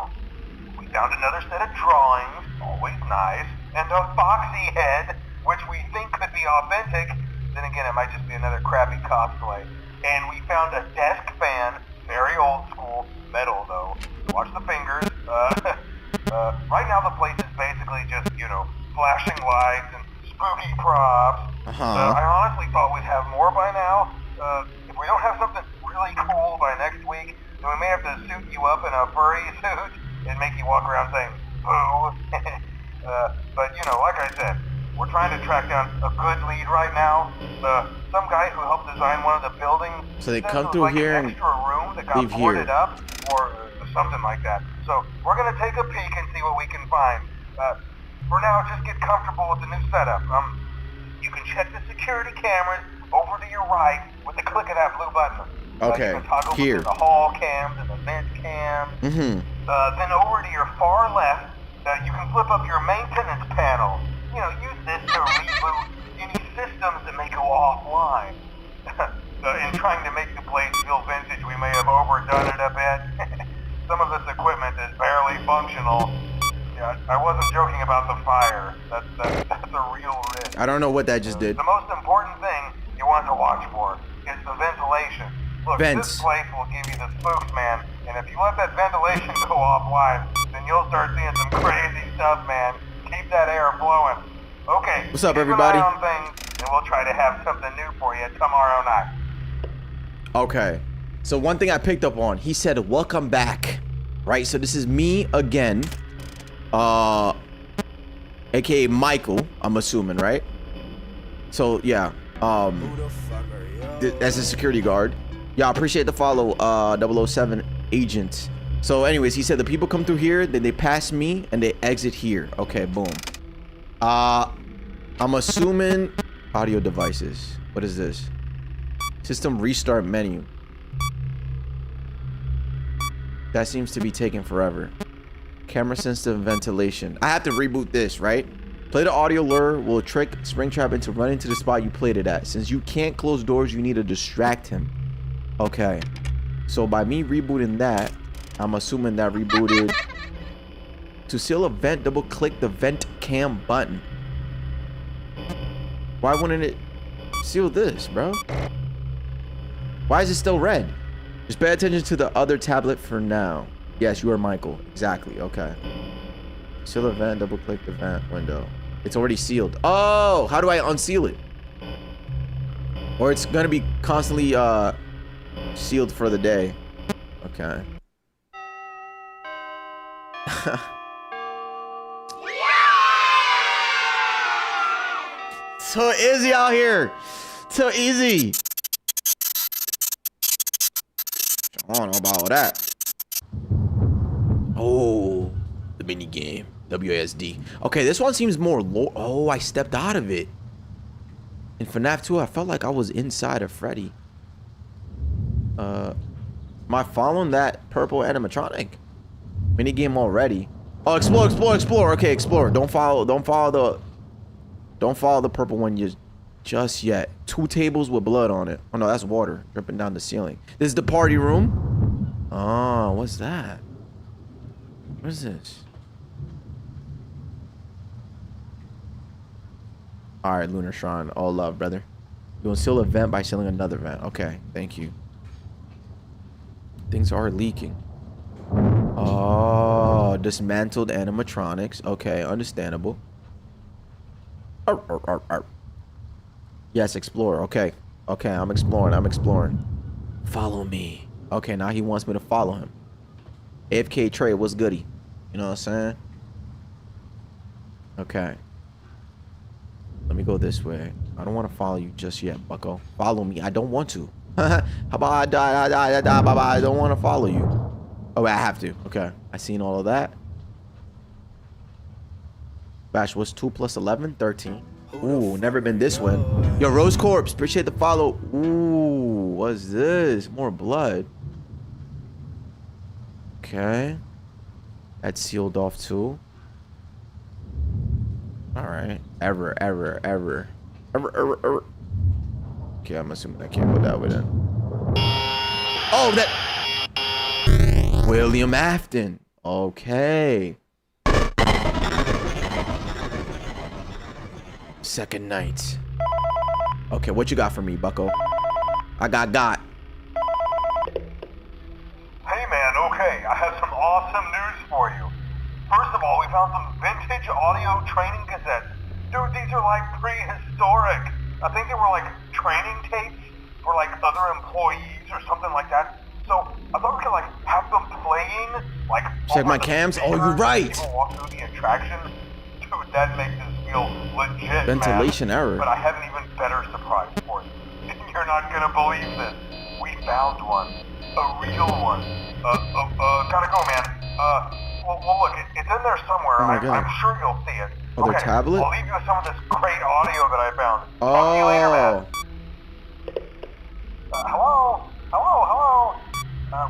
O: We found another set of drawings, always nice, and a foxy head, which we think could be authentic. Then again, it might just be another crappy cosplay. And we found a desk fan, very old school, metal though. Watch the fingers. Right now the place is basically just, you know, flashing lights and spooky props. I honestly thought we'd have more by now. If we don't have something really cool by next week, then we may have to suit you up in a furry suit and make you walk around saying, boo. But, you know, like I said, we're trying to track down a good lead right now. Some guy who helped us designed one of the buildings.
A: So they
O: This
A: come
O: was
A: through
O: like
A: here
O: an
A: and
O: extra room that got
A: leave
O: boarded
A: here.
O: up, or something like that. So we're gonna take a peek and see what we can find. For now, just get comfortable with the new setup. You can check the security cameras over to your right with the click of that blue button.
A: Okay,
O: you can toggle
A: here.
O: between the hall cams and the vent cams.
A: Mm-hmm.
O: Then over to your far left, you can flip up your maintenance panel. You know, use this to reboot any systems that may go offline. In trying to make the place feel vintage, we may have overdone it a bit. Some of this equipment is barely functional. Yeah, I wasn't joking about the fire. That's a real risk.
A: I don't know what that just did.
O: The most important thing you want to watch for is the ventilation. Look,
A: Vents.
O: this place will give you the spooks, man. And if you let that ventilation go offline, then you'll start seeing some crazy stuff, man. Keep that air flowing. Okay.
A: What's up,
O: keep
A: everybody?
O: An eye on things, and we'll try to have something new for you tomorrow night.
A: Okay. So one thing I picked up on, he said, "Welcome back." Right? So this is me again. AKA Michael, I'm assuming, right? So yeah. As a security guard. Yeah, I appreciate the follow, 007 agent. So anyways, he said the people come through here, then they pass me and they exit here. Okay, boom. I'm assuming audio devices. What is this? System restart menu. That seems to be taking forever. Camera sensitive ventilation. I have to reboot this, right? Play the audio lure will trick Springtrap into running to the spot you played it at. Since you can't close doors, you need to distract him. Okay. So by me rebooting that, I'm assuming that rebooted. To seal a vent, double click the vent cam button. Why wouldn't it seal this, bro? Why is it still red? Just pay attention to the other tablet for now. Yes, you are Michael. Exactly. Okay. Seal the vent, double click the vent window. It's already sealed. Oh, how do I unseal it? Or it's gonna be constantly sealed for the day. Okay. So easy out here. So easy. I don't know about all that. Oh, the mini game. WASD. Okay, this one seems more oh, I stepped out of it. In FNAF 2, I felt like I was inside of Freddy. Am I following that purple animatronic? Mini game already. Oh, explore, explore, explore. Okay, explore. Don't follow the purple one just yet. 2 tables with blood on it. Oh no, that's water dripping down the ceiling. This is the party room. Oh, what's that? What is this? All right, Lunar Shrine. All love, brother. You will seal a vent by sealing another vent. Okay, thank you. Things are leaking. Oh, dismantled animatronics. Okay, understandable. Yes, explore. Okay. Okay, I'm exploring. I'm exploring. Follow me. Okay, now he wants me to follow him. AFK Trey, what's goody? You know what I'm saying? Okay. Let me go this way. I don't want to follow you just yet, bucko. Follow me. I don't want to. How about I die? Bye-bye. I don't want to follow you. Oh, wait, I have to. Okay. I seen all of that. Vash, what's 2 plus 11? 13. Ooh, never been this way. Yo, Rose Corpse, appreciate the follow. Ooh, what's this? More blood. Okay. That's sealed off too. Alright. Ever. Okay, I'm assuming I can't go that way then. Oh, that... William Afton. Okay. Second night. Okay, what you got for me, bucko? I got.
O: Hey man, okay, I have some awesome news for you. First of all, we found some vintage audio training cassettes. Dude, these are like prehistoric. I think they were like training tapes for like other employees or something like that. So I thought we could like have them playing, like
A: check my cams. Oh, you're right.
O: People walk through the attraction. Dude, that makes us feel legit.
A: Ventilation
O: man.
A: error.
O: But I have an even better surprise for you. You're you're not gonna believe this. We found one. A real one. Gotta go, man. Well, look, it's in there somewhere.
A: Oh my God.
O: I'm sure you'll see it.
A: Oh, their tablet?
O: I'll leave you with some of this great audio that I found. Talk to you later, man. Hello?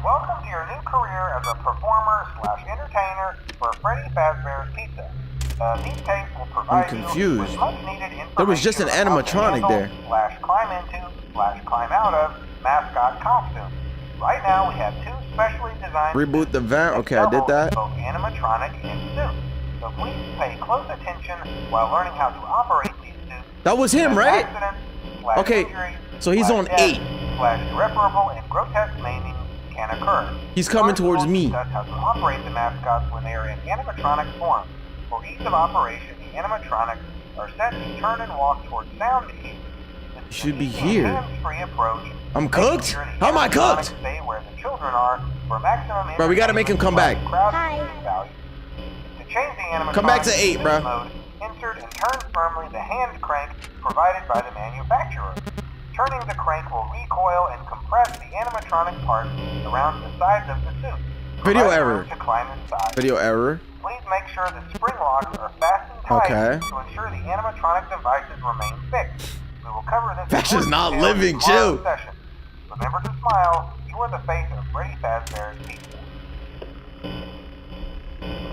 O: Welcome to your new career as a performer/entertainer for Freddy Fazbear's Pizza. These tapes will provide
A: I'm
O: you
A: confused.
O: with much-needed information.
A: There was just an animatronic there.
O: /climb into /climb out of mascot costume. Right now, we have 2 specially designed
A: Reboot the vent. Okay, I did that.
O: both animatronic and suit. So please pay close attention while learning how to operate these suits.
A: That was him, right?
O: Accidents,
A: Okay,
O: injury,
A: so he's on
O: death,
A: 8.
O: irreparable and grotesque maiming can occur.
A: He's coming towards me.
O: That's how to operate the mascots when they are in animatronic form. For ease of operation, the animatronics are set to turn and walk towards sound cues.
A: He should be here.
O: Hands-free approach.
A: I'm cooked? How am I cooked?
O: Stay where the children are for maximum.
A: Bro, we gotta make him come back.
O: Hi. To change the animatronic
A: Come back to 8, bro.
O: mode, insert and turn firmly the hand crank provided by the manufacturer. Turning the crank will recoil and compress the animatronic parts around the sides of the suit.
A: Video
O: providing
A: error.
O: room to climb inside.
A: Video error.
O: Please make sure the spring locks are fastened tight
A: Okay.
O: to ensure the animatronic devices remain fixed. We will cover this.
A: Vash is not
O: in detail
A: living,
O: in tomorrow's
A: chill.
O: session. Remember to smile. You are the face of Freddy Fazbear's Pizza.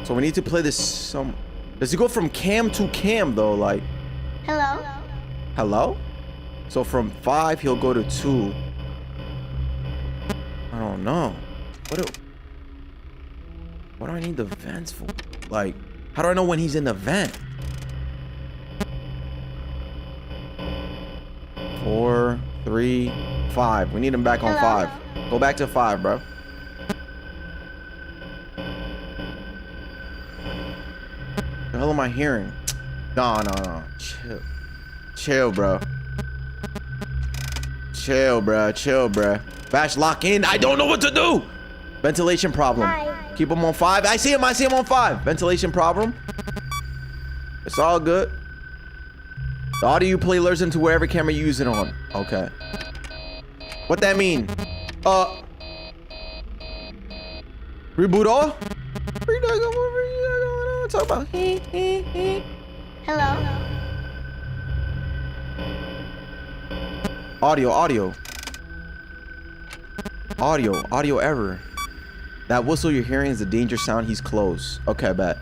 A: So we need to play this some. Does he go from cam to cam though? Like,
Q: Hello?
A: hello? So from 5 he'll go to 2. I don't know. What do I need the vents for? Like, how do I know when he's in the vent? 4, 3, 5. We need him back on 5. Go back to 5, bro. The hell am I hearing? No. Chill, bro. Chill, bro. Vash, lock in. I don't know what to do. Ventilation problem. Keep him on 5. I see him on 5. Ventilation problem. It's all good. The audio you play lures into wherever camera you use it on. Okay. What that mean? Reboot all? Talk about.
Q: Hello?
A: Audio error. That whistle you're hearing is a danger sound. He's close. Okay, bet.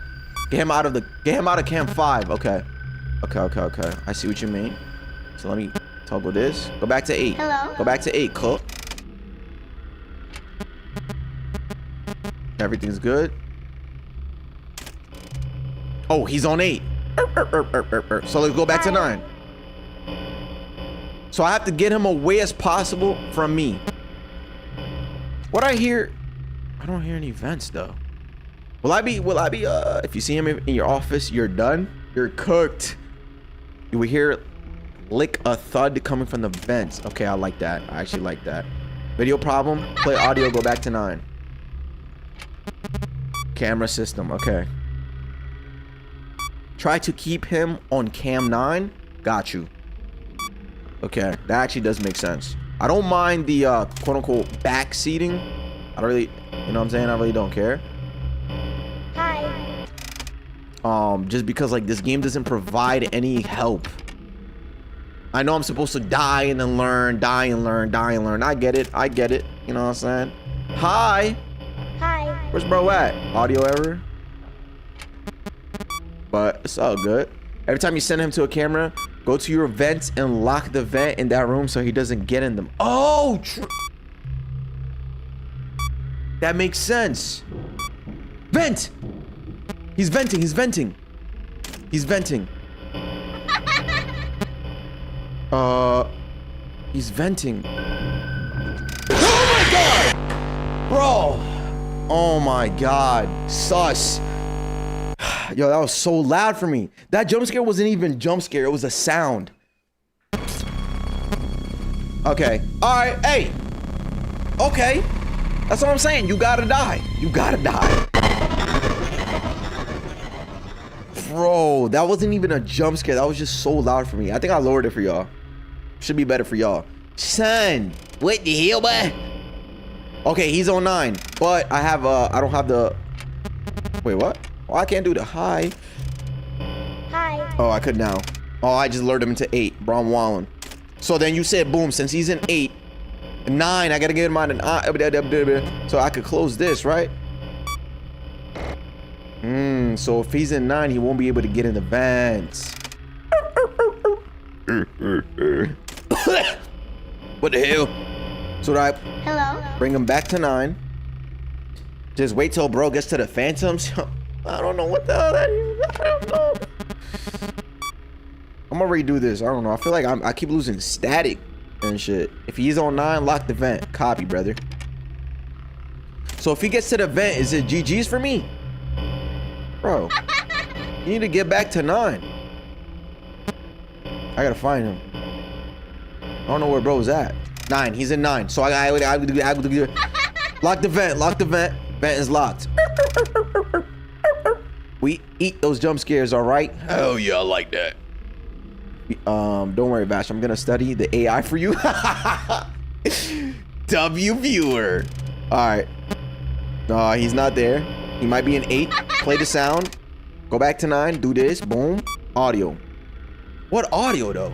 A: Get him out of cam 5. Okay. I see what you mean. So let me toggle this. Go back to 8.
Q: Hello?
A: Go back to 8, cook. Everything's good. Oh, he's on 8. So let's go back to 9. So I have to get him away as possible from me. What I hear, I don't hear any vents though. Will I be, if you see him in your office, you're done. You're cooked. You will hear lick a thud coming from the vents. Okay, I like that. I actually like that. Video problem, play audio, go back to 9. Camera system, okay. Try to keep him on cam 9. Got you. Okay, that actually does make sense. I don't mind the quote unquote back seating. I don't really, you know what I'm saying? I really don't care.
Q: Hi.
A: Just because like this game doesn't provide any help. I know I'm supposed to die and then learn, die and learn. I get it. You know what I'm saying? Hi. Where's bro at? Audio error. But it's all good. Every time you send him to a camera, go to your vents and lock the vent in that room so he doesn't get in them. Oh, that makes sense. Vent. He's venting. He's venting. He's venting. Oh my god, bro. Oh my god, sus. Yo, that was so loud for me. That jump scare wasn't even jump scare. It was a sound. Okay. All right. Hey. Okay. That's what I'm saying. You gotta die. You gotta die. Bro, that wasn't even a jump scare. That was just so loud for me. I think I lowered it for y'all. Should be better for y'all. Son, what the hell, boy? Okay, he's on 9, but I don't have the. Wait, what? Oh, I can't do the high.
Q: Hi.
A: Oh, I could now. Oh, I just lured him into 8. Bro, I'm wildin'. So then you said, boom, since he's in 8, 9, I gotta get him on an so I could close this, right? So if he's in 9, he won't be able to get in the vents. What the hell? So I bring him back to 9. Just wait till bro gets to the phantoms. I don't know what the hell that is. I don't know. I'm gonna redo this. I don't know. I feel like I keep losing static and shit. If he's on 9, lock the vent. Copy, brother. So if he gets to the vent, is it GG's for me? Bro, you need to get back to 9. I gotta find him. I don't know where bro's at. 9, he's in 9. So I lock the vent, lock the vent. Vent is locked. We eat those jump scares, all right? Hell yeah, I like that. Don't worry, Vash. I'm gonna study the AI for you. W viewer. All right. He's not there. He might be in 8. Play the sound. Go back to 9. Do this. Boom. Audio. What audio though?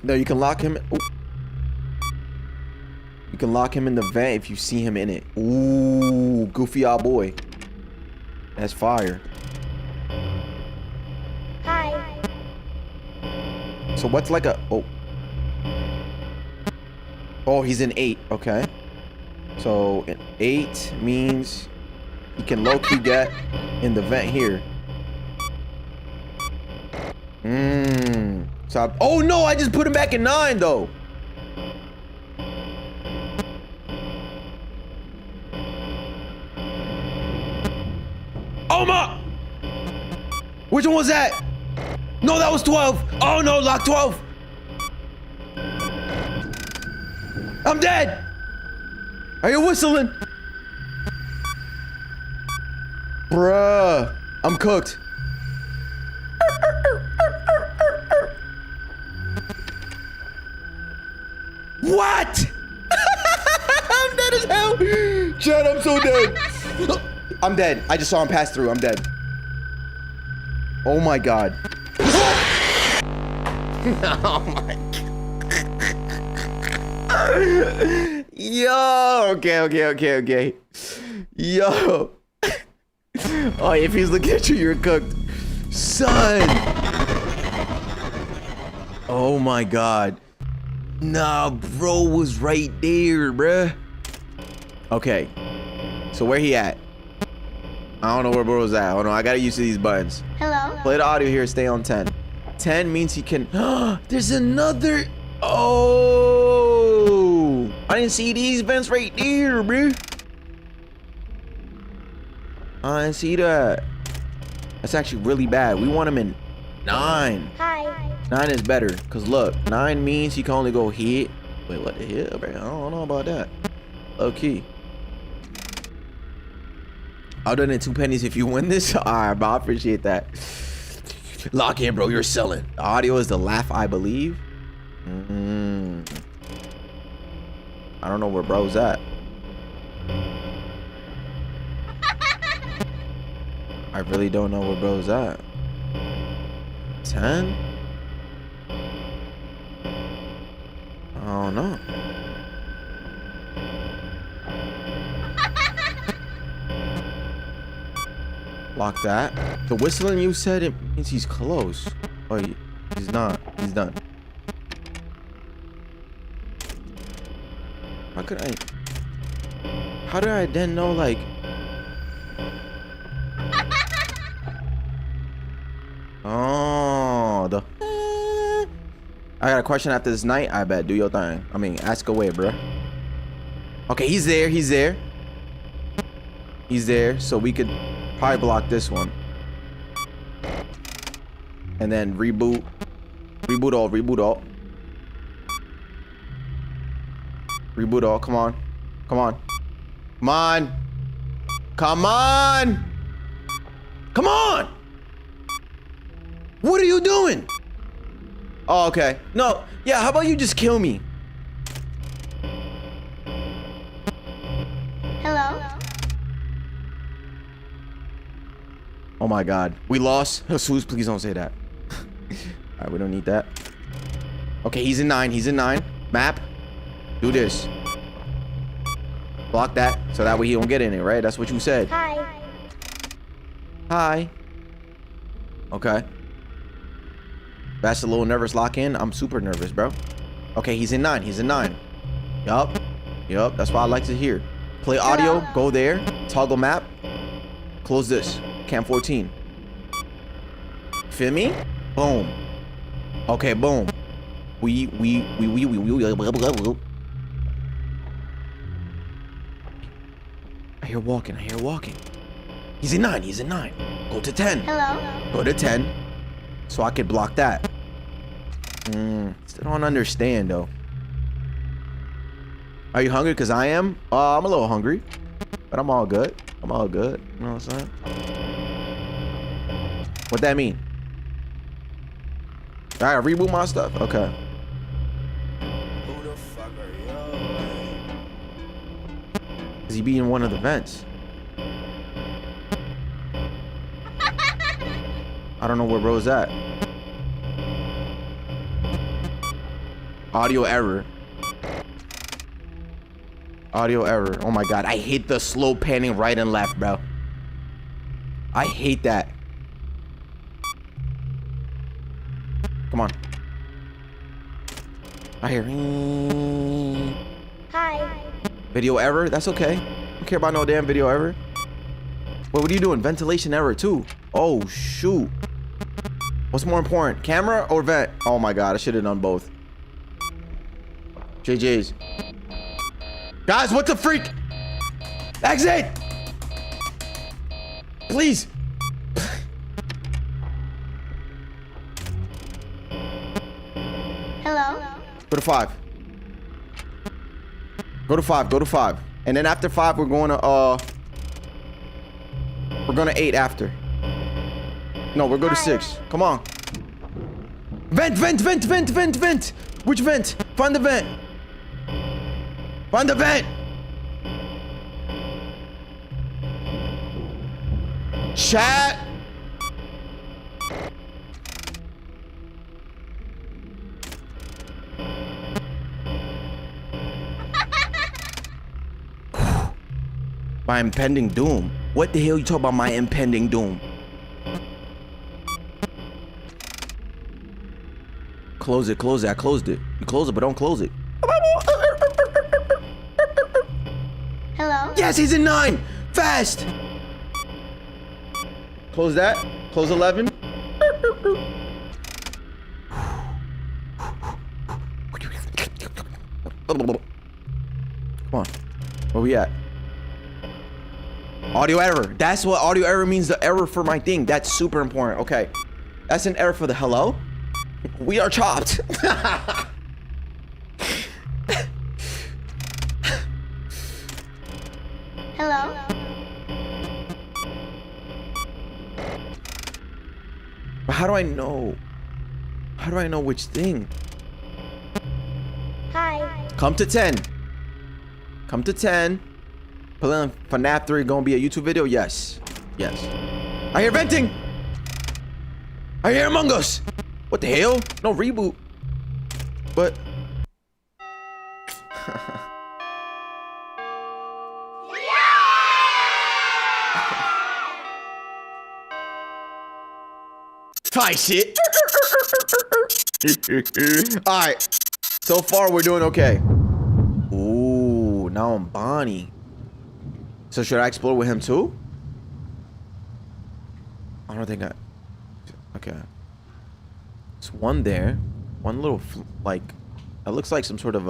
A: No, you can lock him. Ooh. You can lock him in the vent if you see him in it. Ooh, goofy old boy. That's fire.
Q: Hi.
A: So what's like a oh, he's in 8. Okay. So in 8 means he can low-key get in the vent here. So oh no, I just put him back in 9 though. Oh my! Which one was that? No, that was 12. Oh no, lock 12. I'm dead. Are you whistling? Bruh, I'm cooked. What? I'm dead as hell. Chad, I'm so dead. I'm dead. I just saw him pass through. I'm dead. Oh my god. Oh my god. Yo. Okay. Yo. Oh, if he's looking at you, you're cooked. Son. Oh my god. Nah, bro was right there, bruh. Okay. So where he at? I don't know where bro's at. Hold on, I gotta use these buttons.
Q: Hello.
A: Play the audio here, stay on 10. 10 means he can. There's another. Oh, I didn't see these vents right there, bro. I didn't see that. That's actually really bad. We want him in 9.
Q: Hi.
A: 9 is better, cause look, 9 means he can only go hit. Wait, what the hell, bro? I don't know about that. Low key. I'll donate 2 pennies if you win this. All right, bro, I appreciate that. Lock in, bro. You're selling. The audio is the laugh, I believe. I don't know where bro's at. I really don't know where bro's at. 10? I don't know. Lock that. The whistling you said, it means he's close. Oh, he's not. He's done. How did I then know, like... Oh, I got a question after this night, I bet. Do your thing. I mean, ask away, bro. Okay, he's there. He's there, so we could probably block this one. And then reboot. Reboot all. Reboot all. Come on. Come on! What are you doing? Oh, okay. No, yeah, how about you just kill me?
Q: Hello?
A: Oh my God. We lost. Jesus, please don't say that. All right, we don't need that. Okay, he's in 9. He's in 9. Map. Do this. Block that so that way he don't get in it, right? That's what you said.
Q: Hi.
A: Hi. Okay. That's a little nervous lock in. I'm super nervous, bro. Okay, he's in 9. He's in 9. Yup. Yup. That's what I like to hear. Play audio. Go there. Toggle map. Close this. Cam 14. Feel me? Boom. Okay, boom. We. I hear walking. I hear walking. He's in 9. He's in 9. Go to 10.
Q: Hello?
A: Go to 10. So I could block that. Still don't understand, though. Are you hungry? Because I am. I'm a little hungry. But I'm all good. I'm all good. You know what I'm saying? What that mean? I gotta reboot my stuff? Okay. Who the fuck are you? Is he be in one of the vents? I don't know where bro's at. Audio error. Audio error. Oh my God. I hate the slow panning right and left, bro. I hate that. Come on. I hear.
Q: Hi.
A: Video error? That's okay. Don't care about no damn video error. Wait, what are you doing? Ventilation error too. Oh shoot. What's more important? Camera or vent? Oh my God, I should have done both. JJ's. Guys, what the freak? Exit! Please.
Q: Hello?
A: Go to 5. Go to 5. Go to 5. And then after 5, we're going to 8 after. No, we'll go to 6. Come on. Vent, vent, vent, vent, vent, vent. Which vent? Find the vent. Find the vent. Chat. My impending doom. What the hell you talking about my impending doom? Close it, close it. I closed it. You close it, but don't close it.
Q: Hello?
A: Yes, he's in 9. Fast. Close that. Close 11. Come on. Where we at? Audio error. That's what audio error means. The error for my thing. That's super important. Okay. That's an error for the hello. We are chopped.
Q: Hello?
A: But how do I know? How do I know which thing?
Q: Hi.
A: Come to 10. Come to 10. Playing Fnaf 3 gonna be a YouTube video? Yes. Yes. I hear venting. I hear Among Us. What the hell? No reboot. But Tight shit. Alright. So far we're doing okay. Ooh, now I'm Bonnie. So should I explore with him too? I don't think I... Okay. There's one there. One little, like... It looks like some sort of,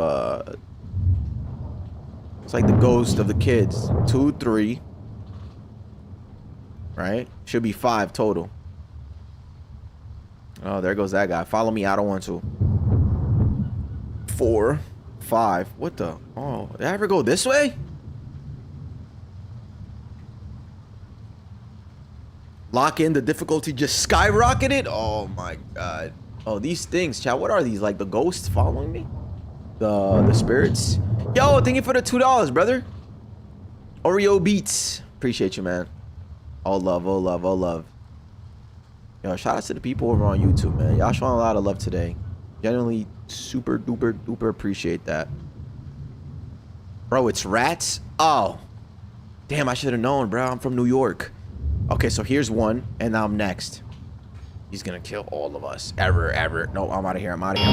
A: it's like the ghost of the kids. 2, 3. Right? Should be 5 total. Oh, there goes that guy. Follow me. I don't want to. 4, 5. What the? Oh, did I ever go this way? Lock in. The difficulty just skyrocketed. Oh my god. Oh, these things, chat. What are these? Like the ghosts following me? The spirits? Yo, thank you for the $2, brother. Oreo Beats. Appreciate you, man. All love, all love, all love. Yo, shout out to the people over on YouTube, man. Y'all showing a lot of love today. Genuinely super duper duper appreciate that. Bro, it's rats? Oh. Damn, I should have known, bro. I'm from New York. Okay, so here's one, and now I'm next. He's gonna kill all of us. Ever. No, I'm out of here. I'm out of here.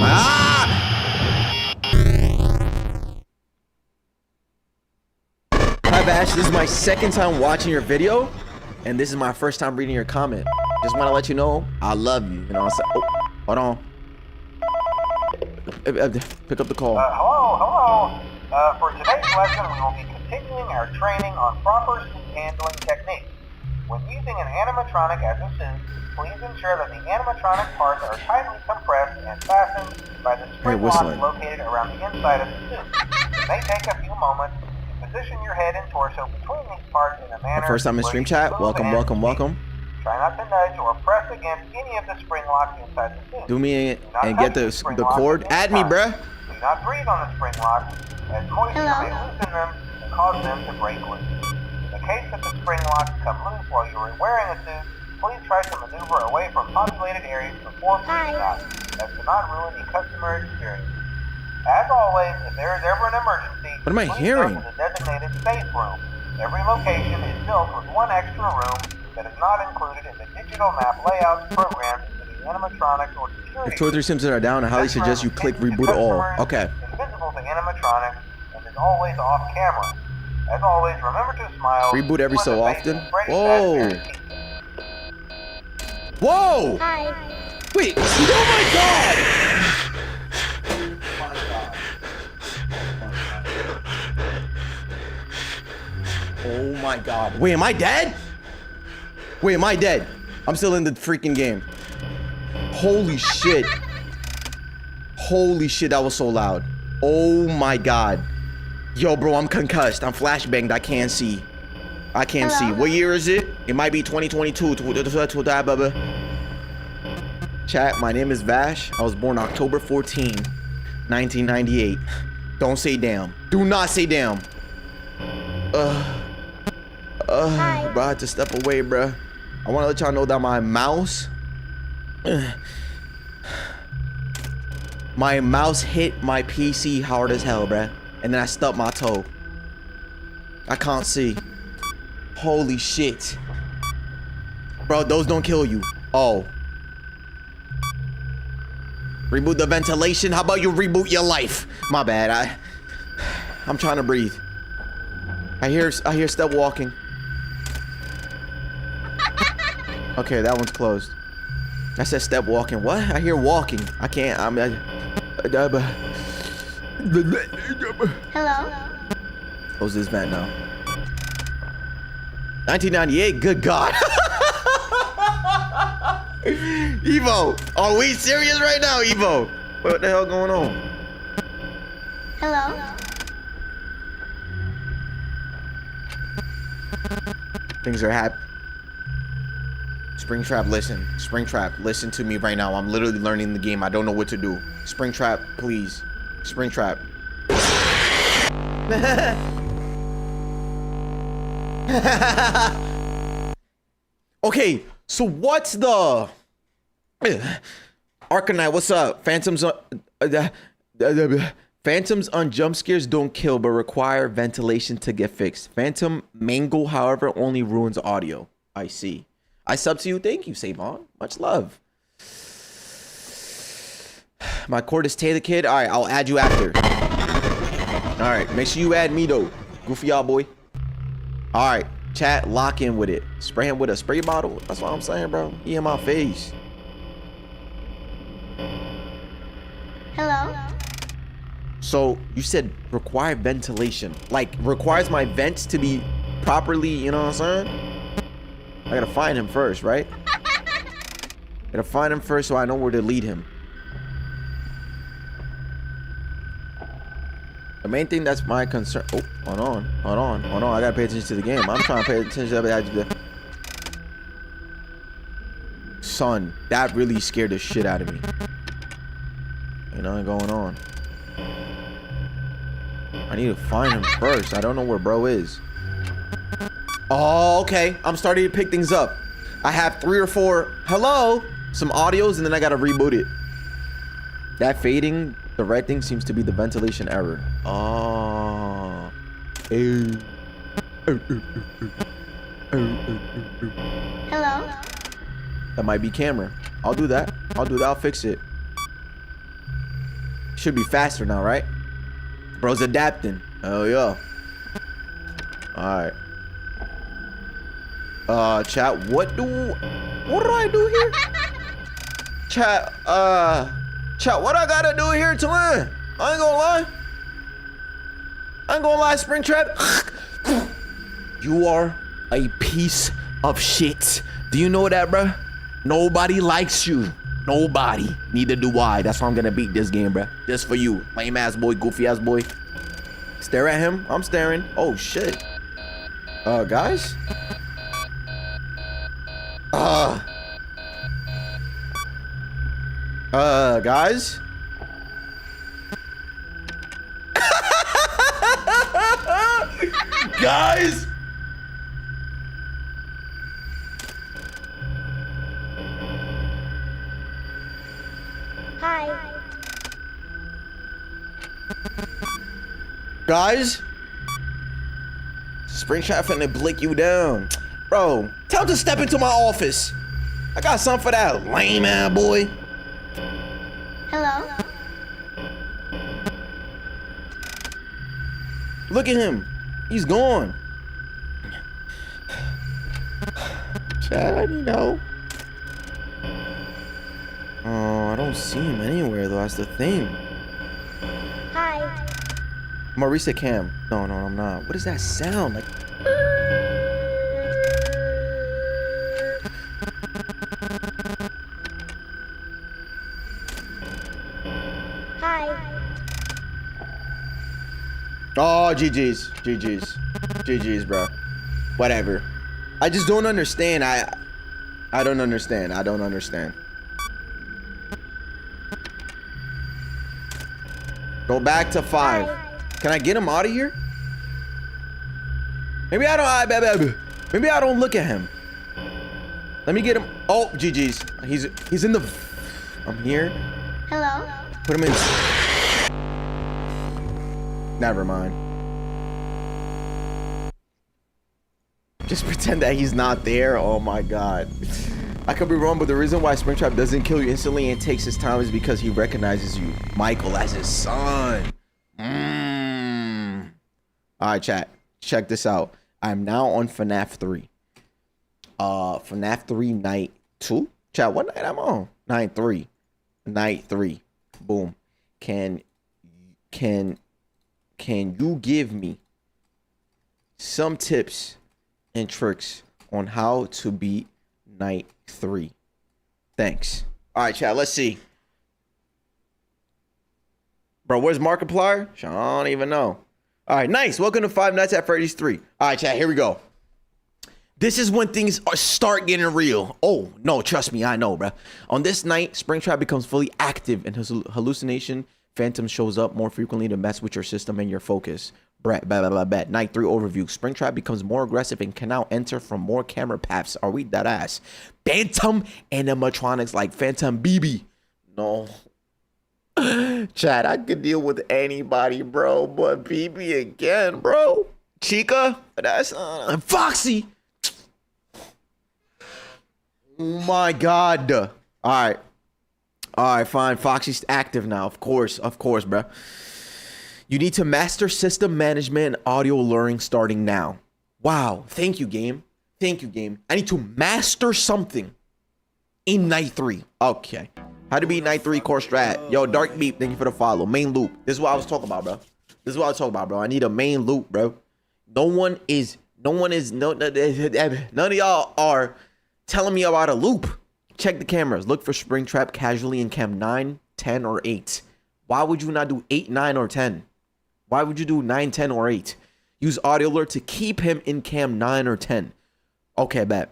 A: Hi, Vash. This is my second time watching your video, and this is my first time reading your comment. Just want to let you know I love you. You know what I'm saying? Oh, hold on. Pick up the call.
O: Hello. For today's lesson, we will be continuing our training on proper suit handling techniques. When using an animatronic as a suit, please ensure that the animatronic parts are tightly compressed and fastened by the spring locks located around the inside of the suit. It may take a few moments to position your head and torso between these parts in a manner.
A: First time in stream chat. Welcome.
O: Try not to nudge or press against any of the spring locks inside the suit.
A: Do me and get the cord. Add me, bruh.
O: Do not breathe on the spring locks, as moisture may loosen them and cause them to break loose. In the case that the spring locks come loose while you are wearing a suit, please try to maneuver away from populated areas before breathing out, as to not ruin the customer experience. As always, if there is ever an emergency,
A: what am I hearing?
O: Go to the designated safe room. Every location is built with one extra room that is not included in the digital map layouts programmed into the animatronics or security.
A: If 2 or 3 Sims are down, I highly suggest you click reboot all. Okay.
O: Invisible to animatronics and is always off camera. As always, remember to smile.
A: Reboot every so often. Whoa. Whoa.
Q: Hi.
A: Wait. Oh my god. Oh my god. Wait, am I dead? I'm still in the freaking game. Holy shit. Holy shit, that was so loud. Oh my god. Yo, bro, I'm concussed. I'm flashbanged. I can't see. What year is it? It might be 2022. Chat, my name is Vash. I was born October 14, 1998. Don't say damn. Do not say damn. Bro, I had to step away, bro. I want to let y'all know that my mouse hit my PC hard as hell, bro. And then I stubbed my toe. I can't see. Holy shit. Bro, those don't kill you. Oh. Reboot the ventilation. How about you reboot your life? My bad. I'm trying to breathe. I hear step walking. Okay, that one's closed. I said step walking. What? I hear walking. I can't.
Q: Hello?
A: Close this vent now. 1998. Good God. Evo, are we serious right now, Evo? What the hell going on?
Q: Hello?
A: Things are happening. Springtrap, listen. Springtrap, listen to me right now. I'm literally learning the game. I don't know what to do. Springtrap, please. Springtrap. Okay, so what's the Arcanite? What's up? Phantoms on jump scares don't kill but require ventilation to get fixed. Phantom Mangle, however, only ruins audio. I see. I sub to you. Thank you, Savon. Much love. My cord is Taylor Kid. All right, I'll add you after. All right, make sure you add me though. Goofy y'all boy. All right, chat, lock in with it. Spray him with a spray bottle. That's what I'm saying, bro. He in my face.
Q: Hello?
A: So you said require ventilation. Like requires my vents to be properly, you know what I'm saying? I gotta find him first, right? Gotta find him first so I know where to lead him. The main thing that's my concern. Oh, hold on. I gotta pay attention to the game. I'm trying to pay attention to the. Son, that really scared the shit out of me. Ain't nothing going on. I need to find him first. I don't know where bro is. Oh, okay. I'm starting to pick things up. I have 3 or 4. Hello? Some audios, and then I gotta reboot it. That fading, the red thing seems to be the ventilation error. Oh.
Q: Hello?
A: That might be camera. I'll do that. I'll fix it. Should be faster now, right? Bro's adapting. Oh, yeah. Alright. Chat, what do I do here? Chat, what I gotta do here to win? I ain't gonna lie, Springtrap. You are a piece of shit. Do you know that, bruh? Nobody likes you. Nobody. Neither do I. That's why I'm gonna beat this game, bruh. Just for you. Lame ass boy, goofy ass boy. Stare at him. I'm staring. Oh, shit. Guys? Guys? Guys?
Q: Hi.
A: Guys? Springtrap finna blick you down. Bro, tell him to step into my office. I got something for that lame ass boy.
Q: Hello?
A: Look at him. He's gone. Chad, you know. Oh, I don't see him anywhere though. That's the thing.
Q: Hi.
A: Marisa Cam. No, I'm not. What does that sound like?
Q: Hi.
A: Oh, GG's, bro. Whatever. I just don't understand. I don't understand. Go back to 5. Can I get him out of here? Maybe I don't look at him. Let me get him. Oh, GG's. He's in the. I'm here.
Q: Hello?
A: Put him in. Never mind. Just pretend that he's not there. Oh my god. I could be wrong, but the reason why Springtrap doesn't kill you instantly and takes his time is because he recognizes you, Michael, as his son. Alright, chat. Check this out. I'm now on Fnaf 3. Fnaf 3 night 2. Chat, what night I'm on? Night 3. Night 3. Boom. Can you give me some tips and tricks on how to beat night 3? Thanks. All right, chat, let's see. Bro, where's Markiplier? I don't even know. All right, nice. Welcome to Five Nights at Freddy's 3. All right, chat, here we go. This is when things start getting real. Oh, no, trust me, I know, bro. On this night, Springtrap becomes fully active and his hallucination phantom shows up more frequently to mess with your system and your focus. Night 3 overview. Springtrap becomes more aggressive and can now enter from more camera paths. Are we that ass? Phantom animatronics like Phantom BB. No. Chad, I could deal with anybody, bro, but BB again, bro. Chica, that's and Foxy. Oh my god. All right, fine. Foxy's active now. Of course, bro. You need to master system management and audio luring starting now. Wow. Thank you, game. I need to master something in night 3. Okay. How to beat night 3 core strat. Yo, Dark Beep, thank you for the follow. Main loop. This is what I was talking about, bro. I need a main loop, bro. None of y'all are telling me about a loop. Check the cameras. Look for Springtrap casually in cam 9, 10, or 8. Why would you not do 8, 9, or 10? Why would you do 9, 10, or 8? Use audio alert to keep him in cam 9 or 10. Okay, bet.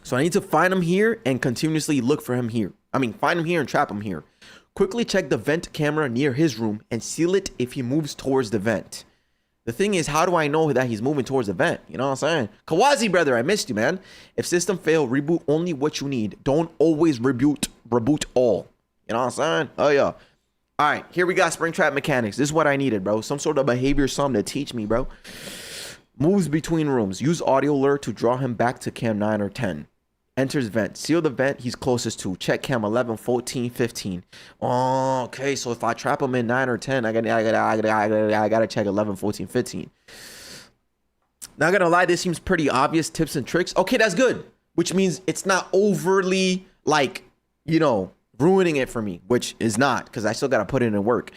A: So I need to find him here and continuously look for him here. I mean, find him here and trap him here. Quickly check the vent camera near his room and seal it if he moves towards the vent. The thing is, how do I know that he's moving towards the vent? You know what I'm saying? Kawazi, brother, I missed you, man. If system fail, reboot only what you need. Don't always reboot all. You know what I'm saying? Oh, yeah. All right, here we got Springtrap mechanics. This is what I needed, bro. Some sort of behavior something to teach me, bro. Moves between rooms. Use audio alert to draw him back to cam 9 or 10. Enters vent. Seal the vent he's closest to. Check cam 11, 14, 15. Oh, okay. So if I trap him in 9 or 10, I gotta check 11, 14, 15. Not gonna lie, this seems pretty obvious. Tips and tricks. Okay, that's good. Which means it's not overly, like, you know, ruining it for me. Which is not, because I still gotta put it in work.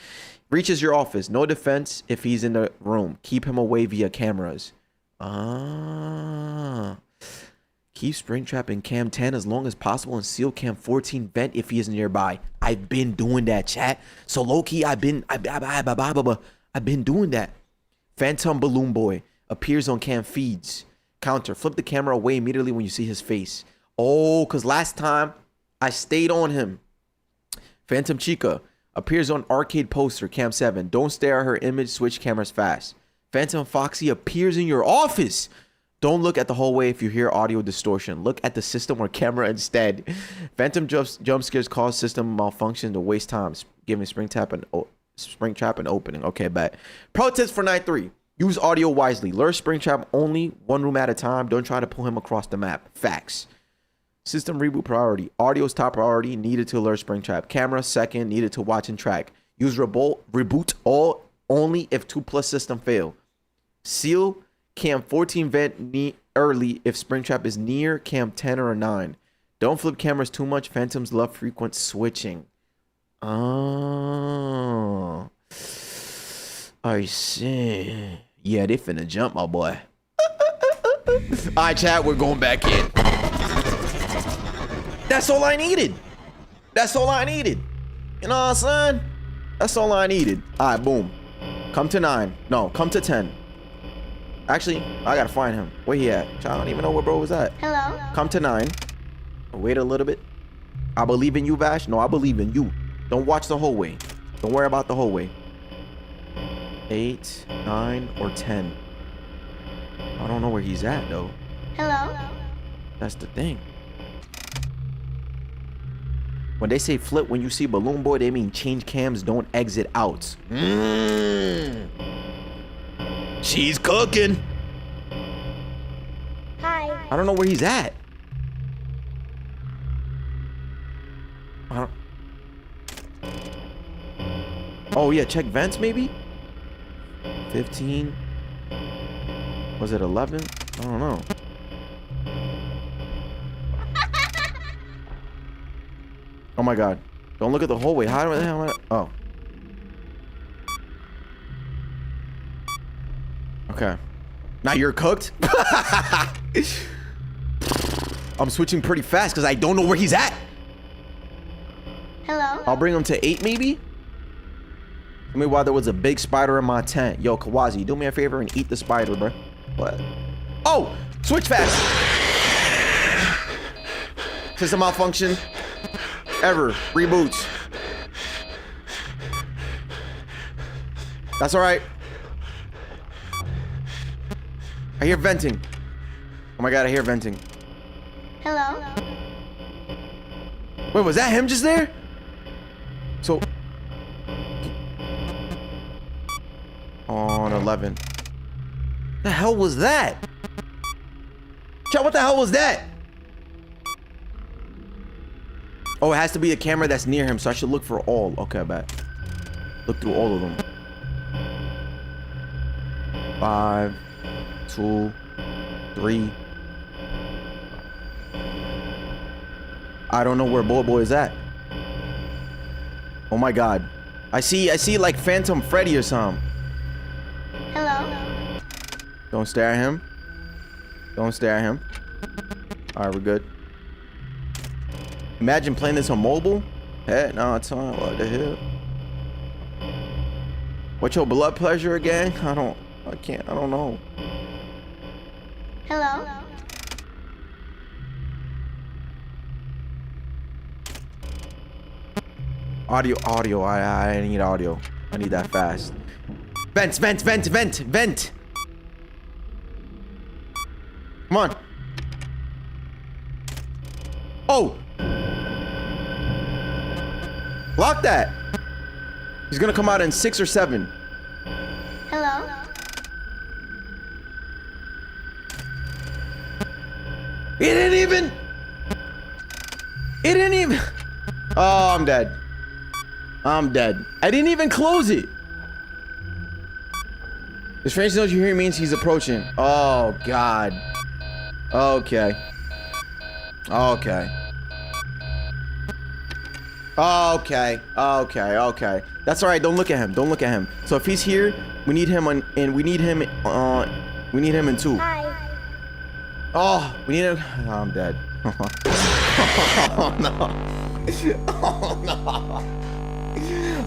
A: Reaches your office. No defense if he's in the room. Keep him away via cameras. Keep Springtrap in cam 10 as long as possible and seal cam 14 vent if he is nearby. I've been doing that, chat. So low-key, I've been doing that. Phantom Balloon Boy appears on cam feeds. Counter. Flip the camera away immediately when you see his face. Oh, because last time I stayed on him. Phantom Chica appears on arcade poster, cam 7. Don't stare at her image. Switch cameras fast. Phantom Foxy appears in your office. Don't look at the hallway if you hear audio distortion. Look at the system or camera instead. Phantom jump scares cause system malfunction to waste time. Giving Springtrap an opening. Okay, bet. Pro tips for night 3. Use audio wisely. Lure Springtrap only one room at a time. Don't try to pull him across the map. Facts. System reboot priority. Audio's top priority. Needed to lure Springtrap. Camera second. Needed to watch and track. Use reboot all only if 2+ system fail. Seal cam 14 vent early if Springtrap is near cam 10 or a 9. Don't flip cameras too much. Phantoms love frequent switching. Oh, I see. Yeah, they finna jump, my boy. All right, chat, we're going back in. That's all I needed. That's all I needed. You know what I'm saying? That's all I needed. All right, boom. Come to 9. No, come to 10. Actually, I gotta find him. Where he at? I don't even know where bro was at.
Q: Hello?
A: Come to 9. Wait a little bit. I believe in you, Vash. No, I believe in you. Don't watch the hallway. Don't worry about the hallway. 8, 9, or 10. I don't know where he's at, though.
Q: Hello?
A: That's the thing. When they say flip, when you see Balloon Boy, they mean change cams, don't exit out. She's cooking.
Q: Hi.
A: I don't know where he's at. Oh yeah, check vents maybe? 15. Was it 11? I don't know. Oh my god. Don't look at the hallway. How the hell am I? Oh. Okay. Now you're cooked? I'm switching pretty fast because I don't know where he's at.
Q: Hello?
A: I'll bring him to 8 maybe? Tell me why there was a big spider in my tent. Yo, Kawazi, do me a favor and eat the spider, bro. What? Oh! Switch fast! System malfunction. Ever. Reboots. That's alright. I hear venting. Oh my god, I hear venting.
Q: Hello?
A: Wait, was that him just there? So... On 11. The hell was that? Chat, what the hell was that? Oh, it has to be a camera that's near him, so I should look for all. Okay, I bet. Look through all of them. 5, 2, 3. I don't know where Boy is at. Oh my god. I see like Phantom Freddy or something.
Q: Hello?
A: Don't stare at him. Don't stare at him. Alright, we're good. Imagine playing this on mobile. Hey, no, it's on. What the hell? What's your blood pressure again? I don't know.
Q: Hello?
A: Audio. I need audio. I need that fast. Vent. Come on. Oh. Lock that. He's gonna come out in 6 or 7.
Q: Hello?
A: It didn't even. Oh, I'm dead. I didn't even close it. The strange noise you hear means he's approaching. Oh, God. Okay. That's all right. Don't look at him. So if he's here, we need him in 2.
Q: Hi.
A: Oh, we need him. Oh, I'm dead. Oh, no. Oh, no.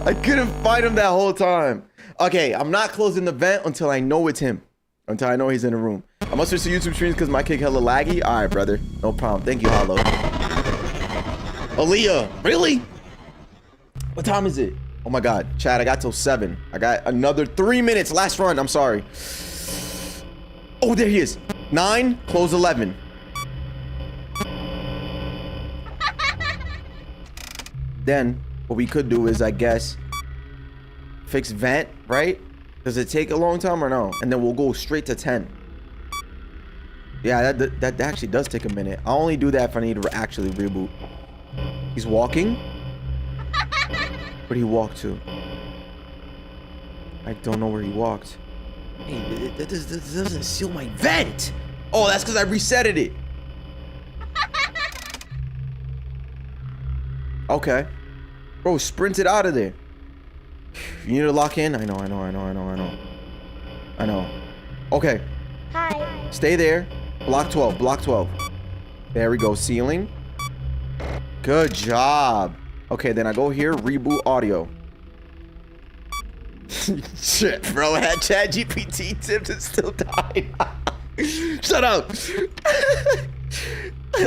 A: I couldn't find him that whole time. Okay, I'm not closing the vent until I know it's him. Until I know he's in the room. I must switch to YouTube streams because my kick hella laggy. All right, brother. No problem. Thank you, Hollow. Aaliyah. Really? What time is it? Oh, my God. Chad, I got till 7. I got another 3 minutes. Last run. I'm sorry. Oh, there he is. 9. Close 11. Then, what we could do is, I guess, fix vent, right? Does it take a long time or no? And then we'll go straight to 10. Yeah, that actually does take a minute. I'll only do that if I need to actually reboot. He's walking? Where'd he walk to? I don't know where he walked. Hey, that doesn't seal my vent! Oh, that's because I resetted it. Okay. Bro, sprinted out of there. You need to lock in? I know. Okay.
Q: Hi.
A: Stay there. Block 12. There we go. Ceiling. Good job. Okay, then I go here. Reboot audio. Shit, bro. I had ChatGPT tipped and still died. Shut up.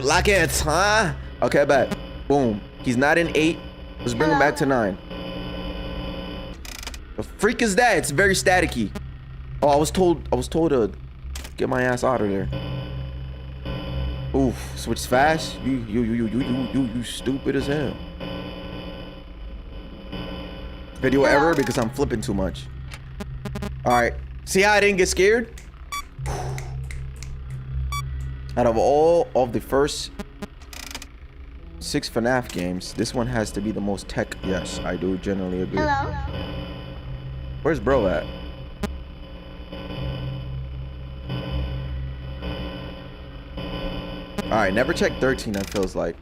A: Lock it, huh? Okay, back. Boom. He's not in 8. Let's bring him back to 9. The freak is that? It's very staticky. Oh, I was told to get my ass out of there. Oof, switch fast. You stupid as hell. Video error because I'm flipping too much. All right. See how I didn't get scared? Out of all of the first 6 Fnaf games, this one has to be the most tech. Yes, I do generally agree.
Q: Hello?
A: Where's bro at? All right, never check 13, that feels like.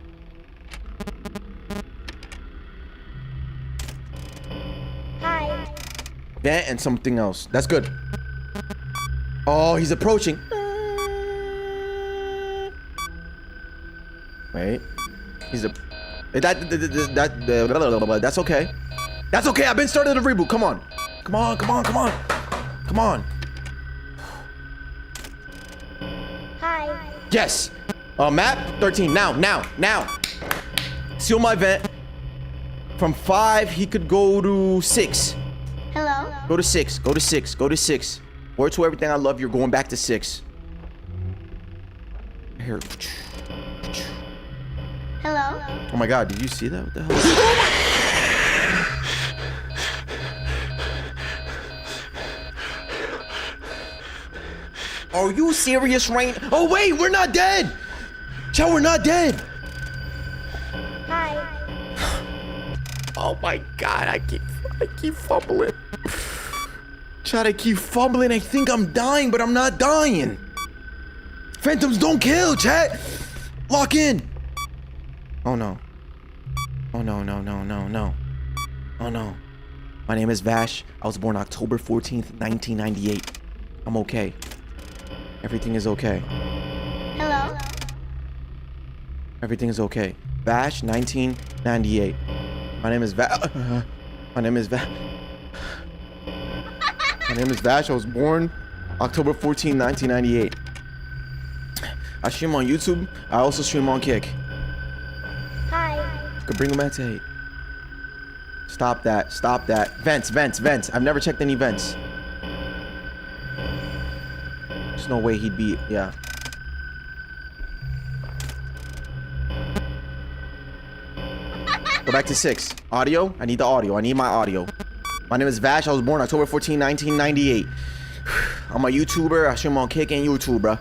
Q: Hi.
A: Vent and something else. That's good. Oh, he's approaching. Wait. He's a... That's okay. That's okay. I've been started a reboot. Come on. Come on.
Q: Hi.
A: Yes. Map 13. Now. Seal my vent. From 5, he could go to 6.
Q: Hello?
A: Go to 6. Word to everything I love, you're going back to 6. Here.
Q: Hello?
A: Oh my God, did you see that? What the hell? Are you serious, Rain? Oh wait, we're not dead! Chat, we're not dead!
Q: Hi.
A: Oh my God, I keep fumbling. Chat, I keep fumbling. I think I'm dying, but I'm not dying. Phantoms don't kill, chat! Lock in! Oh no. Oh no. Oh no. My name is Vash. I was born October 14th, 1998. I'm okay. Everything is okay.
Q: Hello?
A: Everything is okay. Vash, 1998. My name is Vash. My name is Vash. I was born October 14, 1998. I stream on YouTube. I also stream on Kick.
Q: Hi.
A: Could bring him back to 8. Stop that. Stop that. Vents, vents, vents. I've never checked any vents. There's no way he'd be... Yeah. Go back to 6. Audio? I need the audio. I need my audio. My name is Vash. I was born October 14, 1998. I'm a YouTuber. I stream on Kick and YouTube, bro.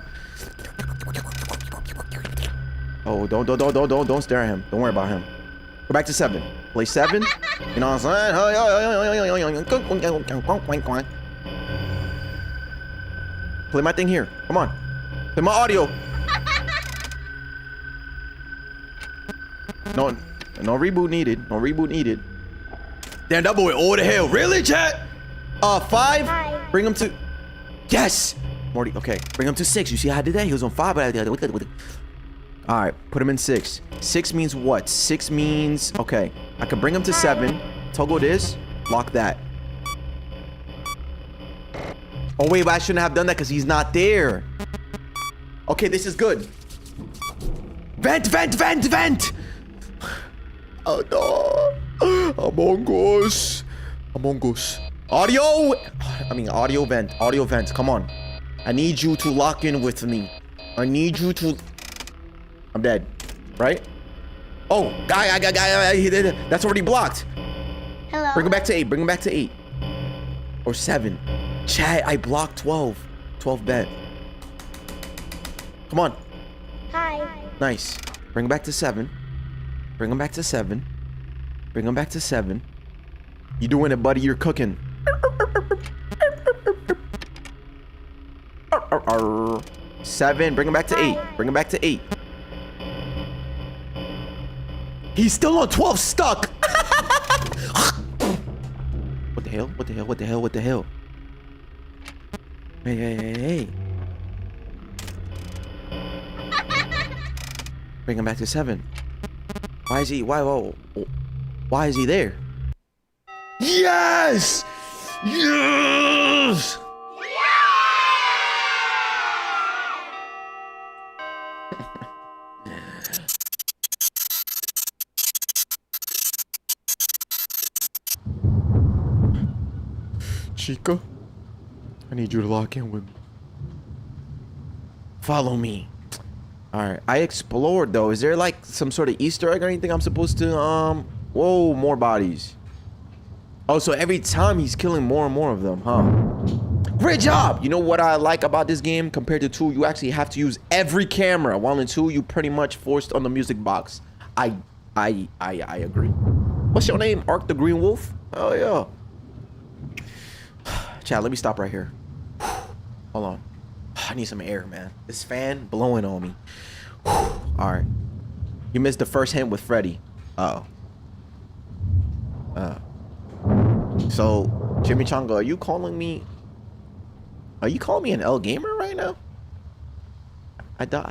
A: Oh, don't stare at him. Don't worry about him. Go back to 7. Play 7. You know what I'm saying? Play my thing here. Come on. Play my audio. No reboot needed. No reboot needed. Damn, that boy over the hell. Really, chat? 5.
Q: Hi.
A: Bring him to... Yes! Morty, okay. Bring him to 6. You see how I did that? He was on 5. Alright, put him in 6. 6 means what? 6 means... Okay. I can bring him to 7. Toggle this. Lock that. Oh, wait, but I shouldn't have done that because he's not there. Okay, this is good. Vent, vent, vent, vent! Oh, no. Among Us. Among Us. Audio! I mean, audio vent. Audio vent. Come on. I need you to lock in with me. I need you to... I'm dead. Right? Oh, guy. That's already blocked.
Q: Hello.
A: Bring him back to 8. Bring him back to 8. Or 7. Chat, I blocked 12. 12 bet. Come on.
Q: Hi.
A: Nice. Bring him back to 7. Bring him back to 7. Bring him back to 7. You doing it, buddy. You're cooking. 7. Bring him back to 8. Bring him back to 8. He's still on 12 stuck. What the hell? What the hell? What the hell? What the hell? Hey. Bring him back to 7. Why is he? Why is he there? Yes! Yes! Chica, I need you to lock in with me. Follow me. Alright, I explored though. Is there like some sort of Easter egg or anything I'm supposed to, whoa, more bodies. Oh, so every time he's killing more and more of them, huh? Great job! You know what I like about this game compared to 2? You actually have to use every camera. While in 2, you pretty much forced on the music box. I agree. What's your name? Ark the Green Wolf? Oh, yeah. Chat, let me stop right here. Hold on. I need some air, man. This fan blowing on me. Alright. You missed the first hint with Freddy. So, Jimmy Changa, are you calling me an L gamer right now? I don't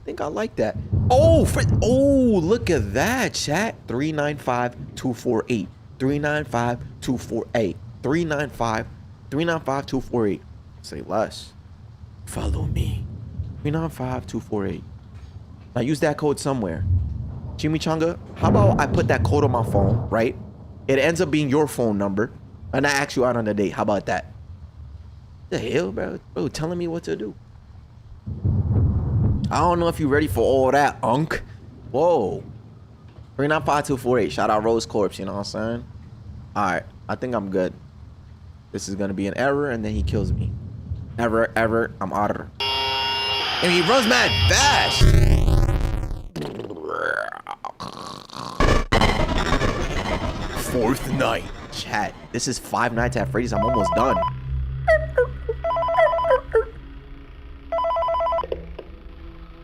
A: think I like that. Oh, look at that, chat. 395-248. 395-248. 395-248. Say less. Follow me. 395-248. Now use that code somewhere. Jimmy Changa, how about I put that code on my phone, right? It ends up being your phone number, and I ask you out on a date. How about that? The hell, bro? Bro, telling me what to do. I don't know if you're ready for all that, unk. Whoa. 395-248. Shout out Rose Corpse, you know what I'm saying? Alright, I think I'm good. This is gonna be an error, and then he kills me. Error, I'm out of her. And he runs mad fast. Fourth night. Chat, this is 5 Nights at Freddy's. I'm almost done.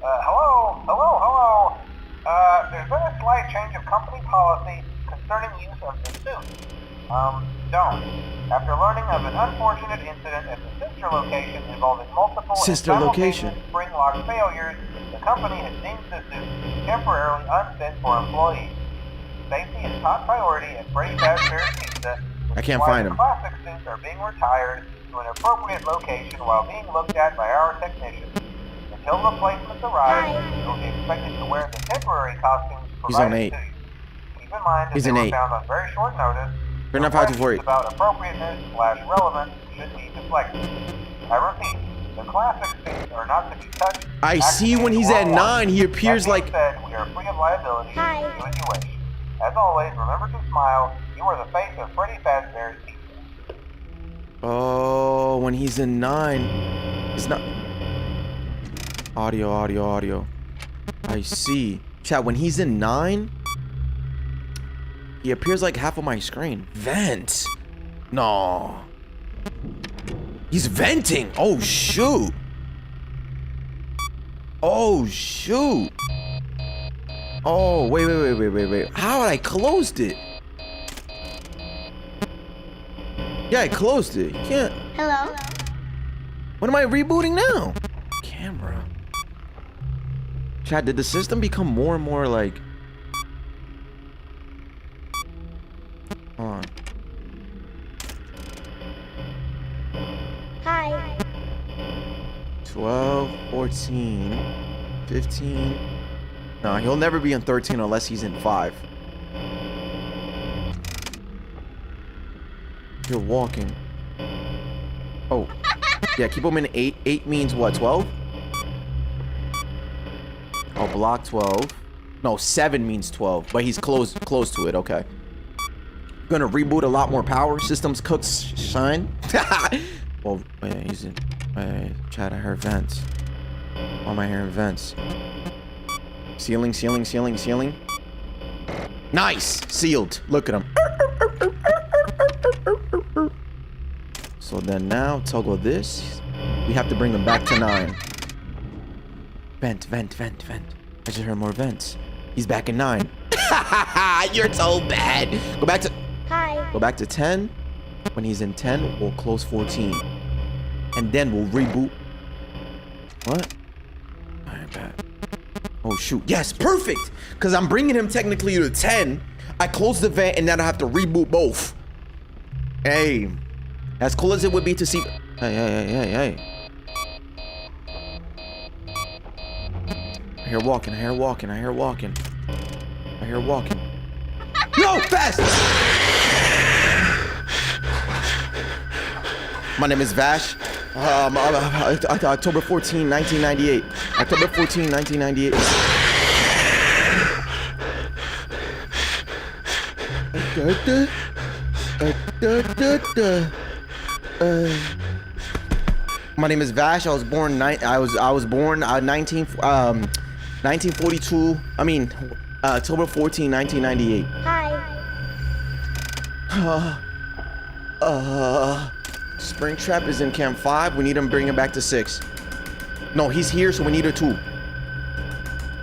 O: Hello. There's been a slight change of company policy concerning use of the suit. Don't. After learning of an unfortunate incident at the sister location involving multiple simultaneous spring lock failures, the company has deemed the suit temporarily unfit for employees. Safety is top priority at Freddy Fazbear's Pizza,
A: I can't find him.
O: Classic suits are being retired to an appropriate location while being looked at by our technicians. Until replacements arrive, you will be expected to wear the temporary costumes provided to you. Keep in mind that
A: He's
O: they
A: an
O: were
A: 8.
O: found on very short notice.
A: Fnaf
O: Questions
A: 524.
O: about appropriateness/relevance should be deflected. I repeat, the classic things are not to be touched.
A: I see when he's at 9, he appears
O: That being
A: like.
O: said, we are free of liability. Hi. Do as you wish. As always, remember to smile. You are the face of Freddy Fazbear's Pizza.
A: Oh, when he's in 9, it's not. Audio. I see. Chat, when he's in 9, he appears like half of my screen. Vent. No. He's venting. Oh, shoot. Oh, shoot. Oh, wait. How I closed it? Yeah, I closed it. You can't.
Q: Hello?
A: What am I rebooting now? Camera. Chat, did the system become more and more like... Hold on.
Q: Hi.
A: 12, 14, 15. No, he'll never be in 13 unless he's in 5. You're walking. Oh. Yeah, keep him in 8. 8 means what, 12? Oh, block 12. No, 7 means 12, but he's close to it, okay. Gonna reboot a lot more power. Systems cooks shine. Well, wait, he's in. Wait, chat, I heard vents. Why am I hearing vents? Ceiling. Nice! Sealed. Look at him. So then now, toggle this. We have to bring him back to 9. Vent. I just heard more vents. He's back in 9. You're so bad. Go back to...
Q: Hi.
A: Go back to 10. When he's in 10, we'll close 14. And then we'll reboot. What? Alright, bad. Oh, shoot. Yes, perfect! Because I'm bringing him technically to 10. I close the vent, and then I have to reboot both. Hey. As cool as it would be to see... Hey. I hear walking. No, fast! My name is Vash. October 14, 1998. October 14, 1998. My name is Vash. I was born 1942. I mean, October 14, 1998.
Q: Hi.
A: Springtrap is in camp 5. We need him bring him back to 6. No, he's here, so we need a 2.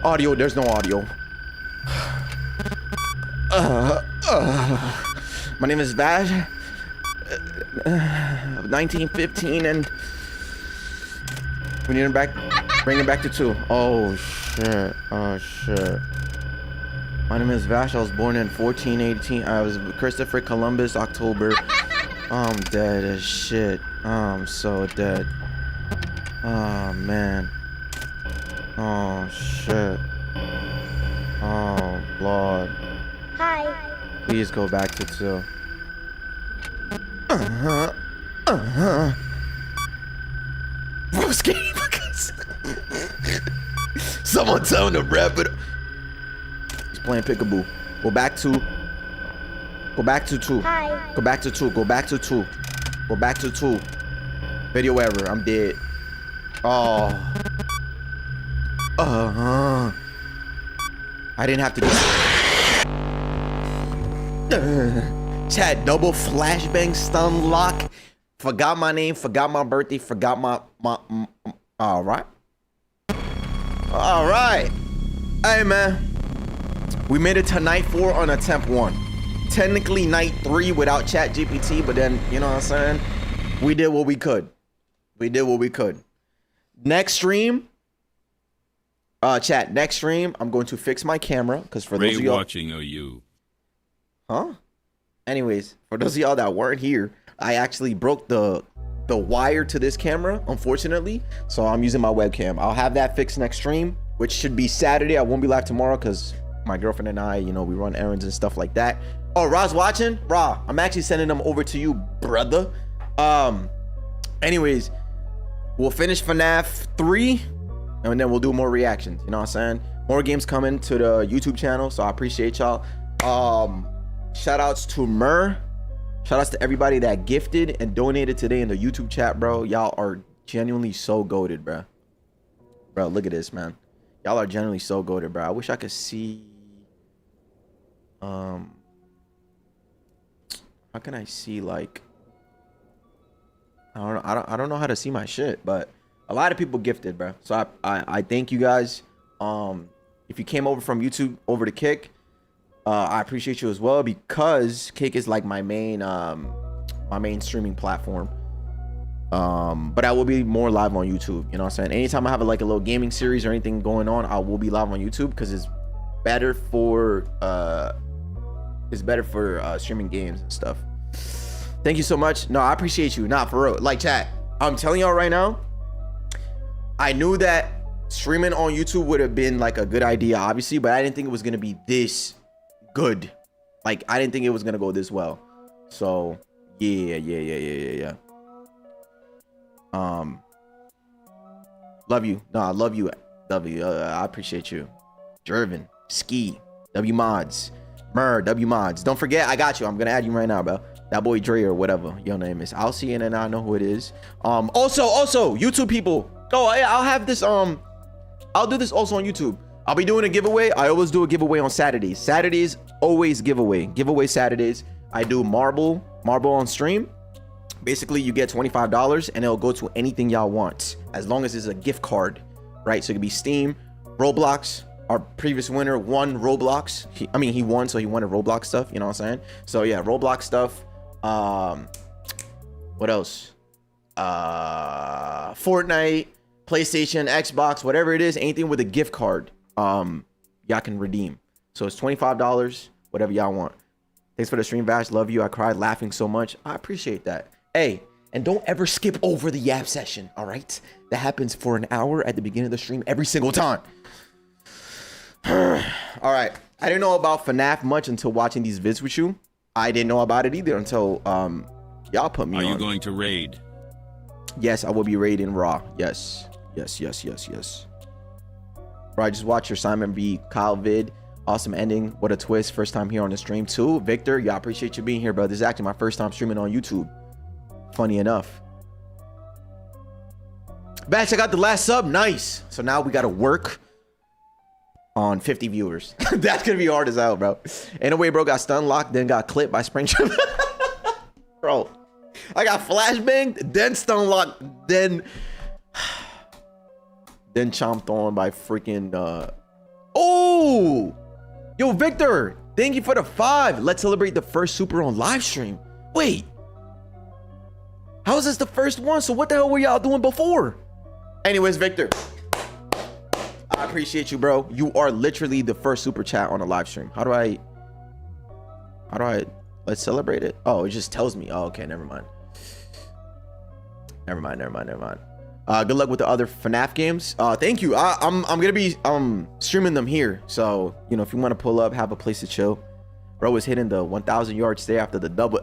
A: Audio, there's no audio. My name is Vash. 1915, and we need him back. Bring him back to 2. Oh shit. My name is Vash. I was born in 1418. I was Christopher Columbus, October. I'm dead as shit. I'm so dead. Oh man. Oh shit. Oh Lord.
Q: Hi.
A: Please go back to 2. What's game? Someone tell him to wrap it up. He's playing peekaboo. Go back to 2.
Q: Hi.
A: Go back to 2. Video error. I'm dead. Oh. I didn't have to do Chat, double flashbang stun lock. Forgot my name, forgot my birthday, forgot my Alright. Hey man. We made it to night 4 on attempt 1. Technically night 3 without chat GPT, but then, you know what I'm saying? We did what we could. Next stream, chat, next stream, I'm going to fix my camera, because for those of y'all
B: watching OU.
A: Huh? Anyways, for those of y'all that weren't here, I actually broke the wire to this camera, unfortunately. So I'm using my webcam. I'll have that fixed next stream, which should be Saturday. I won't be live tomorrow because My girlfriend and I, you know, we run errands and stuff like that. Oh, Ra's watching? Ra, I'm actually sending them over to you, brother. Anyways, we'll finish FNAF 3 and then we'll do more reactions. You know what I'm saying? More games coming to the YouTube channel, so I appreciate y'all. Shout outs to Mur. Shout outs to everybody that gifted and donated today in the YouTube chat, bro. Y'all are genuinely so goated, bro. Bro, look at this, man. Y'all are genuinely so goated, bro. I wish I could see. How can I see, like, I don't know how to see my shit, but a lot of people gifted, bro. So I thank you guys. If you came over from YouTube over to Kick, I appreciate you as well, because Kick is like my main streaming platform. But I will be more live on YouTube. You know what I'm saying? Anytime I have like a little gaming series or anything going on, I will be live on YouTube because it's better for streaming games and stuff. Thank you so much. No, I appreciate you. Not for real. Like, chat, I'm telling y'all right now, I knew that streaming on YouTube would have been like a good idea, obviously, but I didn't think it was gonna be this good. Like, I didn't think it was gonna go this well. So yeah. Love you. No, I love you. I appreciate you. Jervin, Ski, W Mods, Mur, W Mods. Don't forget, I got you. I'm gonna add you right now, bro. That boy Dre or whatever your name is. I'll see it and I know who it is. Also, YouTube people. Oh, I'll have this. I'll do this also on YouTube. I'll be doing a giveaway. I always do a giveaway on Saturdays. Saturdays, always giveaway. Giveaway Saturdays. I do marble on stream. Basically, you get $25 and it'll go to anything y'all want, as long as it's a gift card, right? So it could be Steam, Roblox. Our previous winner won Roblox. He won, so he wanted Roblox stuff. You know what I'm saying? So yeah, Roblox stuff. What else? Fortnite, PlayStation, Xbox, whatever it is, anything with a gift card, y'all can redeem. So it's $25, whatever y'all want. Thanks for the stream, Vash. Love you. I cried laughing so much. I appreciate that. Hey, and don't ever skip over the Yap session, all right? That happens for an hour at the beginning of the stream every single time. All right. I didn't know about FNAF much until watching these vids with you. I didn't know about it either until y'all put me on.
B: Are you going to raid?
A: Yes, I will be raiding Raw. Yes. Bro, I just watched your Simon B. Kyle vid. Awesome ending. What a twist. First time here on the stream too. Victor, yeah, I appreciate you being here, bro. This is actually my first time streaming on YouTube. Funny enough. Batch, I got the last sub. Nice. So now we got to work on 50 viewers. That's going to be hard as hell, bro. Anyway, bro, got stun locked, then got clipped by Springtrap. Bro, I got flashbanged, then stun locked, then chomped on by freaking oh, yo, Victor, thank you for the 5. Let's celebrate the first super on live stream. Wait, how is this the first one? So what the hell were y'all doing before? Anyways, Victor, I appreciate you, bro. You are literally the first super chat on a live stream. How do I let's celebrate it? Oh, it just tells me. Oh, okay, never mind. Good luck with the other FNAF games. Thank you. I'm gonna be streaming them here. So, you know, if you want to pull up, have a place to chill. Bro was hitting the 1,000 yard stay after the double.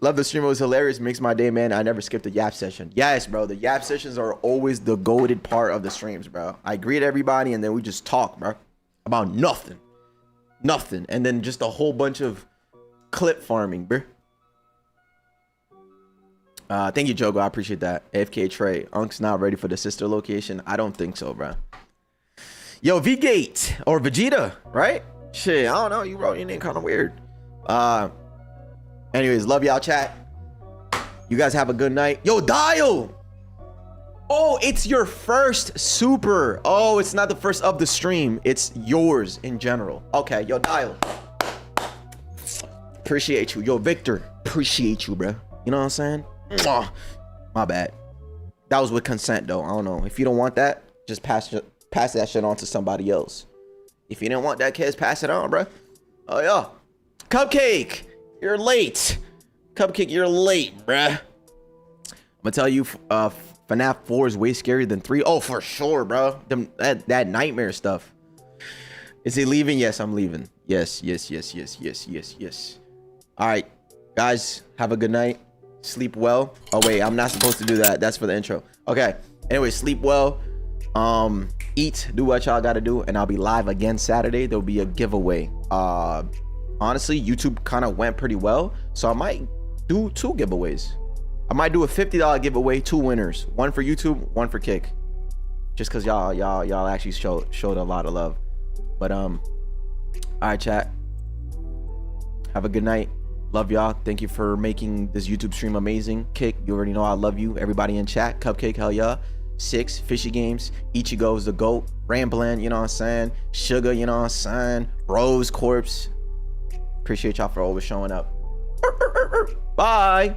A: Love the stream. It was hilarious. Makes my day, man. I never skipped a Yap session. Yes, bro. The Yap sessions are always the goated part of the streams, bro. I greet everybody and then we just talk, bro, about nothing. And then just a whole bunch of clip farming, bro. Thank you, Jogo. I appreciate that. AFK Trey. Unk's not ready for the sister location. I don't think so, bro. Yo, V-Gate or Vegeta, right? Shit, I don't know. You wrote your name kind of weird. Anyways, love y'all, chat. You guys have a good night. Yo, Dial. Oh, it's your first super. Oh, it's not the first of the stream. It's yours in general. Okay, yo, Dial. Appreciate you. Yo, Victor. Appreciate you, bro. You know what I'm saying? Mwah. My bad. That was with consent, though. I don't know. If you don't want that, just pass that shit on to somebody else. If you didn't want that, kids, pass it on, bro. Oh, yeah. Cupcake. You're late. Cupcake, you're late, bruh. I'm gonna tell you FNAF 4 is way scarier than 3. Oh, for sure, bro. That nightmare stuff. Is he leaving? Yes, I'm leaving. Yes. All right, guys, have a good night. Sleep well. Oh wait, I'm not supposed to do that. That's for the intro. Okay. Anyway, sleep well. Eat, do what y'all gotta do, and I'll be live again Saturday. There'll be a giveaway. Honestly, YouTube kind of went pretty well, so I might do 2 giveaways. I might do a $50 giveaway, 2 winners, one for YouTube, one for Kick, just because y'all actually showed a lot of love. But all right, chat, have a good night. Love y'all. Thank you for making this YouTube stream amazing. Kick, you already know I love you. Everybody in chat, Cupcake, hell yeah. 6, Fishy Games, Ichigo is the GOAT, Ramblin', you know what I'm saying, Sugar, you know what I'm saying, Rose Corpse. Appreciate y'all for always showing up. Bye.